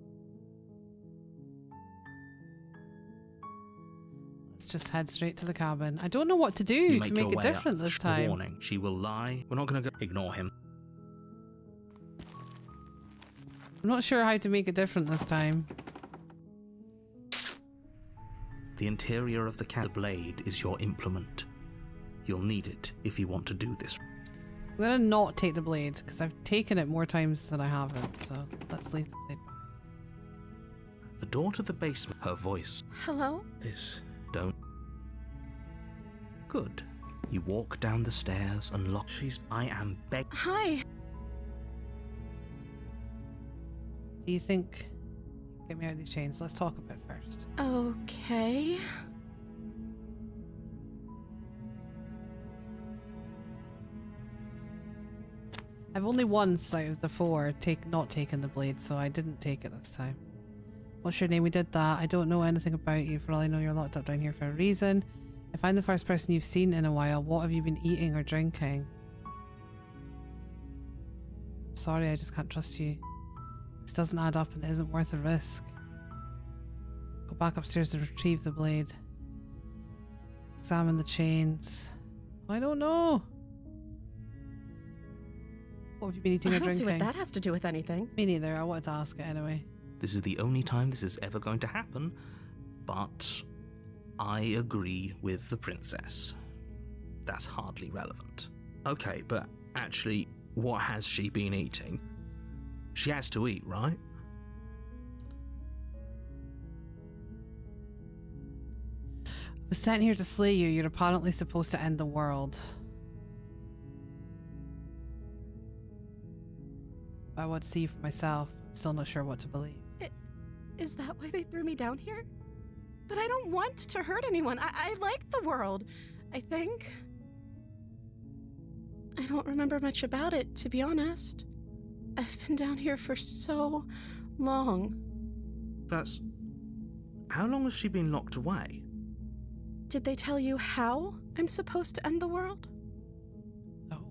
Let's just head straight to the cabin. I don't know what to do You to make your it way different up. this time. Warning, she will lie. We're not going to go... Ignore him. I'm not sure how to make it different this time. The interior of the blade is your implement. You'll need it if you want to do this. I'm going to not take the blade because I've taken it more times than I haven't. So let's leave the blade behind. The door to the basement, her voice Hello? is... Don't... Good. You walk down the stairs and lock... I am begging... Hi. Do you think... Get me out of these chains. Let's talk a bit first. Okay. I've only once out of the 4 not taken the blade, so I didn't take it this time. What's your name? We did that. I don't know anything about you. For all I know, you're locked up down here for a reason. If I'm the first person you've seen in a while, what have you been eating or drinking? I'm sorry, I just can't trust you. This doesn't add up and it isn't worth the risk. Go back upstairs and retrieve the blade. Examine the chains. I don't know. What have you been eating or I don't drinking? see what that has to do with anything. Me neither. I wanted to ask it anyway. This is the only time this is ever going to happen, but I agree with the princess. That's hardly relevant. Okay, but actually, what has she been eating? She has to eat, right? I was sent here to slay you. You're apparently supposed to end the world. I want to see for myself. I'm still not sure what to believe. Is that why they threw me down here? But I don't want to hurt anyone. I like the world, I think. I don't remember much about it, to be honest. I've been down here for so long. That's... How long has she been locked away? Did they tell you how I'm supposed to end the world? No.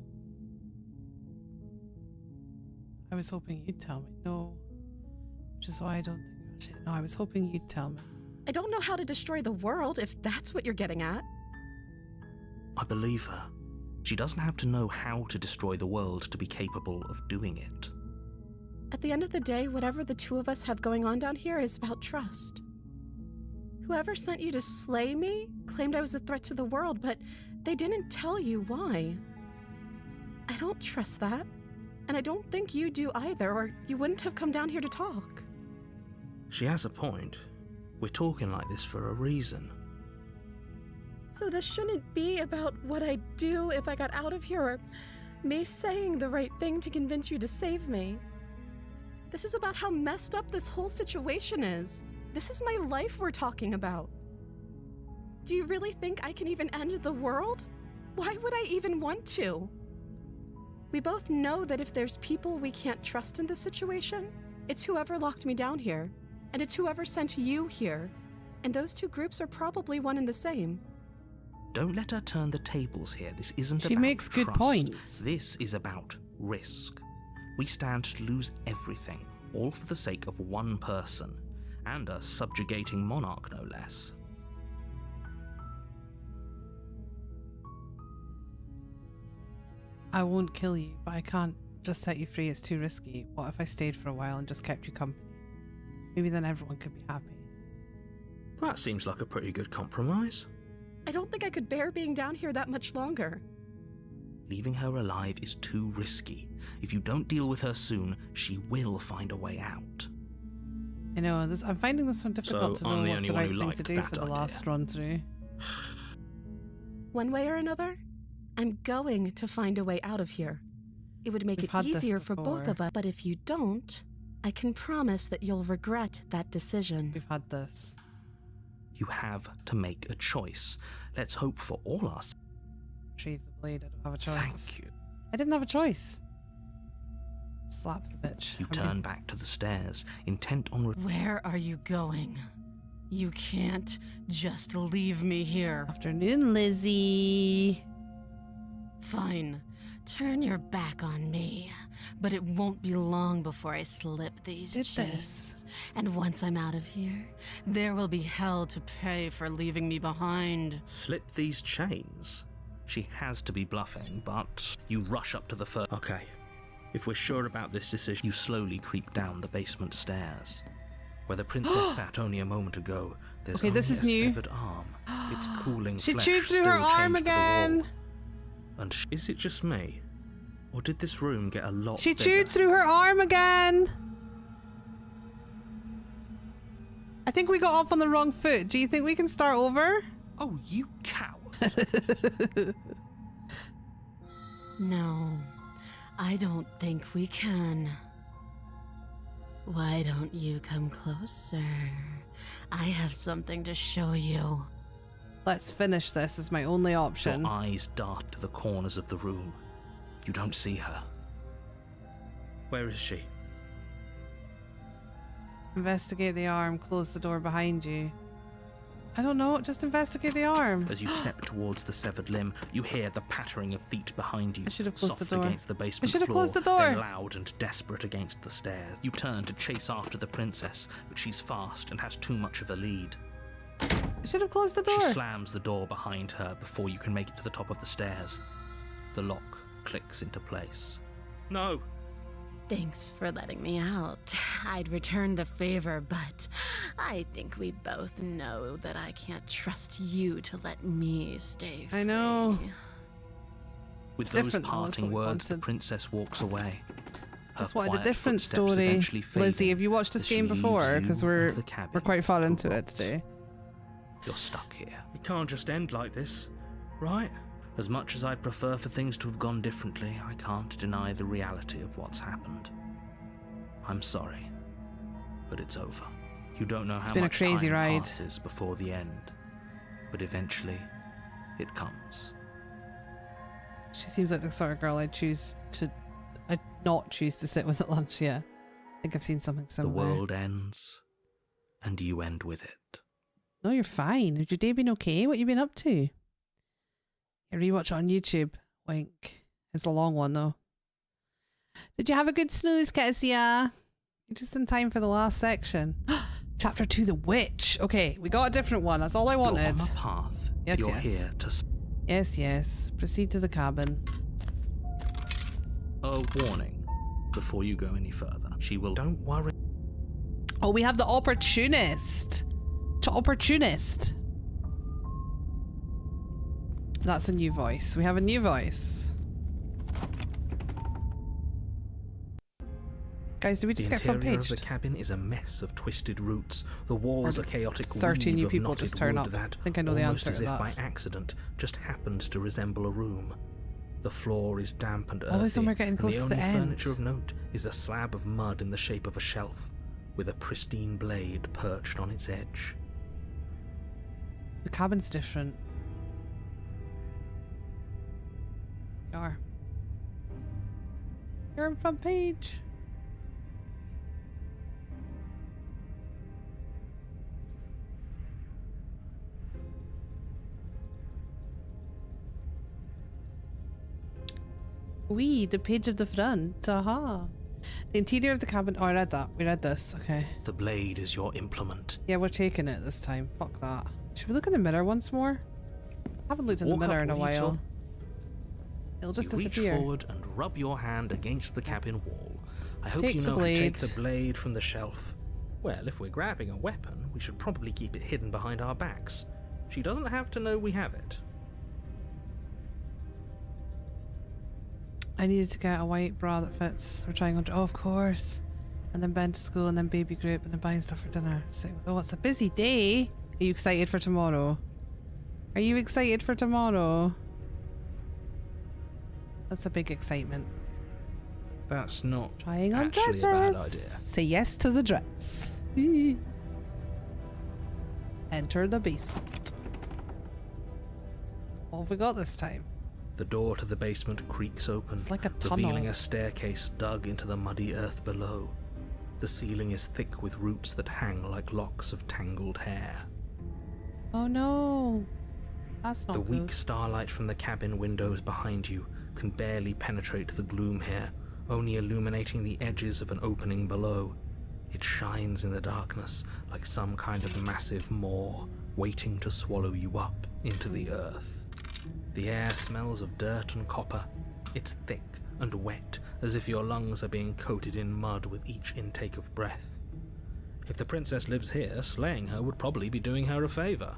I was hoping you'd tell me. No. Which is why I don't think I should. No, I was hoping you'd tell me. I don't know how to destroy the world, if that's what you're getting at. I believe her. She doesn't have to know how to destroy the world to be capable of doing it. At the end of the day, whatever the two of us have going on down here is about trust. Whoever sent you to slay me claimed I was a threat to the world, but they didn't tell you why. I don't trust that, and I don't think you do either, or you wouldn't have come down here to talk. She has a point. We're talking like this for a reason. So this shouldn't be about what I'd do if I got out of here, or me saying the right thing to convince you to save me. This is about how messed up this whole situation is. This is my life we're talking about. Do you really think I can even end the world? Why would I even want to? We both know that if there's people we can't trust in this situation, it's whoever locked me down here, and it's whoever sent you here. And those two groups are probably one and the same. Don't let her turn the tables here. This isn't about She makes good trust. points. This is about risk. We stand to lose everything, all for the sake of one person, and a subjugating monarch, no less. I won't kill you, but I can't just set you free. It's too risky. What if I stayed for a while and just kept you company? Maybe then everyone could be happy. That seems like a pretty good compromise. I don't think I could bear being down here that much longer. Leaving her alive is too risky. If you don't deal with her soon, she will find a way out. I know, I'm finding this one difficult to know I'm the what's only the one right who thing liked to do that for the idea. last run through. One way or another, I'm going to find a way out of here. It would make We've it had this easier for both before. of us, but if you don't, I can promise that you'll regret that decision. We've had this. You have to make a choice. Let's hope for all our sakes. Retrieve the blade, I don't have a choice. Thank you. I didn't have a choice. Slap the bitch. You turn back to the stairs, intent on... Where are you going? You can't just leave me here. Afternoon, Lizzie. Fine. Turn your back on me. But it won't be long before I slip these chains. And once I'm out of here, there will be hell to pay for leaving me behind. Slip these chains? She has to be bluffing, but you rush up to the first... Okay. If we're sure about this decision, you slowly creep down the basement stairs. Where the princess sat only a moment ago, there's Okay, only this is a new. severed arm. Its cooling She flesh chewed through still her arm chained to the wall. again. And is it just me? Or did this room get a lot She bigger? chewed through her arm again. I think we got off on the wrong foot. Do you think we can start over? Oh, you coward. No, I don't think we can. Why don't you come closer? I have something to show you. Let's finish this is my only option. Your eyes dart to the corners of the room. You don't see her. Where is she? Investigate the arm, close the door behind you. I don't know, just investigate the arm. As you step towards the severed limb, you hear the pattering of feet behind you. I should have closed the soft door. against the basement I should have floor, closed the door. then loud and desperate against the stairs. You turn to chase after the princess, but she's fast and has too much of a lead. I should have closed the door. She slams the door behind her before you can make it to the top of the stairs. The lock clicks into place. No! Thanks for letting me out. I'd return the favor, but I think we both know that I can't trust you to let me stay free. I know. With It's those different though, that's parting what we words, the wanted. princess walks away. Her Just wanted a quiet different footsteps story. eventually fading Lizzie, have you watched this as she game leaves before? you Because and we're the cabin quite far to into it rot. today. You're stuck here. It can't just end like this, right? As much as I'd prefer for things to have gone differently, I can't deny the reality of what's happened. I'm sorry, but it's over. You don't know how been a much crazy time ride. passes before the end, but eventually, it comes. She seems like the sort of girl I'd not choose to sit with at lunch, yeah. I think I've seen something The similar. world ends, and you end with it. No, you're fine. Has your day been okay? What you been up to? Yeah, rewatch it on YouTube. Wink. It's a long one though. Did you have a good snooze, Kezia? You're just in time for the last section. Chapter 2, The Witch. Okay, we got a different one. That's all I You're wanted. on a path. Yes, You're yes. here to... Yes, yes. Proceed to the cabin. A warning before you go any further. She will... Don't worry. Oh, we have the opportunist. Opportunist. That's a new voice. We have a new voice. Guys, did we just The get front interior of paged? the cabin is a mess of twisted roots. The walls Or are chaotic 30 weave new of people knotted just turn wood up. that, I think I know the almost answer as to if that. by accident, just happens to resemble a room. The floor is damp and earthy. Always when we're getting and close the to the only end. furniture of note is a slab of mud in the shape of a shelf, with a pristine blade perched on its edge. The cabin's different. You're on front page. The page of the front. Aha. The interior of the cabin. Oh, I read that. We read this. Okay. The blade is your implement. Yeah, we're taking it this time. Fuck that. Should we look in the mirror once more? I haven't looked in the Walk mirror up, in a will you, while. Tom? It'll just you disappear. reach forward and rub your hand against the cabin wall. I hope Take you the know how to take blade. the blade from the shelf. Well, if we're grabbing a weapon, we should probably keep it hidden behind our backs. She doesn't have to know we have it. I needed to get a white bra that fits. We're trying on. Oh, of course. And then Ben to school, and then baby group, and then buying stuff for dinner. So, oh, it's a busy day. Are you excited for tomorrow? Are you excited for tomorrow? That's a big excitement. That's not Trying on actually dresses. a bad idea. Say yes to the dress. Enter the basement. What have we got this time? The door to the basement creaks open, It's like a tunnel. revealing a staircase dug into the muddy earth below. The ceiling is thick with roots that hang like locks of tangled hair. Oh no. That's not The good. weak starlight from the cabin windows behind you can barely penetrate the gloom here, only illuminating the edges of an opening below. It shines in the darkness like some kind of massive maw waiting to swallow you up into the earth. The air smells of dirt and copper. It's thick and wet, as if your lungs are being coated in mud with each intake of breath. If the princess lives here, slaying her would probably be doing her a favor.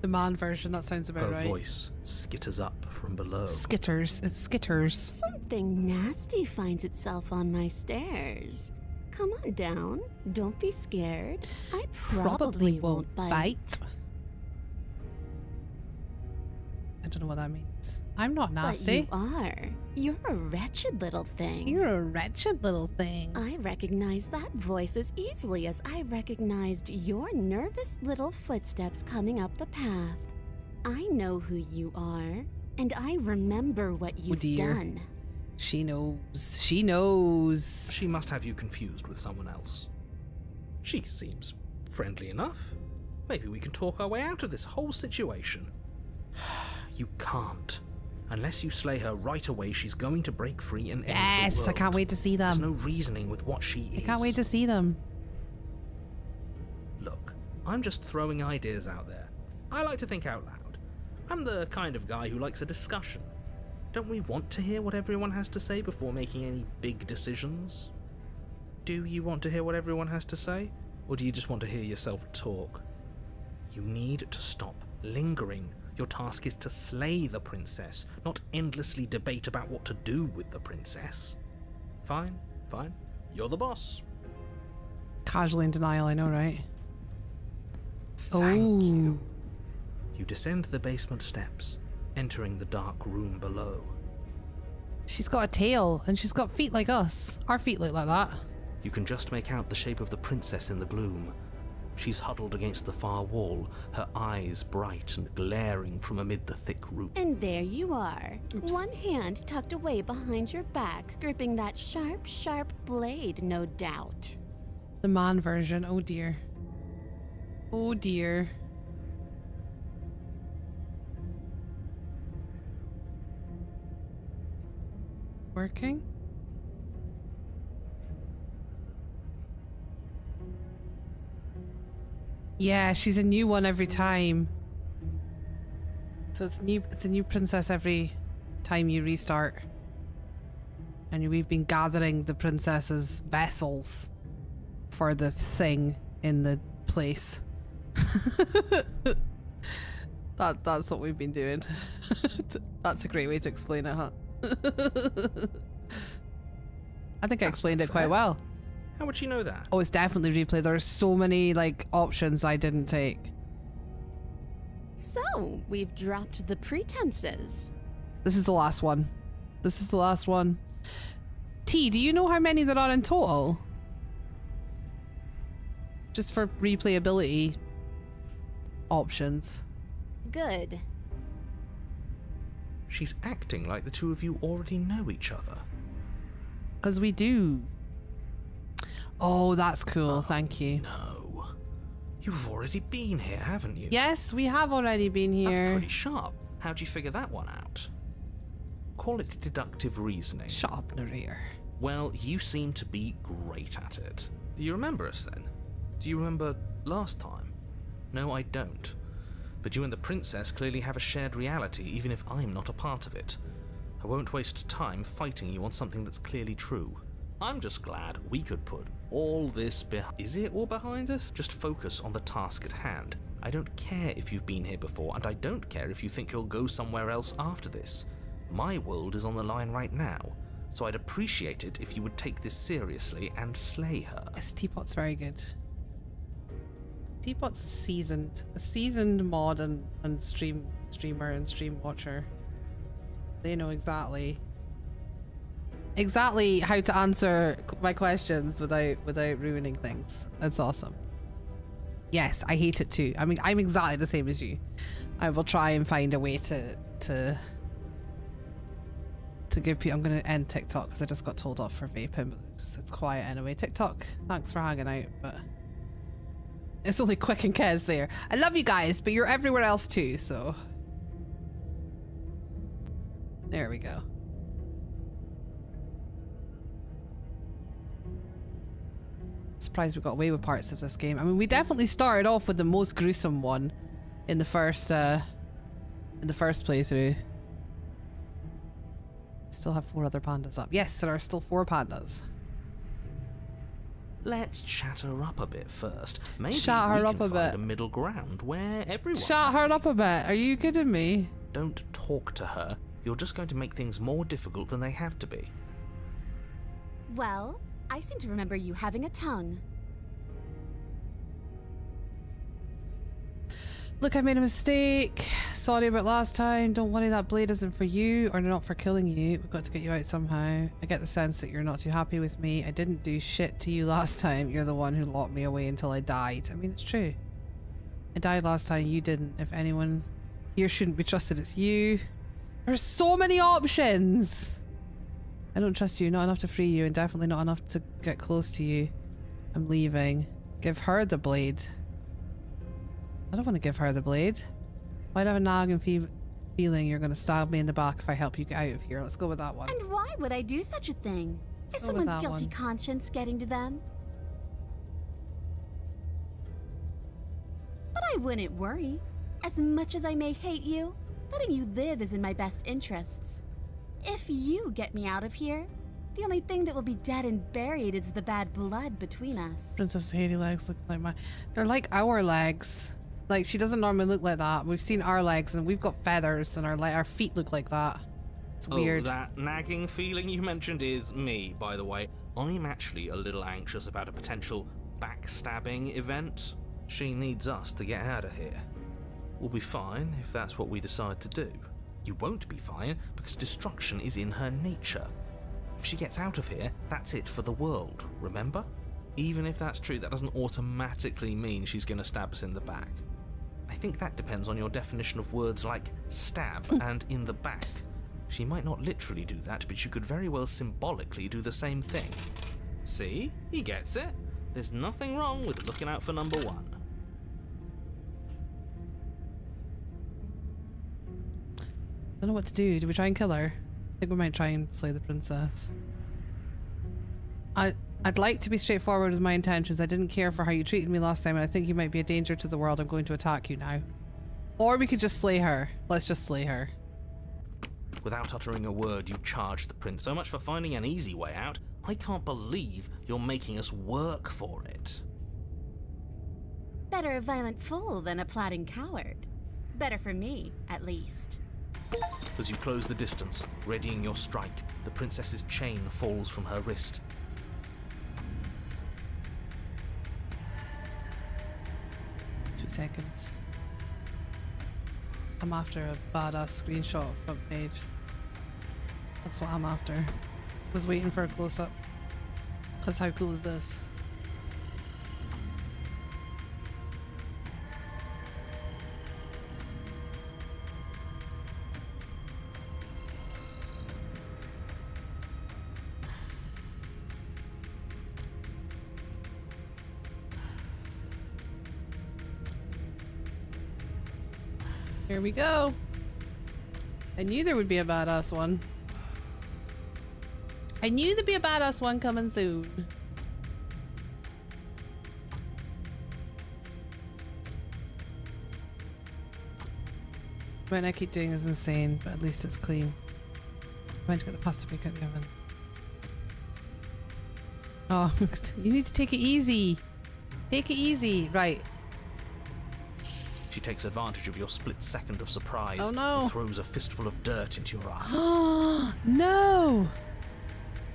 The man version, that sounds about Her right. voice skitters up from below. Skitters. It's skitters. Something nasty finds itself on my stairs. Come on down. Don't be scared. I probably won't bite. I don't know what that means. I'm not But nasty. you are. You're a wretched little thing. You're a wretched little thing. I recognize that voice as easily as I recognized your nervous little footsteps coming up the path. I know who you are, and I remember what you've dear. done. She knows. She knows. She must have you confused with someone else. She seems friendly enough. Maybe we can talk our way out of this whole situation. You can't. Unless you slay her right away, she's going to break free and end the Yes, world. I can't wait to see There's them. no reasoning with what she is. I can't wait to see them. Look, I'm just throwing ideas out there. I like to think out loud. I'm the kind of guy who likes a discussion. Don't we want to hear what everyone has to say before making any big decisions? Do you want to hear what everyone has to say? Or do you just want to hear yourself talk? You need to stop lingering. Your task is to slay the princess, not endlessly debate about what to do with the princess. Fine, fine. You're the boss. Casually in denial, I know, right? Thank Oh. you. You descend the basement steps, entering the dark room below. She's got a tail and she's got feet like us. Our feet look like that. You can just make out the shape of the princess in the gloom. She's huddled against the far wall, her eyes bright and glaring from amid the thick roots. And there you are. One hand tucked away behind your back, gripping that sharp, sharp blade, no doubt. The man version. Oh dear. Oh dear. Working? Yeah, she's a new one every time. So it's a new princess every time you restart. And we've been gathering the princess's vessels for the thing in the place. That's what we've been doing. That's a great way to explain it, huh? I think I explained it quite well. How would she know that? Oh, it's definitely replay. There's so many like options I didn't take. So, we've dropped the pretenses. This is the last one. This is the last one. T, do you know how many there are in total? Just for replayability options. Good. She's acting like the two of you already know each other. Because we do. Oh, that's cool. Thank you. No. You've already been here, haven't you? Yes, we have already been here. That's pretty sharp. How'd you figure that one out? Call it deductive reasoning. Shut up, narrator. Well, you seem to be great at it. Do you remember us then? Do you remember last time? No, I don't. But you and the princess clearly have a shared reality, even if I'm not a part of it. I won't waste time fighting you on something that's clearly true. I'm just glad we could put all this Is it all behind us? Just focus on the task at hand. I don't care if you've been here before, and I don't care if you think you'll go somewhere else after this. My world is on the line right now, so I'd appreciate it if you would take this seriously and slay her. Yes, Teapot's very good. Teapot's a seasoned mod and streamer and stream watcher. They know exactly how to answer my questions without ruining things. That's awesome. Yes, I hate it too. I mean, I'm exactly the same as you. I will try and find a way to give people. I'm going to end TikTok because I just got told off for vaping, but it's quiet anyway. TikTok, thanks for hanging out, but it's only Quick and Kez there. I love you guys, but you're everywhere else too, so there we go. Surprised we got away with parts of this game. I mean, we definitely started off with the most gruesome one in the first playthrough. Still have 4 other pandas up. Yes, there are still 4 pandas. Let's chat her up a bit first. Maybe Chat her we up can a find bit. a middle ground where everyone's Shut her up a bit. Are you kidding me? Don't talk to her. You're just going to make things more difficult than they have to be. Well, I seem to remember you having a tongue. Look, I made a mistake. Sorry about last time. Don't worry, that blade isn't for you or not for killing you. We've got to get you out somehow. I get the sense that you're not too happy with me. I didn't do shit to you last time. You're the one who locked me away until I died. I mean, it's true. I died last time, you didn't. If anyone here shouldn't be trusted, it's you. There's so many options. I don't trust you, not enough to free you, and definitely not enough to get close to you. I'm leaving. Give her the blade. I don't want to give her the blade. Why'd I have a nagging feeling you're going to stab me in the back if I help you get out of here? Let's go with that one. And why would I do such a thing? Is go with someone's that guilty one. conscience getting to them? But I wouldn't worry. As much as I may hate you, letting you live is in my best interests. If you get me out of here, the only thing that will be dead and buried is the bad blood between us. Princess Haiti legs look like mine. They're like our legs. Like, she doesn't normally look like that. We've seen our legs and we've got feathers and our feet look like that. It's weird. Oh, that nagging feeling you mentioned is me, by the way. I'm actually a little anxious about a potential backstabbing event. She needs us to get out of here. We'll be fine if that's what we decide to do. You won't be fine because destruction is in her nature. If she gets out of here, that's it for the world, remember? Even if that's true, that doesn't automatically mean she's going to stab us in the back. I think that depends on your definition of words like stab and in the back. She might not literally do that, but you could very well symbolically do the same thing. See? He gets it. There's nothing wrong with looking out for number 1. I don't know what to do. Do we try and kill her? I think we might try and slay the princess. I'd like to be straightforward with my intentions. I didn't care for how you treated me last time, and I think you might be a danger to the world. I'm going to attack you now. Or we could just slay her. Let's just slay her. Without uttering a word, you charge the prince. So much for finding an easy way out. I can't believe you're making us work for it. Better a violent fool than a plotting coward. Better for me, at least. As you close the distance, readying your strike, the princess's chain falls from her wrist. Seconds. I'm after a badass screenshot front page. That's what I'm after. Was waiting for a close-up. Because how cool is this? Here we go. I knew there would be a badass one. I knew there'd be a badass one coming soon. What I keep doing is insane, but at least it's clean. went to get the pasta back out the oven. Oh, you need to take it easy. Take it easy. Right. She takes advantage of your split second of surprise Oh, no. and throws a fistful of dirt into your eyes. Oh, no.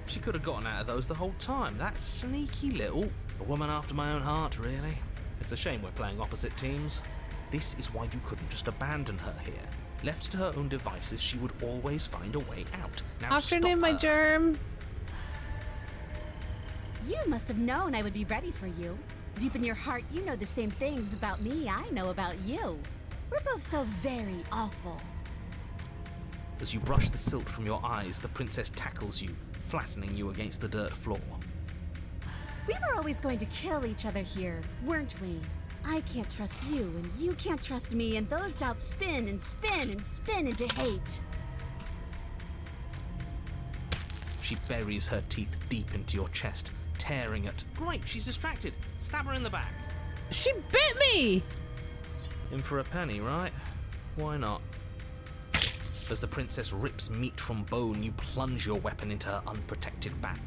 She could have gotten out of those the whole time. That sneaky little... A woman after my own heart, really. It's a shame we're playing opposite teams. This is why you couldn't just abandon her here. Left to her own devices, she would always find a way out. Now Afternoon, stop my her. germ. You must have known I would be ready for you. Deep in your heart, you know the same things about me I know about you. We're both so very awful. As you brush the silt from your eyes, the princess tackles you, flattening you against the dirt floor. We were always going to kill each other here, weren't we? I can't trust you, and you can't trust me, and those doubts spin and spin and spin into hate. She buries her teeth deep into your chest, tearing at... Great, she's distracted. Stab her in the back. She bit me. In for a penny, right? Why not? As the princess rips meat from bone, you plunge your weapon into her unprotected back.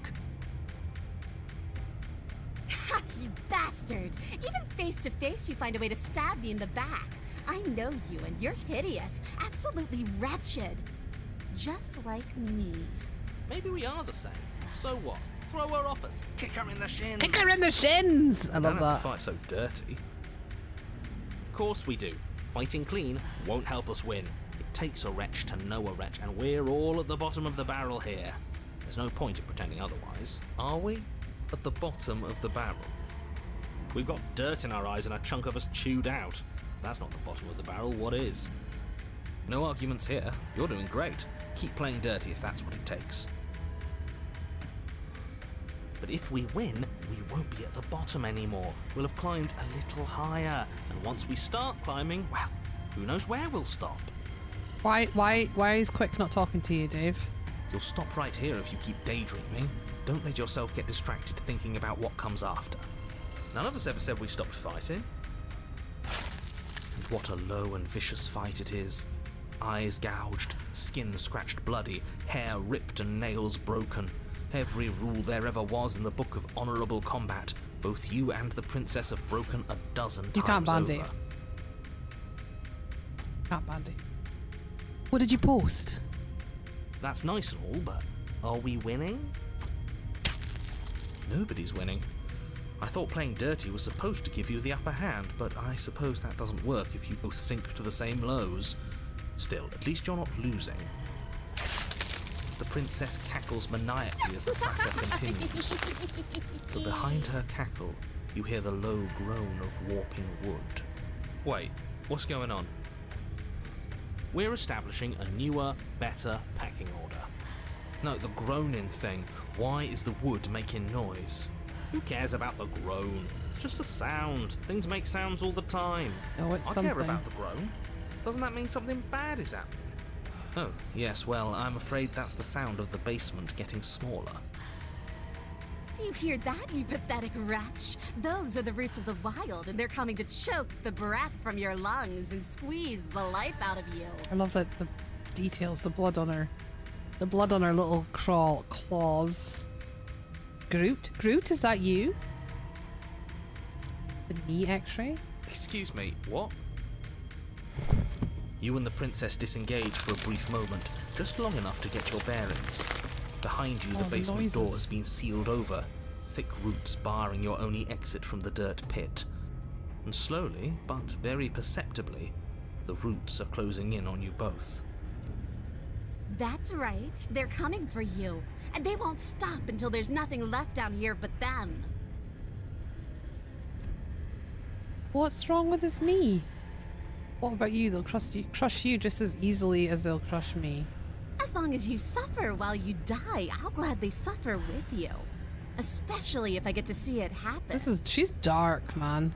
Ha, you bastard! Even face to face, you find a way to stab me in the back. I know you, and you're hideous, absolutely wretched. Just like me. Maybe we are the same. So what? Throw her off us. Kick her in the shins. Kick her in the shins. I love Don't have that. to fight so dirty. Of course we do. Fighting clean won't help us win. It takes a wretch to know a wretch, and we're all at the bottom of the barrel here. There's no point in pretending otherwise, are we? At the bottom of the barrel. We've got dirt in our eyes and a chunk of us chewed out. If that's not the bottom of the barrel, what is? No arguments here. You're doing great. Keep playing dirty if that's what it takes. But if we win, we won't be at the bottom anymore. We'll have climbed a little higher. And once we start climbing, well, who knows where we'll stop? Why is Quick not talking to you, Dave? You'll stop right here if you keep daydreaming. Don't let yourself get distracted thinking about what comes after. None of us ever said we stopped fighting. And what a low and vicious fight it is. Eyes gouged, skin scratched bloody, hair ripped and nails broken. Every rule there ever was in the Book of Honourable Combat. Both you and the princess have broken a dozen times You can't ban over. Dave. Can't ban Dave. What did you post? That's nice and all, but are we winning? Nobody's winning. I thought playing dirty was supposed to give you the upper hand, but I suppose that doesn't work if you both sink to the same lows. Still, at least you're not losing. The princess cackles maniacally as the fracas continues. But behind her cackle, you hear the low groan of warping wood. Wait, what's going on? We're establishing a newer, better pecking order. No, the groaning thing. Why is the wood making noise? Who cares about the groan? It's just a sound. Things make sounds all the time. No, it's I something. care about the groan. Doesn't that mean something bad is happening? Oh, yes, well, I'm afraid that's the sound of the basement getting smaller. Do you hear that, you pathetic wretch? Those are the roots of the wild, and they're coming to choke the breath from your lungs and squeeze the life out of you. I love that the details, the blood on her little claws. Groot, is that you? The knee X-ray? Excuse me, what? You and the princess disengage for a brief moment, just long enough to get your bearings. Behind you, the basement door has been sealed over, thick roots barring your only exit from the dirt pit. And slowly, but very perceptibly, the roots are closing in on you both. That's right. They're coming for you. And they won't stop until there's nothing left down here but them. What's wrong with his knee? What about you? They'll crush you just as easily as they'll crush me. As long as you suffer while you die, I'll gladly suffer with you. Especially if I get to see it happen. She's dark, man.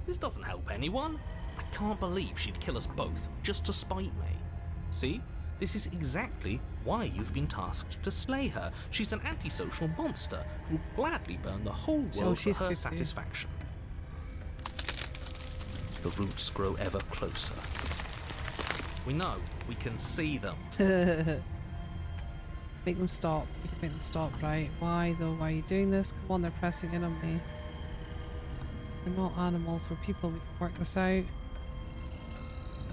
This doesn't help anyone. I can't believe she'd kill us both just to spite me. See? This is exactly why you've been tasked to slay her. She's an antisocial monster who'll gladly burn the whole world for her satisfaction. The roots grow ever closer. We know. We can see them. Make them stop. You can make them stop, right? Why though? Why are you doing this? Come on, they're pressing in on me. We're not animals, we're people. We can work this out.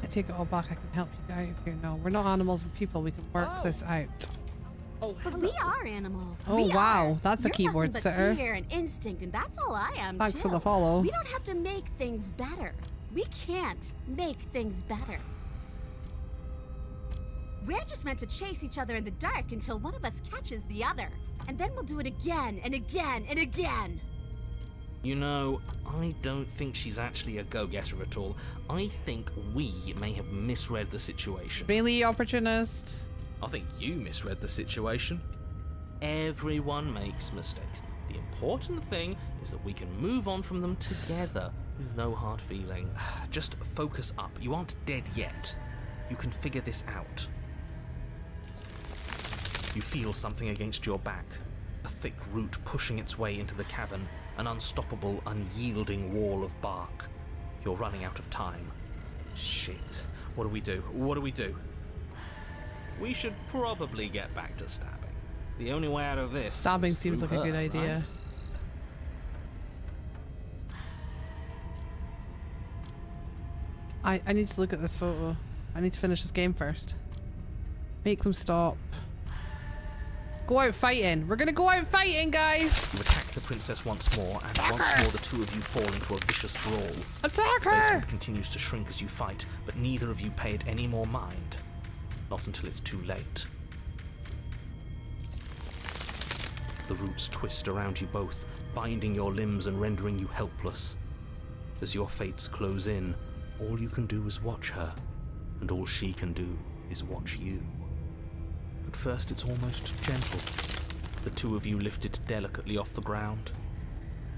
I take it all back. I can help you get out of here. No, we're not animals, we're people. We can work this out. But we are animals. Oh, We wow. are. That's a You're keyboard nothing but sitter. fear and instinct, and that's all I am. Thanks for too. the follow. We don't have to make things better. We can't make things better. We're just meant to chase each other in the dark until one of us catches the other. And then we'll do it again and again and again. You know, I don't think she's actually a go-getter at all. I think we may have misread the situation. Really, opportunist? I think you misread the situation. Everyone makes mistakes. The important thing is that we can move on from them together with no hard feeling. Just focus up. You aren't dead yet. You can figure this out. You feel something against your back. A thick root pushing its way into the cavern. An unstoppable, unyielding wall of bark. You're running out of time. Shit. What do we do? What do we do? We should probably get back to stabbing. The only way out of this. Stabbing is seems through like a her, good idea. Right? I need to look at this photo. I need to finish this game first. Make them stop. Go out fighting. We're gonna go out fighting, guys! You attack the princess once more, and once more the two of you fall into a vicious brawl. Attack The her! basement continues to shrink as you fight, but neither of you pay it any more mind. Not until it's too late. The roots twist around you both, binding your limbs and rendering you helpless. As your fates close in, all you can do is watch her, and all she can do is watch you. At first it's almost gentle. The two of you lift it delicately off the ground.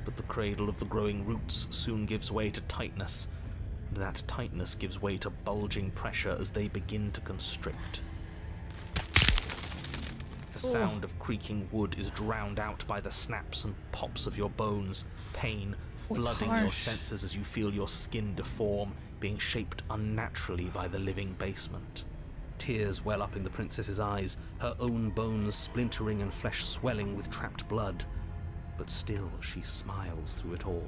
But the cradle of the growing roots soon gives way to tightness, and that tightness gives way to bulging pressure as they begin to constrict. The sound of creaking wood is drowned out by the snaps and pops of your bones, pain flooding your senses as you feel your skin deform, being shaped unnaturally by the living basement. Tears well up in the princess's eyes, her own bones splintering and flesh swelling with trapped blood. But still she smiles through it all.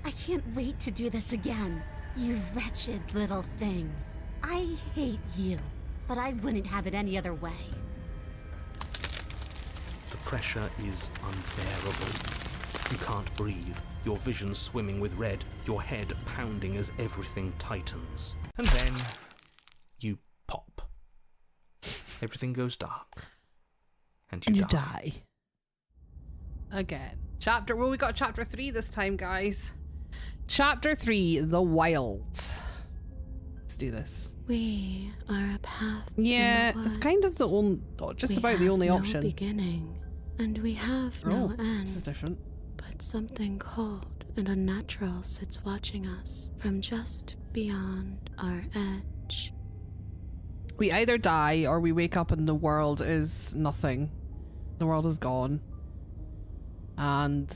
I can't wait to do this again, you wretched little thing. I hate you, but I wouldn't have it any other way. The pressure is unbearable. You can't breathe, your vision swimming with red, your head pounding as everything tightens. And then you pop. Everything goes dark. And you die. Again. Well, we got chapter 3 this time, guys. Chapter 3, The Wild. Let's do this. We are a path. Yeah, it's kind of the only, just about the only option. Beginning, and we have no end. This is different. But something cold and unnatural sits watching us from just beyond our edge. We either die or we wake up and the world is nothing. The world is gone. And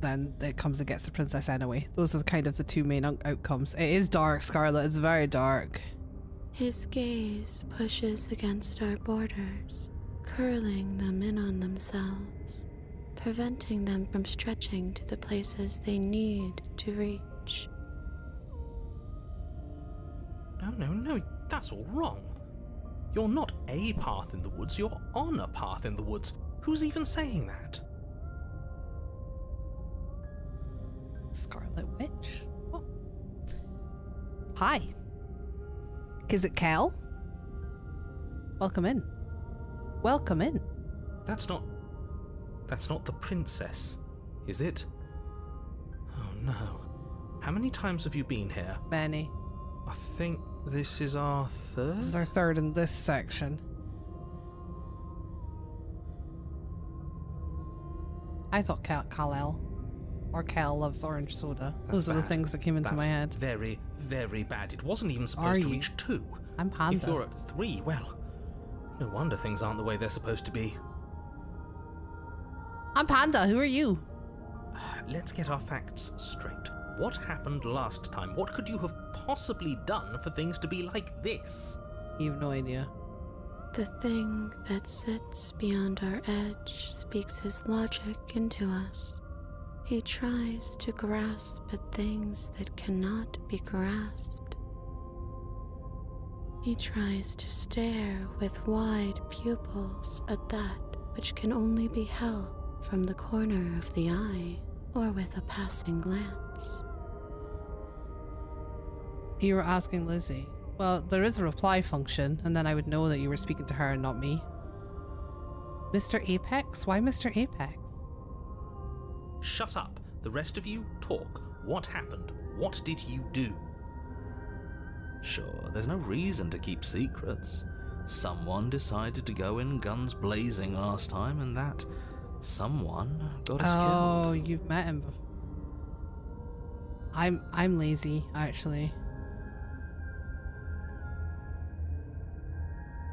then it comes and gets the princess anyway. Those are kind of the two main outcomes. It is dark, Scarlet. It's very dark. His gaze pushes against our borders, curling them in on themselves, preventing them from stretching to the places they need to reach. No, that's all wrong. You're not a path in the woods, you're on a path in the woods. Who's even saying that? Scarlet Witch? What? Hi. Is it Cal? Welcome in. Welcome in. That's not the princess, is it? Oh no. How many times have you been here? Many. I think this is our third? This is our third in this section. I thought Kal-El or Cal loves orange soda. Those are the things that came into my head. Very, very bad. It wasn't even supposed to reach 2. I'm Panda. If you're at 3, well, no wonder things aren't the way they're supposed to be. I'm Panda. Who are you? Let's get our facts straight. What happened last time? What could you have possibly done for things to be like this? You have no idea. The thing that sits beyond our edge speaks his logic into us. He tries to grasp at things that cannot be grasped. He tries to stare with wide pupils at that which can only be held from the corner of the eye or with a passing glance. You were asking Lizzie. Well, there is a reply function, and then I would know that you were speaking to her and not me. Mr. Apex? Why Mr. Apex? Shut up. The rest of you, talk. What happened? What did you do? Sure, there's no reason to keep secrets. Someone decided to go in guns blazing last time, and that someone got us killed. Oh, you've met him before. I'm lazy, actually.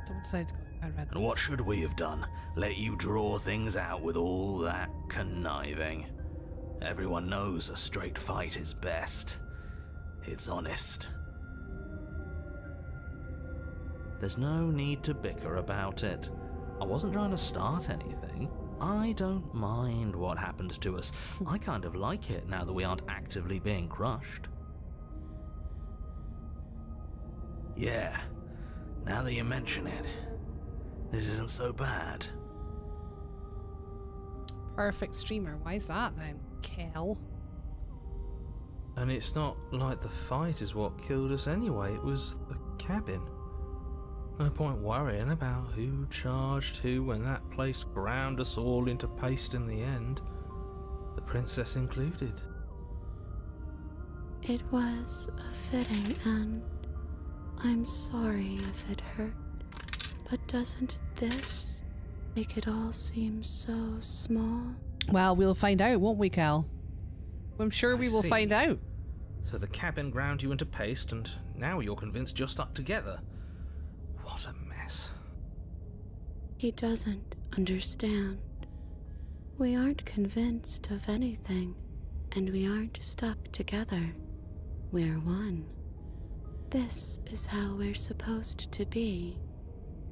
Someone decided to go. I read this. And what should we have done? Let you draw things out with all that conniving? Everyone knows a straight fight is best. It's honest. There's no need to bicker about it. I wasn't trying to start anything. I don't mind what happened to us. I kind of like it now that we aren't actively being crushed. Yeah, now that you mention it, this isn't so bad. Perfect streamer. Why is that then, Kel? And it's not like the fight is what killed us anyway, it was the cabin. No point worrying about who charged who when that place ground us all into paste in the end. The princess included. It was a fitting end. I'm sorry if it hurt, but doesn't this make it all seem so small? Well, we'll find out, won't we, Kel? I'm sure we will find out. So the cabin ground you into paste, and now you're convinced you're stuck together. What a mess. He doesn't understand. We aren't convinced of anything, and we aren't stuck together. We're one. This is how we're supposed to be.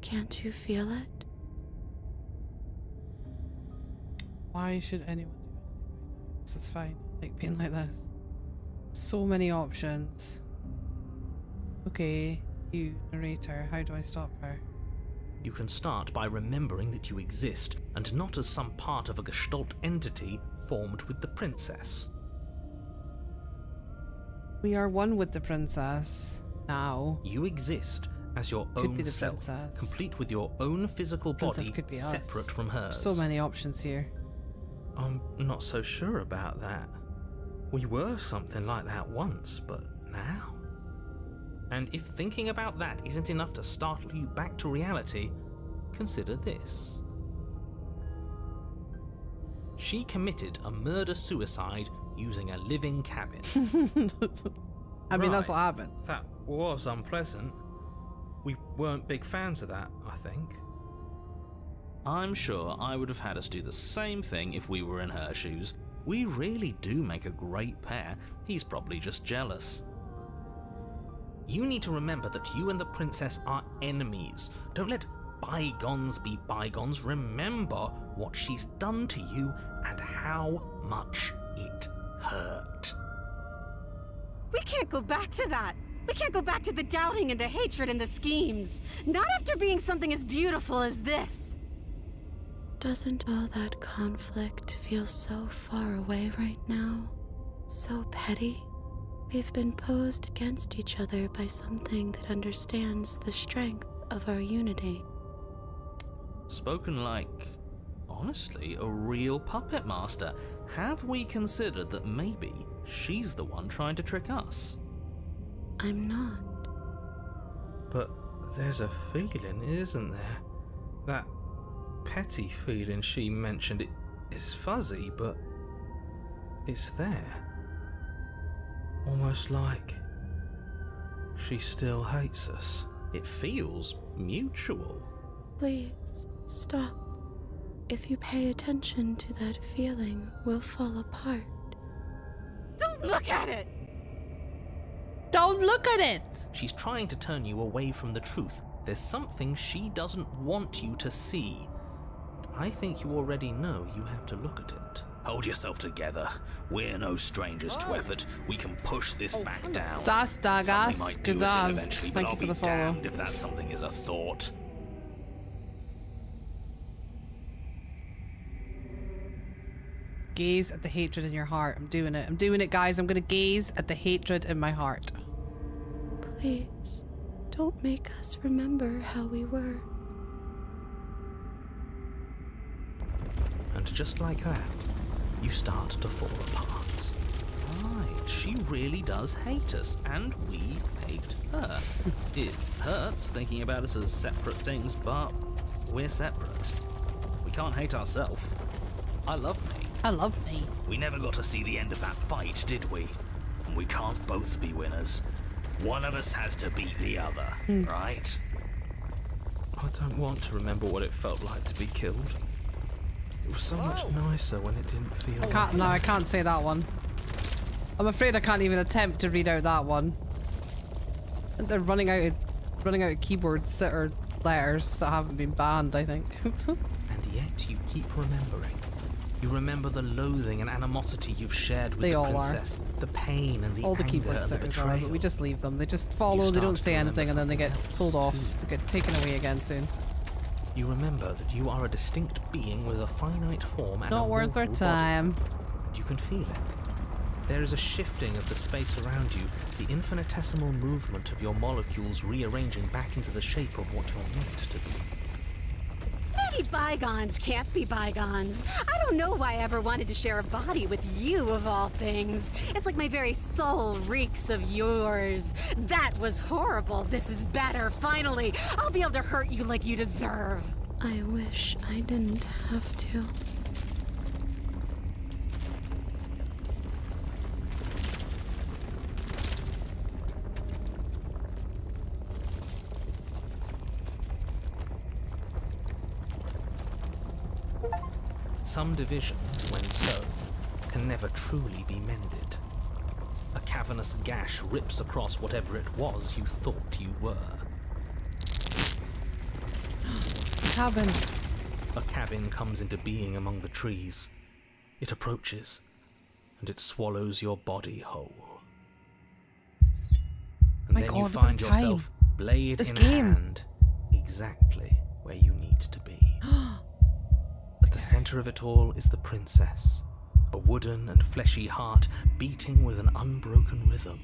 Can't you feel it? Why should anyone do anything? This is fine. I like being like this. So many options. Okay, you, narrator, how do I stop her? You can start by remembering that you exist, and not as some part of a Gestalt entity formed with the princess. We are one with the princess now. You exist as your Could own be the self, princess. complete with your own physical Princess body, could be us. separate from hers. So many options here. I'm not so sure about that. We were something like that once, but now? And if thinking about that isn't enough to startle you back to reality, consider this. She committed a murder-suicide using a living cabin. I mean, that's what Right. happened. That was unpleasant. We weren't big fans of that, I think. I'm sure I would have had us do the same thing if we were in her shoes. We really do make a great pair. He's probably just jealous. You need to remember that you and the princess are enemies. Don't let bygones be bygones. Remember what she's done to you and how much it hurt. We can't go back to that. We can't go back to the doubting and the hatred and the schemes. Not after being something as beautiful as this. Doesn't all that conflict feel so far away right now? So petty? We've been posed against each other by something that understands the strength of our unity. Spoken like, honestly, a real puppet master. Have we considered that maybe she's the one trying to trick us? I'm not. But there's a feeling, isn't there? That petty feeling she mentioned, it is fuzzy, but it's there. Almost like she still hates us. It feels mutual. Please, stop. If you pay attention to that feeling, we'll fall apart. Don't Don't look at it! Don't look at it! She's trying to turn you away from the truth. There's something she doesn't want you to see. I think you already know you have to look at it. Hold yourself together. We're no strangers to effort. We can push this back down. Sas Something dagas might do us in gadaz. eventually, but Thank I'll you for be the follow. damned if that something is a thought. Gaze at the hatred in your heart. I'm doing it. I'm doing it, guys. I'm gonna gaze at the hatred in my heart. Please, don't make us remember how we were. And just like that, you start to fall apart. Right, she really does hate us, and we hate her. It hurts thinking about us as separate things, but we're separate. We can't hate ourselves. I love me. I love me. We never got to see the end of that fight, did we? And we can't both be winners. One of us has to beat the other, right? I don't want to remember what it felt like to be killed. It was so much nicer when it didn't feel I can't say that one. I'm afraid I can't even attempt to read out that one. They're running out of keyboards or letters that haven't been banned, I think. And yet you keep remembering. You remember the loathing and animosity you've shared with They the all are. princess, the pain and the All the anger keyboard and the setters are, betrayal. but we just leave them. They just follow, they don't start say to remember anything, and then they get something else, pulled off. too. They get taken away again soon. You remember that you are a distinct being with a finite form and a Not worth our mortal time. body. You can feel it. There is a shifting of the space around you, the infinitesimal movement of your molecules rearranging back into the shape of what you're meant to be. Maybe bygones can't be bygones. I don't know why I ever wanted to share a body with you, of all things. It's like my very soul reeks of yours. That was horrible. This is better, finally. I'll be able to hurt you like you deserve. I wish I didn't have to. Some division, when sown, can never truly be mended. A cavernous gash rips across whatever it was you thought you were. Cabin. A cabin comes into being among the trees. It approaches, and it swallows your body whole. And My then God, you look at find the time. yourself blade This in game. hand, exactly where you need to be. At the center of it all is the princess, a wooden and fleshy heart beating with an unbroken rhythm.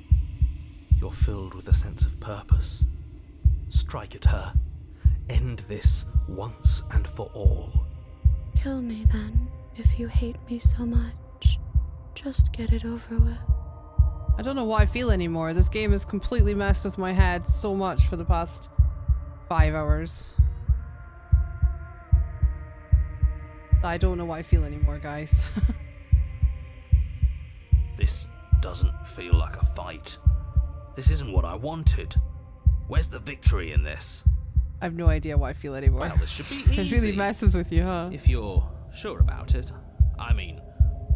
You're filled with a sense of purpose. Strike at her. End this once and for all. Kill me then, if you hate me so much. Just get it over with. I don't know what I feel anymore. This game has completely messed with my head so much for the past 5 hours. I don't know what I feel anymore, guys. This doesn't feel like a fight. This isn't what I wanted. Where's the victory in this? I have no idea what I feel anymore. Well, this should be easy. It really messes with you, huh? If you're sure about it. I mean,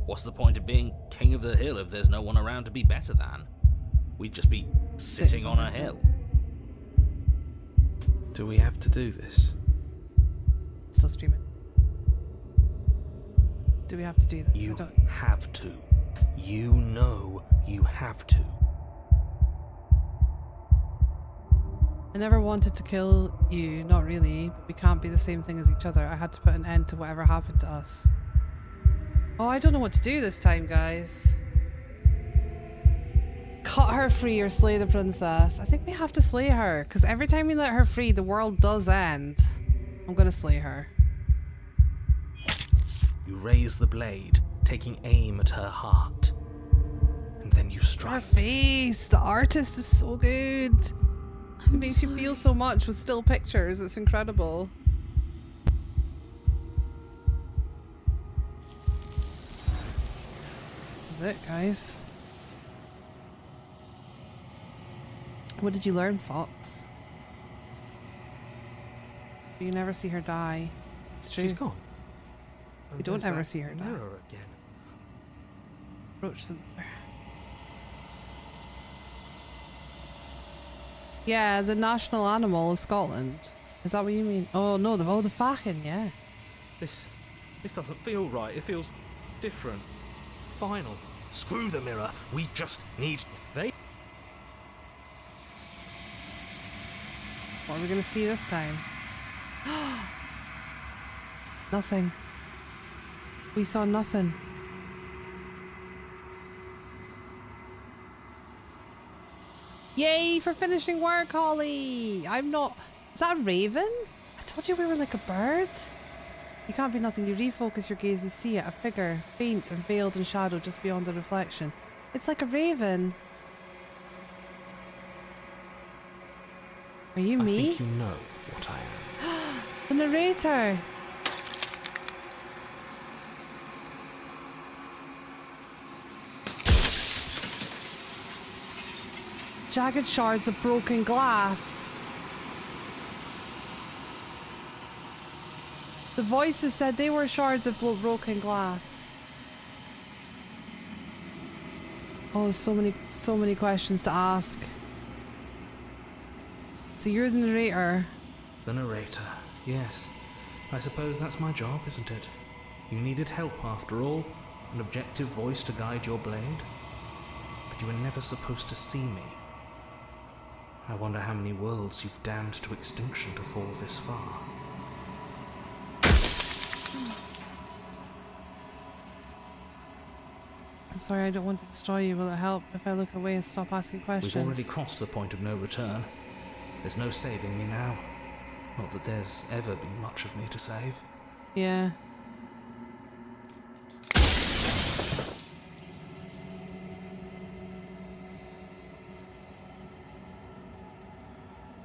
what's the point of being king of the hill if there's no one around to be better than? We'd just be sitting on a hill. Do we have to do this? Still streaming. Do we have to do this? You I don't... have to. You know you have to. I never wanted to kill you, not really, but we can't be the same thing as each other. I had to put an end to whatever happened to us. Oh, I don't know what to do this time, guys. Cut her free or slay the princess. I think we have to slay her, because every time we let her free, the world does end. I'm gonna slay her. You raise the blade, taking aim at her heart. And then you strike. Her face! The artist is so good! It makes you feel so much with still pictures. It's incredible. This is it, guys. What did you learn, Fox? You never see her die. It's true. She's gone. We don't There's ever that see her die. mirror again. Approach them. Yeah, the national animal of Scotland. Is that what you mean? Oh no, the falcon, yeah. This doesn't feel right. It feels different. Final. Screw the mirror. We just need... If they... What are we gonna see this time? Nothing. We saw nothing. Yay for finishing work, Holly! I'm not... Is that a raven? I told you we were like a bird. You can't be nothing. You refocus your gaze, you see it. A figure, faint and veiled in shadow just beyond the reflection. It's like a raven. Are you me? I think you know what I am. The narrator! Jagged shards of broken glass. The voices said they were shards of broken glass. Oh, so many questions to ask. So you're the narrator. The narrator, yes. I suppose that's my job, isn't it? You needed help after all, an objective voice to guide your blade. But you were never supposed to see me. I wonder how many worlds you've damned to extinction to fall this far. I'm sorry, I don't want to destroy you. Will it help if I look away and stop asking questions? We've already crossed the point of no return. There's no saving me now. Not that there's ever been much of me to save. Yeah.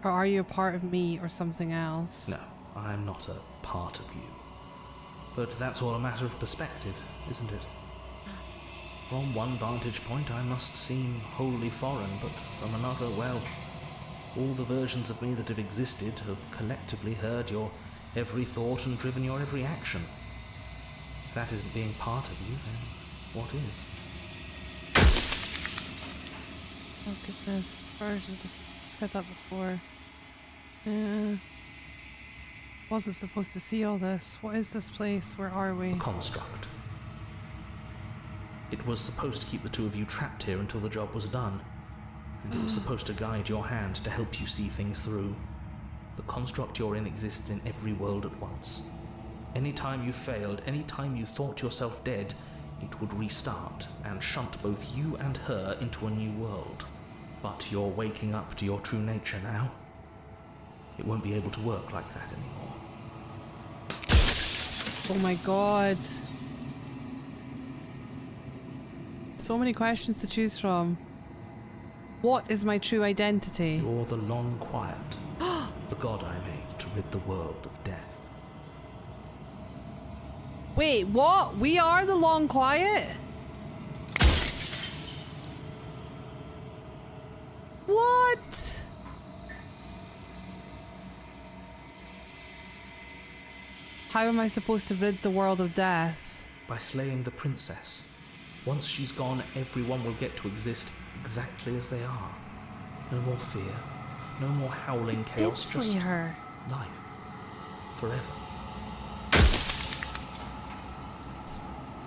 Or are you a part of me or something else? No, I'm not a part of you. But that's all a matter of perspective, isn't it? From one vantage point I must seem wholly foreign, but from another, well, all the versions of me that have existed have collectively heard your every thought and driven your every action. If that isn't being part of you, then what is? Oh goodness, versions have said that before. Wasn't supposed to see all this. What is this place? Where are we? A construct. It was supposed to keep the two of you trapped here until the job was done. And it was supposed to guide your hand to help you see things through. The construct you're in exists in every world at once. Any time you failed, any time you thought yourself dead, it would restart and shunt both you and her into a new world. But you're waking up to your true nature now. It won't be able to work like that anymore. Oh my god. So many questions to choose from. What is my true identity? You're the long quiet. The god I made to rid the world of death. Wait, what? We are the long quiet? What? How am I supposed to rid the world of death? By slaying the princess. Once she's gone, everyone will get to exist exactly as they are. No more fear, no more howling chaos, Did slay her. Life. Forever.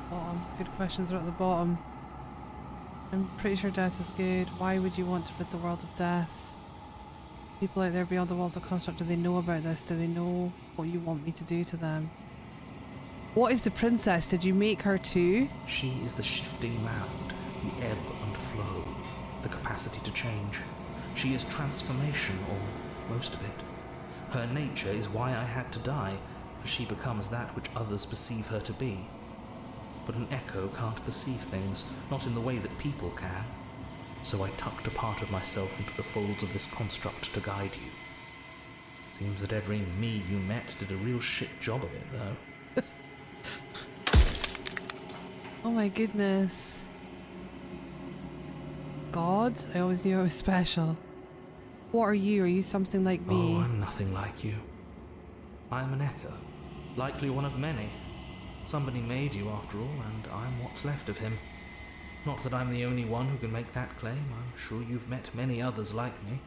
Bottom. Good questions are at the bottom. I'm pretty sure death is good. Why would you want to rid the world of death? People out there beyond the walls of construct, do they know about this? Do they know what you want me to do to them? What is the princess? Did you make her too? She is the shifting mound, the ebb and flow, the capacity to change. She is transformation, or most of it. Her nature is why I had to die, for she becomes that which others perceive her to be. But an echo can't perceive things, not in the way that people can. So I tucked a part of myself into the folds of this construct to guide you. Seems that every me you met did a real shit job of it, though. Oh my goodness. God? I always knew I was special. What are you? Are you something like me? Oh, I'm nothing like you. I'm an echo. Likely one of many. Somebody made you after all, and I'm what's left of him. Not that I'm the only one who can make that claim. I'm sure you've met many others like me.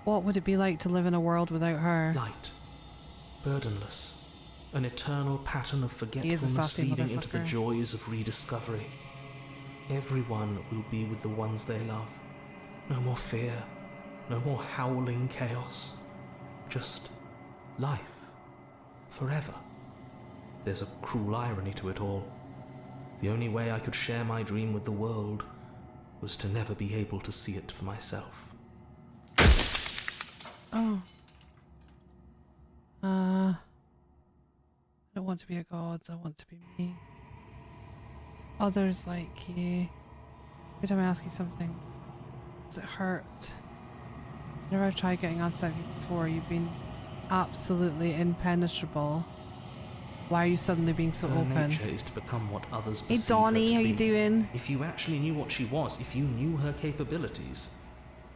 What would it be like to live in a world without her? Light. Burdenless. An eternal pattern of He is a forgetfulness sassy leading into the motherfucker. joys of rediscovery. Everyone will be with the ones they love. No more fear. No more howling chaos. Just life. Forever. There's a cruel irony to it all. The only way I could share my dream with the world was to never be able to see it for myself. Oh. I don't want to be a god, I want to be me. Others like you. Every time I ask you something, does it hurt? Whenever I've tried getting answers out of you before, you've been absolutely impenetrable. Why are you suddenly being so Her open? nature is to become what others Hey perceive Donnie, her to how you be. doing? If you actually knew what she was, if you knew her capabilities,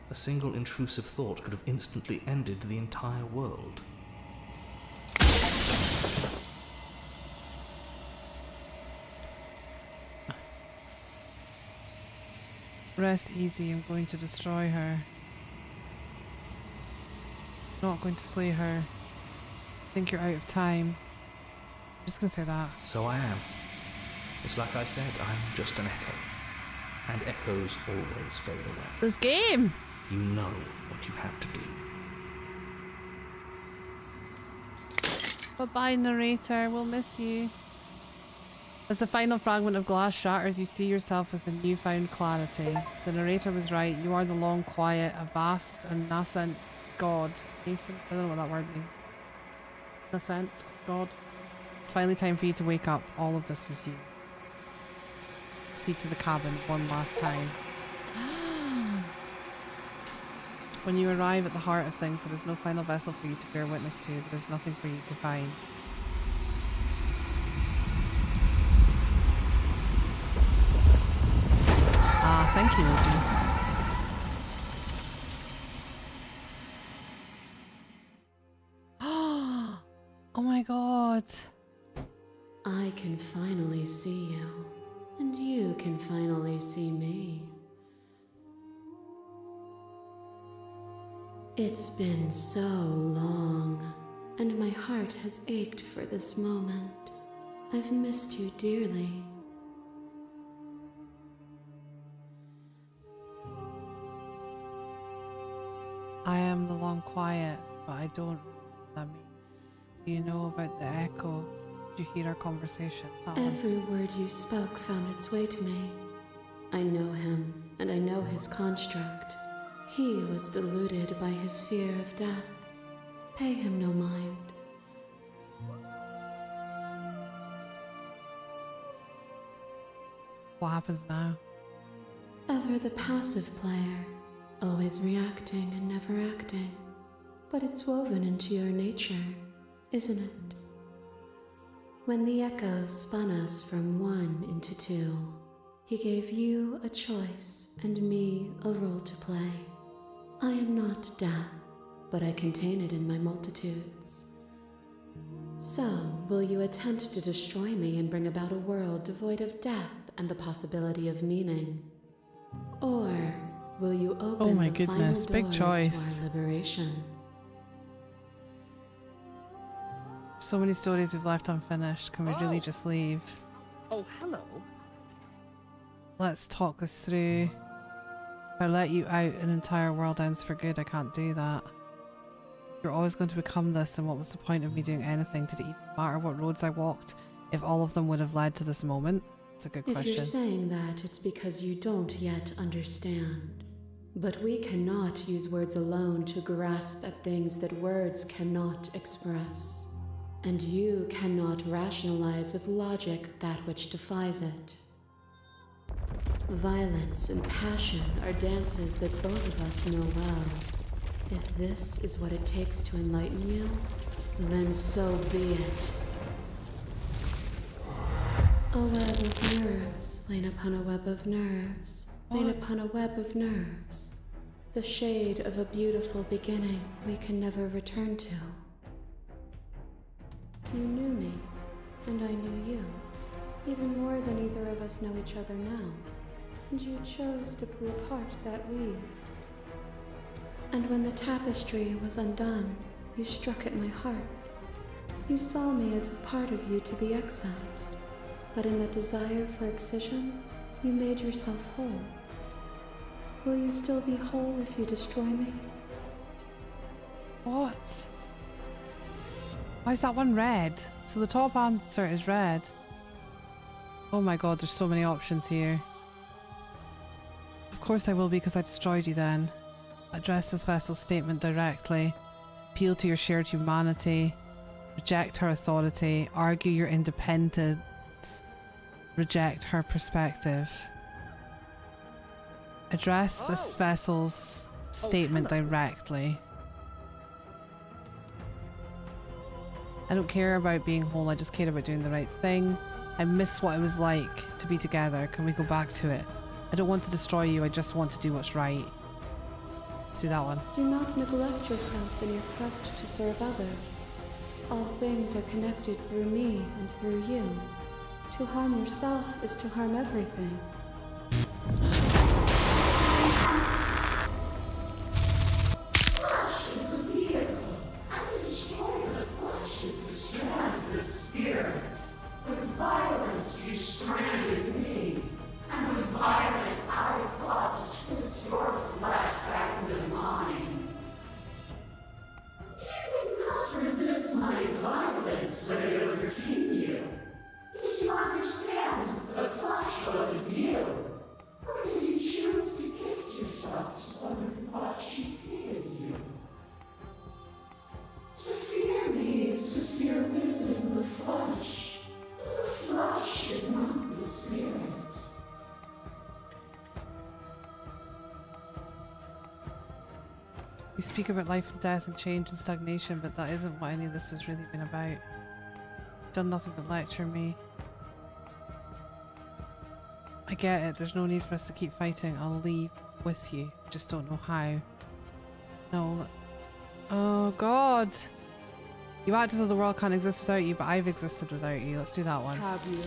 a single intrusive thought could have instantly ended the entire world. Rest easy, I'm going to destroy her. Not going to slay her. I think you're out of time. I'm just gonna say that. So I am. It's like I said, I'm just an echo. And echoes always fade away. This game! You know what you have to do. Bye-bye, narrator. We'll miss you. As the final fragment of glass shatters, you see yourself with a newfound clarity. The narrator was right. You are the long quiet, a vast and nascent god. Nascent? I don't know what that word means. Nascent god. It's finally time for you to wake up. All of this is you. Proceed to the cabin one last time. When you arrive at the heart of things, there is no final vessel for you to bear witness to. There is nothing for you to find. Ah, thank you, Lizzie. Oh my god. I can finally see you, and you can finally see me. It's been so long, and my heart has ached for this moment. I've missed you dearly. I am the long quiet, but I don't know what that means. Do you know about the echo? Did you hear our conversation? That one. Every word you spoke found its way to me. I know him, and I know his construct. He was deluded by his fear of death. Pay him no mind. What happens now? Ever the passive player, always reacting and never acting. But it's woven into your nature, isn't it? When the echo spun us from one into two, he gave you a choice and me a role to play. I am not death, but I contain it in my multitudes. So, will you attempt to destroy me and bring about a world devoid of death and the possibility of meaning? Or will you open Oh my the goodness, final big doors choice. to our liberation? So many stories we've left unfinished. Can we really just leave? Oh, hello. Let's talk this through. If I let you out, an entire world ends for good. I can't do that. If you're always going to become this, then what was the point of me doing anything? Did it even matter what roads I walked if all of them would have led to this moment? It's a good If question. you're saying that, it's because you don't yet understand. But we cannot use words alone to grasp at things that words cannot express. And you cannot rationalize with logic that which defies it. Violence and passion are dances that both of us know well. If this is what it takes to enlighten you, then so be it. A web of nerves, lain upon a web of nerves, lain upon a web of nerves. The shade of a beautiful beginning we can never return to. You knew me, and I knew you, even more than either of us know each other now. And you chose to pull apart that weave. And when the tapestry was undone, you struck at my heart. You saw me as a part of you to be excised, but in the desire for excision, you made yourself whole. Will you still be whole if you destroy me? What? Why is that one red? So the top answer is red. Oh my god, there's so many options here. Of course I will, because I destroyed you then. Address this vessel's statement directly. Appeal to your shared humanity. Reject her authority. Argue your independence. Reject her perspective. Address this vessel's statement directly. I don't care about being whole, I just care about doing the right thing. I miss what it was like to be together. Can we go back to it? I don't want to destroy you, I just want to do what's right. Let's do that one. Do not neglect yourself in your quest to serve others. All things are connected through me and through you. To harm yourself is to harm everything. Flesh is a vehicle, and to destroy the flesh is to strand the spirit. With violence you stranded me, and with violence I sought to twist your flesh back into mine. You did not resist my violence when it overcame you. Did you understand the flesh wasn't you? Or did you choose to gift yourself to someone who thought she hated you? To fear me is to fear losing the flesh. The flesh is not the spirit. We speak about life and death and change and stagnation, but that isn't what any of this has really been about. You've done nothing but lecture me. I get it, there's no need for us to keep fighting. I'll leave with you. Just don't know how. No. Oh god. You act as though the world can't exist without you, but I've existed without you. Let's do that one. Have you?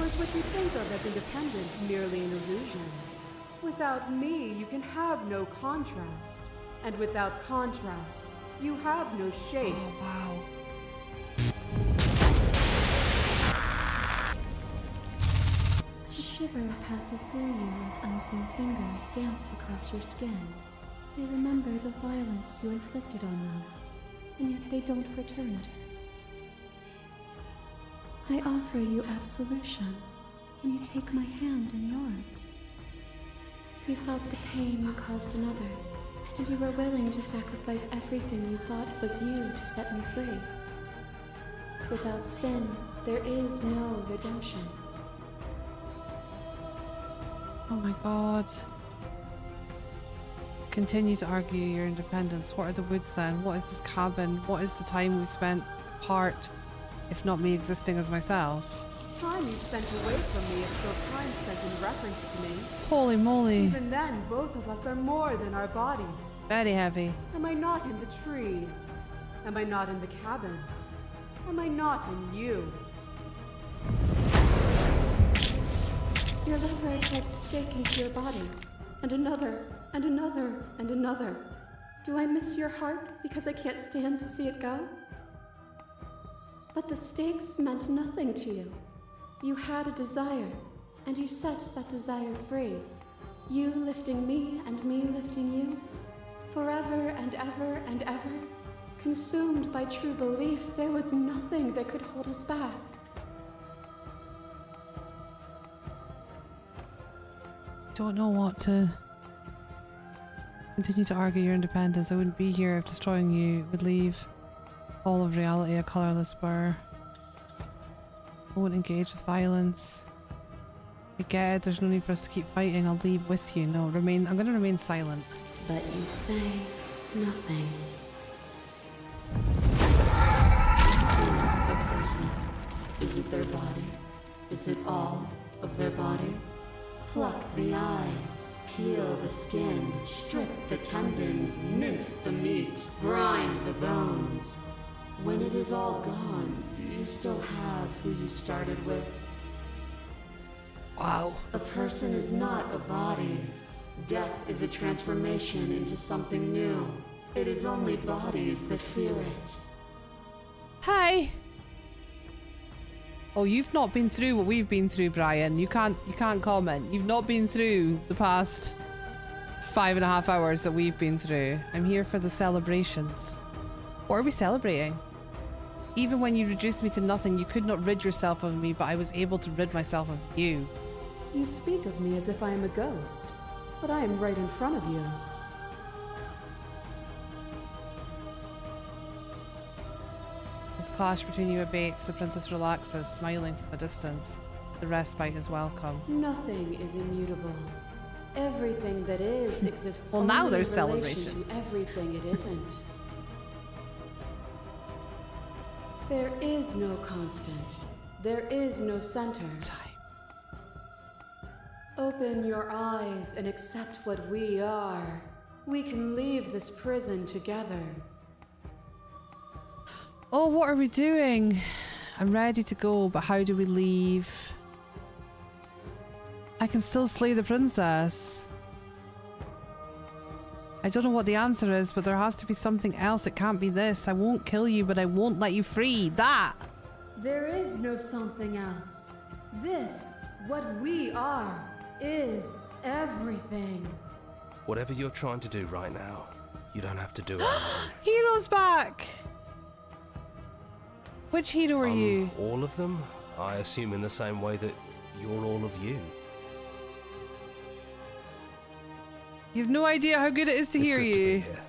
Or is what you think of as independence merely an illusion? Without me, you can have no contrast. And without contrast, you have no shape. Oh, wow. A shiver passes through you as unseen fingers dance across your skin. They remember the violence you inflicted on them, and yet they don't return it. I offer you absolution. Can you take my hand in yours? You felt the pain you caused another, and you were willing to sacrifice everything you thought was used to set me free. Without sin, there is no redemption. Oh my god. Continue to argue your independence. What are the woods then? What is this cabin? What is the time we spent apart, if not me existing as myself? Time you spent away from me is still time spent in reference to me. Holy moly. Even then, both of us are more than our bodies. Very heavy. Am I not in the trees? Am I not in the cabin? Am I not in you? Your lover drives a stake into your body, and another, and another, and another. Do I miss your heart because I can't stand to see it go? But the stakes meant nothing to you. You had a desire, and you set that desire free. You lifting me and me lifting you. Forever and ever and ever. Consumed by true belief, there was nothing that could hold us back. Don't know what to continue to argue your independence. I wouldn't be here if destroying you would leave all of reality a colourless blur. I won't engage with violence. I get it, there's no need for us to keep fighting. I'll leave with you. No, I'm gonna remain silent. But you say nothing. Is the person? Is it their body? Is it all of their body? Pluck the eyes, peel the skin, strip the tendons, mince the meat, grind the bones. When it is all gone, do you still have who you started with? Wow. A person is not a body. Death is a transformation into something new. It is only bodies that feel it. Hi. Oh, you've not been through what we've been through, Brian. You can't comment. You've not been through the past 5.5 hours that we've been through. I'm here for the celebrations. What are we celebrating? Even when you reduced me to nothing, you could not rid yourself of me, but I was able to rid myself of you. You speak of me as if I am a ghost, but I am right in front of you. This clash between you abates, the princess relaxes, smiling from a distance. The respite is welcome. Nothing is immutable. Everything that is exists Well, now only there's in relation celebration. to everything it isn't. There is no constant. There is no center. Time. Open your eyes and accept what we are. We can leave this prison together. Oh, what are we doing? I'm ready to go, but how do we leave? I can still slay the princess. I don't know what the answer is, but there has to be something else. It can't be this. I won't kill you, but I won't let you free. That! There is no something else. This, what we are, is everything. Whatever you're trying to do right now, you don't have to do it alone. Hero's back! Which hero are you? All of them? I assume in the same way that you're all of you. You've no idea how good it is to hear It's good you. to be here.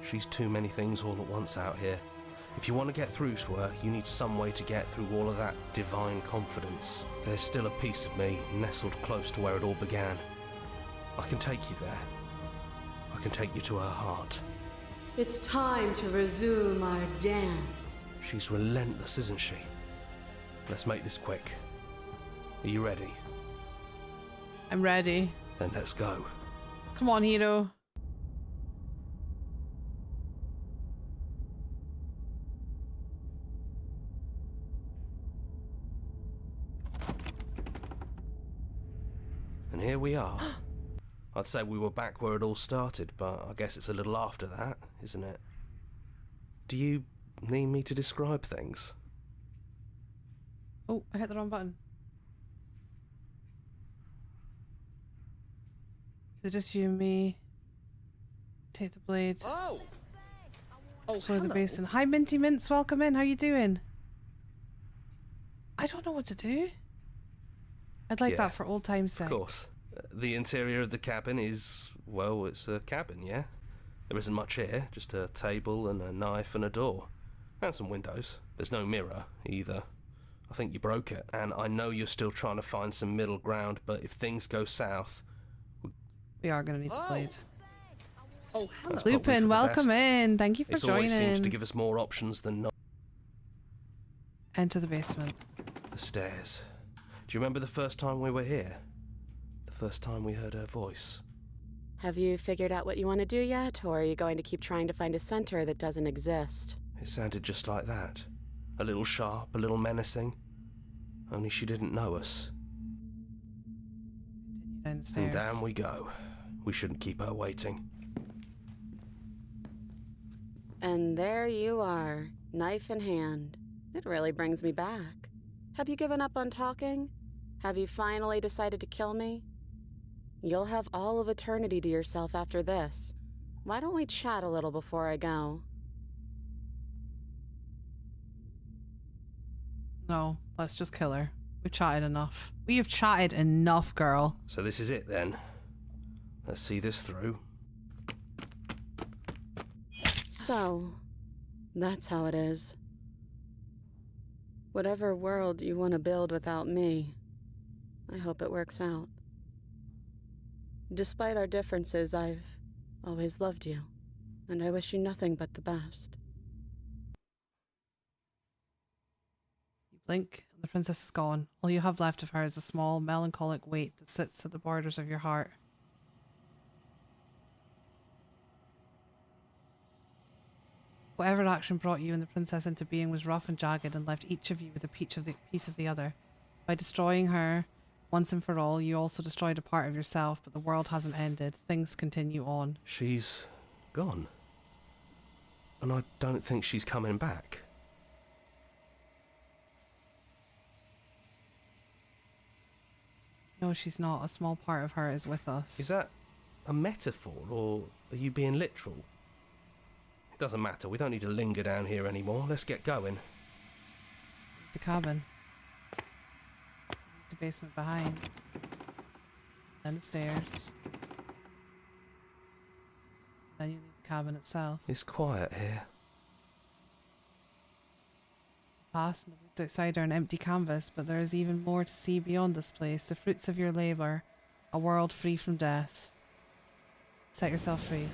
She's too many things all at once out here. If you want to get through to her, you need some way to get through all of that divine confidence. There's still a piece of me nestled close to where it all began. I can take you there. I can take you to her heart. It's time to resume our dance. She's relentless, isn't she? Let's make this quick. Are you ready? I'm ready. Then let's go. Come on, hero. And here we are. I'd say we were back where it all started, but I guess it's a little after that, isn't it? Do you need me to describe things? Oh, I hit the wrong button. Is it just you and me? Take the blade. Oh! Explore the basin. Hi, Minty Mints. Welcome in. How you doing? I don't know what to do. I'd like that for old time's sake. Of course. The interior of the cabin is, well, it's a cabin, yeah? There isn't much here, just a table and a knife and a door. And some windows. There's no mirror, either. I think you broke it, and I know you're still trying to find some middle ground, but if things go south... We are going to need the blade. Oh, hello. Lupin, welcome in. Thank you for It joining. always seems to give us more options than not. Enter the basement. The stairs. Do you remember the first time we were here? The first time we heard her voice? Have you figured out what you want to do yet, or are you going to keep trying to find a center that doesn't exist? It sounded just like that. A little sharp, a little menacing. Only she didn't know us. Continue down the stairs. And down we go. We shouldn't keep her waiting. And there you are, knife in hand. It really brings me back. Have you given up on talking? Have you finally decided to kill me? You'll have all of eternity to yourself after this. Why don't we chat a little before I go? No, let's just kill her. We've chatted enough. We have chatted enough, girl. So this is it then. Let's see this through. So, that's how it is. Whatever world you want to build without me, I hope it works out. Despite our differences, I've always loved you, and I wish you nothing but the best. You blink, and the princess is gone. All you have left of her is a small, melancholic weight that sits at the borders of your heart. Whatever action brought you and the princess into being was rough and jagged and left each of you with a piece of the other. By destroying her, Once and for all, you also destroyed a part of yourself, but the world hasn't ended. Things continue on. She's gone. And I don't think she's coming back. No, she's not. A small part of her is with us. Is that a metaphor, or are you being literal? It doesn't matter. We don't need to linger down here anymore. Let's get going. The cabin. The basement behind. Then the stairs. Then you leave the cabin itself. It's quiet here. The path and the woods outside are an empty canvas, but there is even more to see beyond this place. The fruits of your labour. A world free from death. Set yourself free.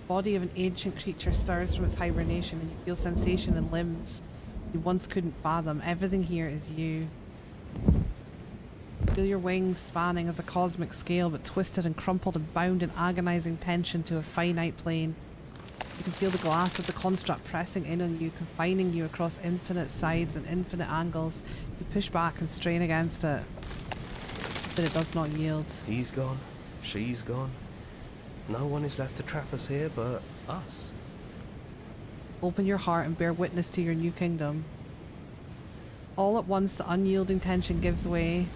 The body of an ancient creature stirs from its hibernation, and you feel sensation in limbs you once couldn't fathom. Everything here is you. Feel your wings spanning as a cosmic scale, but twisted and crumpled and bound in agonizing tension to a finite plane. You can feel the glass of the construct pressing in on you, confining you across infinite sides and infinite angles. You push back and strain against it, but it does not yield. He's gone. She's gone. No one is left to trap us here but us. Open your heart and bear witness to your new kingdom. All at once, the unyielding tension gives way.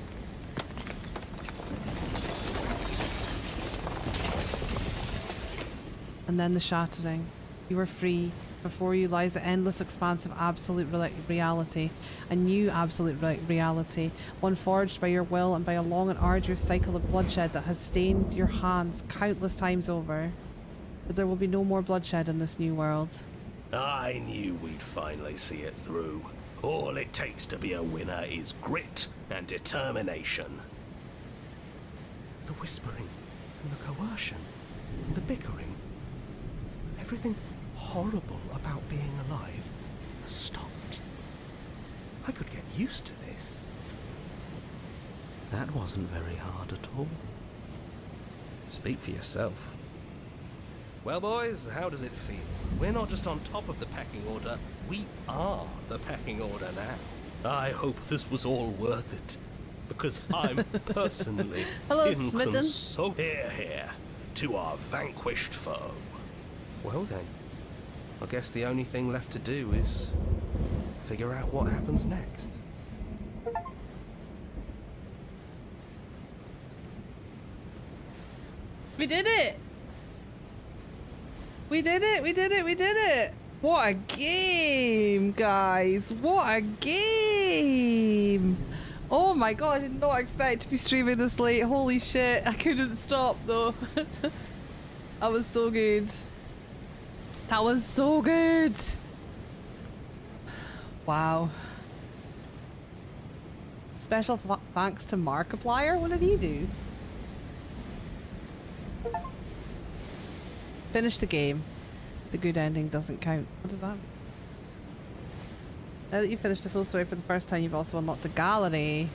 And then the shattering. You are free. Before you lies the endless expanse of absolute reality. A new absolute reality. One forged by your will and by a long and arduous cycle of bloodshed that has stained your hands countless times over. But there will be no more bloodshed in this new world. I knew we'd finally see it through. All it takes to be a winner is grit and determination. The whispering and the coercion and the bickering. Everything horrible about being alive has stopped. I could get used to this. That wasn't very hard at all. Speak for yourself. Well, boys, how does it feel? We're not just on top of the pecking order, we are the pecking order now. I hope this was all worth it, because I'm personally inconsolable. Hear, hear, to our vanquished foe. Well then, I guess the only thing left to do is figure out what happens next. We did it! We did it! We did it! We did it! What a game, guys! What a game! Oh my god, I did not expect to be streaming this late. Holy shit, I couldn't stop though. That was so good. That was so good! Wow. Special thanks to Markiplier. What did he do? Finish the game. The good ending doesn't count. What does that mean? Now that you've finished the full story for the first time, you've also unlocked the gallery.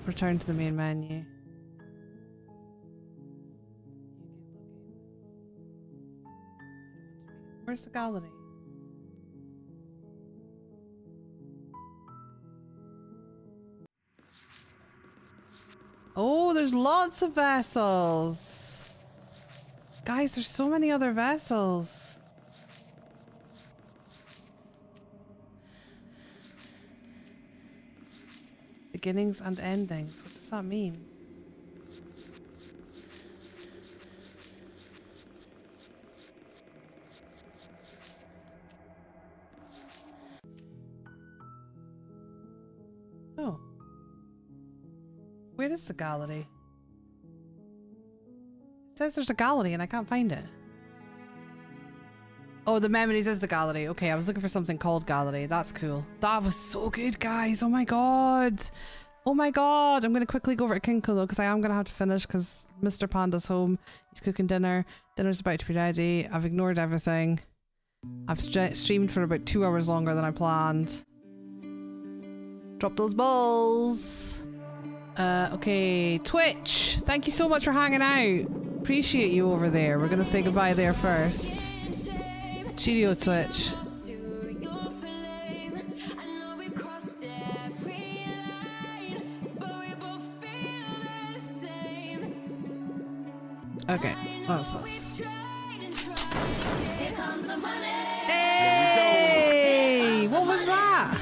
Return to the main menu. Where's the gallery? Oh, there's lots of vessels. Guys, there's so many other vessels. Beginnings and endings. What does that mean? Oh. Where is the gallery? It says there's a gallery and I can't find it. Oh, the memories is the gallery. Okay, I was looking for something called gallery. That's cool. That was so good, guys. Oh my god. Oh my god. I'm going to quickly go over to Kinko though, because I am going to have to finish because Mr. Panda's home. He's cooking dinner. Dinner's about to be ready. I've ignored everything. I've streamed for about 2 hours longer than I planned. Drop those balls. Okay, Twitch. Thank you so much for hanging out. Appreciate you over there. We're going to say goodbye there first. Cheerio, Twitch. Okay, that's us. Here comes the money. Hey! What was that?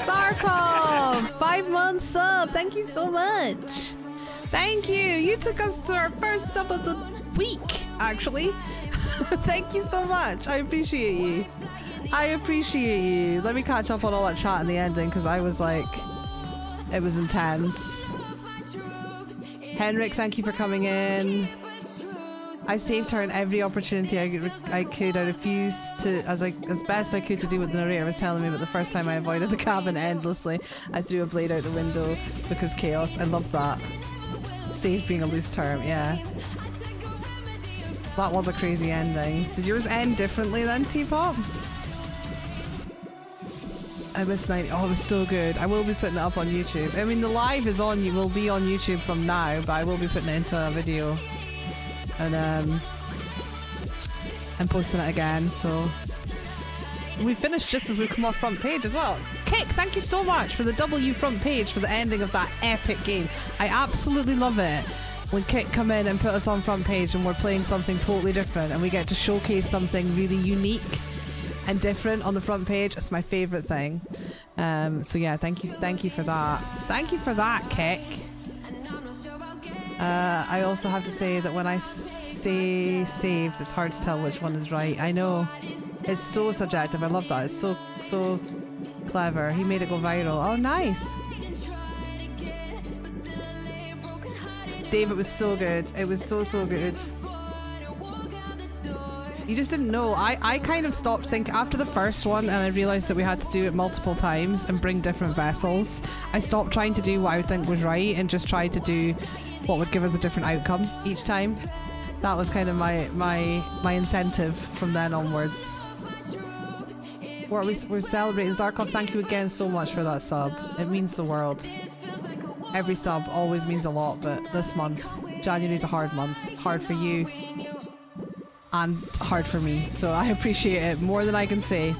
Sarkov! 5 months sub! Thank you so much! Thank you! You took us to our first sub of the week, actually. Thank you so much. I appreciate you. I appreciate you. Let me catch up on all that chat in the ending because I was like, it was intense. Henrik, thank you for coming in. I saved her in every opportunity I could. I refused to, as best I could, to do what the narrator was telling me, but the first time I avoided the cabin endlessly. I threw a blade out the window because chaos. I love that. Saved being a loose term, yeah. That was a crazy ending. Did yours end differently then, Teapot? I missed 90. Oh, it was so good. I will be putting it up on YouTube. I mean, the live is on. You will be on YouTube from now, but I will be putting it into a video and posting it again. So we finished just as we come off front page as well. Kick, thank you so much for the W front page for the ending of that epic game. I absolutely love it when Kick come in and put us on front page and we're playing something totally different and we get to showcase something really unique and different on the front page. It's my favorite thing. So yeah, thank you for that. Thank you for that, Kick. I also have to say that when I say saved, it's hard to tell which one is right. I know, it's so subjective. I love that. It's so clever. He made it go viral. Oh, nice. Dave, it was so good. It was so good. You just didn't know. I kind of stopped thinking after the first one and I realised that we had to do it multiple times and bring different vessels. I stopped trying to do what I would think was right and just tried to do what would give us a different outcome each time. That was kind of my incentive from then onwards. We're celebrating. Zarkov, thank you again so much for that sub. It means the world. Every sub always means a lot, but this month, January's a hard month. Hard for you and hard for me. So I appreciate it more than I can say.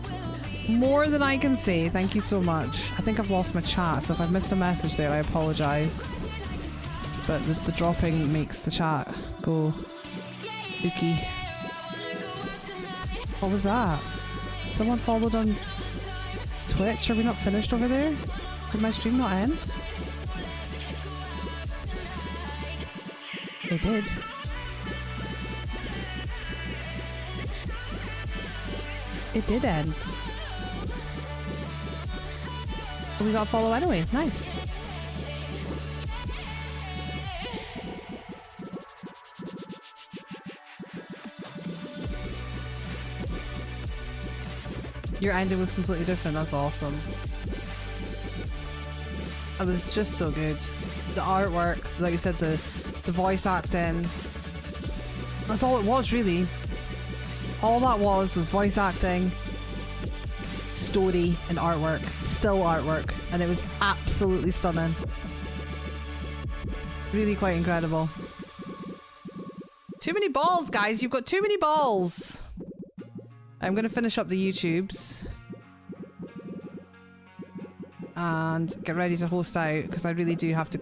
More than I can say. Thank you so much. I think I've lost my chat, so if I've missed a message there, I apologise. But the dropping makes the chat go spooky. What was that? Someone followed on Twitch? Are we not finished over there? Did my stream not end? It did. It did end. But we got a follow anyway. Nice. Your ending was completely different. That's awesome. It was just so good. The artwork, like you said, the voice acting. That's all it was, really. All that was voice acting, story, and artwork. Still artwork. And it was absolutely stunning. Really quite incredible. Too many balls, guys. You've got too many balls. I'm going to finish up the YouTubes and get ready to host out because I really do have to